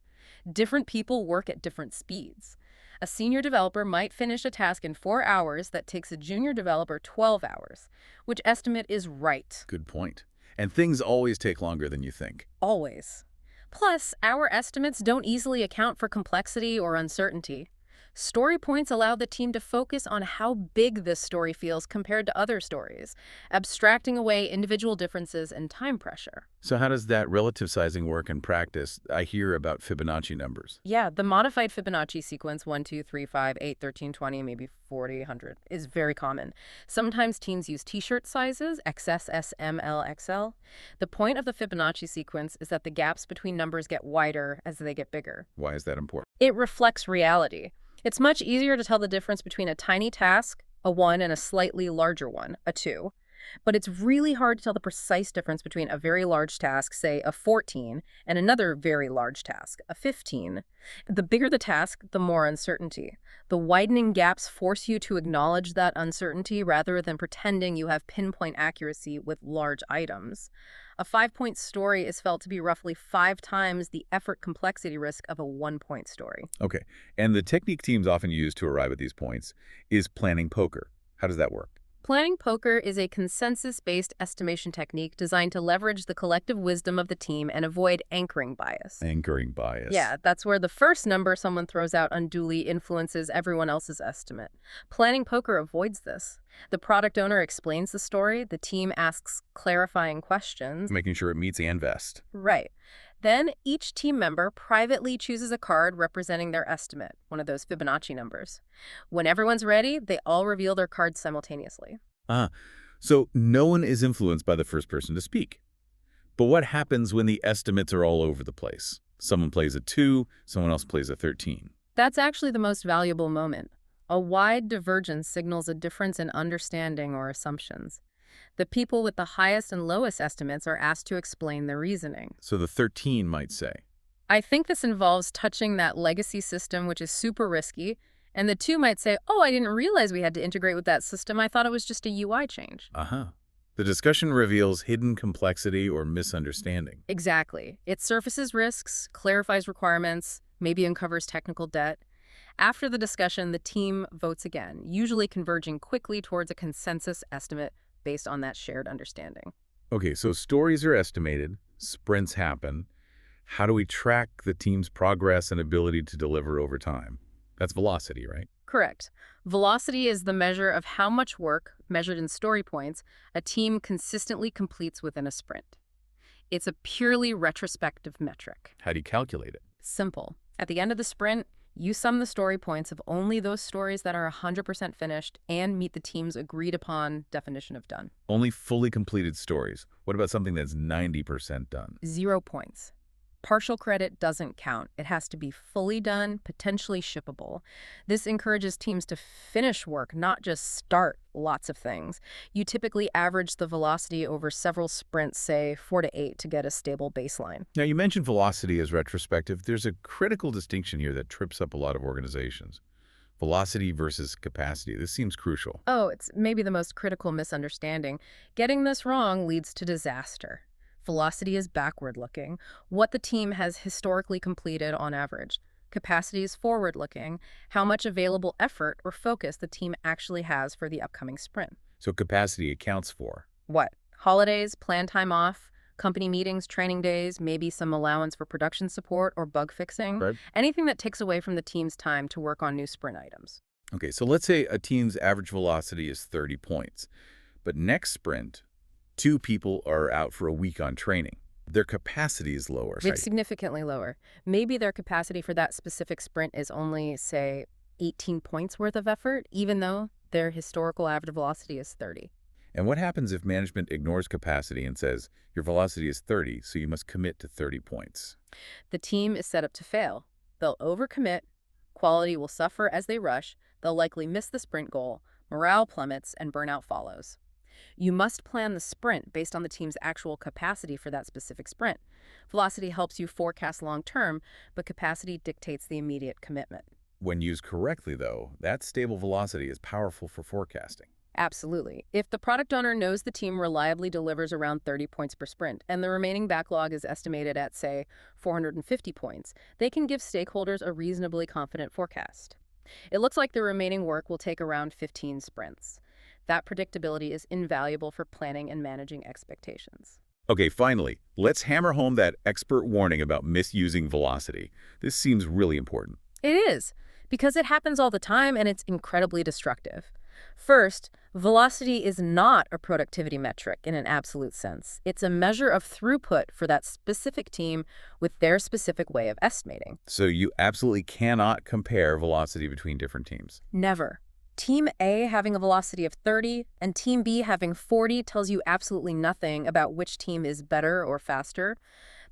Different people work at different speeds. A senior developer might finish a task in 4 hours that takes a junior developer 12 hours. Which estimate is right? Good point. And things always take longer than you think. Always. Plus, our estimates don't easily account for complexity or uncertainty. Story points allow the team to focus on how big this story feels compared to other stories, abstracting away individual differences and time pressure. So how does that relative sizing work in practice? I hear about Fibonacci numbers. Yeah, the modified Fibonacci sequence 1, 2, 3, 5, 8, 13, 20, maybe 40, 100 is very common. Sometimes teams use t-shirt sizes, XS, S, M, L, XL. The point of the Fibonacci sequence is that the gaps between numbers get wider as they get bigger. Why is that important? It reflects reality. It's much easier to tell the difference between a tiny task, a 1, and a slightly larger one, a 2. But it's really hard to tell the precise difference between a very large task, say a 14, and another very large task, a 15. The bigger the task, the more uncertainty. The widening gaps force you to acknowledge that uncertainty rather than pretending you have pinpoint accuracy with large items. A 5-point story is felt to be roughly 5 times the effort complexity risk of a 1-point story. Okay, and the technique teams often use to arrive at these points is planning poker. How does that work? Planning poker is a consensus-based estimation technique designed to leverage the collective wisdom of the team and avoid anchoring bias. Anchoring bias. Yeah, that's where the first number someone throws out unduly influences everyone else's estimate. Planning poker avoids this. The product owner explains the story, the team asks clarifying questions. Making sure it meets the invest. Right. Then each team member privately chooses a card representing their estimate, one of those Fibonacci numbers. When everyone's ready, they all reveal their cards simultaneously. So no one is influenced by the first person to speak. But what happens when the estimates are all over the place? Someone plays a 2, someone else plays a 13. That's actually the most valuable moment. A wide divergence signals a difference in understanding or assumptions. The people with the highest and lowest estimates are asked to explain their reasoning. So the 13 might say, I think this involves touching that legacy system, which is super risky. And the 2 might say, oh, I didn't realize we had to integrate with that system. I thought it was just a UI change. The discussion reveals hidden complexity or misunderstanding. Exactly. It surfaces risks, clarifies requirements, maybe uncovers technical debt. After the discussion, the team votes again, usually converging quickly towards a consensus estimate based on that shared understanding. Okay, so stories are estimated, sprints happen. How do we track the team's progress and ability to deliver over time? That's velocity, right? Correct. Velocity is the measure of how much work, measured in story points, a team consistently completes within a sprint. It's a purely retrospective metric. How do you calculate it? Simple. At the end of the sprint, you sum the story points of only those stories that are 100% finished and meet the team's agreed-upon definition of done. Only fully completed stories. What about something that's 90% done? 0 points. Partial credit doesn't count. It has to be fully done, potentially shippable. This encourages teams to finish work, not just start lots of things. You typically average the velocity over several sprints, say 4 to 8, to get a stable baseline. Now, you mentioned velocity as retrospective. There's a critical distinction here that trips up a lot of organizations. Velocity versus capacity. This seems crucial. Oh, it's maybe the most critical misunderstanding. Getting this wrong leads to disaster. Velocity is backward-looking, what the team has historically completed on average. Capacity is forward-looking, how much available effort or focus the team actually has for the upcoming sprint. So capacity accounts for What? Holidays, planned time off, company meetings, training days, maybe some allowance for production support or bug fixing. Right. Anything that takes away from the team's time to work on new sprint items. Okay, so let's say a team's average velocity is 30 points, but next sprint, 2 people are out for a week on training. Their capacity is lower. It's significantly lower. Maybe their capacity for that specific sprint is only, say, 18 points worth of effort, even though their historical average velocity is 30. And what happens if management ignores capacity and says, your velocity is 30, so you must commit to 30 points? The team is set up to fail. They'll overcommit, quality will suffer as they rush, they'll likely miss the sprint goal, morale plummets, and burnout follows. You must plan the sprint based on the team's actual capacity for that specific sprint. Velocity helps you forecast long-term, but capacity dictates the immediate commitment. When used correctly, though, that stable velocity is powerful for forecasting. Absolutely. If the product owner knows the team reliably delivers around 30 points per sprint and the remaining backlog is estimated at, say, 450 points, they can give stakeholders a reasonably confident forecast. It looks like the remaining work will take around 15 sprints. That predictability is invaluable for planning and managing expectations. Okay, finally, let's hammer home that expert warning about misusing velocity. This seems really important. It is, because it happens all the time and it's incredibly destructive. First, velocity is not a productivity metric in an absolute sense. It's a measure of throughput for that specific team with their specific way of estimating. So you absolutely cannot compare velocity between different teams. Never. Team A having a velocity of 30 and Team B having 40 tells you absolutely nothing about which team is better or faster.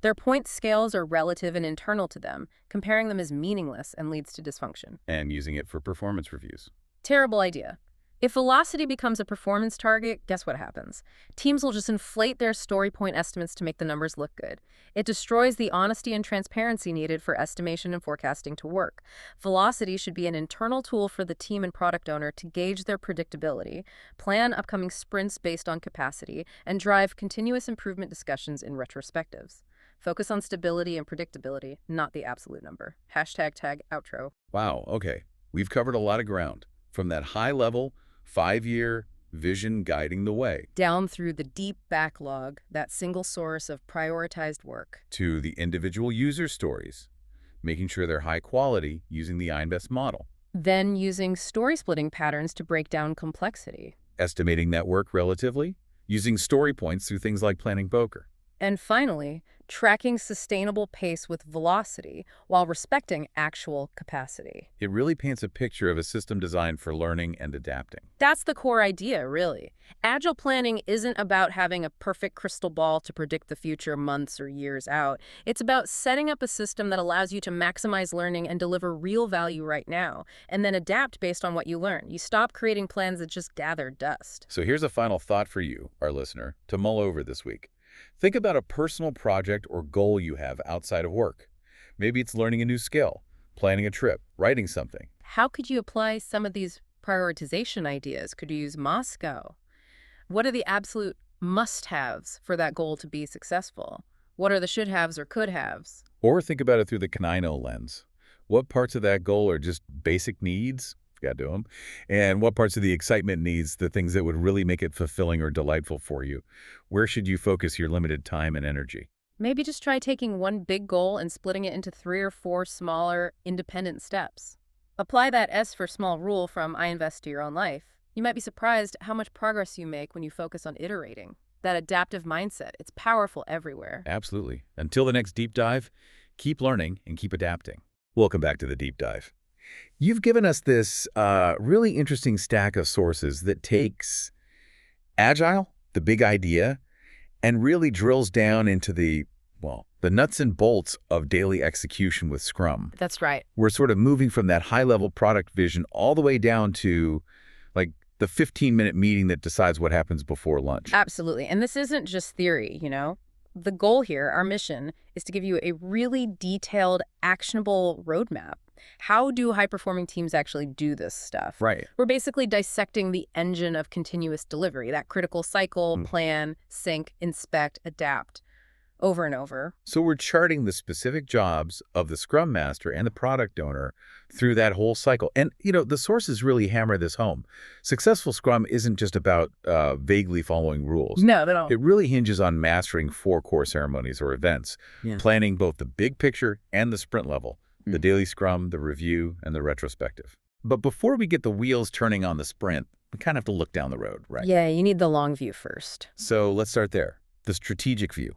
Their point scales are relative and internal to them. Comparing them is meaningless and leads to dysfunction. And using it for performance reviews. Terrible idea. If velocity becomes a performance target, guess what happens? Teams will just inflate their story point estimates to make the numbers look good. It destroys the honesty and transparency needed for estimation and forecasting to work. Velocity should be an internal tool for the team and product owner to gauge their predictability, plan upcoming sprints based on capacity, and drive continuous improvement discussions in retrospectives. Focus on stability and predictability, not the absolute number. #tag outro. Wow, okay. We've covered a lot of ground. From that high-level, 5-year vision guiding the way, Down through the deep backlog, that single source of prioritized work. to the individual user stories, making sure they're high quality using the INVEST model, Then using story splitting patterns to break down complexity. estimating that work relatively, using story points through things like planning poker. And finally, tracking sustainable pace with velocity while respecting actual capacity. It really paints a picture of a system designed for learning and adapting. That's the core idea, really. Agile planning isn't about having a perfect crystal ball to predict the future months or years out. It's about setting up a system that allows you to maximize learning and deliver real value right now, and then adapt based on what you learn. You stop creating plans that just gather dust. So here's a final thought for you, our listener, to mull over this week. Think about a personal project or goal you have outside of work. Maybe it's learning a new skill, planning a trip, writing something. How could you apply some of these prioritization ideas? Could you use Moscow? What are the absolute must-haves for that goal to be successful? What are the should-haves or could-haves? Or think about it through the Kanino lens. What parts of that goal are just basic needs? Got to do them. And what parts of the excitement needs, the things that would really make it fulfilling or delightful for you? Where should you focus your limited time and energy? Maybe just try taking one big goal and splitting it into 3 or 4 smaller, independent steps. Apply that S for small rule from INVEST to your own life. You might be surprised how much progress you make when you focus on iterating. That adaptive mindset, it's powerful everywhere. Absolutely. Until the next deep dive, keep learning and keep adapting. Welcome back to the deep dive. You've given us this really interesting stack of sources that takes Agile, the big idea, and really drills down into the nuts and bolts of daily execution with Scrum. That's right. We're sort of moving from that high-level product vision all the way down to like the 15-minute meeting that decides what happens before lunch. Absolutely. And this isn't just theory, you know? The goal here, our mission, is to give you a really detailed, actionable roadmap. How do high-performing teams actually do this stuff? Right. We're basically dissecting the engine of continuous delivery, that critical cycle, plan, sync, inspect, adapt, over and over. So we're charting the specific jobs of the Scrum Master and the product owner through that whole cycle. And, the sources really hammer this home. Successful Scrum isn't just about vaguely following rules. No, they don't. It really hinges on mastering 4 core ceremonies or events, planning both the big picture and the sprint level, the daily Scrum, the review, and the retrospective. But before we get the wheels turning on the sprint, we kind of have to look down the road, right? Yeah, you need the long view first. So let's start there. The strategic view.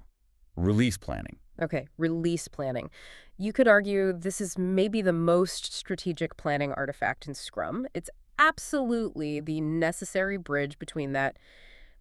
Release planning. Okay, release planning. You could argue this is maybe the most strategic planning artifact in Scrum. It's absolutely the necessary bridge between that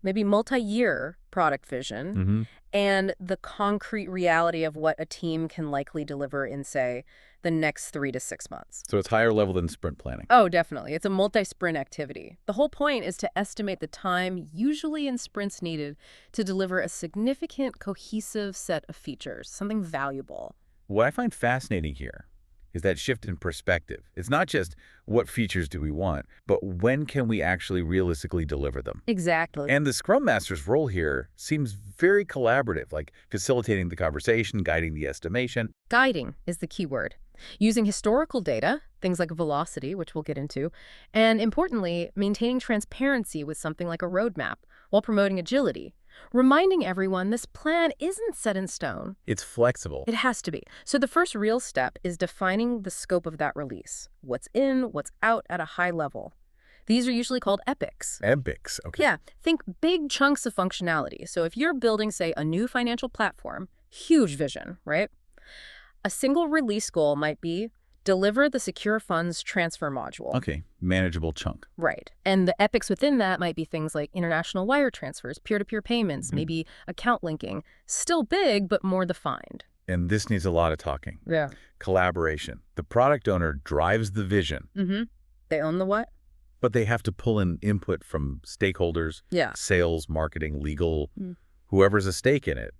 maybe multi-year product vision and the concrete reality of what a team can likely deliver in, say, the next 3 to 6 months. So it's higher level than sprint planning. Oh, definitely. It's a multi-sprint activity. The whole point is to estimate the time, usually in sprints, needed to deliver a significant, cohesive set of features, something valuable. What I find fascinating here is that shift in perspective. It's not just what features do we want, but when can we actually realistically deliver them? Exactly. And the Scrum Master's role here seems very collaborative, like facilitating the conversation, guiding the estimation. Guiding is the key word. Using historical data, things like velocity, which we'll get into, and importantly, maintaining transparency with something like a roadmap while promoting agility. Reminding everyone this plan isn't set in stone. It's flexible. It has to be. So the first real step is defining the scope of that release. What's in, what's out at a high level. These are usually called epics. Epics, okay. Yeah, think big chunks of functionality. So if you're building, say, a new financial platform, huge vision, right? A single release goal might be deliver the secure funds transfer module. Okay, manageable chunk. Right. And the epics within that might be things like international wire transfers, peer-to-peer payments, maybe account linking. Still big, but more defined. And this needs a lot of talking. Yeah. Collaboration. The product owner drives the vision. They own the what? But they have to pull in input from stakeholders, sales, marketing, legal, whoever's a stake in it,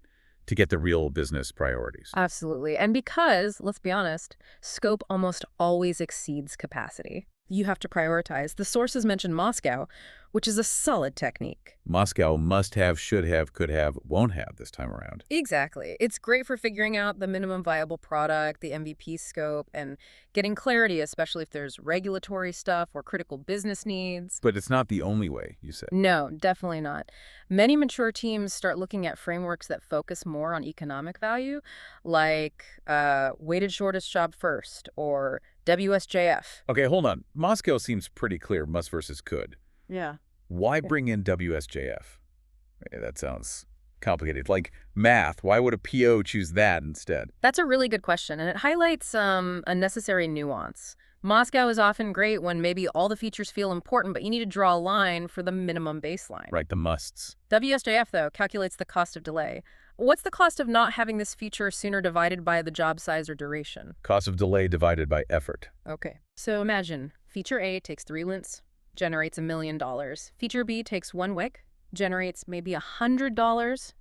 to get the real business priorities. Absolutely. And because, let's be honest, scope almost always exceeds capacity. You have to prioritize. The sources mention Moscow, which is a solid technique. Moscow must have, should have, could have, won't have this time around. Exactly. It's great for figuring out the minimum viable product, the MVP scope, and getting clarity, especially if there's regulatory stuff or critical business needs. But it's not the only way, you said. No, definitely not. Many mature teams start looking at frameworks that focus more on economic value, like weighted shortest job first, or WSJF. Okay, hold on. Moscow seems pretty clear, must versus could. Yeah. Why bring in WSJF? That sounds complicated. Like math, why would a PO choose that instead? That's a really good question, and it highlights a necessary nuance. Moscow is often great when maybe all the features feel important, but you need to draw a line for the minimum baseline. Right, the musts. WSJF, though, calculates the cost of delay. What's the cost of not having this feature sooner divided by the job size or duration? Cost of delay divided by effort. Okay. So imagine feature A takes 3 lints, generates $1 million. Feature B takes 1 wick, generates maybe $100.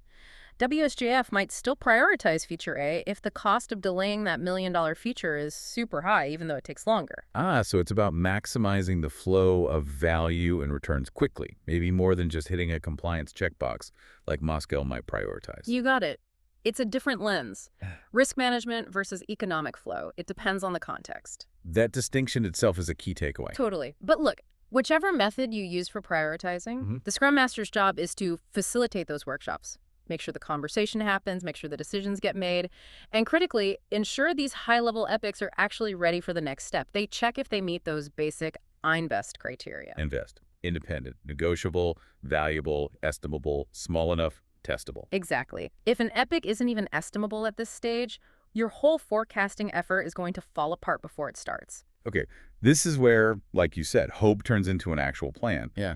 WSJF might still prioritize feature A if the cost of delaying that $1 million feature is super high, even though it takes longer. So it's about maximizing the flow of value and returns quickly, maybe more than just hitting a compliance checkbox like Moscow might prioritize. You got it. It's a different lens. Risk management versus economic flow. It depends on the context. That distinction itself is a key takeaway. Totally. But look, whichever method you use for prioritizing, the Scrum Master's job is to facilitate those workshops. Make sure the conversation happens, make sure the decisions get made, and critically, ensure these high-level epics are actually ready for the next step. They check if they meet those basic INVEST criteria. Invest. Independent, negotiable, valuable, estimable, small enough, testable. Exactly. If an epic isn't even estimable at this stage, your whole forecasting effort is going to fall apart before it starts. Okay, this is where, like you said, hope turns into an actual plan. Yeah.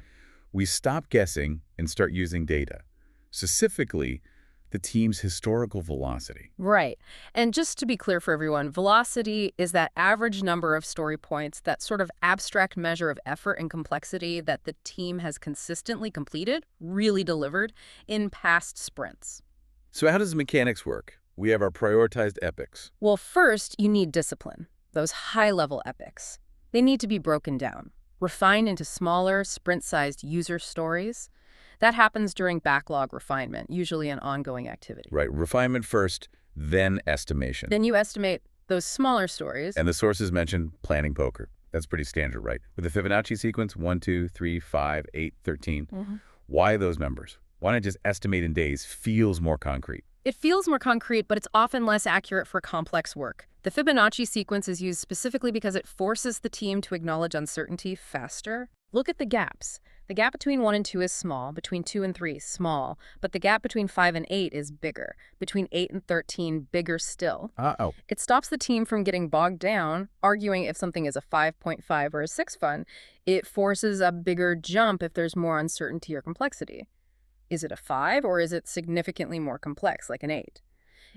We stop guessing and start using data. Specifically, the team's historical velocity. Right. And just to be clear for everyone, velocity is that average number of story points, that sort of abstract measure of effort and complexity that the team has consistently completed, really delivered, in past sprints. So how does the mechanics work? We have our prioritized epics. Well, first, you need discipline. those high-level epics. They need to be broken down, refined into smaller, sprint-sized user stories. That happens during backlog refinement, usually an ongoing activity. Right, refinement first, then estimation. Then you estimate those smaller stories. And the sources mentioned planning poker. That's pretty standard, right? With the Fibonacci sequence, 1, 2, 3, 5, 8, 13. Why those numbers? Why not just estimate in days feels more concrete? It feels more concrete, but it's often less accurate for complex work. The Fibonacci sequence is used specifically because it forces the team to acknowledge uncertainty faster. Look at the gaps. The gap between 1 and 2 is small, between 2 and 3 is small, but the gap between 5 and 8 is bigger, between 8 and 13 bigger still. Uh-oh. It stops the team from getting bogged down, arguing if something is a 5.5 or a 6 fun. It forces a bigger jump if there's more uncertainty or complexity. Is it a 5 or is it significantly more complex, like an 8?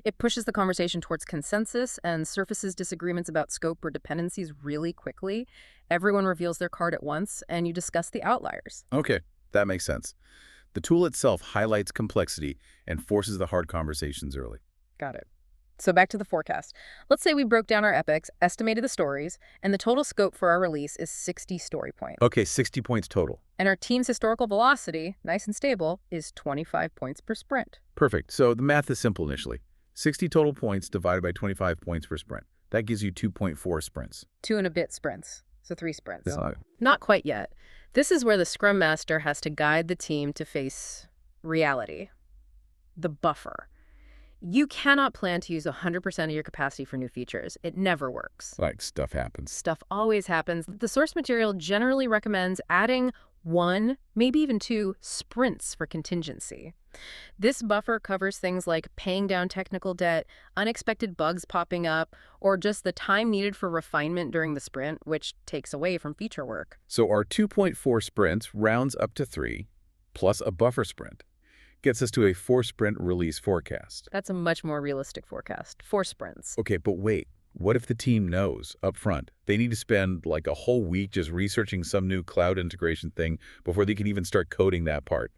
It pushes the conversation towards consensus and surfaces disagreements about scope or dependencies really quickly. Everyone reveals their card at once, and you discuss the outliers. Okay, that makes sense. The tool itself highlights complexity and forces the hard conversations early. Got it. So back to the forecast. Let's say we broke down our epics, estimated the stories, and the total scope for our release is 60 story points. Okay, 60 points total. And our team's historical velocity, nice and stable, is 25 points per sprint. Perfect. So the math is simple initially. 60 total points divided by 25 points per sprint. That gives you 2.4 sprints. 2 and a bit sprints. So 3 sprints. Yeah. Not quite yet. This is where the Scrum Master has to guide the team to face reality. The buffer. You cannot plan to use 100% of your capacity for new features. It never works. Like, stuff happens. Stuff always happens. The source material generally recommends adding 1, maybe even 2 sprints for contingency. This buffer covers things like paying down technical debt, unexpected bugs popping up, or just the time needed for refinement during the sprint, which takes away from feature work. So our 2.4 sprints rounds up to 3, plus a buffer sprint. Gets us to a 4-sprint release forecast. That's a much more realistic forecast. 4 sprints. Okay, but wait. What if the team knows up front they need to spend like a whole week just researching some new cloud integration thing before they can even start coding that part?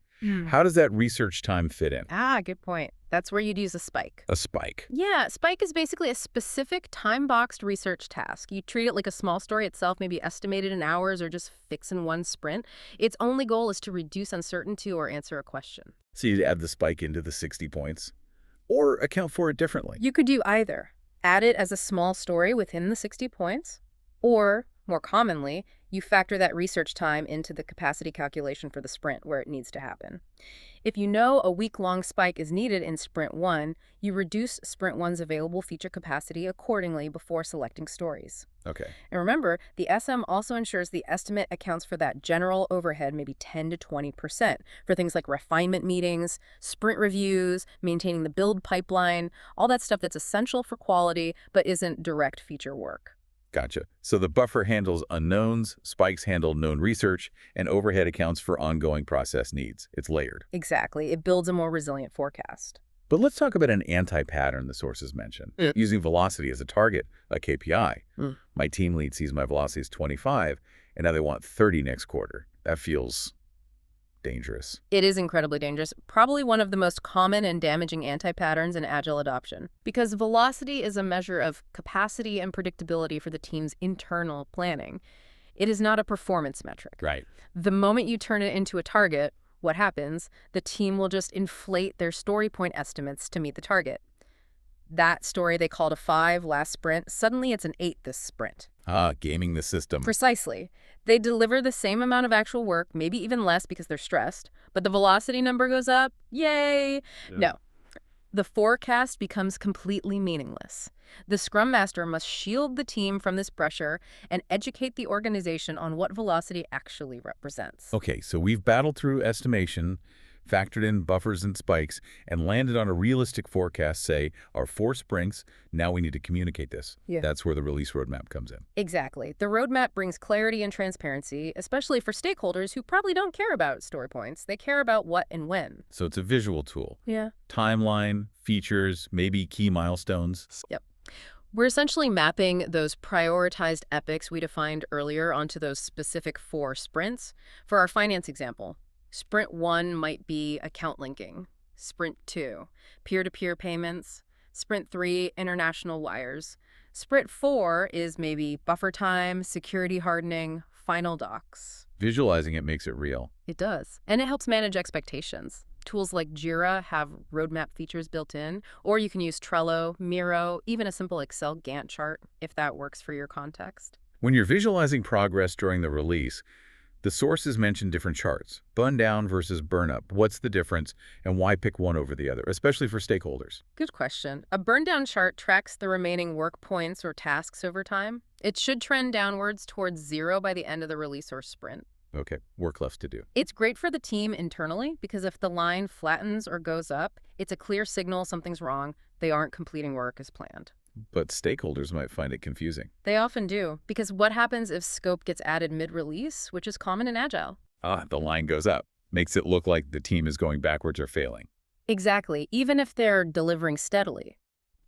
How does that research time fit in? Good point. That's where you'd use a spike. A spike. Yeah, spike is basically a specific time-boxed research task. You treat it like a small story itself, maybe estimated in hours or just fix in one sprint. Its only goal is to reduce uncertainty or answer a question. So you'd add the spike into the 60 points or account for it differently. You could do either. Add it as a small story within the 60 points, or, more commonly, you factor that research time into the capacity calculation for the sprint where it needs to happen. If you know a week-long spike is needed in Sprint 1, you reduce Sprint 1's available feature capacity accordingly before selecting stories. Okay. And remember, the SM also ensures the estimate accounts for that general overhead, maybe 10 to 20%, for things like refinement meetings, sprint reviews, maintaining the build pipeline, all that stuff that's essential for quality but isn't direct feature work. Gotcha. So the buffer handles unknowns, spikes handle known research, and overhead accounts for ongoing process needs. It's layered. Exactly. It builds a more resilient forecast. But let's talk about an anti-pattern the sources mentioned. Using velocity as a target, a KPI. My team lead sees my velocity is 25, and now they want 30 next quarter. That feels dangerous. It is incredibly dangerous, probably one of the most common and damaging anti-patterns in Agile adoption, because velocity is a measure of capacity and predictability for the team's internal planning. It is not a performance metric. Right. The moment you turn it into a target, what happens? The team will just inflate their story point estimates to meet the target. That story they called a 5 last sprint, suddenly it's an 8 this sprint. Gaming the system. Precisely. They deliver the same amount of actual work, maybe even less because they're stressed, but the velocity number goes up. Yay! Yeah. No. The forecast becomes completely meaningless. The Scrum Master must shield the team from this pressure and educate the organization on what velocity actually represents. Okay, so we've battled through estimation, factored in buffers and spikes, and landed on a realistic forecast, say, our 4 sprints. Now we need to communicate this. Yeah. That's where the release roadmap comes in. Exactly. The roadmap brings clarity and transparency, especially for stakeholders who probably don't care about story points. They care about what and when. So it's a visual tool. Yeah. Timeline, features, maybe key milestones. Yep. We're essentially mapping those prioritized epics we defined earlier onto those specific 4 sprints. For our finance example, Sprint 1 might be account linking. Sprint 2, peer-to-peer payments. Sprint 3, international wires. Sprint 4 is maybe buffer time, security hardening, final docs. Visualizing it makes it real. It does. And it helps manage expectations. Tools like Jira have roadmap features built in, or you can use Trello, Miro, even a simple Excel Gantt chart, if that works for your context. When you're visualizing progress during the release, the sources mention different charts. Burn down versus burn up. What's the difference, and why pick one over the other, especially for stakeholders? Good question. A burn down chart tracks the remaining work points or tasks over time. It should trend downwards towards 0 by the end of the release or sprint. Okay, work left to do. It's great for the team internally because if the line flattens or goes up, it's a clear signal something's wrong. They aren't completing work as planned. But stakeholders might find it confusing. They often do, because what happens if scope gets added mid-release, which is common in Agile? The line goes up. Makes it look like the team is going backwards or failing. Exactly, even if they're delivering steadily.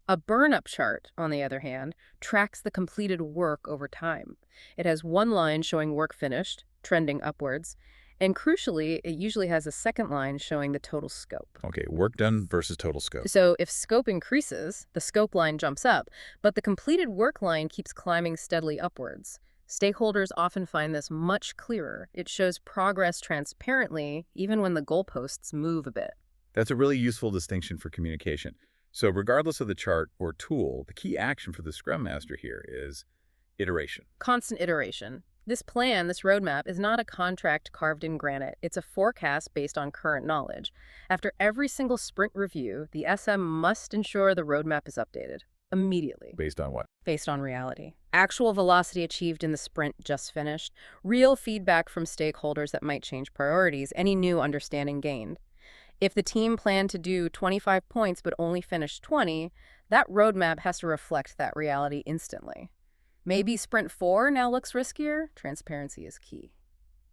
A burn-up chart, on the other hand, tracks the completed work over time. It has one line showing work finished, trending upwards, and crucially, it usually has a second line showing the total scope. Okay, work done versus total scope. So if scope increases, the scope line jumps up, but the completed work line keeps climbing steadily upwards. Stakeholders often find this much clearer. It shows progress transparently, even when the goalposts move a bit. That's a really useful distinction for communication. So regardless of the chart or tool, the key action for the Scrum Master here is iteration. Constant iteration. This plan, this roadmap, is not a contract carved in granite. It's a forecast based on current knowledge. After every single sprint review, the SM must ensure the roadmap is updated immediately. Based on what? Based on reality. Actual velocity achieved in the sprint just finished, real feedback from stakeholders that might change priorities, any new understanding gained. If the team planned to do 25 points but only finished 20, that roadmap has to reflect that reality instantly. Maybe Sprint 4 now looks riskier? Transparency is key.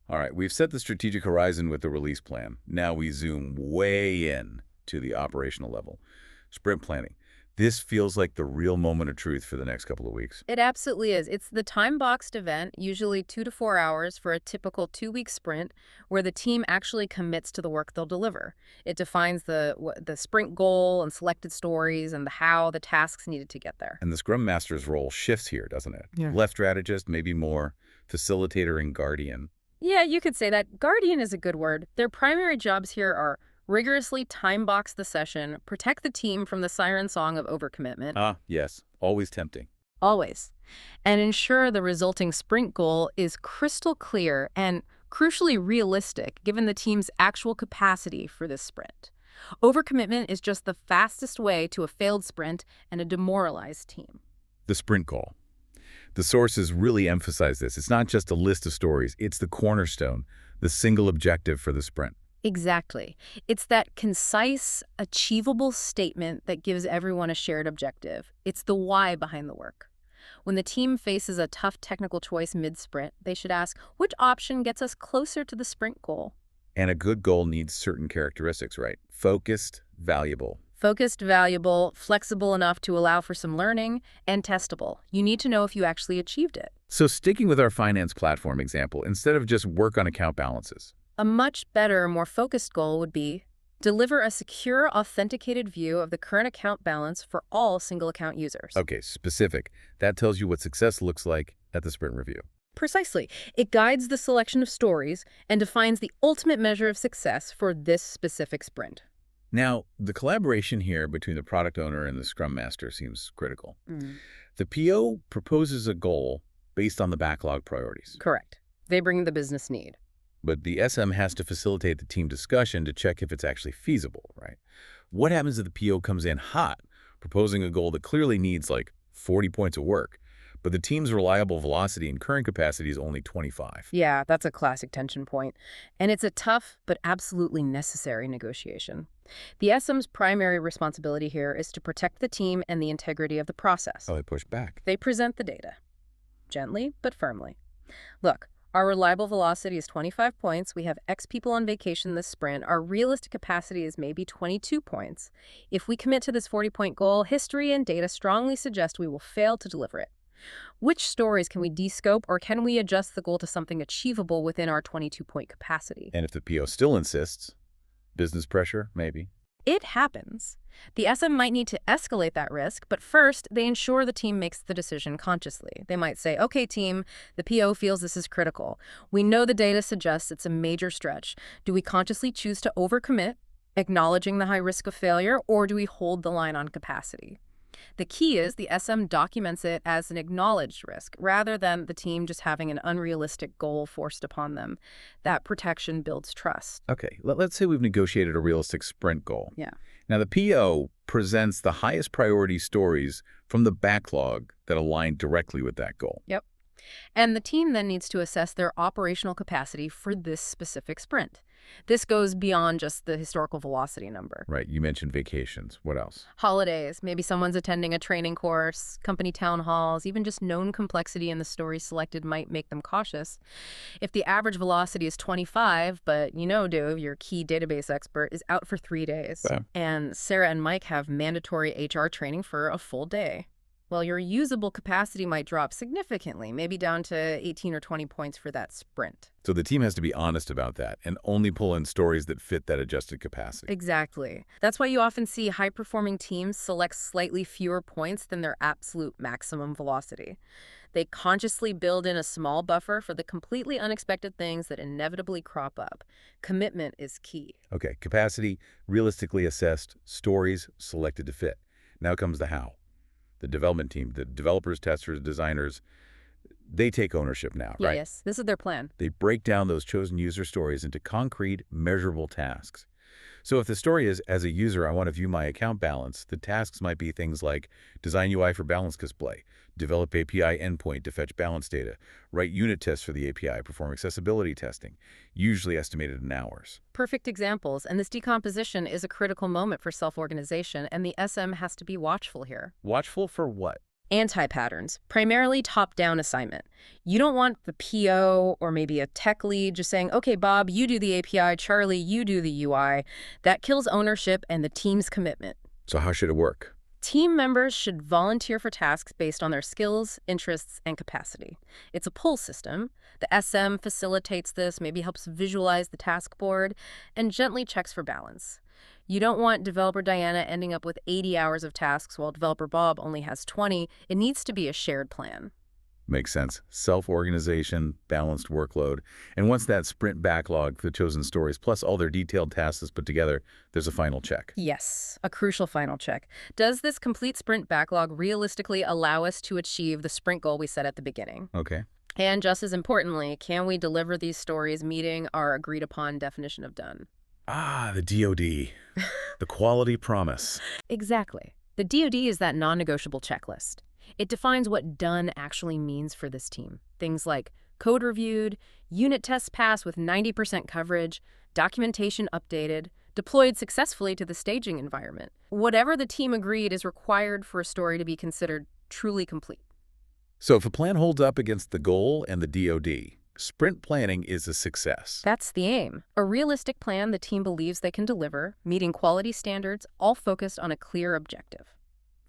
All right, we've set the strategic horizon with the release plan. Now we zoom way in to the operational level. Sprint planning. This feels like the real moment of truth for the next couple of weeks. It absolutely is. It's the time-boxed event, usually 2 to 4 hours for a typical 2-week sprint, where the team actually commits to the work they'll deliver. It defines the sprint goal and selected stories and the tasks needed to get there. And the Scrum Master's role shifts here, doesn't it? Yeah. Left strategist, maybe more, facilitator and guardian. Yeah, you could say that. Guardian is a good word. Their primary jobs here are rigorously time-box the session, protect the team from the siren song of overcommitment. Yes. Always tempting. Always. And ensure the resulting sprint goal is crystal clear and crucially realistic given the team's actual capacity for this sprint. Overcommitment is just the fastest way to a failed sprint and a demoralized team. The sprint goal. The sources really emphasize this. It's not just a list of stories. It's the cornerstone, the single objective for the sprint. Exactly. It's that concise, achievable statement that gives everyone a shared objective. It's the why behind the work. When the team faces a tough technical choice mid-sprint, they should ask, which option gets us closer to the sprint goal? And a good goal needs certain characteristics, right? Focused, valuable. Focused, valuable, flexible enough to allow for some learning, and testable. You need to know if you actually achieved it. So sticking with our finance platform example, instead of just work on account balances, A much better, more focused goal would be deliver a secure, authenticated view of the current account balance for all single account users. Okay, specific. That tells you what success looks like at the sprint review. Precisely. It guides the selection of stories and defines the ultimate measure of success for this specific sprint. Now, the collaboration here between the product owner and the Scrum Master seems critical. The PO proposes a goal based on the backlog priorities. Correct. They bring the business need. But the SM has to facilitate the team discussion to check if it's actually feasible, right? What happens if the PO comes in hot, proposing a goal that clearly needs like 40 points of work, but the team's reliable velocity and current capacity is only 25? Yeah, that's a classic tension point. And it's a tough but absolutely necessary negotiation. The SM's primary responsibility here is to protect the team and the integrity of the process. Oh, they push back. They present the data. Gently, but firmly. Look, our reliable velocity is 25 points. We have X people on vacation this sprint. Our realistic capacity is maybe 22 points. If we commit to this 40-point goal, history and data strongly suggest we will fail to deliver it. Which stories can we de-scope, or can we adjust the goal to something achievable within our 22-point capacity? And if the PO still insists, business pressure, maybe. It happens. The SM might need to escalate that risk, but first, they ensure the team makes the decision consciously. They might say, okay, team, the PO feels this is critical. We know the data suggests it's a major stretch. Do we consciously choose to overcommit, acknowledging the high risk of failure, or do we hold the line on capacity? The key is the SM documents it as an acknowledged risk, rather than the team just having an unrealistic goal forced upon them. That protection builds trust. Okay, let's say we've negotiated a realistic sprint goal. Yeah. Now, the PO presents the highest priority stories from the backlog that align directly with that goal. Yep. And the team then needs to assess their operational capacity for this specific sprint. This goes beyond just the historical velocity number. Right, you mentioned vacations. What else? Holidays, maybe someone's attending a training course, company town halls, even just known complexity in the story selected might make them cautious. If the average velocity is 25, but Dave, your key database expert, is out for 3 days, and Sarah and Mike have mandatory HR training for a full day, well, your usable capacity might drop significantly, maybe down to 18 or 20 points for that sprint. So the team has to be honest about that and only pull in stories that fit that adjusted capacity. Exactly. That's why you often see high-performing teams select slightly fewer points than their absolute maximum velocity. They consciously build in a small buffer for the completely unexpected things that inevitably crop up. Commitment is key. Okay, capacity, realistically assessed, stories selected to fit. Now comes the how. The development team, the developers, testers, designers, they take ownership now, right? Yes, this is their plan. They break down those chosen user stories into concrete, measurable tasks. So if the story is, as a user, I want to view my account balance, the tasks might be things like design UI for balance display, develop API endpoint to fetch balance data, write unit tests for the API, perform accessibility testing, usually estimated in hours. Perfect examples, and this decomposition is a critical moment for self-organization, and the SM has to be watchful here. Watchful for what? Anti-patterns, primarily top-down assignment. You don't want the PO or maybe a tech lead just saying, okay, Bob, you do the API, Charlie, you do the UI. That kills ownership and the team's commitment. So how should it work? Team members should volunteer for tasks based on their skills, interests, and capacity. It's a pull system. The SM facilitates this, maybe helps visualize the task board, and gently checks for balance. You don't want developer Diana ending up with 80 hours of tasks while developer Bob only has 20. It needs to be a shared plan. Makes sense. Self-organization, balanced workload. And once that sprint backlog, the chosen stories, plus all their detailed tasks is put together, there's a final check. Yes, a crucial final check. Does this complete sprint backlog realistically allow us to achieve the sprint goal we set at the beginning? Okay. And just as importantly, can we deliver these stories meeting our agreed-upon definition of done? Ah, the DoD, the quality promise. Exactly. The DoD is that non-negotiable checklist. It defines what done actually means for this team. Things like code reviewed, unit tests passed with 90% coverage, documentation updated, deployed successfully to the staging environment. Whatever the team agreed is required for a story to be considered truly complete. So if a plan holds up against the goal and the DoD, sprint planning is a success. That's the aim. A realistic plan the team believes they can deliver, meeting quality standards, all focused on a clear objective.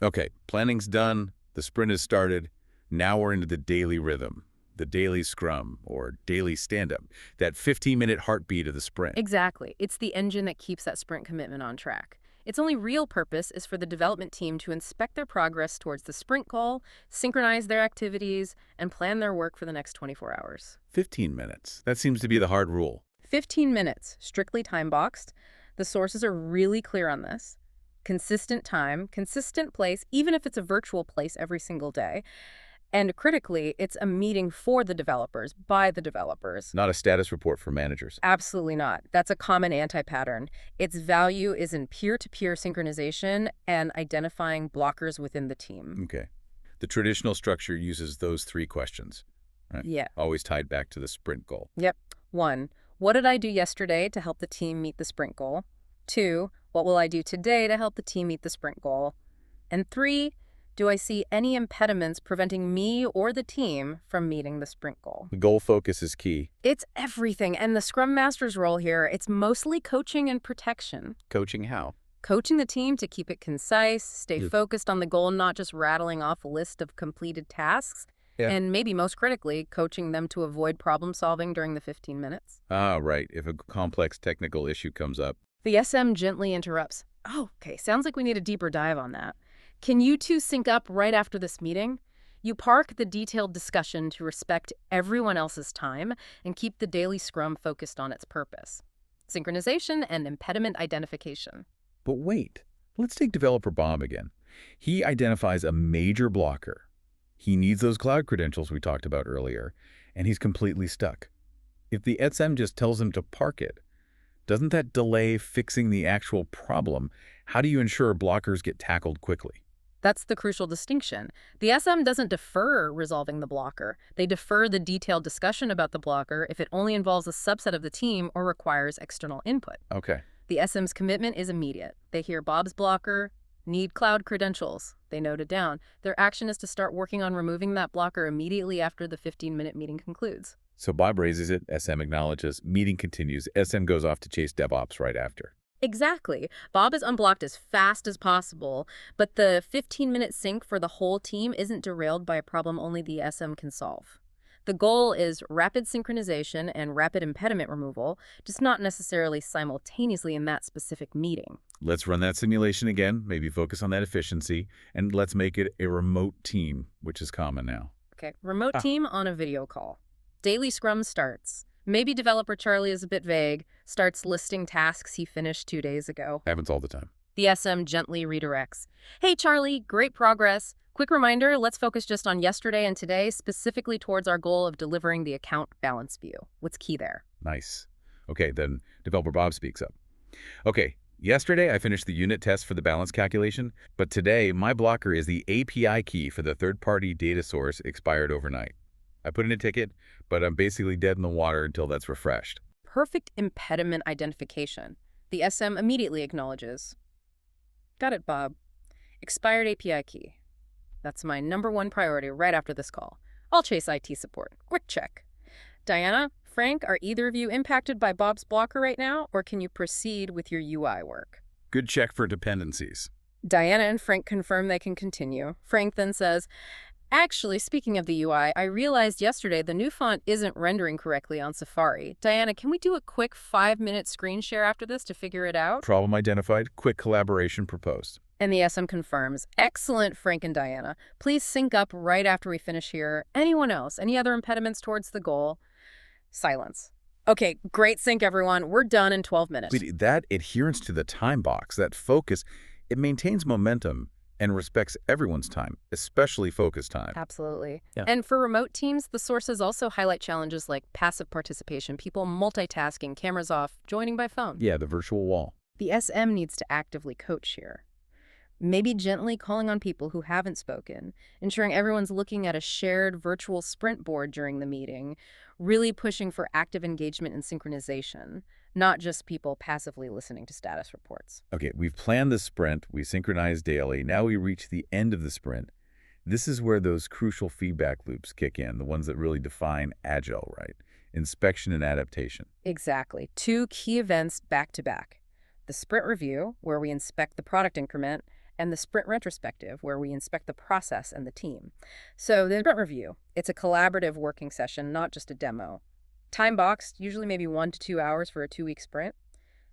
Okay, planning's done, the sprint is started, now we're into the daily rhythm, the daily scrum or daily stand-up, that 15-minute heartbeat of the sprint. Exactly. It's the engine that keeps that sprint commitment on track. Its only real purpose is for the development team to inspect their progress towards the sprint goal, synchronize their activities, and plan their work for the next 24 hours. 15 minutes. That seems to be the hard rule. 15 minutes, strictly time-boxed. The sources are really clear on this. Consistent time, consistent place, even if it's a virtual place every single day. And critically, it's a meeting for the developers, by the developers. Not a status report for managers. Absolutely not. That's a common anti-pattern. Its value is in peer-to-peer synchronization and identifying blockers within the team. Okay. The traditional structure uses those 3 questions, right? Yeah. Always tied back to the sprint goal. Yep. 1, what did I do yesterday to help the team meet the sprint goal? 2, what will I do today to help the team meet the sprint goal? And 3, do I see any impediments preventing me or the team from meeting the sprint goal? The goal focus is key. It's everything, and the Scrum Master's role here, it's mostly coaching and protection. Coaching how? Coaching the team to keep it concise, stay focused on the goal, not just rattling off a list of completed tasks. Yeah. And maybe most critically, coaching them to avoid problem solving during the 15 minutes. Ah, right. If a complex technical issue comes up. The SM gently interrupts. Oh, okay. Sounds like we need a deeper dive on that. Can you two sync up right after this meeting? You park the detailed discussion to respect everyone else's time and keep the daily scrum focused on its purpose. Synchronization and impediment identification. But wait, let's take developer Bob again. He identifies a major blocker. He needs those cloud credentials we talked about earlier, and he's completely stuck. If the SM just tells him to park it, doesn't that delay fixing the actual problem? How do you ensure blockers get tackled quickly? That's the crucial distinction. The SM doesn't defer resolving the blocker. They defer the detailed discussion about the blocker if it only involves a subset of the team or requires external input. Okay. The SM's commitment is immediate. They hear Bob's blocker, need cloud credentials. They note it down. Their action is to start working on removing that blocker immediately after the 15-minute meeting concludes. So Bob raises it, SM acknowledges, meeting continues, SM goes off to chase DevOps right after. Exactly. Bob is unblocked as fast as possible, but the 15-minute sync for the whole team isn't derailed by a problem only the SM can solve. The goal is rapid synchronization and rapid impediment removal, just not necessarily simultaneously in that specific meeting. Let's run that simulation again, maybe focus on that efficiency, and let's make it a remote team, which is common now. Okay, remote team on a video call. Daily scrum starts. Maybe developer Charlie is a bit vague, starts listing tasks he finished 2 days ago. Happens all the time. The SM gently redirects. Hey, Charlie, great progress. Quick reminder, let's focus just on yesterday and today, specifically towards our goal of delivering the account balance view. What's key there? Nice. Okay, then developer Bob speaks up. Okay, yesterday I finished the unit test for the balance calculation, but today my blocker is the API key for the third-party data source expired overnight. I put in a ticket, but I'm basically dead in the water until that's refreshed. Perfect impediment identification. The SM immediately acknowledges. Got it, Bob. Expired API key. That's my #1 priority right after this call. I'll chase IT support. Quick check. Diana, Frank, are either of you impacted by Bob's blocker right now, or can you proceed with your UI work? Good check for dependencies. Diana and Frank confirm they can continue. Frank then says, actually, speaking of the UI, I realized yesterday the new font isn't rendering correctly on Safari. Diana, can we do a quick 5-minute screen share after this to figure it out? Problem identified, quick collaboration proposed. And the SM confirms. Excellent, Frank and Diana. Please sync up right after we finish here. Anyone else? Any other impediments towards the goal? Silence. Okay, great sync, everyone. We're done in 12 minutes. Wait, that adherence to the time box, that focus, it maintains momentum and respects everyone's time, especially focus time. Absolutely. Yeah. And for remote teams, the sources also highlight challenges like passive participation, people multitasking, cameras off, joining by phone. Yeah, the virtual wall. The SM needs to actively coach here. Maybe gently calling on people who haven't spoken, ensuring everyone's looking at a shared virtual sprint board during the meeting, really pushing for active engagement and synchronization, not just people passively listening to status reports. Okay, we've planned the sprint, we synchronize daily, now we reach the end of the sprint. This is where those crucial feedback loops kick in, the ones that really define Agile, right? Inspection and adaptation. Exactly. 2 key events back to back. The sprint review, where we inspect the product increment, and the sprint retrospective, where we inspect the process and the team. So the sprint review, it's a collaborative working session, not just a demo. Time boxed, usually maybe 1 to 2 hours for a 2-week sprint.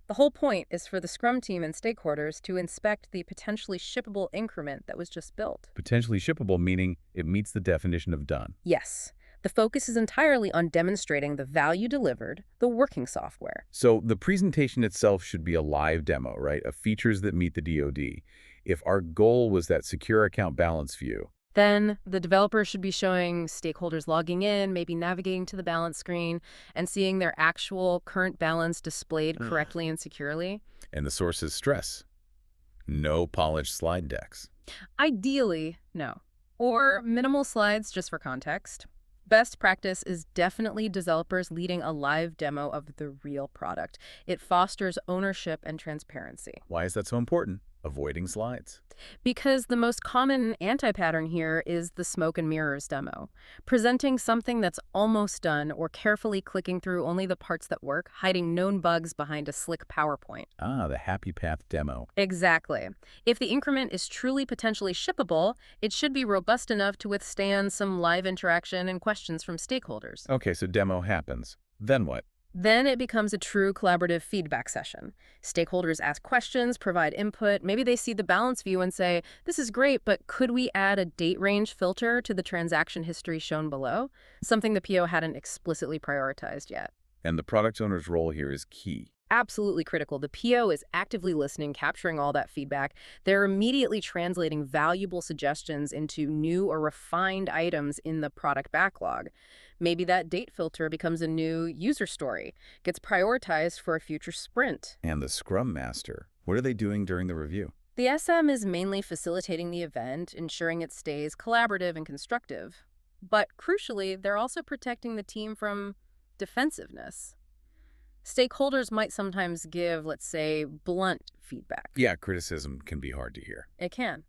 The whole point is for the Scrum team and stakeholders to inspect the potentially shippable increment that was just built. Potentially shippable, meaning it meets the definition of done. Yes. The focus is entirely on demonstrating the value delivered, the working software. So the presentation itself should be a live demo, right? Of features that meet the DoD. If our goal was that secure account balance view, then the developer should be showing stakeholders logging in, maybe navigating to the balance screen, and seeing their actual current balance displayed correctly and securely. and the source is stress. No polished slide decks. Ideally, no. Or minimal slides just for context. Best practice is definitely developers leading a live demo of the real product. It fosters ownership and transparency. Why is that so important? Avoiding slides. Because the most common anti-pattern here is the smoke and mirrors demo. Presenting something that's almost done or carefully clicking through only the parts that work, hiding known bugs behind a slick PowerPoint. Ah, the happy path demo. Exactly. If the increment is truly potentially shippable, it should be robust enough to withstand some live interaction and questions from stakeholders. Okay, so demo happens. Then what? Then it becomes a true collaborative feedback session. Stakeholders ask questions, provide input. Maybe they see the balance view and say, this is great, but could we add a date range filter to the transaction history shown below? Something the PO hadn't explicitly prioritized yet. And the product owner's role here is key. Absolutely critical. The PO is actively listening, capturing all that feedback. They're immediately translating valuable suggestions into new or refined items in the product backlog. Maybe that date filter becomes a new user story, gets prioritized for a future sprint. And the Scrum Master, what are they doing during the review? The SM is mainly facilitating the event, ensuring it stays collaborative and constructive. But crucially, they're also protecting the team from defensiveness. Stakeholders might sometimes give, let's say, blunt feedback. Yeah, criticism can be hard to hear. It can.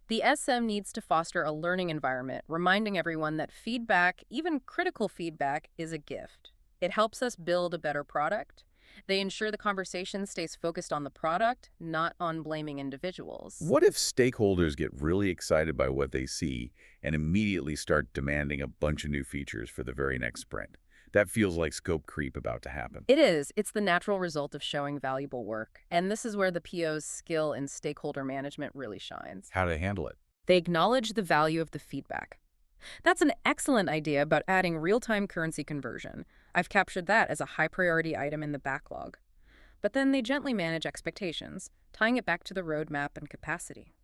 The SM needs to foster a learning environment, reminding everyone that feedback, even critical feedback, is a gift. It helps us build a better product. They ensure the conversation stays focused on the product, not on blaming individuals. What if stakeholders get really excited by what they see and immediately start demanding a bunch of new features for the very next sprint? That feels like scope creep about to happen. It is. It's the natural result of showing valuable work. And this is where the PO's skill in stakeholder management really shines. How to handle it? They acknowledge the value of the feedback. That's an excellent idea about adding real-time currency conversion. I've captured that as a high-priority item in the backlog. But then they gently manage expectations, tying it back to the roadmap and capacity.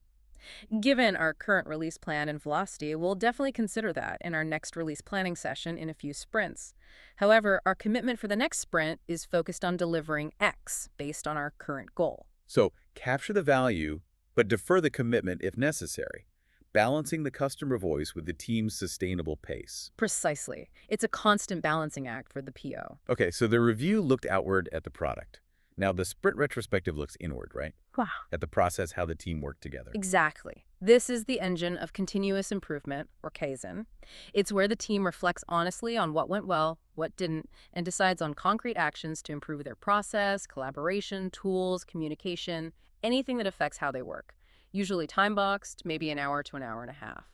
Given our current release plan and velocity, we'll definitely consider that in our next release planning session in a few sprints. However, our commitment for the next sprint is focused on delivering X based on our current goal. So capture the value, but defer the commitment if necessary, balancing the customer voice with the team's sustainable pace. Precisely. It's a constant balancing act for the PO. Okay, so the review looked outward at the product. Now the sprint retrospective looks inward, right? Wow. At the process, how the team worked together. Exactly. This is the engine of continuous improvement, or Kaizen. It's where the team reflects honestly on what went well, what didn't, and decides on concrete actions to improve their process, collaboration, tools, communication, anything that affects how they work. Usually time-boxed, maybe an hour to an hour and a half.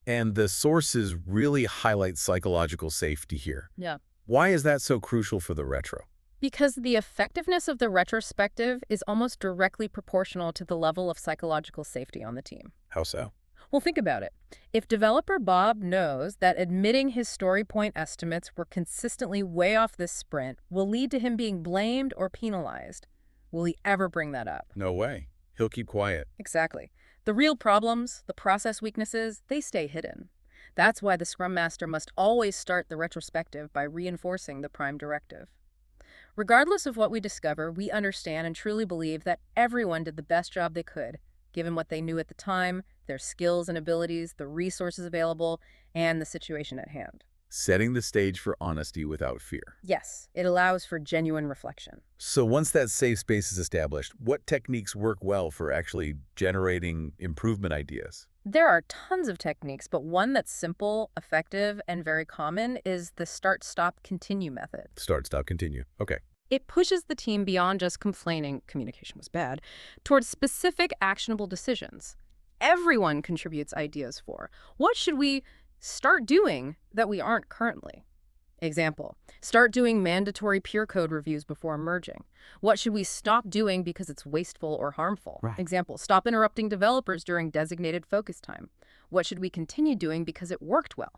And the sources really highlight psychological safety here. Yeah. Why is that so crucial for the retro? Because the effectiveness of the retrospective is almost directly proportional to the level of psychological safety on the team. How so? Well, think about it. If developer Bob knows that admitting his story point estimates were consistently way off this sprint will lead to him being blamed or penalized, will he ever bring that up? No way. He'll keep quiet. Exactly. The real problems, the process weaknesses, they stay hidden. That's why the Scrum Master must always start the retrospective by reinforcing the prime directive. Regardless of what we discover, we understand and truly believe that everyone did the best job they could, given what they knew at the time, their skills and abilities, the resources available, and the situation at hand. Setting the stage for honesty without fear. Yes, it allows for genuine reflection. So once that safe space is established, what techniques work well for actually generating improvement ideas? There are tons of techniques, but one that's simple, effective, and very common is the start, stop, continue method. Start, stop, continue. Okay. It pushes the team beyond just complaining communication was bad, towards specific actionable decisions. Everyone contributes ideas for. What should we start doing that we aren't currently? Example, start doing mandatory peer code reviews before merging. What should we stop doing because it's wasteful or harmful? Right. Example, stop interrupting developers during designated focus time. What should we continue doing because it worked well?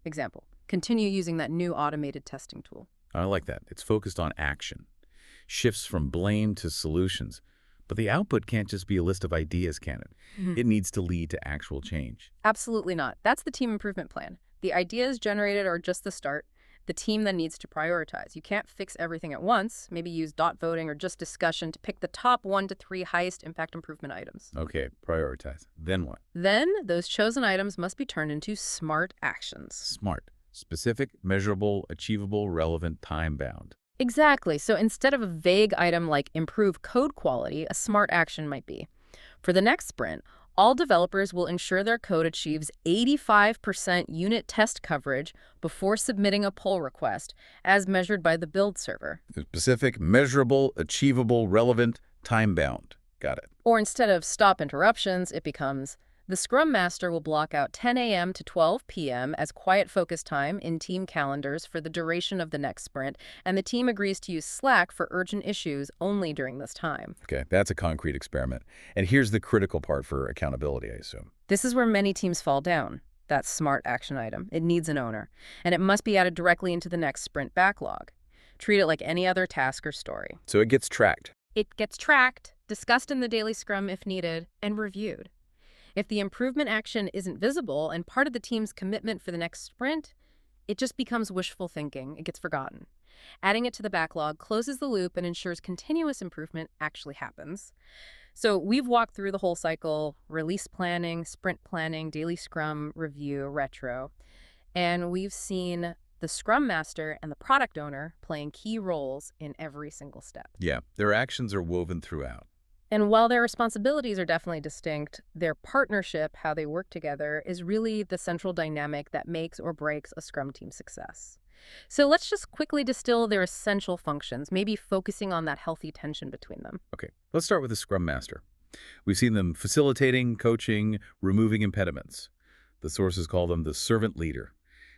Example, continue using that new automated testing tool. I like that. It's focused on action. Shifts from blame to solutions. But the output can't just be a list of ideas, can it? It needs to lead to actual change. Absolutely not. That's the team improvement plan. The ideas generated are just the start. The team then needs to prioritize. You can't fix everything at once. Maybe use dot voting or just discussion to pick the top 1 to 3 highest impact improvement items. Okay, prioritize. Then what? Then those chosen items must be turned into SMART actions. Smart. Specific, measurable, achievable, relevant, time-bound. Exactly. So instead of a vague item like improve code quality, a SMART action might be, for the next sprint, all developers will ensure their code achieves 85% unit test coverage before submitting a pull request, as measured by the build server. Specific, measurable, achievable, relevant, time-bound. Got it. Or instead of stop interruptions, it becomes The Scrum Master will block out 10 a.m. to 12 p.m. as quiet focus time in team calendars for the duration of the next sprint, and the team agrees to use Slack for urgent issues only during this time. Okay, that's a concrete experiment. And here's the critical part for accountability, I assume. This is where many teams fall down. That SMART action item. It needs an owner, and it must be added directly into the next sprint backlog. Treat it like any other task or story. So it gets tracked. It gets tracked, discussed in the daily scrum if needed, and reviewed. If the improvement action isn't visible and part of the team's commitment for the next sprint, it just becomes wishful thinking. It gets forgotten. Adding it to the backlog closes the loop and ensures continuous improvement actually happens. So we've walked through the whole cycle: release planning, sprint planning, daily scrum, review, retro. And we've seen the Scrum Master and the product owner playing key roles in every single step. Yeah, their actions are woven throughout. And while their responsibilities are definitely distinct, their partnership, how they work together, is really the central dynamic that makes or breaks a Scrum team success. So let's just quickly distill their essential functions, maybe focusing on that healthy tension between them. Okay, let's start with the Scrum Master. We've seen them facilitating, coaching, removing impediments. The sources call them the servant leader.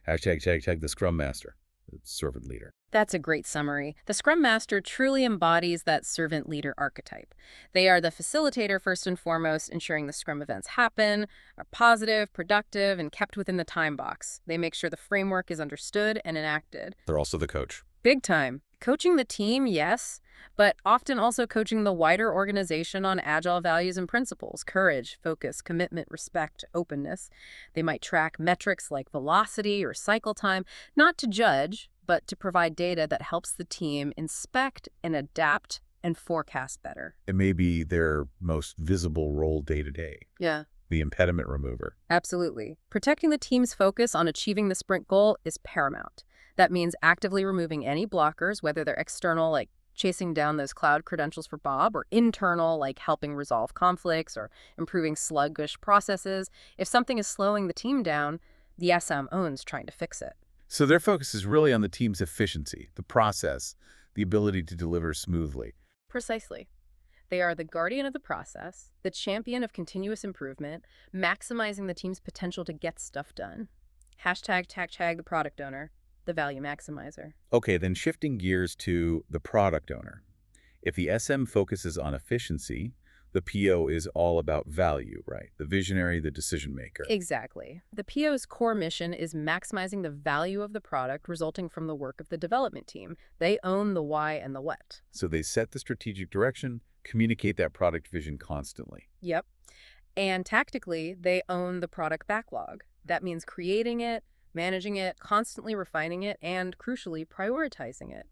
Hashtag the Scrum Master, the servant leader. That's a great summary. The Scrum Master truly embodies that servant leader archetype. They are the facilitator first and foremost, ensuring the Scrum events happen, are positive, productive, and kept within the time box. They make sure the framework is understood and enacted. They're also the coach. Big time. Coaching the team, yes, but often also coaching the wider organization on Agile values and principles: courage, focus, commitment, respect, openness. They might track metrics like velocity or cycle time, not to judge, but to provide data that helps the team inspect and adapt and forecast better. It may be their most visible role day to day. Yeah. The impediment remover. Absolutely. Protecting the team's focus on achieving the sprint goal is paramount. That means actively removing any blockers, whether they're external, like chasing down those cloud credentials for Bob, or internal, like helping resolve conflicts or improving sluggish processes. If something is slowing the team down, the SM owns trying to fix it. So their focus is really on the team's efficiency, the process, the ability to deliver smoothly. Precisely. They are the guardian of the process, the champion of continuous improvement, maximizing the team's potential to get stuff done. Hashtag the product owner, the value maximizer. Okay, then shifting gears to the product owner. If the SM focuses on efficiency, the PO is all about value, right? The visionary, the decision maker. Exactly. The PO's core mission is maximizing the value of the product resulting from the work of the development team. They own the why and the what. So they set the strategic direction, communicate that product vision constantly. Yep. And tactically, they own the product backlog. That means creating it, managing it, constantly refining it, and, crucially, prioritizing it.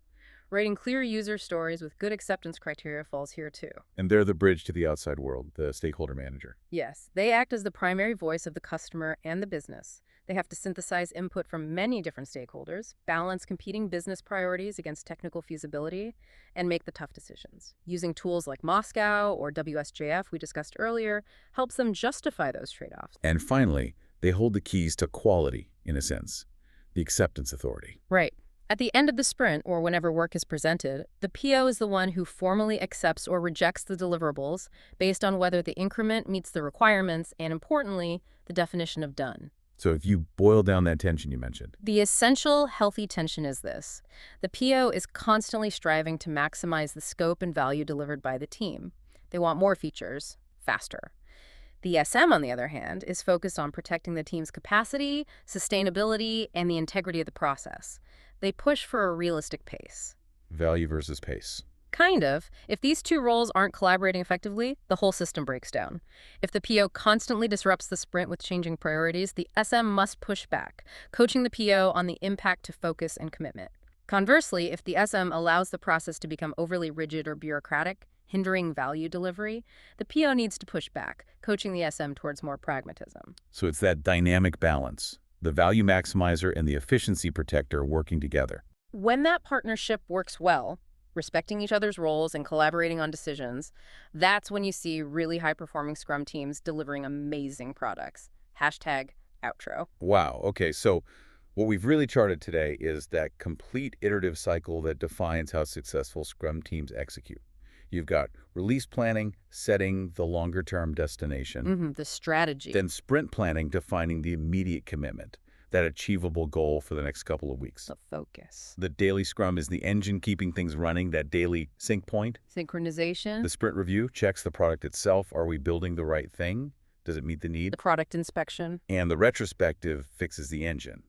Writing clear user stories with good acceptance criteria falls here too. And they're the bridge to the outside world, the stakeholder manager. Yes, they act as the primary voice of the customer and the business. They have to synthesize input from many different stakeholders, balance competing business priorities against technical feasibility, and make the tough decisions. Using tools like Moscow or WSJF we discussed earlier helps them justify those trade-offs. And finally, they hold the keys to quality, in a sense, the acceptance authority. Right. At the end of the sprint, or whenever work is presented, the PO is the one who formally accepts or rejects the deliverables based on whether the increment meets the requirements and, importantly, the definition of done. So if you boil down that tension you mentioned. The essential healthy tension is this. The PO is constantly striving to maximize the scope and value delivered by the team. They want more features, faster. The SM, on the other hand, is focused on protecting the team's capacity, sustainability, and the integrity of the process. They push for a realistic pace. Value versus pace. Kind of. If these two roles aren't collaborating effectively, the whole system breaks down. If the PO constantly disrupts the sprint with changing priorities, the SM must push back, coaching the PO on the impact to focus and commitment. Conversely, if the SM allows the process to become overly rigid or bureaucratic, hindering value delivery, the PO needs to push back, coaching the SM towards more pragmatism. So it's that dynamic balance, the value maximizer and the efficiency protector working together. When that partnership works well, respecting each other's roles and collaborating on decisions, that's when you see really high-performing Scrum teams delivering amazing products. Hashtag outro. Wow. Okay, so what we've really charted today is that complete iterative cycle that defines how successful Scrum teams execute. You've got release planning, setting the longer-term destination. The strategy. Then sprint planning, defining the immediate commitment, that achievable goal for the next couple of weeks. The focus. The daily scrum is the engine keeping things running, that daily sync point. Synchronization. The sprint review checks the product itself. Are we building the right thing? Does it meet the need? The product inspection. And the retrospective fixes the engine.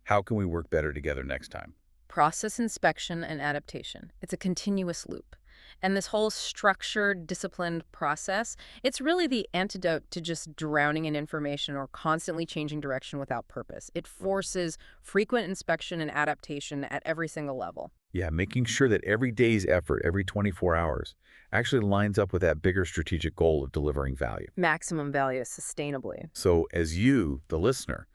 How can we work better together next time? Process inspection and adaptation. It's a continuous loop. And this whole structured, disciplined process, it's really the antidote to just drowning in information or constantly changing direction without purpose. It forces frequent inspection and adaptation at every single level. Yeah, making sure that every day's effort, every 24 hours, actually lines up with that bigger strategic goal of delivering value. Maximum value sustainably. So as you, the listener,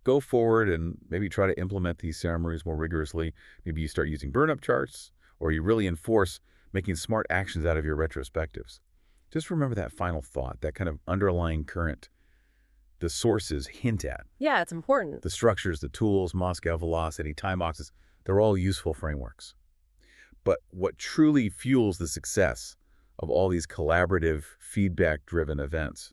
go forward and maybe try to implement these ceremonies more rigorously, maybe you start using burn-up charts, or you really enforce making smart actions out of your retrospectives. Just remember that final thought, that kind of underlying current the sources hint at. Yeah, it's important. The structures, the tools, Moscow velocity, time boxes, they're all useful frameworks. But what truly fuels the success of all these collaborative, feedback-driven events,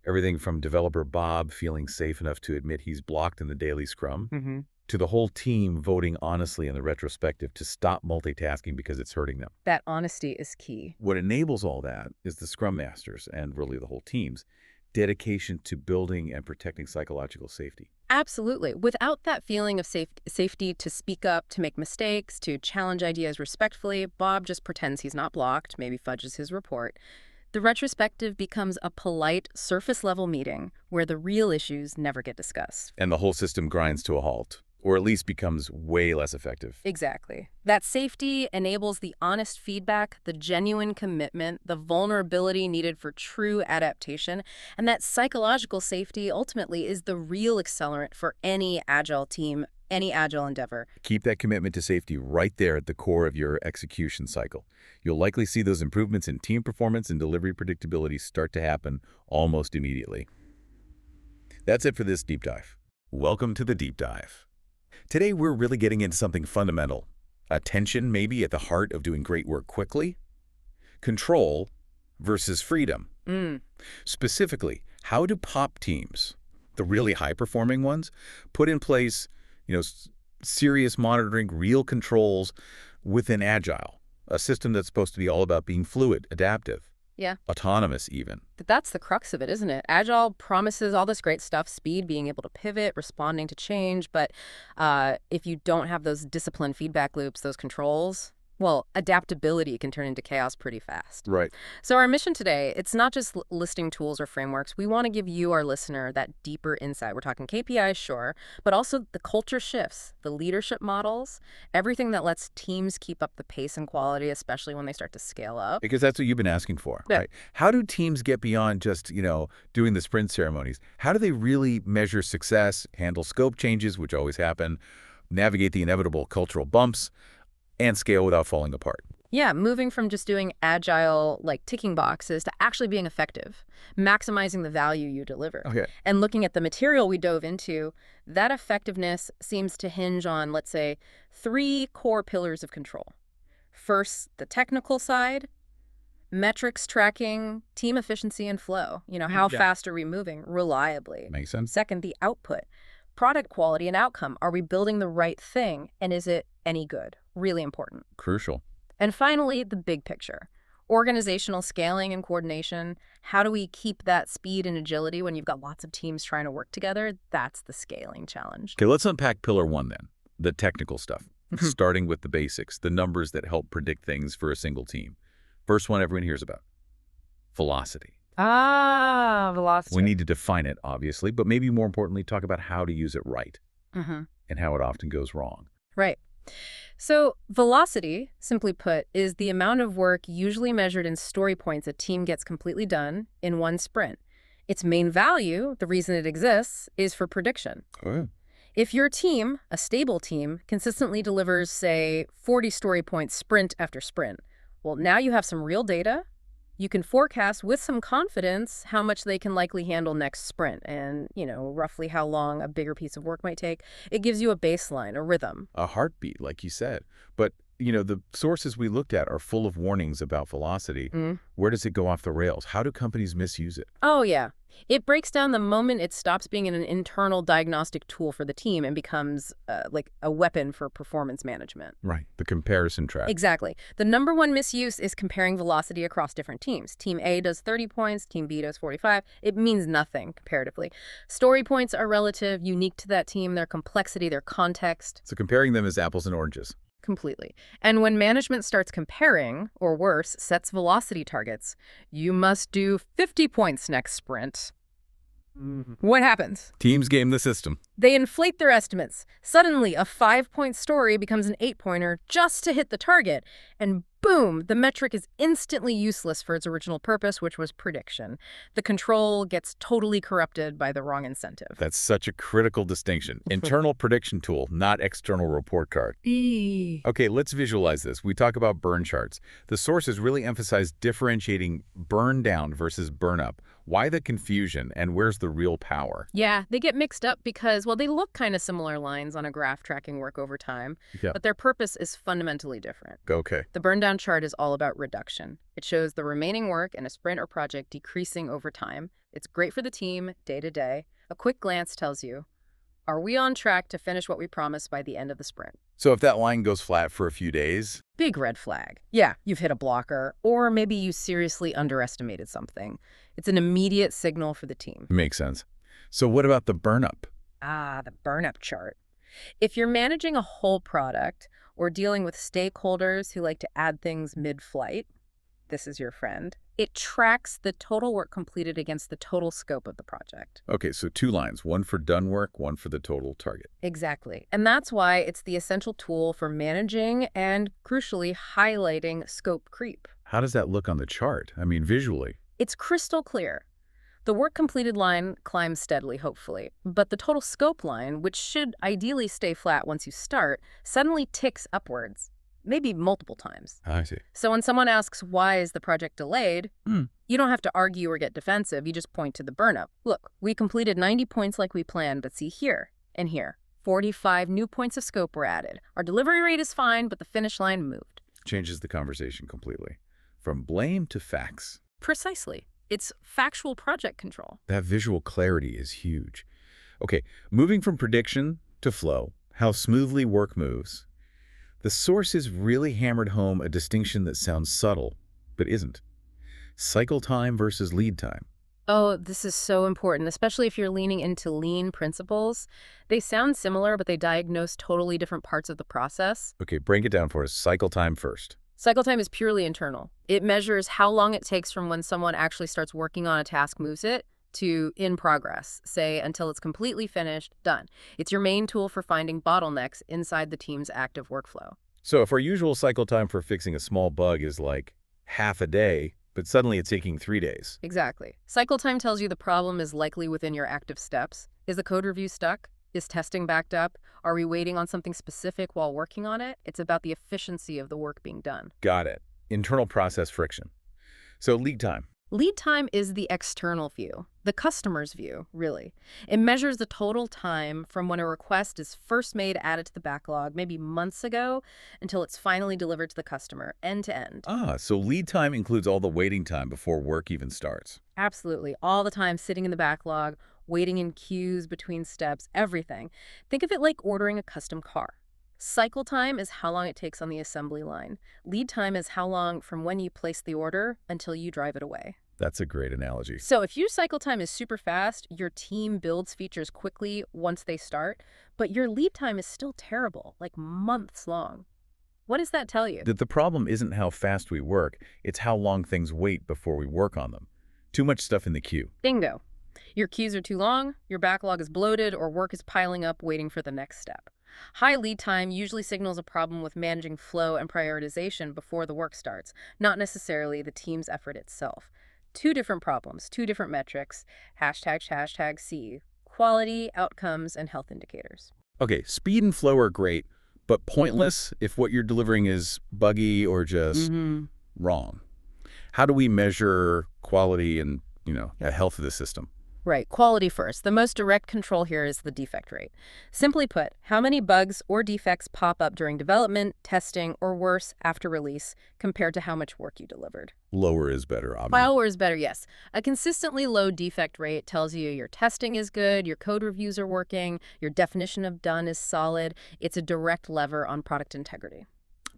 everything from developer Bob feeling safe enough to admit he's blocked in the daily scrum, to the whole team voting honestly in the retrospective to stop multitasking because it's hurting them. That honesty is key. What enables all that is the Scrum Masters, and really the whole team's, dedication to building and protecting psychological safety. Absolutely. Without that feeling of safety to speak up, to make mistakes, to challenge ideas respectfully, Bob just pretends he's not blocked, maybe fudges his report. The retrospective becomes a polite, surface-level meeting where the real issues never get discussed. And the whole system grinds to a halt, or at least becomes way less effective. Exactly. That safety enables the honest feedback, the genuine commitment, the vulnerability needed for true adaptation, and that psychological safety ultimately is the real accelerant for any Agile team, any Agile endeavor. Keep that commitment to safety right there at the core of your execution cycle. You'll likely see those improvements in team performance and delivery predictability start to happen almost immediately. That's it for this deep dive. Welcome to the deep dive. Today, we're really getting into something fundamental. Attention maybe at the heart of doing great work quickly. Control versus freedom. Specifically, how do pop teams, the really high-performing ones, put in place serious monitoring, real controls within Agile, a system that's supposed to be all about being fluid, adaptive, autonomous even. That's the crux of it, isn't it? Agile promises all this great stuff, speed, being able to pivot, responding to change, but if you don't have those disciplined feedback loops, those controls, well, adaptability can turn into chaos pretty fast. Right. So our mission today, it's not just listing tools or frameworks. We want to give you, our listener, that deeper insight. We're talking KPIs, sure, but also the culture shifts, the leadership models, everything that lets teams keep up the pace and quality, especially when they start to scale up. Because that's what you've been asking for, right? How do teams get beyond just, doing the sprint ceremonies? How do they really measure success, handle scope changes, which always happen, navigate the inevitable cultural bumps, and scale without falling apart? Yeah, moving from just doing Agile, like ticking boxes, to actually being effective, maximizing the value you deliver. Okay. And looking at the material we dove into, that effectiveness seems to hinge on, let's say, 3 core pillars of control. First, the technical side, metrics tracking, team efficiency and flow. How fast are we moving reliably? Makes sense. Second, the output, product quality and outcome. Are we building the right thing? And is it any good? Really important. Crucial. And finally, the big picture. Organizational scaling and coordination. How do we keep that speed and agility when you've got lots of teams trying to work together? That's the scaling challenge. Okay, let's unpack pillar 1 then, the technical stuff, starting with the basics, the numbers that help predict things for a single team. First one everyone hears about, velocity. Velocity. We need to define it, obviously, but maybe more importantly, talk about how to use it right and how it often goes wrong. Right. So velocity, simply put, is the amount of work usually measured in story points a team gets completely done in one sprint. Its main value, the reason it exists, is for prediction. Oh. If your team, a stable team, consistently delivers, say, 40 story points sprint after sprint, well, now you have some real data. You can forecast with some confidence how much they can likely handle next sprint and, roughly how long a bigger piece of work might take. It gives you a baseline, a rhythm. A heartbeat, like you said. But, the sources we looked at are full of warnings about velocity. Where does it go off the rails? How do companies misuse it? Oh, yeah. It breaks down the moment it stops being an internal diagnostic tool for the team and becomes like a weapon for performance management. Right, the comparison track. Exactly. The number one misuse is comparing velocity across different teams. Team A does 30 points, Team B does 45. It means nothing comparatively. Story points are relative, unique to that team, their complexity, their context. So comparing them is apples and oranges. Completely. And when management starts comparing, or worse, sets velocity targets, you must do 50 points next sprint. What happens? Teams game the system. They inflate their estimates. Suddenly, a 5-point story becomes an 8-pointer just to hit the target. And boom, the metric is instantly useless for its original purpose, which was prediction. The control gets totally corrupted by the wrong incentive. That's such a critical distinction. Internal prediction tool, not external report card. Okay, let's visualize this. We talk about burn charts. The sources really emphasize differentiating burn down versus burn up. Why the confusion, and where's the real power? Yeah, they get mixed up because, well, they look kind of similar lines on a graph tracking work over time, but their purpose is fundamentally different. Okay. The burn down chart is all about reduction. It shows the remaining work in a sprint or project decreasing over time. It's great for the team, day to day. A quick glance tells you, are we on track to finish what we promised by the end of the sprint? So if that line goes flat for a few days... Big red flag. Yeah, you've hit a blocker, or maybe you seriously underestimated something. It's an immediate signal for the team. Makes sense. So what about the burn up? The burn up chart. If you're managing a whole product or dealing with stakeholders who like to add things mid-flight, this is your friend. It tracks the total work completed against the total scope of the project. Okay, so 2 lines, one for done work, one for the total target. Exactly. And that's why it's the essential tool for managing and, crucially, highlighting scope creep. How does that look on the chart? I mean, visually. It's crystal clear. The work completed line climbs steadily, hopefully, but the total scope line, which should ideally stay flat once you start, suddenly ticks upwards. Maybe multiple times. I see. So when someone asks, why is the project delayed, you don't have to argue or get defensive. You just point to the burn-up. Look, we completed 90 points like we planned, but see here and here, 45 new points of scope were added. Our delivery rate is fine, but the finish line moved. Changes the conversation completely. From blame to facts. Precisely. It's factual project control. That visual clarity is huge. Okay, moving from prediction to flow, how smoothly work moves. The sources really hammered home a distinction that sounds subtle, but isn't. Cycle time versus lead time. Oh, this is so important, especially if you're leaning into lean principles. They sound similar, but they diagnose totally different parts of the process. Okay, break it down for us. Cycle time first. Cycle time is purely internal. It measures how long it takes from when someone actually starts working on a task, moves it, to in progress, say until it's completely finished, done. It's your main tool for finding bottlenecks inside the team's active workflow. So if our usual cycle time for fixing a small bug is like half a day, but suddenly it's taking 3 days. Exactly. Cycle time tells you the problem is likely within your active steps. Is the code review stuck? Is testing backed up? Are we waiting on something specific while working on it? It's about the efficiency of the work being done. Got it. Internal process friction. So lead time. Lead time is the external view, the customer's view, really. It measures the total time from when a request is first made, added to the backlog, maybe months ago, until it's finally delivered to the customer, end to end. So lead time includes all the waiting time before work even starts. Absolutely. All the time sitting in the backlog, waiting in queues between steps, everything. Think of it like ordering a custom car. Cycle time is how long it takes on the assembly line. Lead time is how long from when you place the order until you drive it away. That's a great analogy. So if your cycle time is super fast, your team builds features quickly once they start, but your lead time is still terrible, like months long. What does that tell you? That the problem isn't how fast we work, it's how long things wait before we work on them. Too much stuff in the queue. Bingo. Your queues are too long, your backlog is bloated, or work is piling up waiting for the next step. High lead time usually signals a problem with managing flow and prioritization before the work starts, not necessarily the team's effort itself. 2 different problems, 2 different metrics, hashtag C, quality, outcomes, and health indicators. Okay, speed and flow are great, but pointless if what you're delivering is buggy or just wrong. How do we measure quality and, the health of the system? Right, quality first. The most direct control here is the defect rate. Simply put, how many bugs or defects pop up during development, testing, or worse, after release, compared to how much work you delivered. Lower is better, obviously. Lower is better, yes. A consistently low defect rate tells you your testing is good, your code reviews are working, your definition of done is solid. It's a direct lever on product integrity.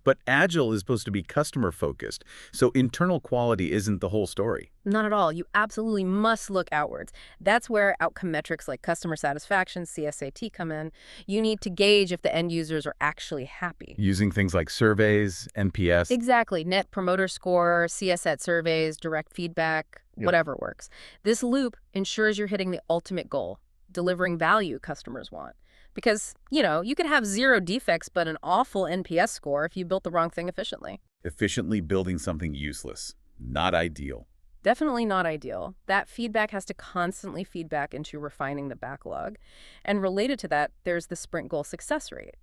But Agile is supposed to be customer-focused, so internal quality isn't the whole story. Not at all. You absolutely must look outwards. That's where outcome metrics like customer satisfaction, CSAT, come in. You need to gauge if the end users are actually happy. Using things like surveys, NPS. Exactly. Net Promoter Score, CSAT surveys, direct feedback, whatever works. This loop ensures you're hitting the ultimate goal, delivering value customers want. Because, you could have 0 defects but an awful NPS score if you built the wrong thing efficiently. Efficiently building something useless. Not ideal. Definitely not ideal. That feedback has to constantly feed back into refining the backlog. And related to that, there's the sprint goal success rate.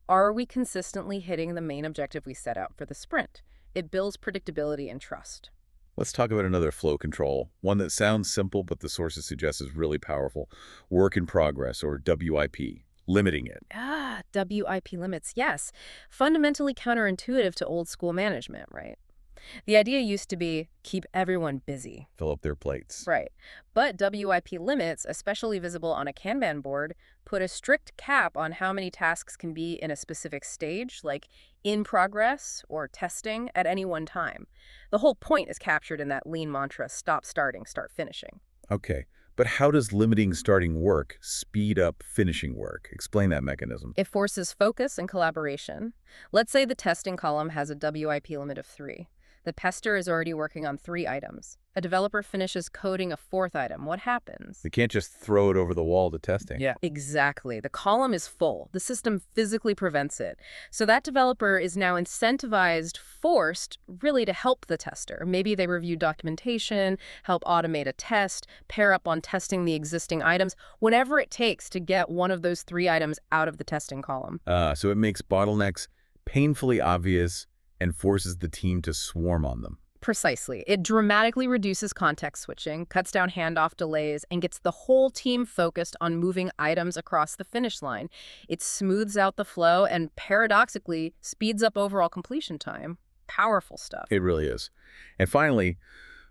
Are we consistently hitting the main objective we set out for the sprint? It builds predictability and trust. Let's talk about another flow control, one that sounds simple but the sources suggest is really powerful. Work in progress, or WIP. Limiting it. WIP limits, yes. Fundamentally counterintuitive to old school management, right? The idea used to be keep everyone busy. Fill up their plates. Right. But WIP limits, especially visible on a Kanban board, put a strict cap on how many tasks can be in a specific stage, like in progress or testing at any one time. The whole point is captured in that lean mantra, stop starting, start finishing. Okay. But how does limiting starting work speed up finishing work? Explain that mechanism. It forces focus and collaboration. Let's say the testing column has a WIP limit of 3. The tester is already working on 3 items. A developer finishes coding a 4th item. What happens? They can't just throw it over the wall to testing. Yeah. Exactly. The column is full. The system physically prevents it. So that developer is now incentivized, forced, really to help the tester. Maybe they review documentation, help automate a test, pair up on testing the existing items, whatever it takes to get one of those 3 items out of the testing column. So it makes bottlenecks painfully obvious and forces the team to swarm on them. Precisely. It dramatically reduces context switching, cuts down handoff delays, and gets the whole team focused on moving items across the finish line. It smooths out the flow and, paradoxically, speeds up overall completion time. Powerful stuff. It really is. And finally,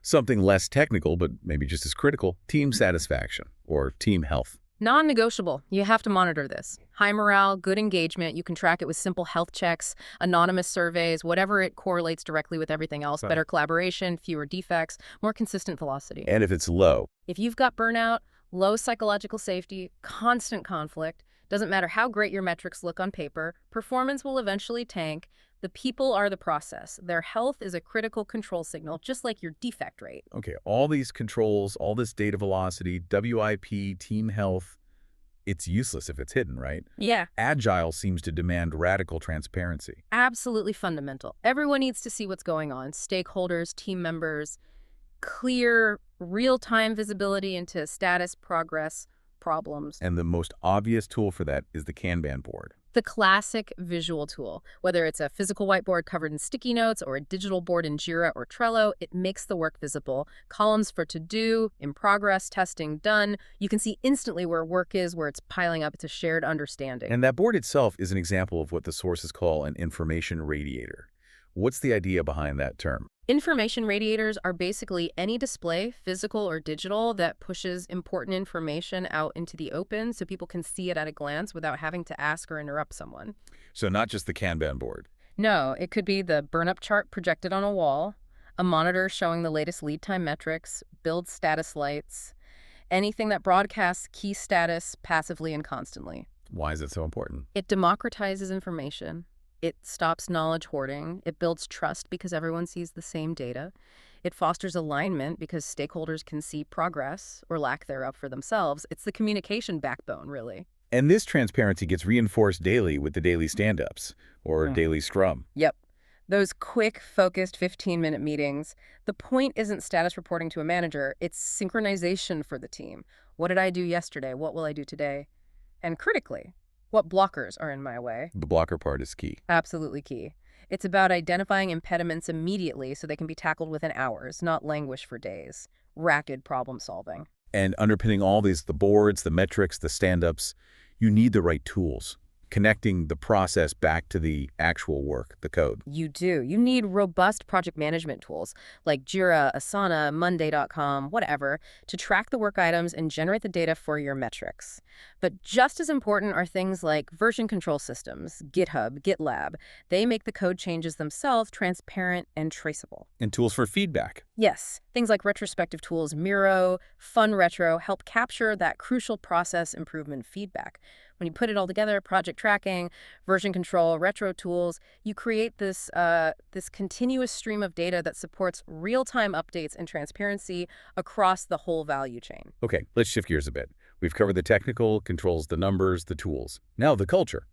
something less technical, but maybe just as critical, team satisfaction, or team health. Non-negotiable. You have to monitor this. High morale, good engagement. You can track it with simple health checks, anonymous surveys, whatever it correlates directly with everything else. Right. Better collaboration, fewer defects, more consistent velocity. And if it's low, If you've got burnout, low psychological safety, constant conflict, doesn't matter how great your metrics look on paper, performance will eventually tank. The people are the process. Their health is a critical control signal, just like your defect rate. okay, all these controls, all this data velocity, WIP, team health, it's useless if it's hidden, right? Yeah. Agile seems to demand radical transparency. Absolutely fundamental. Everyone needs to see what's going on. Stakeholders, team members, clear, real-time visibility into status, progress, problems. And the most obvious tool for that is the Kanban board. The classic visual tool, whether it's a physical whiteboard covered in sticky notes or a digital board in Jira or Trello, it makes the work visible. Columns for to-do, in progress, testing, done. You can see instantly where work is, where it's piling up. It's a shared understanding. And that board itself is an example of what the sources call an information radiator. What's the idea behind that term? Information radiators are basically any display, physical or digital, that pushes important information out into the open so people can see it at a glance without having to ask or interrupt someone. So not just the Kanban board. No, it could be the burn-up chart projected on a wall, a monitor showing the latest lead time metrics, build status lights, anything that broadcasts key status passively and constantly. Why is it so important? It democratizes information. It stops knowledge hoarding. It builds trust because everyone sees the same data. It fosters alignment because stakeholders can see progress or lack thereof for themselves. It's the communication backbone, really. And this transparency gets reinforced daily with the daily stand-ups or daily scrum. Yep. Those quick, focused 15-minute meetings. The point isn't status reporting to a manager. It's synchronization for the team. What did I do yesterday? What will I do today? And critically, what blockers are in my way? The blocker part is key. Absolutely key. It's about identifying impediments immediately so they can be tackled within hours, not languish for days. Rapid problem solving. And underpinning all these, the boards, the metrics, the stand-ups, you need the right tools, connecting the process back to the actual work, the code. You do. You need robust project management tools like Jira, Asana, Monday.com, whatever, to track the work items and generate the data for your metrics. But just as important are things like version control systems, GitHub, GitLab. They make the code changes themselves transparent and traceable. And tools for feedback. Yes, things like retrospective tools, Miro, Fun Retro help capture that crucial process improvement feedback. When you put it all together, project tracking, version control, retro tools, you create this continuous stream of data that supports real-time updates and transparency across the whole value chain. Okay, let's shift gears a bit. We've covered the technical, controls, the numbers, the tools. Now the culture,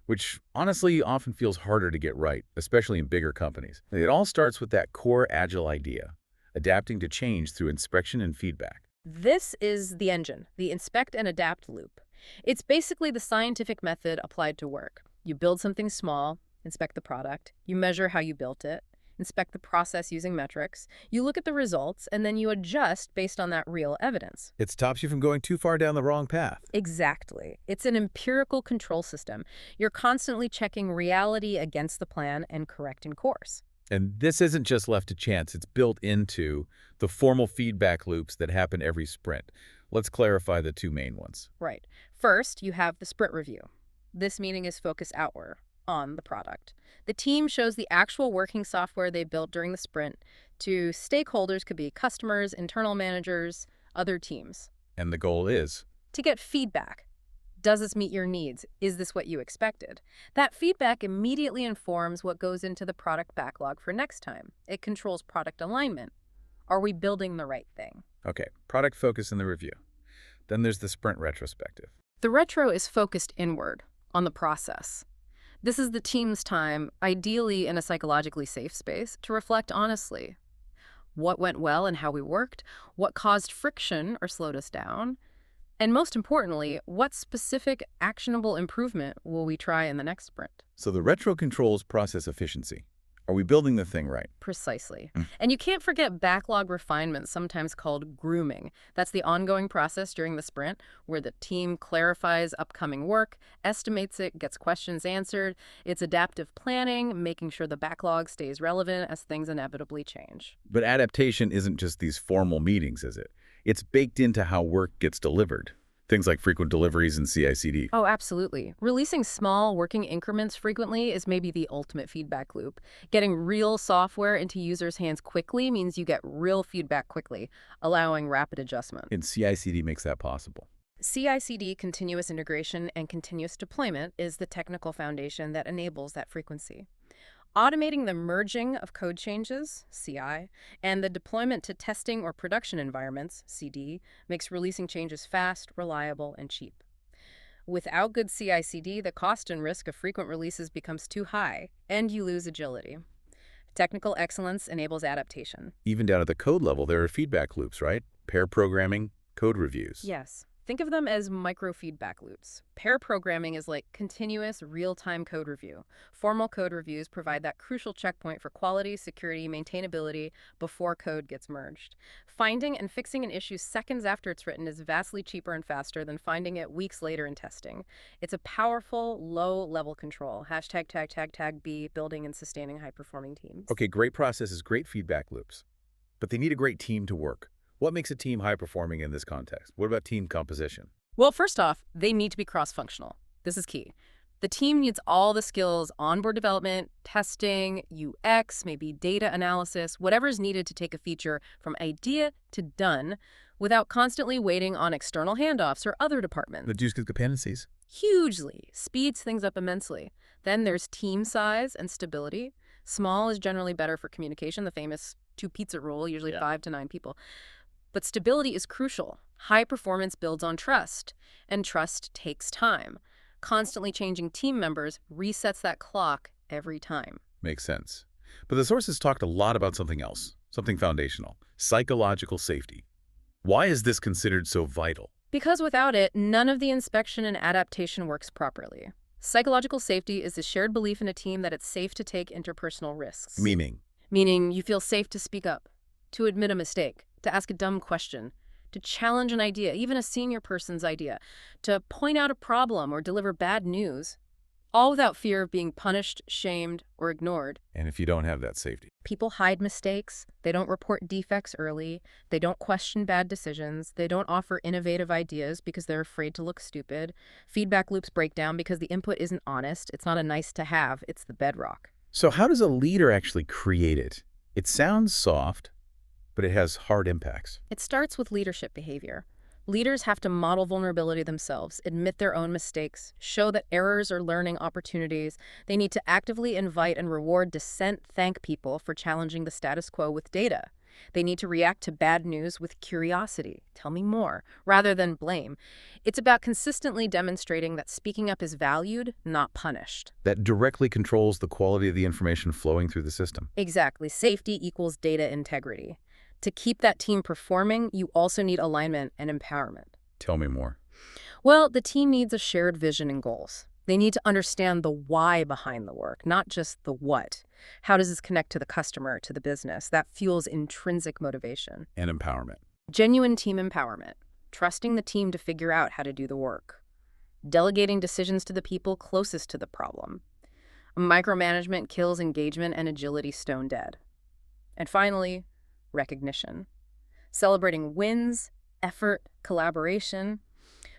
which honestly often feels harder to get right, especially in bigger companies. It all starts with that core Agile idea, adapting to change through inspection and feedback. This is the engine, the inspect and adapt loop. It's basically the scientific method applied to work. You build something small, inspect the product, you measure how you built it, inspect the process using metrics, you look at the results, and then you adjust based on that real evidence. It stops you from going too far down the wrong path. Exactly. It's an empirical control system. You're constantly checking reality against the plan and correcting course. And this isn't just left to chance, it's built into the formal feedback loops that happen every sprint. Let's clarify the two main ones. Right. First, you have the sprint review. This meeting is focused outward on the product. The team shows the actual working software they built during the sprint to stakeholders, could be customers, internal managers, other teams. And the goal is? To get feedback. Does this meet your needs? Is this what you expected? That feedback immediately informs what goes into the product backlog for next time. It controls product alignment. Are we building the right thing? Okay, product focus in the review. Then there's the sprint retrospective. The retro is focused inward, on the process. This is the team's time, ideally in a psychologically safe space, to reflect honestly. What went well and how we worked, what caused friction or slowed us down, and most importantly, what specific actionable improvement will we try in the next sprint? So the retro controls process efficiency. Are we building the thing right? Precisely. And you can't forget backlog refinement, sometimes called grooming. That's the ongoing process during the sprint where the team clarifies upcoming work, estimates it, gets questions answered. It's adaptive planning, making sure the backlog stays relevant as things inevitably change. But adaptation isn't just these formal meetings, is it? It's baked into how work gets delivered. Things like frequent deliveries and CI/CD. Oh, absolutely. Releasing small working increments frequently is maybe the ultimate feedback loop. Getting real software into users' hands quickly means you get real feedback quickly, allowing rapid adjustment. And CI/CD makes that possible. CI/CD, continuous integration, and continuous deployment is the technical foundation that enables that frequency. Automating the merging of code changes, CI, and the deployment to testing or production environments, CD, makes releasing changes fast, reliable, and cheap. Without good CI/CD, the cost and risk of frequent releases becomes too high, and you lose agility. Technical excellence enables adaptation. Even down at the code level, there are feedback loops, right? Pair programming, code reviews. Yes. Think of them as micro-feedback loops. Pair programming is like continuous, real-time code review. Formal code reviews provide that crucial checkpoint for quality, security, maintainability before code gets merged. Finding and fixing an issue seconds after it's written is vastly cheaper and faster than finding it weeks later in testing. It's a powerful, low-level control. #tag, building and sustaining high-performing teams. Okay, great processes, great feedback loops. But they need a great team to work. What makes a team high-performing in this context? What about team composition? Well, first off, they need to be cross-functional. This is key. The team needs all the skills: onboard development, testing, UX, maybe data analysis, whatever's needed to take a feature from idea to done without constantly waiting on external handoffs or other departments. Reduce dependencies. Hugely. Speeds things up immensely. Then there's team size and stability. Small is generally better for communication, the famous 2-pizza rule, usually 5 to 9 people. But stability is crucial. High performance builds on trust, and trust takes time. Constantly changing team members resets that clock every time. Makes sense. But the sources talked a lot about something else, something foundational: psychological safety. Why is this considered so vital? Because without it, none of the inspection and adaptation works properly. Psychological safety is the shared belief in a team that it's safe to take interpersonal risks. Meaning You feel safe to speak up, to admit a mistake, to ask a dumb question, to challenge an idea, even a senior person's idea, to point out a problem or deliver bad news, all without fear of being punished, shamed, or ignored. And if you don't have that safety. People hide mistakes, they don't report defects early, they don't question bad decisions, they don't offer innovative ideas because they're afraid to look stupid. Feedback loops break down because the input isn't honest. It's not a nice to have, it's the bedrock. So how does a leader actually create it? It sounds soft, but it has hard impacts. It starts with leadership behavior. Leaders have to model vulnerability themselves, admit their own mistakes, show that errors are learning opportunities. They need to actively invite and reward dissent, thank people for challenging the status quo with data. They need to react to bad news with curiosity, tell me more, rather than blame. It's about consistently demonstrating that speaking up is valued, not punished. That directly controls the quality of the information flowing through the system. Exactly. Safety equals data integrity. To keep that team performing, you also need alignment and empowerment. Tell me more. Well, the team needs a shared vision and goals. They need to understand the why behind the work, not just the what. How does this connect to the customer, to the business? That fuels intrinsic motivation. And empowerment. Genuine team empowerment. Trusting the team to figure out how to do the work. Delegating decisions to the people closest to the problem. Micromanagement kills engagement and agility stone dead. And finally, recognition. Celebrating wins, effort, collaboration,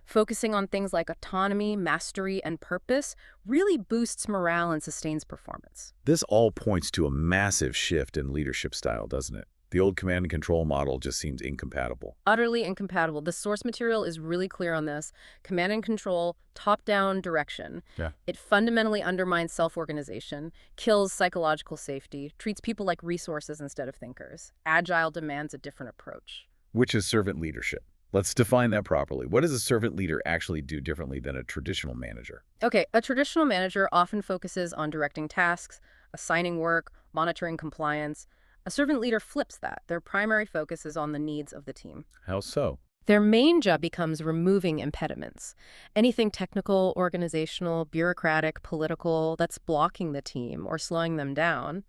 focusing on things like autonomy, mastery, and purpose really boosts morale and sustains performance. This all points to a massive shift in leadership style, doesn't it? The old command and control model just seems incompatible. Utterly incompatible. The source material is really clear on this. Command and control, top-down direction. Yeah. It fundamentally undermines self-organization, kills psychological safety, treats people like resources instead of thinkers. Agile demands a different approach. Which is servant leadership. Let's define that properly. What does a servant leader actually do differently than a traditional manager? Okay, a traditional manager often focuses on directing tasks, assigning work, monitoring compliance. A servant leader flips that. Their primary focus is on the needs of the team. How so? Their main job becomes removing impediments. Anything technical, organizational, bureaucratic, political that's blocking the team or slowing them down.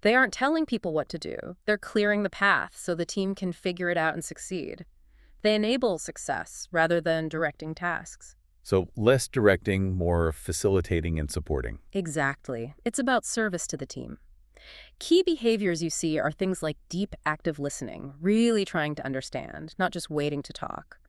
They aren't telling people what to do. They're clearing the path so the team can figure it out and succeed. They enable success rather than directing tasks. So less directing, more facilitating and supporting. Exactly. It's about service to the team. Key behaviors you see are things like deep, active listening, really trying to understand, not just waiting to talk.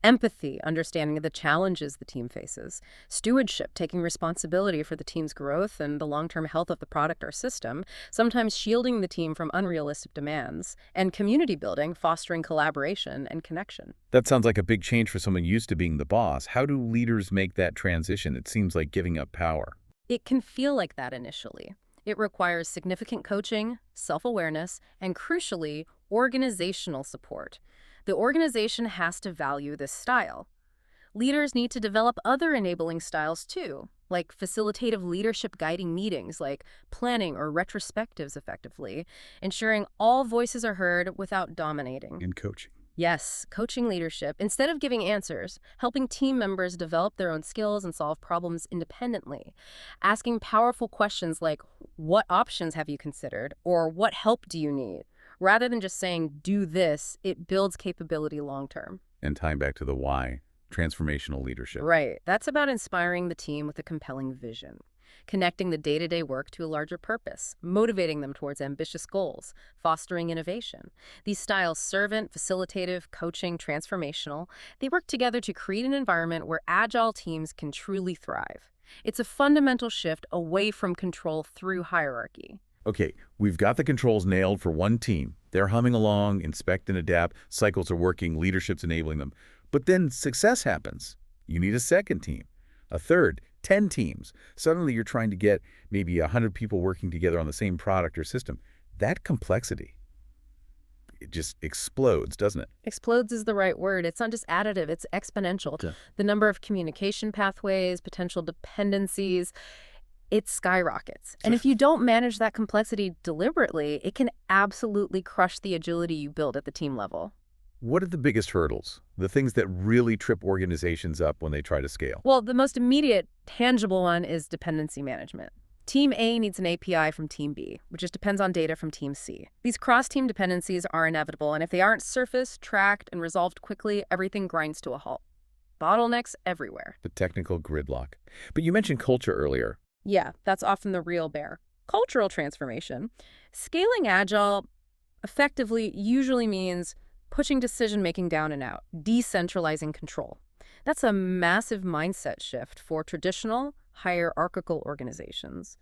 Empathy, understanding of the challenges the team faces. Stewardship, taking responsibility for the team's growth and the long-term health of the product or system, sometimes shielding the team from unrealistic demands. And community building, fostering collaboration and connection. That sounds like a big change for someone used to being the boss. How do leaders make that transition? It seems like giving up power. It can feel like that initially. It requires significant coaching, self-awareness, and crucially, organizational support. The organization has to value this style. Leaders need to develop other enabling styles too, like facilitative leadership guiding meetings, like planning or retrospectives effectively, ensuring all voices are heard without dominating. And coaching. Yes, coaching leadership. Instead of giving answers, helping team members develop their own skills and solve problems independently. Asking powerful questions like, what options have you considered? Or what help do you need? Rather than just saying, do this, it builds capability long-term. And tying back to the why, transformational leadership. Right. That's about inspiring the team with a compelling vision. Connecting the day-to-day work to a larger purpose, motivating them towards ambitious goals, fostering innovation. These styles, servant, facilitative, coaching, transformational, they work together to create an environment where agile teams can truly thrive. It's a fundamental shift away from control through hierarchy. Okay, we've got the controls nailed for one team. They're humming along, inspect and adapt, cycles are working, leadership's enabling them. But then success happens. You need a second team, a third, 10 teams. Suddenly you're trying to get maybe 100 people working together on the same product or system. That complexity, it just explodes, doesn't it? Explodes is the right word. It's not just additive, it's exponential. Yeah. The number of communication pathways, potential dependencies, it skyrockets. And if you don't manage that complexity deliberately, it can absolutely crush the agility you build at the team level. What are the biggest hurdles? The things that really trip organizations up when they try to scale? Well, the most immediate, tangible one is dependency management. Team A needs an API from Team B, which just depends on data from Team C. These cross-team dependencies are inevitable, and if they aren't surfaced, tracked, and resolved quickly, everything grinds to a halt. Bottlenecks everywhere. The technical gridlock. But you mentioned culture earlier. Yeah, that's often the real bear. Cultural transformation. Scaling Agile effectively usually means pushing decision-making down and out, decentralizing control. That's a massive mindset shift for traditional, hierarchical organizations.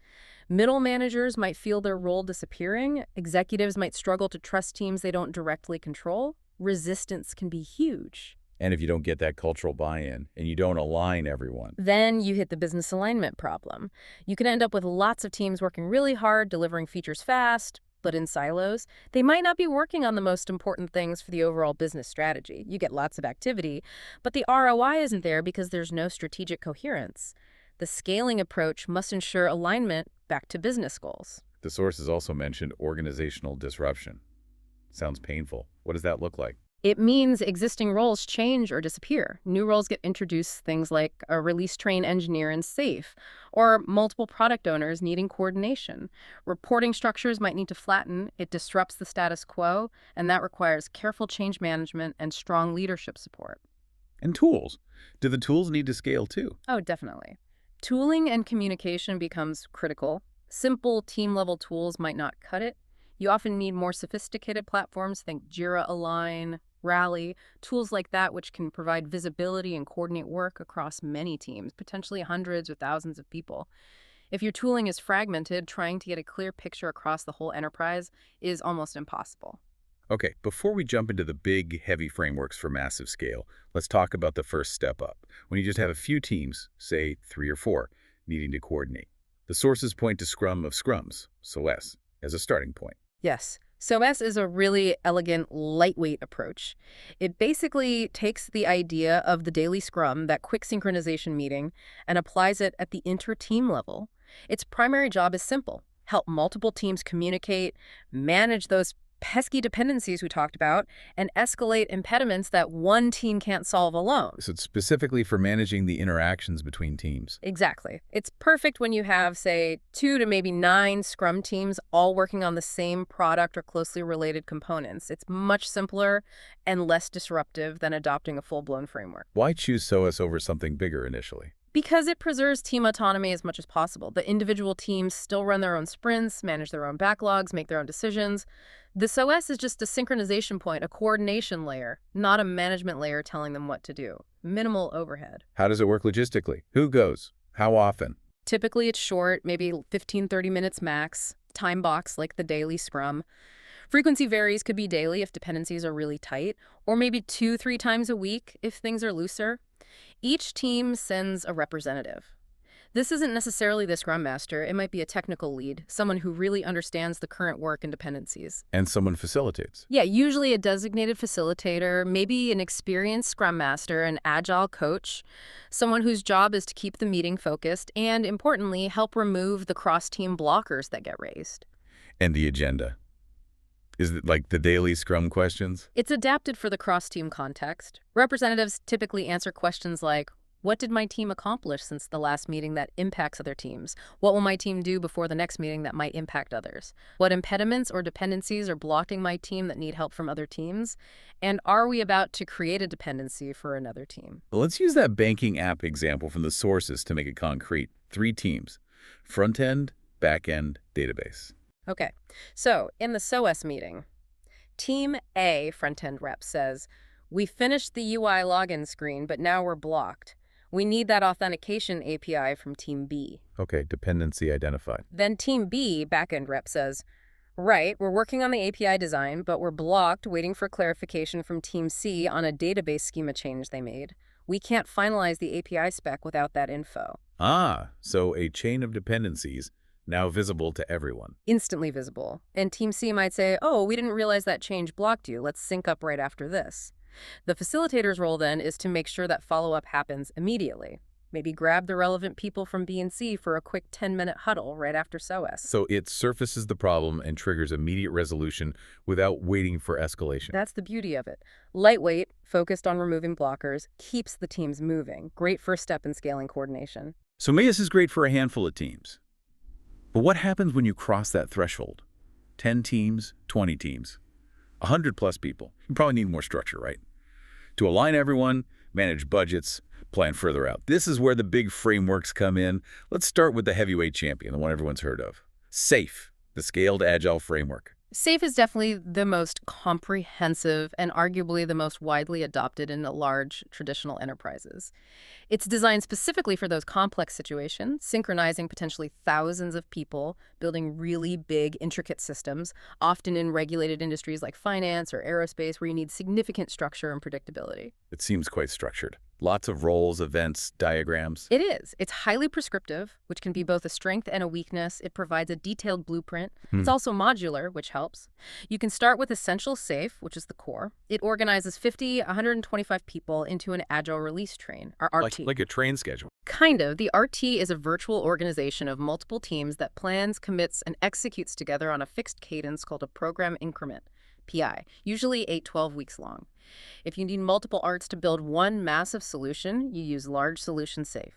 Middle managers might feel their role disappearing. Executives might struggle to trust teams they don't directly control. Resistance can be huge. And if you don't get that cultural buy-in and you don't align everyone, Then you hit the business alignment problem. You can end up with lots of teams working really hard, delivering features fast, but in silos. They might not be working on the most important things for the overall business strategy. You get lots of activity, but the ROI isn't there because there's no strategic coherence. The scaling approach must ensure alignment back to business goals. the sources also mentioned organizational disruption. Sounds painful. What does that look like? It means existing roles change or disappear. New roles get introduced, things like a release-train engineer in SAFe, or multiple product owners needing coordination. Reporting structures might need to flatten. It disrupts the status quo, and that requires careful change management and strong leadership support. And tools. Do the tools need to scale too? Oh, definitely. Tooling and communication becomes critical. Simple team-level tools might not cut it. You often need more sophisticated platforms, think Jira Align, Rally, tools like that which can provide visibility and coordinate work across many teams, potentially hundreds or thousands of people. If your tooling is fragmented, trying to get a clear picture across the whole enterprise is almost impossible. Okay, before we jump into the big, heavy frameworks for massive scale, let's talk about the first step up. When you just have a few teams, say 3 or 4, needing to coordinate. The sources point to Scrum of Scrums, SOS, as a starting point. Yes. SOS is a really elegant, lightweight approach. It basically takes the idea of the daily Scrum, that quick synchronization meeting, and applies it at the inter-team level. Its primary job is simple: help multiple teams communicate, manage those pesky dependencies we talked about, and escalate impediments that one team can't solve alone. So it's specifically for managing the interactions between teams. Exactly. It's perfect when you have, say, 2 to maybe 9 Scrum teams all working on the same product or closely related components. It's much simpler and less disruptive than adopting a full-blown framework. Why choose SOS over something bigger initially? Because it preserves team autonomy as much as possible. The individual teams still run their own sprints, manage their own backlogs, make their own decisions. The SOS is just a synchronization point, a coordination layer, not a management layer telling them what to do. Minimal overhead. How does it work logistically? Who goes? How often? Typically it's short, maybe 15-30 minutes max, time box like the daily Scrum. Frequency varies, could be daily if dependencies are really tight, or maybe 2-3 times a week if things are looser. Each team sends a representative. This isn't necessarily the Scrum Master. It might be a technical lead, someone who really understands the current work and dependencies. And someone facilitates. Yeah, usually a designated facilitator, maybe an experienced Scrum Master, an Agile coach, someone whose job is to keep the meeting focused and, importantly, help remove the cross-team blockers that get raised. And the agenda. Is it like the daily Scrum questions? It's adapted for the cross-team context. Representatives typically answer questions like, what did my team accomplish since the last meeting that impacts other teams? What will my team do before the next meeting that might impact others? What impediments or dependencies are blocking my team that need help from other teams? And are we about to create a dependency for another team? Let's use that banking app example from the sources to make it concrete. 3 teams: front-end, back-end, database. Okay, so in the SOS meeting, Team A front-end rep says, we finished the UI login screen, but now we're blocked. We need that authentication API from Team B. Okay, dependency identified. Then Team B backend rep says, right, we're working on the API design, but we're blocked waiting for clarification from Team C on a database schema change they made. We can't finalize the API spec without that info. Ah, so a chain of dependencies now visible to everyone. Instantly visible. And Team C might say, oh, we didn't realize that change blocked you. Let's sync up right after this. The facilitator's role then is to make sure that follow-up happens immediately. Maybe grab the relevant people from B and C for a quick 10-minute huddle right after SOS. So it surfaces the problem and triggers immediate resolution without waiting for escalation. That's the beauty of it. Lightweight, focused on removing blockers, keeps the teams moving. Great first step in scaling coordination. So maybe this is great for a handful of teams. But what happens when you cross that threshold? 10 teams, 20 teams, 100+ people. You probably need more structure, right? To align everyone, manage budgets, plan further out. This is where the big frameworks come in. Let's start with the heavyweight champion, the one everyone's heard of. SAFe, the Scaled Agile Framework. SAFe is definitely the most comprehensive and arguably the most widely adopted in large traditional enterprises. It's designed specifically for those complex situations, synchronizing potentially thousands of people, building really big, intricate systems, often in regulated industries like finance or aerospace, where you need significant structure and predictability. It seems quite structured. Lots of roles, events, diagrams. It is. It's highly prescriptive, which can be both a strength and a weakness. It provides a detailed blueprint. It's also modular, which helps. You can start with Essential SAFe, which is the core. It organizes 50, 125 people into an Agile release train, or RT. Like a train schedule. Kind of. The RT is a virtual organization of multiple teams that plans, commits, and executes together on a fixed cadence called a program increment, PI, usually 8-12 weeks long. If you need multiple arts to build one massive solution, you use Large Solution SAFe.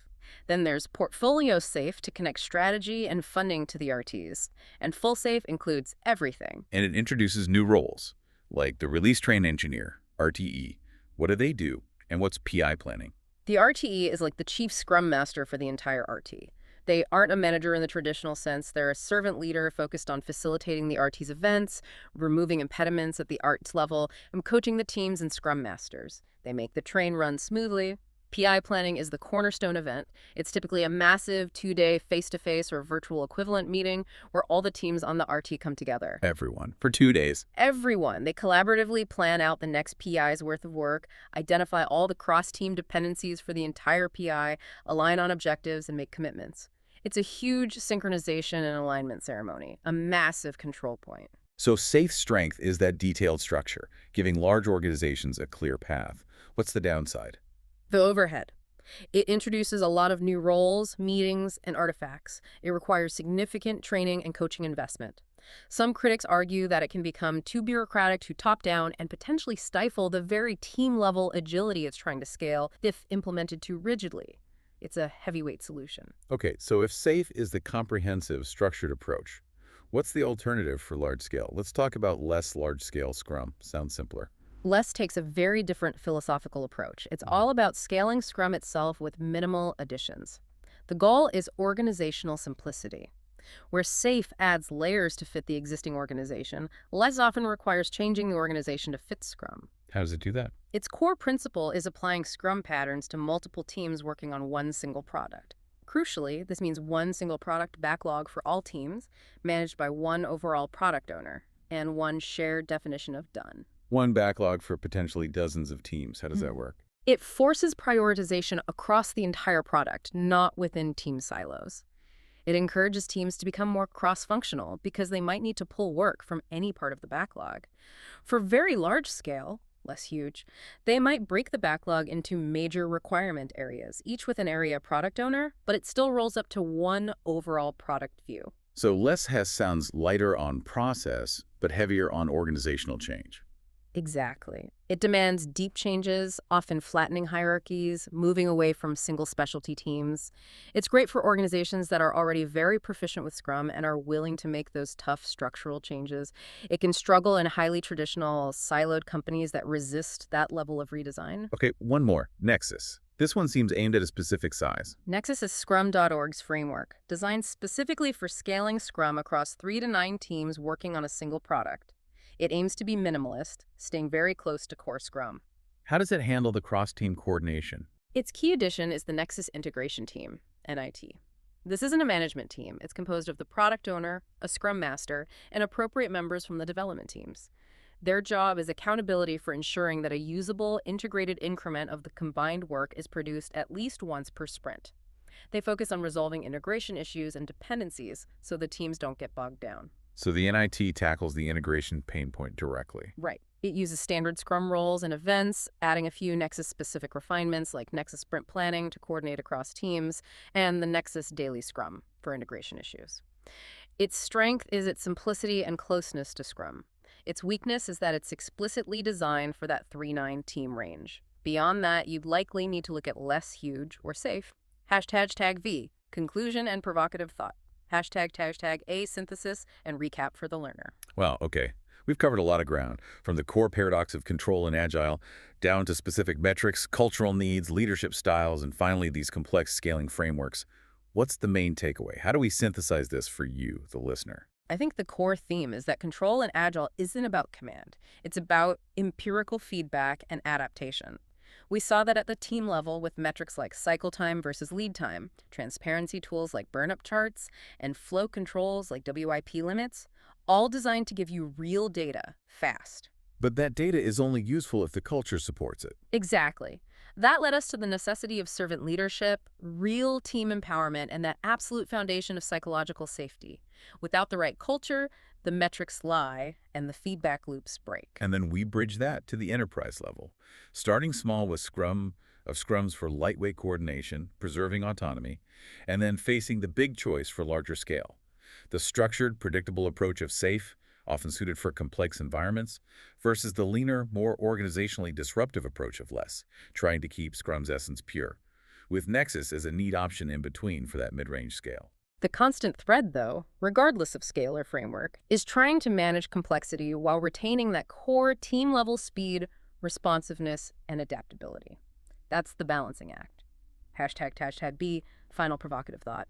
Then there's Portfolio SAFe to connect strategy and funding to the RTs. And Full SAFe includes everything. And it introduces new roles, like the Release Train Engineer, RTE. What do they do? And what's PI planning? The RTE is like the chief Scrum Master for the entire RT. They aren't a manager in the traditional sense. They're a servant leader focused on facilitating the RT's events, removing impediments at the ART level, and coaching the teams and Scrum Masters. They make the train run smoothly. PI planning is the cornerstone event. It's typically a massive 2-day face-to-face or virtual equivalent meeting where all the teams on the RT come together. Everyone. For 2 days. Everyone. They collaboratively plan out the next PI's worth of work, identify all the cross-team dependencies for the entire PI, align on objectives, and make commitments. It's a huge synchronization and alignment ceremony, a massive control point. So SAFe's strength is that detailed structure, giving large organizations a clear path. What's the downside? The overhead. It introduces a lot of new roles, meetings, and artifacts. It requires significant training and coaching investment. Some critics argue that it can become too bureaucratic, too top-down, and potentially stifle the very team-level agility it's trying to scale if implemented too rigidly. It's a heavyweight solution. Okay, so if SAFe is the comprehensive, structured approach, what's the alternative for large scale? Let's talk about less large-scale Scrum. Sounds simpler. Less takes a very different philosophical approach. It's all about scaling Scrum itself with minimal additions. The goal is organizational simplicity. Where SAFe adds layers to fit the existing organization, less often requires changing the organization to fit Scrum. How does it do that? Its core principle is applying Scrum patterns to multiple teams working on one single product. Crucially, this means one single product backlog for all teams, managed by one overall product owner, and one shared definition of done. One backlog for potentially dozens of teams. How does that work? It forces prioritization across the entire product, not within team silos. It encourages teams to become more cross-functional because they might need to pull work from any part of the backlog. For very large scale, less huge, they might break the backlog into major requirement areas, each with an area product owner, but it still rolls up to one overall product view. So less sounds lighter on process, but heavier on organizational change. Exactly. It demands deep changes, often flattening hierarchies, moving away from single specialty teams. It's great for organizations that are already very proficient with Scrum and are willing to make those tough structural changes. It can struggle in highly traditional, siloed companies that resist that level of redesign. Okay, one more. Nexus. This one seems aimed at a specific size. Nexus is Scrum.org's framework, designed specifically for scaling Scrum across 3 to 9 teams working on a single product. It aims to be minimalist, staying very close to core Scrum. How does it handle the cross-team coordination? Its key addition is the Nexus Integration Team, NIT. This isn't a management team. It's composed of the product owner, a Scrum Master, and appropriate members from the development teams. Their job is accountability for ensuring that a usable, integrated increment of the combined work is produced at least once per sprint. They focus on resolving integration issues and dependencies so the teams don't get bogged down. So the NIT tackles the integration pain point directly. Right. It uses standard Scrum roles and events, adding a few Nexus-specific refinements like Nexus Sprint Planning to coordinate across teams, and the Nexus Daily Scrum for integration issues. Its strength is its simplicity and closeness to Scrum. Its weakness is that it's explicitly designed for that 3-9 team range. Beyond that, you'd likely need to look at less huge or SAFe. #V, conclusion and provocative thought. Hashtag asynthesis and recap for the learner. Wow, okay. We've covered a lot of ground, from the core paradox of control in Agile, down to specific metrics, cultural needs, leadership styles, and finally these complex scaling frameworks. What's the main takeaway? How do we synthesize this for you, the listener? I think the core theme is that control in Agile isn't about command. It's about empirical feedback and adaptation. We saw that at the team level with metrics like cycle time versus lead time, transparency tools like burn-up charts, and flow controls like WIP limits, all designed to give you real data fast. But that data is only useful if the culture supports it. Exactly. That led us to the necessity of servant leadership, real team empowerment, and that absolute foundation of psychological safety. Without the right culture, the metrics lie and the feedback loops break. And then we bridge that to the enterprise level, starting small with scrums for lightweight coordination, preserving autonomy, and then facing the big choice for larger scale. The structured, predictable approach of SAFe, often suited for complex environments, versus the leaner, more organizationally disruptive approach of less, trying to keep Scrum's essence pure, with Nexus as a neat option in between for that mid-range scale. The constant thread, though, regardless of scale or framework, is trying to manage complexity while retaining that core team-level speed, responsiveness, and adaptability. That's the balancing act. Hashtag B, final provocative thought.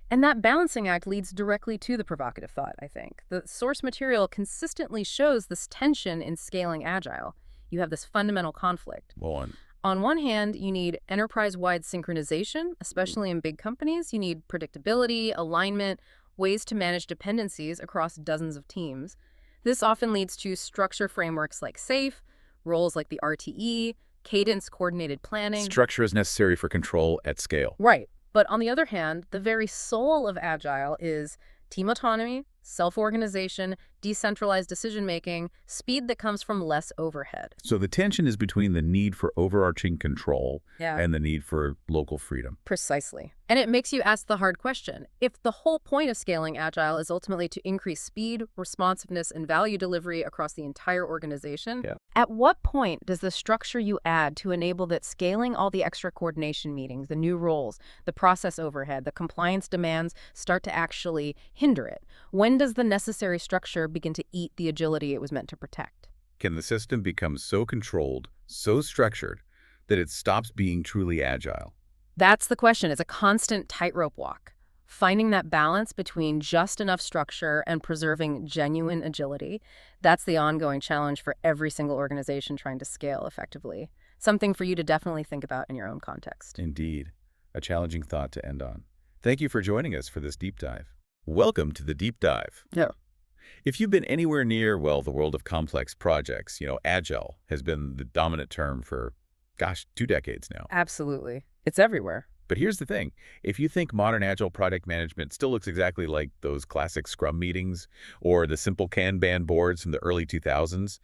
And that balancing act leads directly to the provocative thought, I think. The source material consistently shows this tension in scaling Agile. You have this fundamental conflict. Well, On one hand, you need enterprise-wide synchronization, especially in big companies. You need predictability, alignment, ways to manage dependencies across dozens of teams. This often leads to structure frameworks like SAFe, roles like the RTE, cadence-coordinated planning. structure is necessary for control at scale. Right. But on the other hand, the very soul of Agile is team autonomy, self-organization, decentralized decision-making, speed that comes from less overhead. So the tension is between the need for overarching control and the need for local freedom. Precisely. And it makes you ask the hard question. If the whole point of scaling Agile is ultimately to increase speed, responsiveness, and value delivery across the entire organization, at what point does the structure you add to enable that scaling all the extra coordination meetings, the new roles, the process overhead, the compliance demands start to actually hinder it? When does the necessary structure begin to eat the agility it was meant to protect? Can the system become so controlled, so structured, that it stops being truly agile? That's the question. It's a constant tightrope walk. Finding that balance between just enough structure and preserving genuine agility, that's the ongoing challenge for every single organization trying to scale effectively. Something for you to definitely think about in your own context. Indeed. A challenging thought to end on. Thank you for joining us for this deep dive. Welcome to the deep dive. Yeah. If you've been anywhere near, well, the world of complex projects, Agile has been the dominant term for, 2 decades now. Absolutely. It's everywhere. But here's the thing. If you think modern Agile project management still looks exactly like those classic Scrum meetings or the simple Kanban boards from the early 2000s,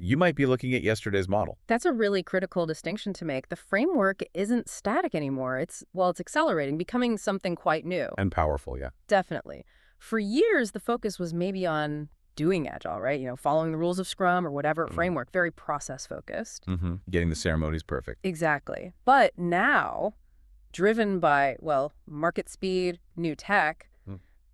you might be looking at yesterday's model. That's a really critical distinction to make. The framework isn't static anymore. It's accelerating, becoming something quite new. And powerful, yeah. Definitely. For years, the focus was maybe on doing Agile, right? Following the rules of Scrum or whatever framework, very process-focused. Getting the ceremonies perfect. Exactly. But now, driven by, market speed, new tech,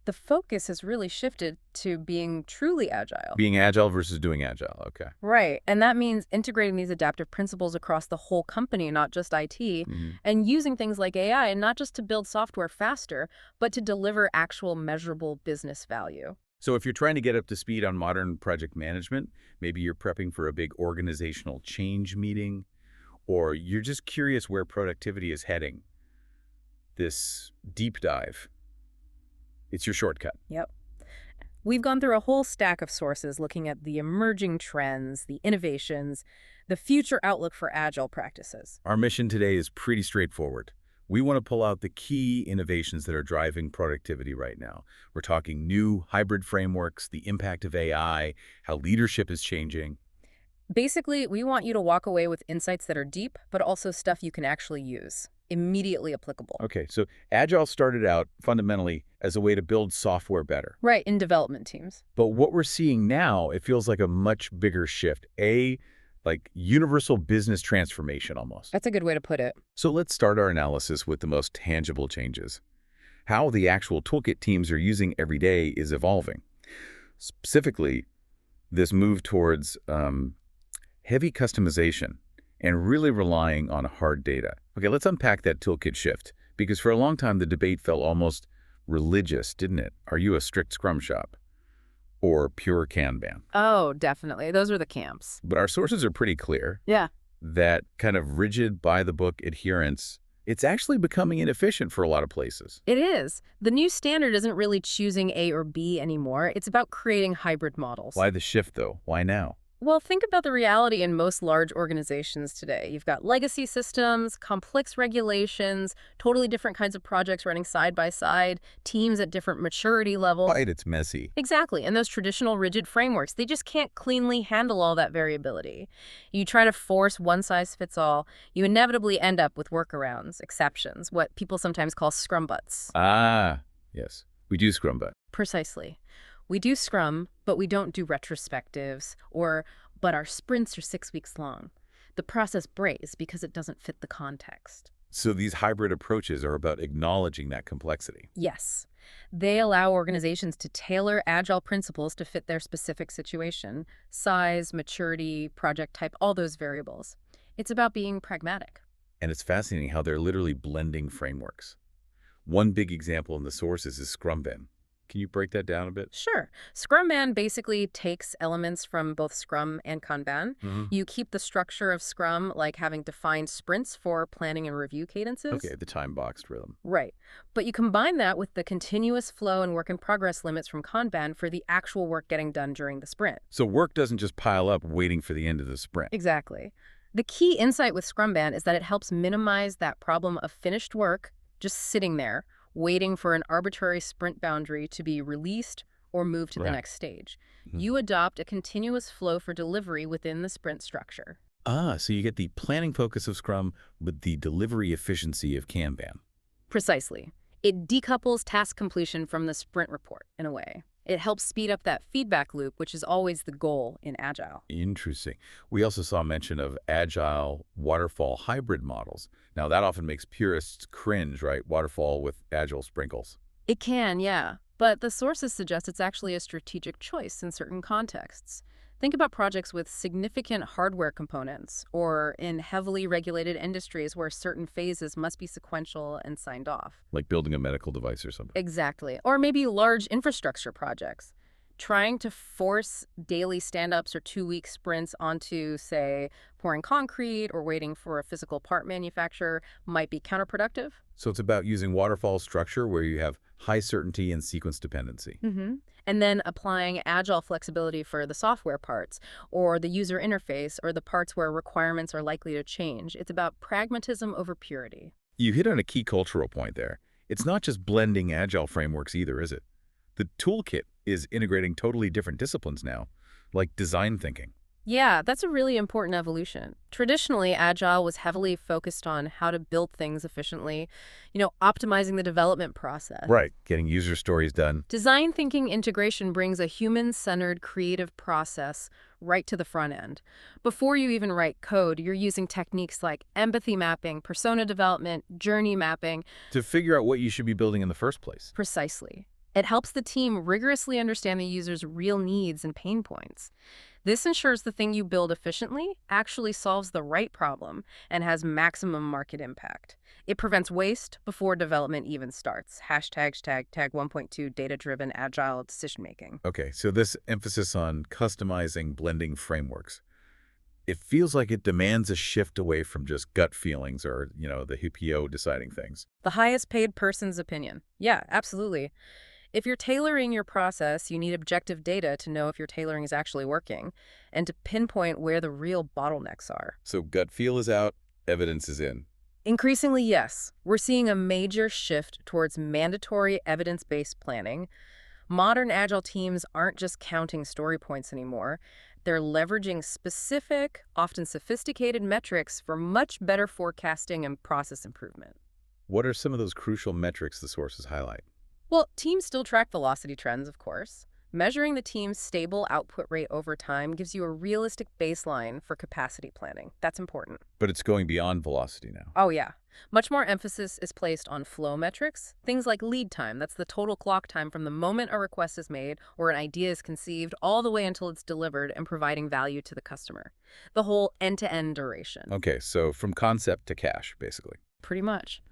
the focus has really shifted to being truly agile. Being agile versus doing agile, okay. Right. And that means integrating these adaptive principles across the whole company, not just IT, and using things like AI, and not just to build software faster, but to deliver actual measurable business value. So if you're trying to get up to speed on modern project management, maybe you're prepping for a big organizational change meeting, or you're just curious where productivity is heading, this deep dive, it's your shortcut. Yep. We've gone through a whole stack of sources looking at the emerging trends, the innovations, the future outlook for Agile practices. Our mission today is pretty straightforward. We want to pull out the key innovations that are driving productivity right now. We're talking new hybrid frameworks, the impact of AI, how leadership is changing. Basically, we want you to walk away with insights that are deep, but also stuff you can actually use, immediately applicable. Okay, so Agile started out fundamentally as a way to build software better. Right, in development teams. But what we're seeing now, it feels like a much bigger shift, like universal business transformation almost. That's a good way to put it. So let's start our analysis with the most tangible changes. how the actual toolkit teams are using every day is evolving. Specifically, this move towards heavy customization and really relying on hard data. Okay, let's unpack that toolkit shift, because for a long time the debate felt almost religious, didn't it? Are you a strict Scrum shop or pure Kanban? Oh, definitely. Those are the camps. But our sources are pretty clear Yeah. that kind of rigid, by-the-book adherence, it's actually becoming inefficient for a lot of places. It is. The new standard isn't really choosing A or B anymore. It's about creating hybrid models. Why the shift, though? Why now? Well, think about the reality in most large organizations today. You've got legacy systems, complex regulations, totally different kinds of projects running side by side, teams at different maturity levels. Right, it's messy. Exactly. And those traditional rigid frameworks, they just can't cleanly handle all that variability. You try to force one size fits all, you inevitably end up with workarounds, exceptions, what people sometimes call scrum butts. Ah, yes. We do Scrum, but Precisely. We do Scrum, but we don't do retrospectives, but our sprints are 6 weeks long. The process breaks because it doesn't fit the context. so these hybrid approaches are about acknowledging that complexity. Yes, they allow organizations to tailor Agile principles to fit their specific situation, size, maturity, project type, all those variables. It's about being pragmatic. And it's fascinating how they're literally blending frameworks. One big example in the sources is Scrumban. Can you break that down a bit? Sure. Scrumban basically takes elements from both Scrum and Kanban. You keep the structure of Scrum, like having defined sprints for planning and review cadences. Okay, the time-boxed rhythm. Right. But you combine that with the continuous flow and work in progress limits from Kanban for the actual work getting done during the sprint. So work doesn't just pile up waiting for the end of the sprint. Exactly. The key insight with Scrumban is that it helps minimize that problem of finished work just sitting there, waiting for an arbitrary sprint boundary to be released or moved to the next stage. You adopt a continuous flow for delivery within the sprint structure. Ah, so you get the planning focus of Scrum with the delivery efficiency of Kanban. Precisely. It decouples task completion from the sprint report, in a way. It helps speed up that feedback loop, which is always the goal in Agile. Interesting. We also saw mention of Agile waterfall hybrid models. Now, that often makes purists cringe, right? Waterfall with Agile sprinkles. It can, yeah. But the sources suggest it's actually a strategic choice in certain contexts. Think about projects with significant hardware components, or in heavily regulated industries where certain phases must be sequential and signed off. Like building a medical device or something. Exactly. Or maybe large infrastructure projects. Trying to force daily stand-ups or 2-week sprints onto, say, pouring concrete or waiting for a physical part manufacturer might be counterproductive. So it's about using waterfall structure where you have high certainty and sequence dependency. And then applying Agile flexibility for the software parts, or the user interface, or the parts where requirements are likely to change. It's about pragmatism over purity. You hit on a key cultural point there. It's not just blending Agile frameworks either, is it? The toolkit is integrating totally different disciplines now, like design thinking. Yeah, that's a really important evolution. Traditionally, Agile was heavily focused on how to build things efficiently, optimizing the development process. Right, getting user stories done. Design thinking integration brings a human-centered creative process right to the front end. Before you even write code, you're using techniques like empathy mapping, persona development, journey mapping. To figure out what you should be building in the first place. Precisely. It helps the team rigorously understand the user's real needs and pain points. This ensures the thing you build efficiently actually solves the right problem and has maximum market impact. It prevents waste before development even starts. Tag 1.2 data-driven agile decision-making. Okay, so this emphasis on customizing blending frameworks, it feels like it demands a shift away from just gut feelings or, the HPO deciding things. The highest paid person's opinion. Yeah, absolutely. If you're tailoring your process, you need objective data to know if your tailoring is actually working and to pinpoint where the real bottlenecks are. So gut feel is out, evidence is in. Increasingly, yes. We're seeing a major shift towards mandatory evidence-based planning. Modern Agile teams aren't just counting story points anymore. They're leveraging specific, often sophisticated metrics for much better forecasting and process improvement. What are some of those crucial metrics the sources highlight? Well, teams still track velocity trends, of course, Measuring the team's stable output rate over time gives you a realistic baseline for capacity planning. That's important. But it's going beyond velocity now. Oh, yeah. Much more emphasis is placed on flow metrics, things like lead time. That's the total clock time from the moment a request is made or an idea is conceived all the way until it's delivered and providing value to the customer. The whole end-to-end duration. Okay, so from concept to cash, basically. Pretty much.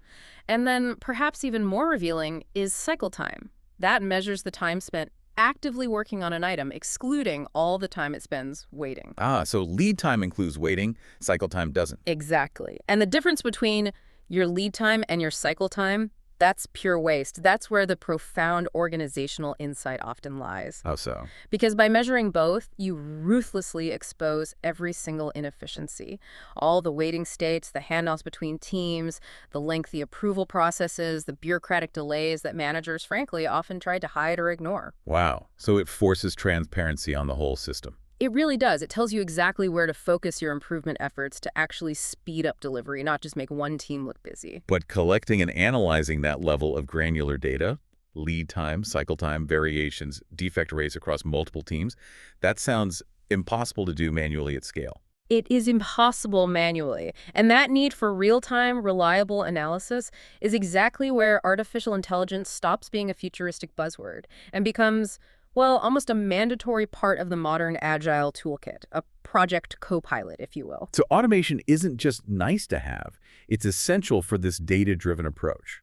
And then perhaps even more revealing is cycle time. That measures the time spent actively working on an item, excluding all the time it spends waiting. So lead time includes waiting, cycle time doesn't. Exactly. And the difference between your lead time and your cycle time, that's pure waste. That's where the profound organizational insight often lies. How so? Because by measuring both, you ruthlessly expose every single inefficiency. All the waiting states, the handoffs between teams, the lengthy approval processes, the bureaucratic delays that managers, frankly, often try to hide or ignore. Wow. So it forces transparency on the whole system. It really does. It tells you exactly where to focus your improvement efforts to actually speed up delivery, not just make one team look busy. But collecting and analyzing that level of granular data, lead time, cycle time, variations, defect rates across multiple teams, that sounds impossible to do manually at scale. It is impossible manually. And that need for real-time, reliable analysis is exactly where artificial intelligence stops being a futuristic buzzword and becomes, well, almost a mandatory part of the modern Agile toolkit, a project co-pilot, if you will. So automation isn't just nice to have, it's essential for this data-driven approach.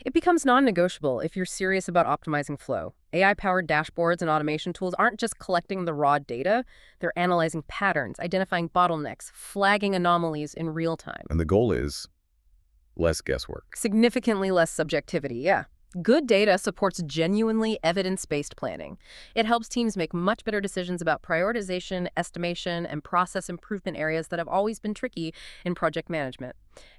It becomes non-negotiable if you're serious about optimizing flow. AI-powered dashboards and automation tools aren't just collecting the raw data, they're analyzing patterns, identifying bottlenecks, flagging anomalies in real time. And the goal is less guesswork. Significantly less subjectivity, yeah. Good data supports genuinely evidence-based planning. It helps teams make much better decisions about prioritization, estimation, and process improvement areas that have always been tricky in project management.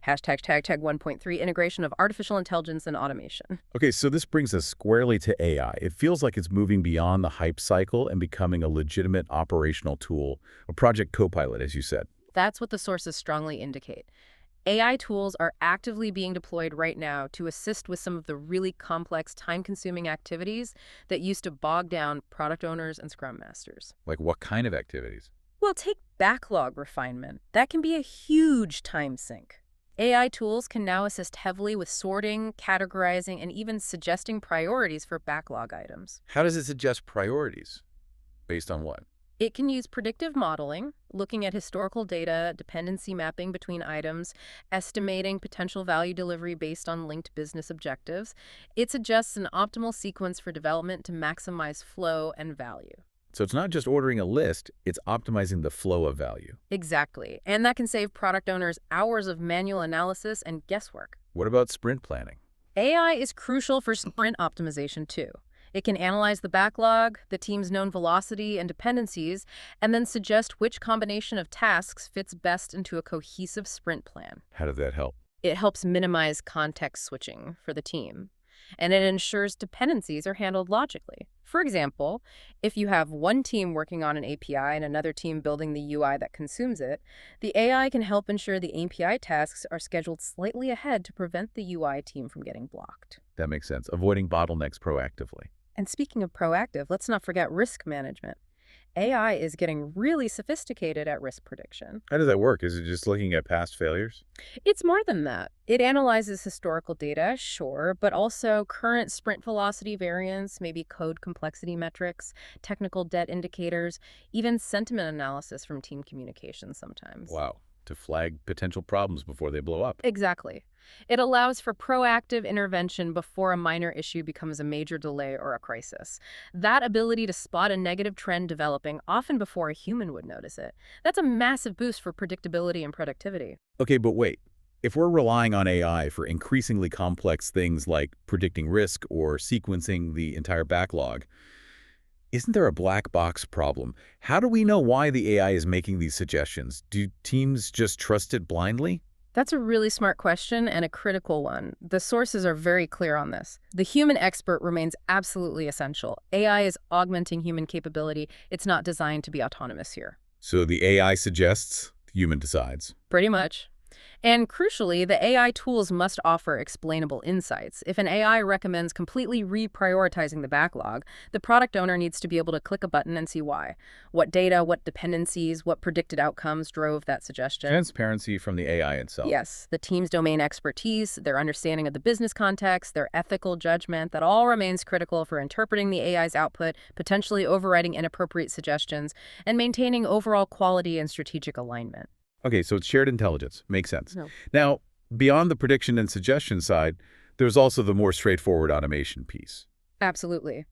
Hashtag 1.3 integration of artificial intelligence and automation. Okay, so this brings us squarely to AI. It feels like it's moving beyond the hype cycle and becoming a legitimate operational tool, a project co-pilot, as you said. That's what the sources strongly indicate. AI tools are actively being deployed right now to assist with some of the really complex, time-consuming activities that used to bog down product owners and Scrum Masters. Like what kind of activities? Well, take backlog refinement. That can be a huge time sink. AI tools can now assist heavily with sorting, categorizing, and even suggesting priorities for backlog items. How does it suggest priorities? Based on what? It can use predictive modeling, looking at historical data, dependency mapping between items, estimating potential value delivery based on linked business objectives. It suggests an optimal sequence for development to maximize flow and value. So it's not just ordering a list, it's optimizing the flow of value. Exactly. And that can save product owners hours of manual analysis and guesswork. What about sprint planning? AI is crucial for sprint optimization too. It can analyze the backlog, the team's known velocity and dependencies, and then suggest which combination of tasks fits best into a cohesive sprint plan. How does that help? It helps minimize context switching for the team, and it ensures dependencies are handled logically. For example, if you have one team working on an API and another team building the UI that consumes it, the AI can help ensure the API tasks are scheduled slightly ahead to prevent the UI team from getting blocked. That makes sense. Avoiding bottlenecks proactively. And speaking of proactive, let's not forget risk management. AI is getting really sophisticated at risk prediction. How does that work? Is it just looking at past failures? It's more than that. It analyzes historical data, sure, but also current sprint velocity variance, maybe code complexity metrics, technical debt indicators, even sentiment analysis from team communication sometimes. Wow. To flag potential problems before they blow up. Exactly. It allows for proactive intervention before a minor issue becomes a major delay or a crisis. That ability to spot a negative trend developing often before a human would notice it. That's a massive boost for predictability and productivity. Okay, but wait. If we're relying on AI for increasingly complex things like predicting risk or sequencing the entire backlog, isn't there a black box problem? How do we know why the AI is making these suggestions? Do teams just trust it blindly? That's a really smart question and a critical one. The sources are very clear on this. The human expert remains absolutely essential. AI is augmenting human capability. It's not designed to be autonomous here. So the AI suggests, the human decides. Pretty much. And crucially, the AI tools must offer explainable insights. If an AI recommends completely reprioritizing the backlog, the product owner needs to be able to click a button and see why. What data, what dependencies, what predicted outcomes drove that suggestion. Transparency from the AI itself. Yes, the team's domain expertise, their understanding of the business context, their ethical judgment, that all remains critical for interpreting the AI's output, potentially overriding inappropriate suggestions, and maintaining overall quality and strategic alignment. Okay, so it's shared intelligence. Makes sense. No. Now, beyond the prediction and suggestion side, there's also the more straightforward automation piece. Absolutely.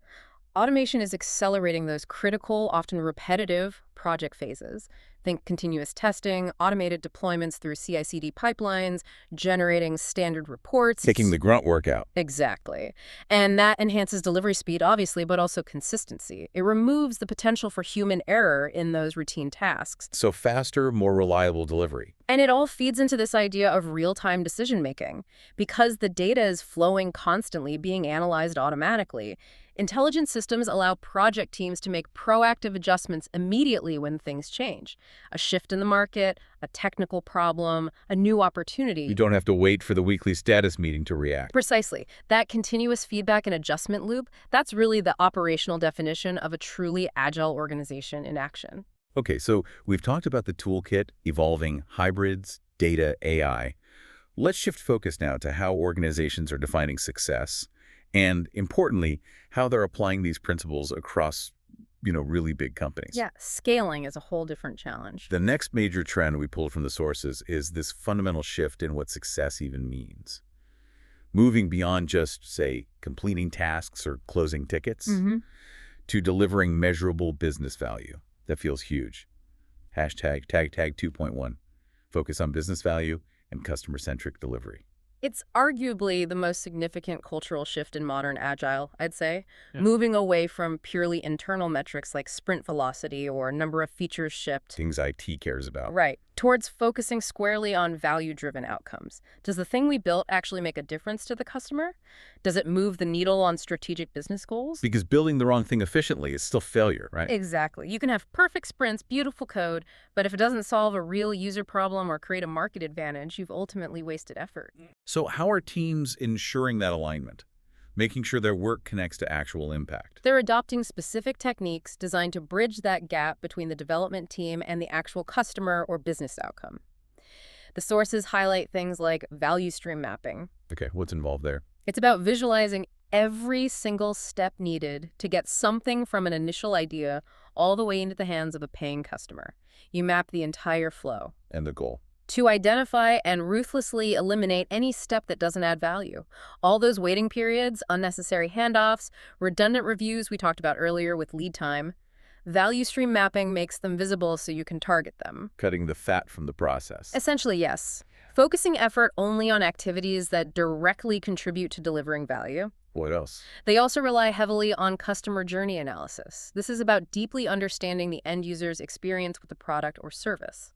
Automation is accelerating those critical, often repetitive project phases. Think continuous testing, automated deployments through CI/CD pipelines, generating standard reports. Taking the grunt work out. Exactly. And that enhances delivery speed, obviously, but also consistency. It removes the potential for human error in those routine tasks. So faster, more reliable delivery. And it all feeds into this idea of real-time decision-making. Because the data is flowing constantly, being analyzed automatically, intelligent systems allow project teams to make proactive adjustments immediately when things change. A shift in the market, a technical problem, a new opportunity. You don't have to wait for the weekly status meeting to react. Precisely. That continuous feedback and adjustment loop, that's really the operational definition of a truly agile organization in action. Okay, so we've talked about the toolkit, evolving hybrids, data, AI. Let's shift focus now to how organizations are defining success and, importantly, how they're applying these principles across, really big companies. Yeah, scaling is a whole different challenge. The next major trend we pulled from the sources is this fundamental shift in what success even means. Moving beyond just, say, completing tasks or closing tickets to delivering measurable business value. That feels huge. Hashtag tag 2.1. Focus on business value and customer-centric delivery. It's arguably the most significant cultural shift in modern Agile, I'd say, Yeah. moving away from purely internal metrics like sprint velocity or number of features shipped. Things IT cares about. Right, towards focusing squarely on value-driven outcomes. Does the thing we built actually make a difference to the customer? Does it move the needle on strategic business goals? Because building the wrong thing efficiently is still failure, right? Exactly. You can have perfect sprints, beautiful code, but if it doesn't solve a real user problem or create a market advantage, you've ultimately wasted effort. So how are teams ensuring that alignment? Making sure their work connects to actual impact? They're adopting specific techniques designed to bridge that gap between the development team and the actual customer or business outcome. The sources highlight things like value stream mapping. Okay, what's involved there? It's about visualizing every single step needed to get something from an initial idea all the way into the hands of a paying customer. You map the entire flow And the goal. to identify and ruthlessly eliminate any step that doesn't add value. All those waiting periods, unnecessary handoffs, redundant reviews we talked about earlier with lead time. Value stream mapping makes them visible so you can target them. Cutting the fat from the process. Essentially, yes. Focusing effort only on activities that directly contribute to delivering value. What else? They also rely heavily on customer journey analysis. This is about deeply understanding the end user's experience with the product or service.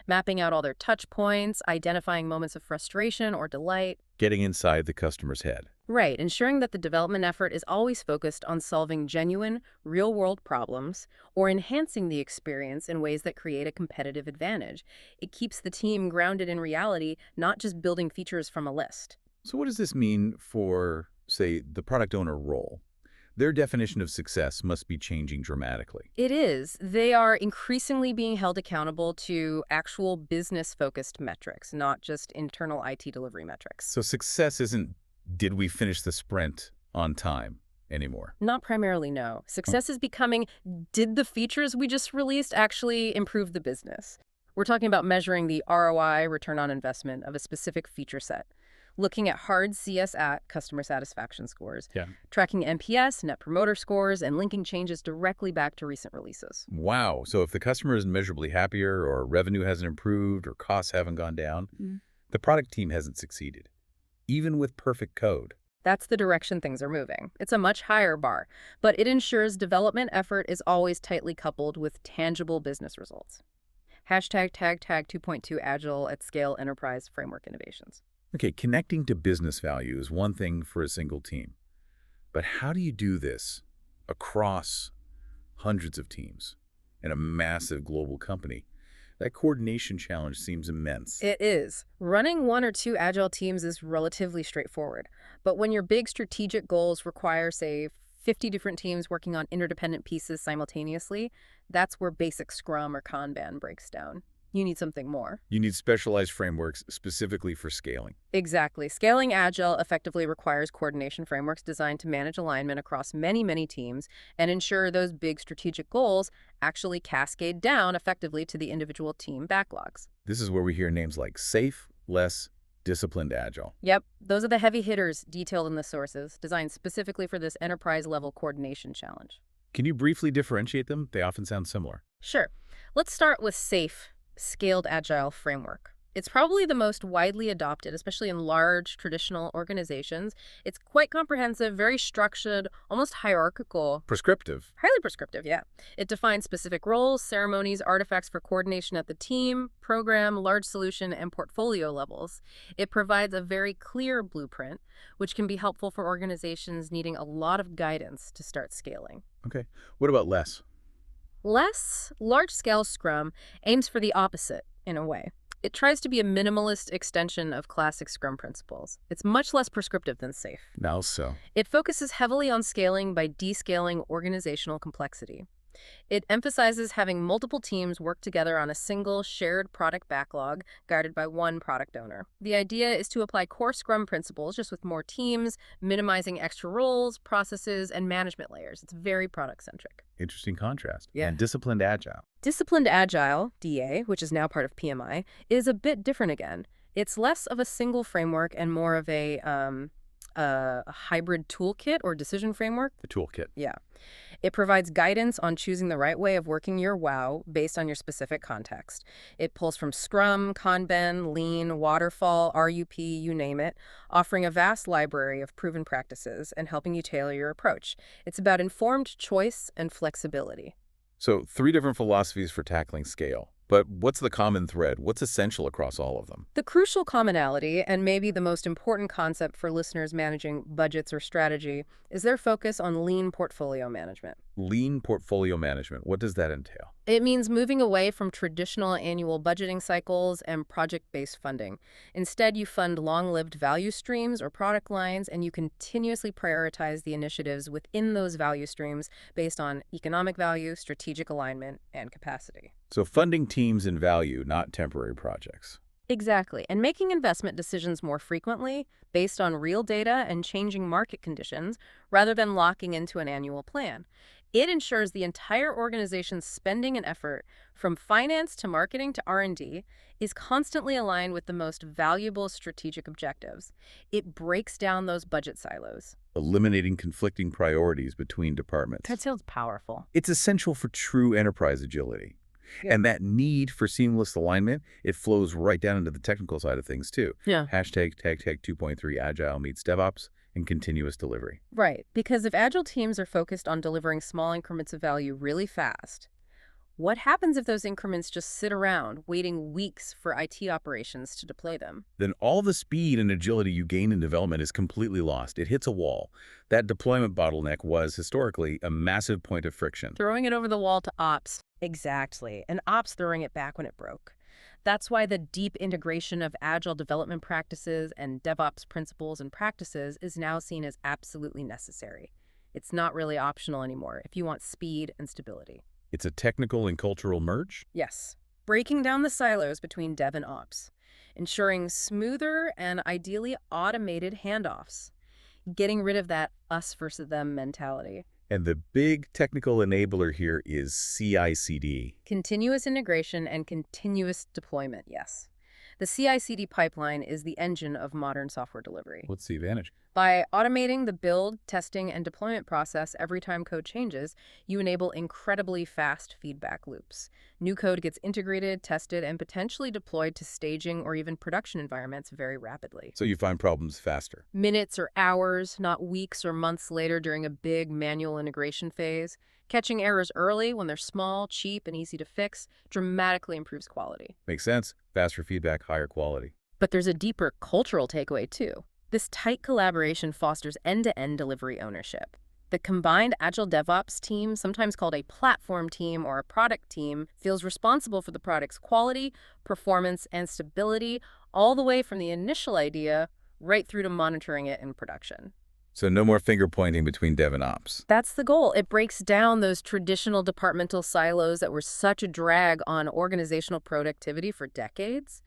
Mapping out all their touch points, identifying moments of frustration or delight. Getting inside the customer's head. Right, ensuring that the development effort is always focused on solving genuine, real-world problems or enhancing the experience in ways that create a competitive advantage. It keeps the team grounded in reality, not just building features from a list. So what does this mean for, say, the product owner role? Their definition of success must be changing dramatically. It is. They are increasingly being held accountable to actual business-focused metrics, not just internal IT delivery metrics. So success isn't, did we finish the sprint on time anymore? Not primarily, no. Success is becoming, did the features we just released actually improve the business? We're talking about measuring the ROI, return on investment, of a specific feature set. Looking at hard CSAT, customer satisfaction scores, tracking NPS, net promoter scores, and linking changes directly back to recent releases. Wow. So if the customer is measurably happier or revenue hasn't improved or costs haven't gone down, the product team hasn't succeeded, even with perfect code. That's the direction things are moving. It's a much higher bar, but it ensures development effort is always tightly coupled with tangible business results. Hashtag tag 2.2 Agile at Scale Enterprise Framework Innovations. Okay, connecting to business value is one thing for a single team. But how do you do this across hundreds of teams in a massive global company? That coordination challenge seems immense. It is. Running one or two Agile teams is relatively straightforward. But when your big strategic goals require, say, 50 different teams working on interdependent pieces simultaneously, that's where basic Scrum or Kanban breaks down. You need something more. You need specialized frameworks specifically for scaling. Exactly. Scaling Agile effectively requires coordination frameworks designed to manage alignment across many, many teams and ensure those big strategic goals actually cascade down effectively to the individual team backlogs. This is where we hear names like safe, less, disciplined Agile. Yep, those are the heavy hitters detailed in the sources, designed specifically for this enterprise-level coordination challenge. Can you briefly differentiate them? They often sound similar. Sure. Let's start with SAFE, Scaled Agile Framework. It's probably the most widely adopted, especially in large traditional organizations. It's quite comprehensive, very structured, almost hierarchical. Prescriptive. Highly prescriptive, yeah. It defines specific roles, ceremonies, artifacts for coordination at the team, program, large solution, and portfolio levels. It provides a very clear blueprint, which can be helpful for organizations needing a lot of guidance to start scaling. Okay. What about less? Less large-scale Scrum aims for the opposite, in a way. It tries to be a minimalist extension of classic Scrum principles. It's much less prescriptive than SAFE. Now so. It focuses heavily on scaling by descaling organizational complexity. It emphasizes having multiple teams work together on a single shared product backlog guided by one product owner. The idea is to apply core Scrum principles just with more teams, minimizing extra roles, processes, and management layers. It's very product-centric. Interesting contrast. Yeah. And disciplined Agile. Disciplined Agile, DA, which is now part of PMI, is a bit different again. It's less of a single framework and more of a hybrid toolkit or decision framework. The toolkit. Yeah. It provides guidance on choosing the right way of working your WOW based on your specific context. It pulls from Scrum, Kanban, Lean, Waterfall, RUP, you name it, offering a vast library of proven practices and helping you tailor your approach. It's about informed choice and flexibility. So 3 different philosophies for tackling scale. But what's the common thread? What's essential across all of them? The crucial commonality, and maybe the most important concept for listeners managing budgets or strategy, is their focus on lean portfolio management. Lean portfolio management. What does that entail? It means moving away from traditional annual budgeting cycles and project-based funding. Instead, you fund long-lived value streams or product lines, and you continuously prioritize the initiatives within those value streams based on economic value, strategic alignment, and capacity. So funding teams in value, not temporary projects. Exactly, and making investment decisions more frequently based on real data and changing market conditions rather than locking into an annual plan. It ensures the entire organization's spending and effort, from finance to marketing to R&D, is constantly aligned with the most valuable strategic objectives. It breaks down those budget silos. Eliminating conflicting priorities between departments. That sounds powerful. It's essential for true enterprise agility. Yeah. And that need for seamless alignment, it flows right down into the technical side of things too. Yeah. Hashtag 2.3 Agile meets DevOps and continuous delivery. Right, because if Agile teams are focused on delivering small increments of value really fast, what happens if those increments just sit around, waiting weeks for IT operations to deploy them? Then all the speed and agility you gain in development is completely lost. It hits a wall. That deployment bottleneck was historically a massive point of friction. Throwing it over the wall to ops. Exactly, and ops throwing it back when it broke. That's why the deep integration of Agile development practices and DevOps principles and practices is now seen as absolutely necessary. It's not really optional anymore if you want speed and stability. It's a technical and cultural merge? Yes, breaking down the silos between dev and ops, ensuring smoother and ideally automated handoffs, getting rid of that us versus them mentality. And the big technical enabler here is CI/CD. Continuous integration and continuous deployment, yes. The CI/CD pipeline is the engine of modern software delivery. What's the advantage? By automating the build, testing, and deployment process every time code changes, you enable incredibly fast feedback loops. New code gets integrated, tested, and potentially deployed to staging or even production environments very rapidly. So you find problems faster. Minutes or hours, not weeks or months later during a big manual integration phase. Catching errors early when they're small, cheap, and easy to fix dramatically improves quality. Makes sense. Faster feedback, higher quality. But there's a deeper cultural takeaway, too. This tight collaboration fosters end-to-end delivery ownership. The combined Agile DevOps team, sometimes called a platform team or a product team, feels responsible for the product's quality, performance, and stability, all the way from the initial idea right through to monitoring it in production. So no more finger-pointing between dev and ops. That's the goal. It breaks down those traditional departmental silos that were such a drag on organizational productivity for decades.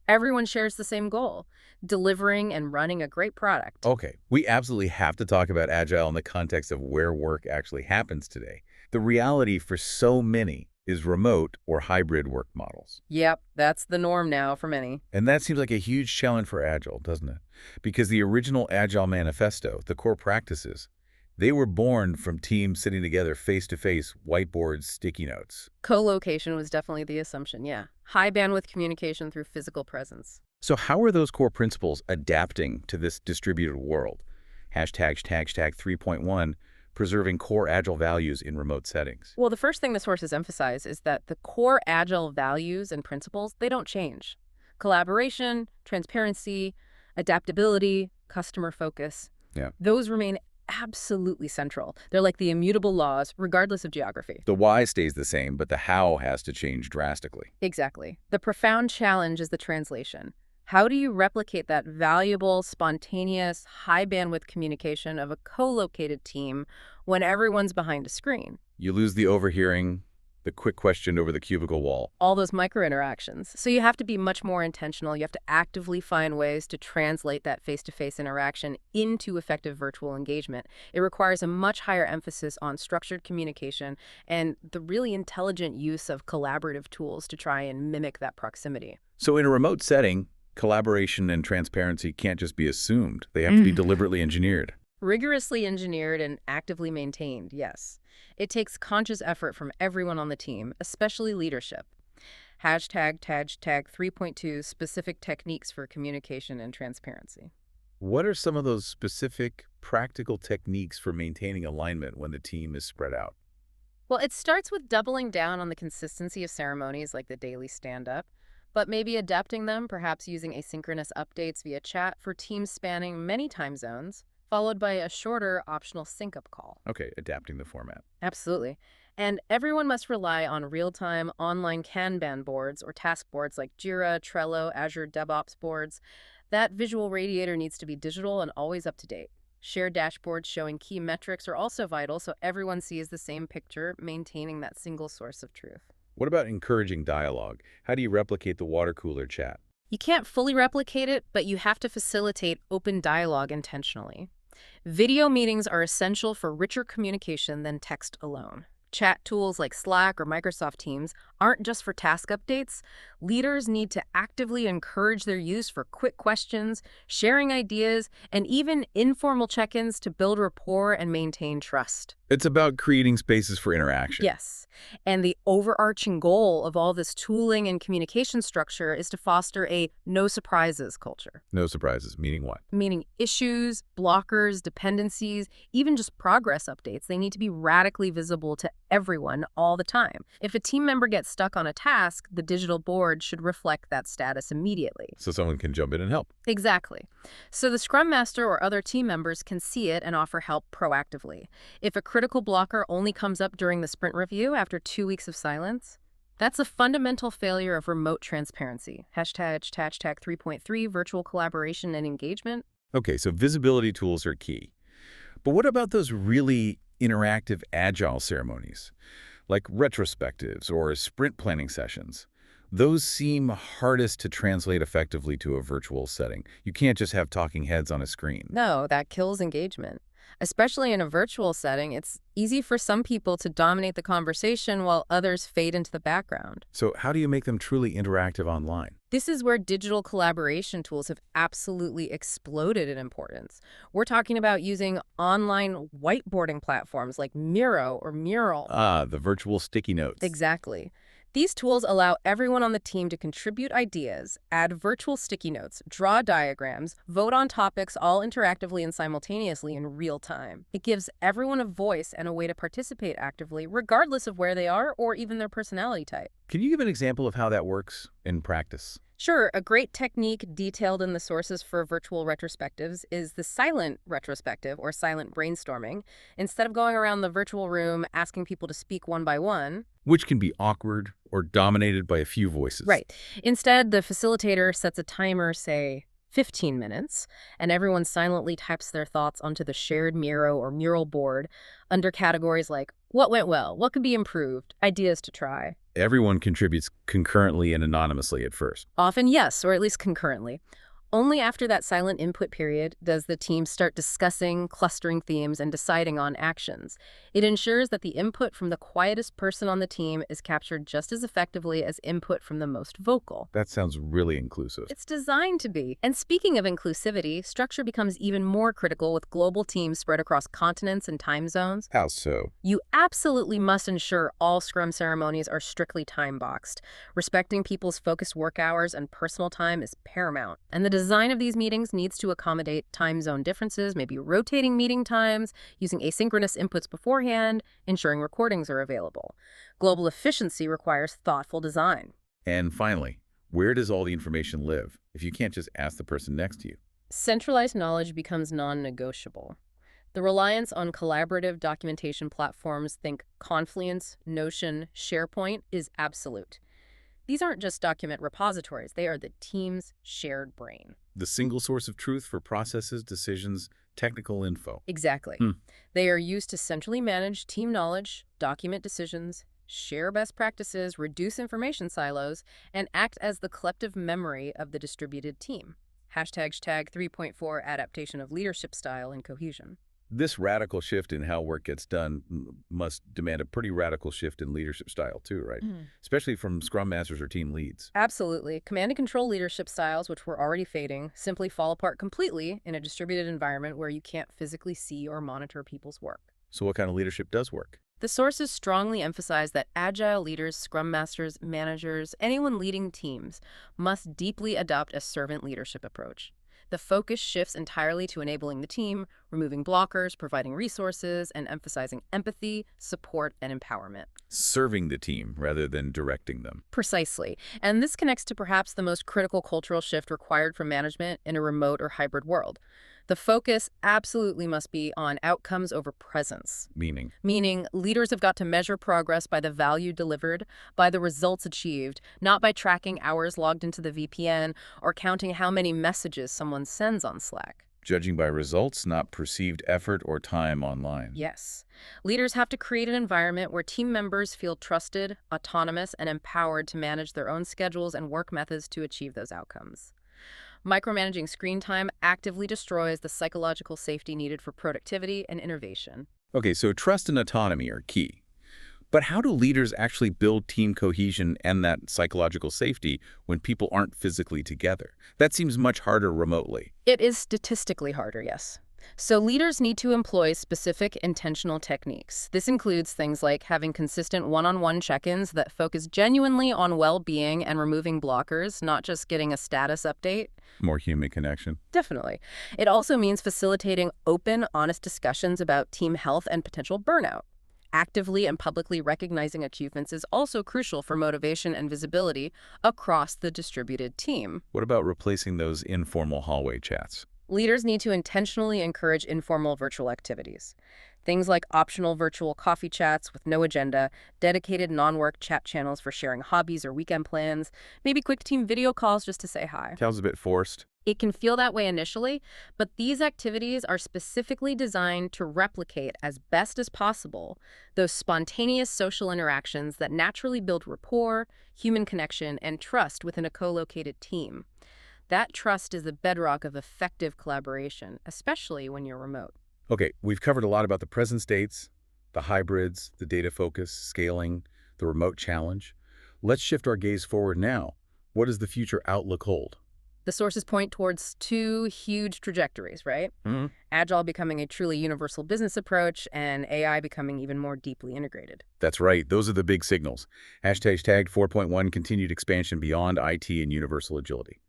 Everyone shares the same goal, delivering and running a great product. Okay, we absolutely have to talk about Agile in the context of where work actually happens today. The reality for so many is remote or hybrid work models. Yep, that's the norm now for many. And that seems like a huge challenge for Agile, doesn't it? Because the original Agile manifesto, the core practices, they were born from teams sitting together face-to-face, whiteboards, sticky notes. Co-location was definitely the assumption, yeah. High bandwidth communication through physical presence. So how are those core principles adapting to this distributed world? Hashtag 3.1, preserving core Agile values in remote settings. Well, the first thing the sources emphasize is that the core Agile values and principles, they don't change. Collaboration, transparency, adaptability, customer focus. Yeah. Those remain absolutely central. They're like the immutable laws, regardless of geography. The why stays the same, but the how has to change drastically. Exactly. The profound challenge is the translation. How do you replicate that valuable, spontaneous, high-bandwidth communication of a co-located team when everyone's behind a screen? You lose the overhearing, the quick question over the cubicle wall. All those micro-interactions. So you have to be much more intentional. You have to actively find ways to translate that face-to-face interaction into effective virtual engagement. It requires a much higher emphasis on structured communication and the really intelligent use of collaborative tools to try and mimic that proximity. So in a remote setting, collaboration and transparency can't just be assumed. They have to be deliberately engineered. Rigorously engineered and actively maintained, yes. It takes conscious effort from everyone on the team, especially leadership. Hashtag 3.2 specific techniques for communication and transparency. What are some of those specific, practical techniques for maintaining alignment when the team is spread out? Well, it starts with doubling down on the consistency of ceremonies like the daily stand-up, but maybe adapting them, perhaps using asynchronous updates via chat for teams spanning many time zones, followed by a shorter optional sync-up call. Okay, adapting the format. Absolutely. And everyone must rely on real-time online Kanban boards or task boards like Jira, Trello, Azure DevOps boards. That visual radiator needs to be digital and always up to date. Shared dashboards showing key metrics are also vital so everyone sees the same picture, maintaining that single source of truth. What about encouraging dialogue? How do you replicate the water cooler chat? You can't fully replicate it, but you have to facilitate open dialogue intentionally. Video meetings are essential for richer communication than text alone. Chat tools like Slack or Microsoft Teams aren't just for task updates. Leaders need to actively encourage their use for quick questions, sharing ideas, and even informal check-ins to build rapport and maintain trust. It's about creating spaces for interaction. Yes. And the overarching goal of all this tooling and communication structure is to foster a no surprises culture. No surprises, meaning what? Meaning issues, blockers, dependencies, even just progress updates, they need to be radically visible to everyone all the time. If a team member gets stuck on a task, the digital board should reflect that status immediately. So someone can jump in and help. Exactly. So the Scrum Master or other team members can see it and offer help proactively. If a critical blocker only comes up during the sprint review after 2 weeks of silence, that's a fundamental failure of remote transparency. Hashtag 3.3 virtual collaboration and engagement. Okay, so visibility tools are key. But what about those really interactive Agile ceremonies, like retrospectives or sprint planning sessions? Those seem hardest to translate effectively to a virtual setting. You can't just have talking heads on a screen. No, that kills engagement. Especially in a virtual setting, it's easy for some people to dominate the conversation while others fade into the background. So how do you make them truly interactive online? This is where digital collaboration tools have absolutely exploded in importance. We're talking about using online whiteboarding platforms like Miro or Mural. Ah, the virtual sticky notes. Exactly. These tools allow everyone on the team to contribute ideas, add virtual sticky notes, draw diagrams, vote on topics all interactively and simultaneously in real time. It gives everyone a voice and a way to participate actively, regardless of where they are or even their personality type. Can you give an example of how that works in practice? Sure, a great technique detailed in the sources for virtual retrospectives is the silent retrospective or silent brainstorming. Instead of going around the virtual room asking people to speak one by one, Which can be awkward or dominated by a few voices. right. Instead, the facilitator sets a timer, say 15 minutes, and everyone silently types their thoughts onto the shared Miro or mural board under categories like what went well, what could be improved, ideas to try. Everyone contributes concurrently and anonymously at first. Often, yes, or at least concurrently. Only after that silent input period does the team start discussing, clustering themes, and deciding on actions. It ensures that the input from the quietest person on the team is captured just as effectively as input from the most vocal. That sounds really inclusive. It's designed to be. And speaking of inclusivity, structure becomes even more critical with global teams spread across continents and time zones. How so? You absolutely must ensure all Scrum ceremonies are strictly time-boxed. Respecting people's focused work hours and personal time is paramount. And the design of these meetings needs to accommodate time zone differences, maybe rotating meeting times, using asynchronous inputs beforehand, ensuring recordings are available. Global efficiency requires thoughtful design. And finally, where does all the information live if you can't just ask the person next to you? Centralized knowledge becomes non-negotiable. The reliance on collaborative documentation platforms, think Confluence, Notion, SharePoint, is absolute. These aren't just document repositories, they are the team's shared brain. The single source of truth for processes, decisions, technical info. Exactly. They are used to centrally manage team knowledge, document decisions, share best practices, reduce information silos, and act as the collective memory of the distributed team. Hashtag 3.4 adaptation of leadership style and cohesion. This radical shift in how work gets done must demand a pretty radical shift in leadership style too, right? Especially from Scrum Masters or team leads. Absolutely. Command and control leadership styles, which were already fading, simply fall apart completely in a distributed environment where you can't physically see or monitor people's work. So what kind of leadership does work? The sources strongly emphasize that agile leaders, scrum masters, managers, anyone leading teams must deeply adopt a servant leadership approach. The focus shifts entirely to enabling the team, removing blockers, providing resources, and emphasizing empathy, support, and empowerment. Serving the team rather than directing them. Precisely. And this connects to perhaps the most critical cultural shift required from management in a remote or hybrid world. The focus absolutely must be on outcomes over presence. Meaning leaders have got to measure progress by the value delivered, by the results achieved, not by tracking hours logged into the VPN or counting how many messages someone sends on Slack. Judging by results, not perceived effort or time online. Yes. Leaders have to create an environment where team members feel trusted, autonomous, and empowered to manage their own schedules and work methods to achieve those outcomes. Micromanaging screen time actively destroys the psychological safety needed for productivity and innovation. Okay, so trust and autonomy are key. But how do leaders actually build team cohesion and that psychological safety when people aren't physically together? That seems much harder remotely. It is statistically harder, yes. So leaders need to employ specific intentional techniques. This includes things like having consistent one-on-one check-ins that focus genuinely on well-being and removing blockers, not just getting a status update. More human connection. Definitely. It also means facilitating open, honest discussions about team health and potential burnout. Actively and publicly recognizing achievements is also crucial for motivation and visibility across the distributed team. What about replacing those informal hallway chats? Leaders need to intentionally encourage informal virtual activities. Things like optional virtual coffee chats with no agenda, dedicated non-work chat channels for sharing hobbies or weekend plans, maybe quick team video calls just to say hi. Sounds a bit forced. It can feel that way initially, but these activities are specifically designed to replicate as best as possible those spontaneous social interactions that naturally build rapport, human connection, and trust within a co-located team. That trust is the bedrock of effective collaboration, especially when you're remote. Okay, we've covered a lot about the present states, the hybrids, the data focus, scaling, the remote challenge. Let's shift our gaze forward now. What does the future outlook hold? The sources point towards two huge trajectories, right? Agile becoming a truly universal business approach and AI becoming even more deeply integrated. That's right. Those are the big signals. Hashtag 4.1 continued expansion beyond IT and universal agility.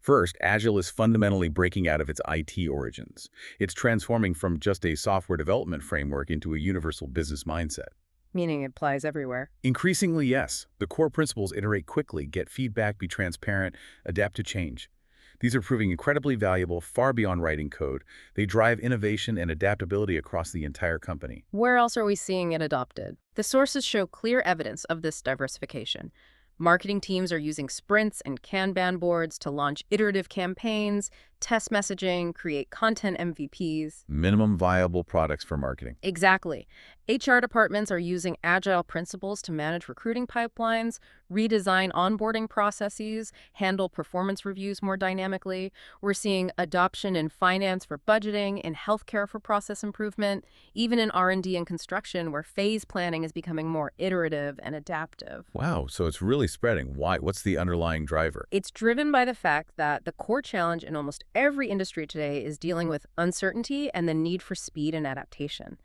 First, Agile is fundamentally breaking out of its IT origins. It's transforming from just a software development framework into a universal business mindset. Meaning it applies everywhere. Increasingly, yes. The core principles iterate quickly, get feedback, be transparent, adapt to change. These are proving incredibly valuable far beyond writing code. They drive innovation and adaptability across the entire company. Where else are we seeing it adopted? The sources show clear evidence of this diversification. Marketing teams are using sprints and Kanban boards to launch iterative campaigns, test messaging, create content MVPs. Minimum viable products for marketing. Exactly. HR departments are using agile principles to manage recruiting pipelines, redesign onboarding processes, handle performance reviews more dynamically. We're seeing adoption in finance for budgeting, in healthcare for process improvement, even in R&D and construction where phase planning is becoming more iterative and adaptive. Wow, so it's really spreading. Why? What's the underlying driver? It's driven by the fact that the core challenge in almost every industry today is dealing with uncertainty and the need for speed and adaptation.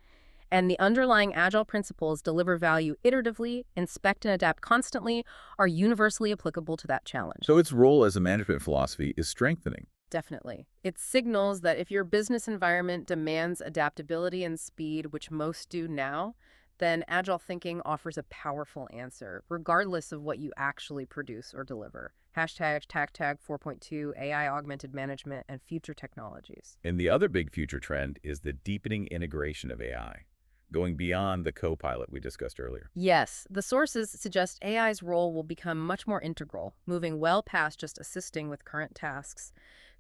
And the underlying agile principles deliver value iteratively, inspect and adapt constantly, are universally applicable to that challenge. So its role as a management philosophy is strengthening. Definitely. It signals that if your business environment demands adaptability and speed, which most do now, then agile thinking offers a powerful answer, regardless of what you actually produce or deliver. Hashtag 4.2, AI augmented management, and future technologies. And the other big future trend is the deepening integration of AI, going beyond the co-pilot we discussed earlier. Yes, the sources suggest AI's role will become much more integral, moving well past just assisting with current tasks.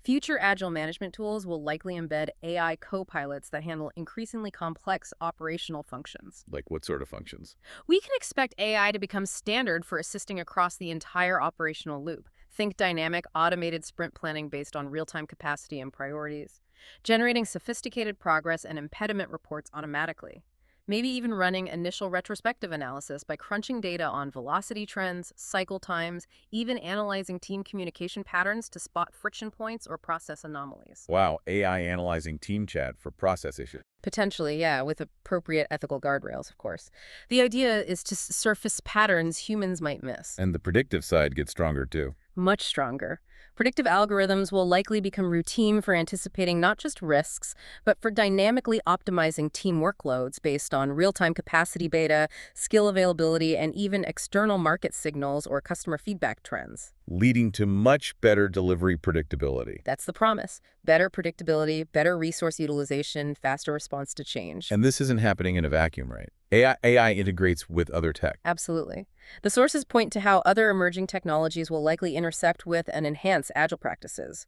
Future agile management tools will likely embed AI co-pilots that handle increasingly complex operational functions. Like what sort of functions? We can expect AI to become standard for assisting across the entire operational loop. Think dynamic, automated sprint planning based on real-time capacity and priorities, generating sophisticated progress and impediment reports automatically. Maybe even running initial retrospective analysis by crunching data on velocity trends, cycle times, even analyzing team communication patterns to spot friction points or process anomalies. Wow, AI analyzing team chat for process issues. Potentially, yeah, with appropriate ethical guardrails, of course. The idea is to surface patterns humans might miss. And the predictive side gets stronger too. Much stronger. Predictive algorithms will likely become routine for anticipating not just risks, but for dynamically optimizing team workloads based on real-time capacity data, skill availability, and even external market signals or customer feedback trends. Leading to much better delivery predictability. That's the promise. Better predictability, better resource utilization, faster response to change. And this isn't happening in a vacuum, right? AI integrates with other tech. Absolutely. The sources point to how other emerging technologies will likely intersect with and enhance agile practices.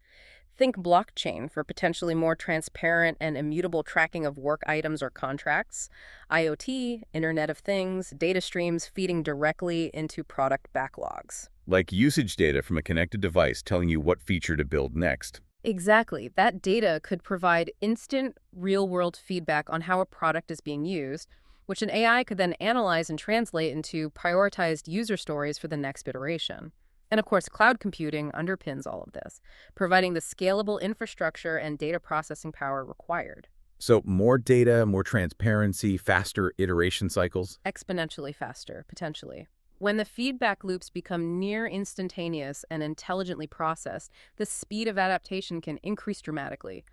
Think blockchain for potentially more transparent and immutable tracking of work items or contracts. IoT, Internet of Things, data streams feeding directly into product backlogs. Like usage data from a connected device telling you what feature to build next. Exactly. That data could provide instant, real-world feedback on how a product is being used, which an AI could then analyze and translate into prioritized user stories for the next iteration. And of course, cloud computing underpins all of this, providing the scalable infrastructure and data processing power required. So more data, more transparency, faster iteration cycles. Exponentially faster, potentially. When the feedback loops become near instantaneous and intelligently processed, the speed of adaptation can increase dramatically.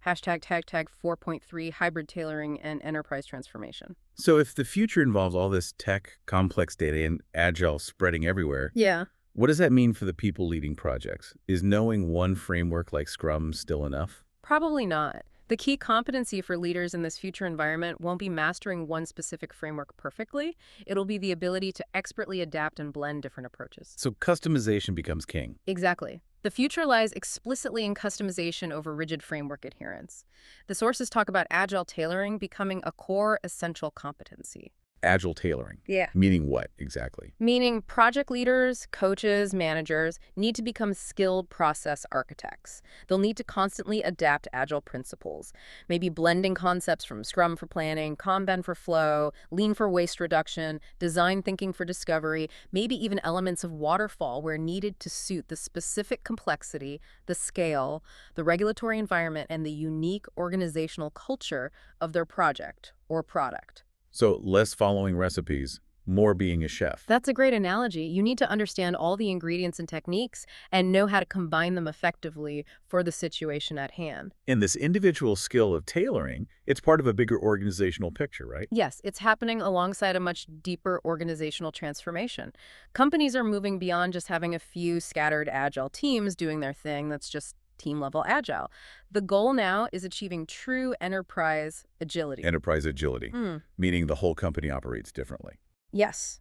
Hashtag 4.3, hybrid tailoring and enterprise transformation. So if the future involves all this tech, complex data, and agile spreading everywhere, Yeah. what does that mean for the people leading projects? Is knowing one framework like Scrum still enough? Probably not. The key competency for leaders in this future environment won't be mastering one specific framework perfectly. It'll be the ability to expertly adapt and blend different approaches. So customization becomes king. Exactly. The future lies explicitly in customization over rigid framework adherence. The sources talk about agile tailoring becoming a core essential competency. Agile tailoring. Yeah. Meaning what exactly? Meaning project leaders, coaches, managers need to become skilled process architects. They'll need to constantly adapt agile principles, maybe blending concepts from Scrum for planning, Kanban for flow, Lean for waste reduction, design thinking for discovery, maybe even elements of waterfall where needed to suit the specific complexity, the scale, the regulatory environment, and the unique organizational culture of their project or product. So less following recipes, more being a chef. That's a great analogy. You need to understand all the ingredients and techniques and know how to combine them effectively for the situation at hand. And this individual skill of tailoring, it's part of a bigger organizational picture, right? Yes, it's happening alongside a much deeper organizational transformation. Companies are moving beyond just having a few scattered agile teams doing their thing that's just team-level agile. The goal now is achieving true enterprise agility. Enterprise agility, meaning the whole company operates differently. Yes.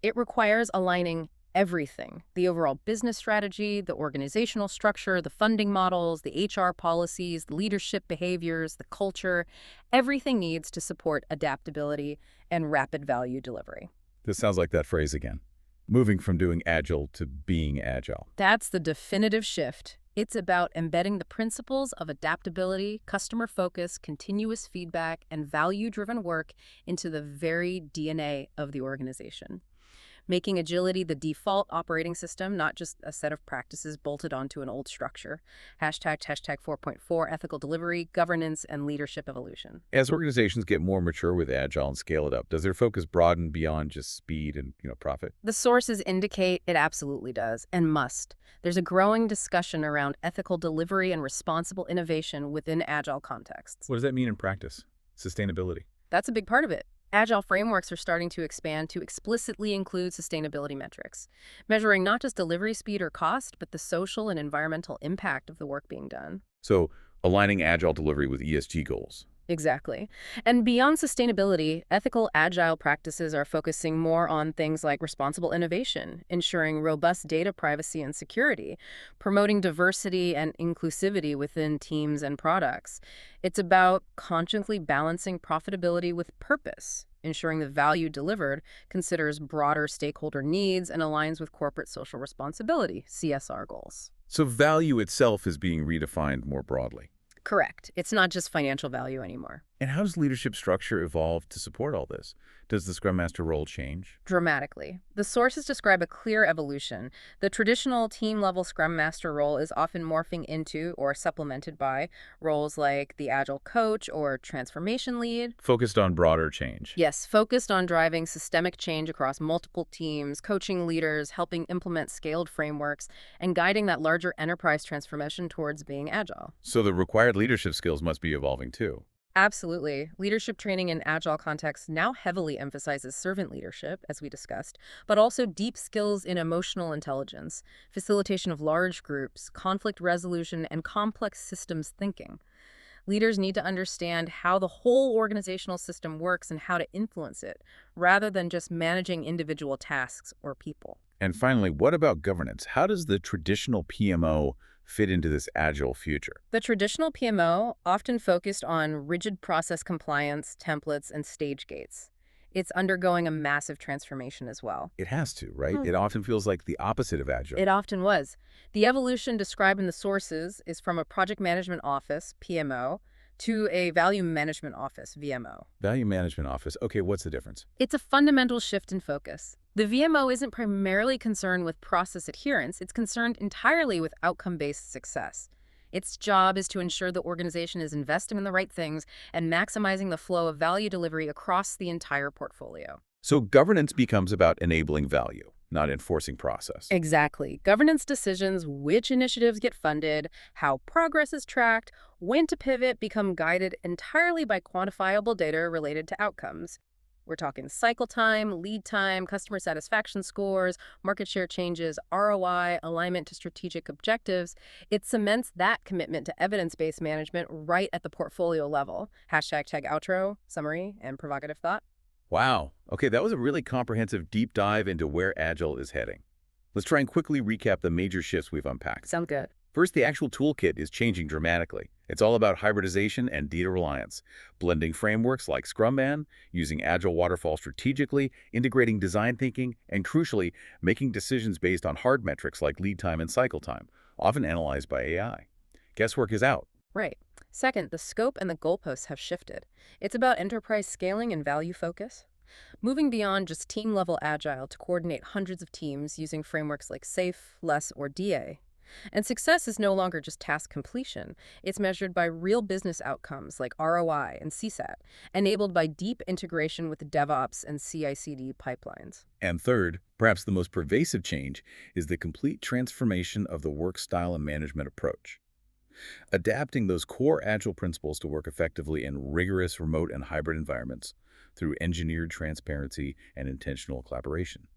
It requires aligning everything: the overall business strategy, the organizational structure, the funding models, the HR policies, the leadership behaviors, the culture. Everything needs to support adaptability and rapid value delivery. This sounds like that phrase again. Moving from doing agile to being agile. That's the definitive shift. It's about embedding the principles of adaptability, customer focus, continuous feedback, and value-driven work into the very DNA of the organization. Making agility the default operating system, not just a set of practices bolted onto an old structure. Hashtag 4.4, ethical delivery, governance, and leadership evolution. As organizations get more mature with agile and scale it up, does their focus broaden beyond just speed and, profit? The sources indicate it absolutely does, and must. There's a growing discussion around ethical delivery and responsible innovation within agile contexts. What does that mean in practice? Sustainability. That's a big part of it. Agile frameworks are starting to expand to explicitly include sustainability metrics, measuring not just delivery speed or cost, but the social and environmental impact of the work being done. So, aligning agile delivery with ESG goals. Exactly. And beyond sustainability, ethical agile practices are focusing more on things like responsible innovation, ensuring robust data privacy and security, promoting diversity and inclusivity within teams and products. It's about consciously balancing profitability with purpose, ensuring the value delivered considers broader stakeholder needs and aligns with corporate social responsibility, CSR goals. So value itself is being redefined more broadly. Correct. It's not just financial value anymore. And how does leadership structure evolve to support all this? Does the Scrum Master role change? Dramatically. The sources describe a clear evolution. The traditional team-level Scrum Master role is often morphing into or supplemented by roles like the Agile Coach or Transformation Lead. Focused on broader change. Yes, focused on driving systemic change across multiple teams, coaching leaders, helping implement scaled frameworks, and guiding that larger enterprise transformation towards being agile. So the required leadership skills must be evolving too. Absolutely. Leadership training in agile contexts now heavily emphasizes servant leadership, as we discussed, but also deep skills in emotional intelligence, facilitation of large groups, conflict resolution, and complex systems thinking. Leaders need to understand how the whole organizational system works and how to influence it, rather than just managing individual tasks or people. And finally, what about governance? How does the traditional PMO fit into this agile future? The traditional PMO often focused on rigid process compliance, templates, and stage gates. It's undergoing a massive transformation as well. It has to, right? It often feels like the opposite of agile. It often was. The evolution described in the sources is from a project management office, PMO, to a value management office, VMO. Value management office. Okay, what's the difference? It's a fundamental shift in focus. The VMO isn't primarily concerned with process adherence. It's concerned entirely with outcome-based success. Its job is to ensure the organization is investing in the right things and maximizing the flow of value delivery across the entire portfolio. So governance becomes about enabling value, not enforcing process. Exactly. Governance decisions, which initiatives get funded, how progress is tracked, when to pivot, become guided entirely by quantifiable data related to outcomes. We're talking cycle time, lead time, customer satisfaction scores, market share changes, ROI, alignment to strategic objectives. It cements that commitment to evidence-based management right at the portfolio level. Hashtag tag outro, summary, and provocative thought. Wow. Okay, that was a really comprehensive deep dive into where Agile is heading. Let's try and quickly recap the major shifts we've unpacked. Sound good. First, the actual toolkit is changing dramatically. It's all about hybridization and data reliance, blending frameworks like Scrum, using Agile Waterfall strategically, integrating design thinking, and crucially, making decisions based on hard metrics like lead time and cycle time, often analyzed by AI. Guesswork is out. Right. Second, the scope and the goalposts have shifted. It's about enterprise scaling and value focus. Moving beyond just team-level Agile to coordinate hundreds of teams using frameworks like SAFe, LESS, or DA. And success is no longer just task completion. It's measured by real business outcomes like ROI and CSAT, enabled by deep integration with DevOps and CI/CD pipelines. And third, perhaps the most pervasive change, is the complete transformation of the work style and management approach. Adapting those core Agile principles to work effectively in rigorous remote and hybrid environments through engineered transparency and intentional collaboration.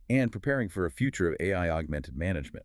And preparing for a future of AI-augmented management,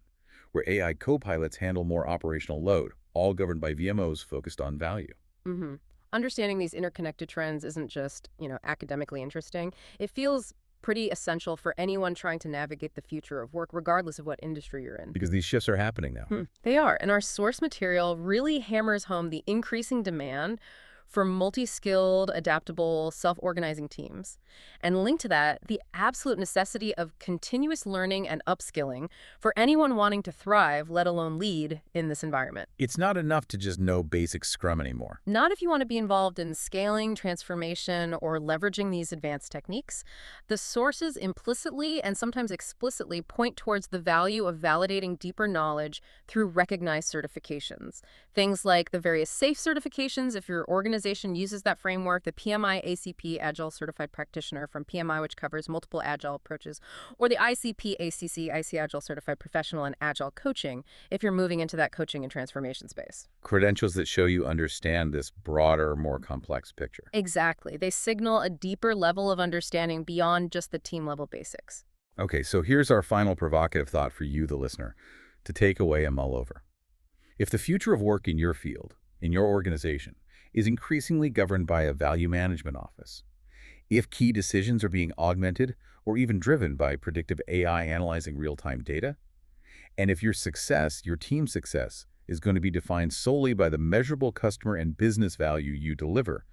where AI co-pilots handle more operational load, all governed by VMOs focused on value. hmm Understanding these interconnected trends isn't just, academically interesting. It feels pretty essential for anyone trying to navigate the future of work, regardless of what industry you're in. Because these shifts are happening now. They are. And our source material really hammers home the increasing demand for multi-skilled, adaptable, self-organizing teams. And linked to that, the absolute necessity of continuous learning and upskilling for anyone wanting to thrive, let alone lead, in this environment. It's not enough to just know basic Scrum anymore. Not if you want to be involved in scaling, transformation, or leveraging these advanced techniques. The sources implicitly and sometimes explicitly point towards the value of validating deeper knowledge through recognized certifications. Things like the various SAFe certifications, if your organization uses that framework, the PMI ACP Agile Certified Practitioner from PMI, which covers multiple Agile approaches, or the ICP ACC IC Agile Certified Professional in Agile Coaching, if you're moving into that coaching and transformation space. Credentials that show you understand this broader, more complex picture. Exactly. They signal a deeper level of understanding beyond just the team-level basics. Okay, so here's our final provocative thought for you, the listener, to take away and mull over. If the future of work in your field, in your organization, is increasingly governed by a value management office, if key decisions are being augmented or even driven by predictive AI analyzing real-time data, and if your success, your team's success, is going to be defined solely by the measurable customer and business value you deliver,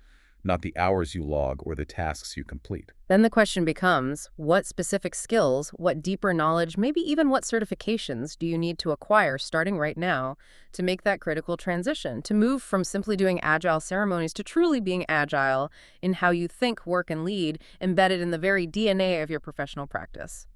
not the hours you log or the tasks you complete. Then the question becomes, what specific skills, what deeper knowledge, maybe even what certifications do you need to acquire starting right now to make that critical transition, to move from simply doing Agile ceremonies to truly being Agile in how you think, work, and lead, embedded in the very DNA of your professional practice?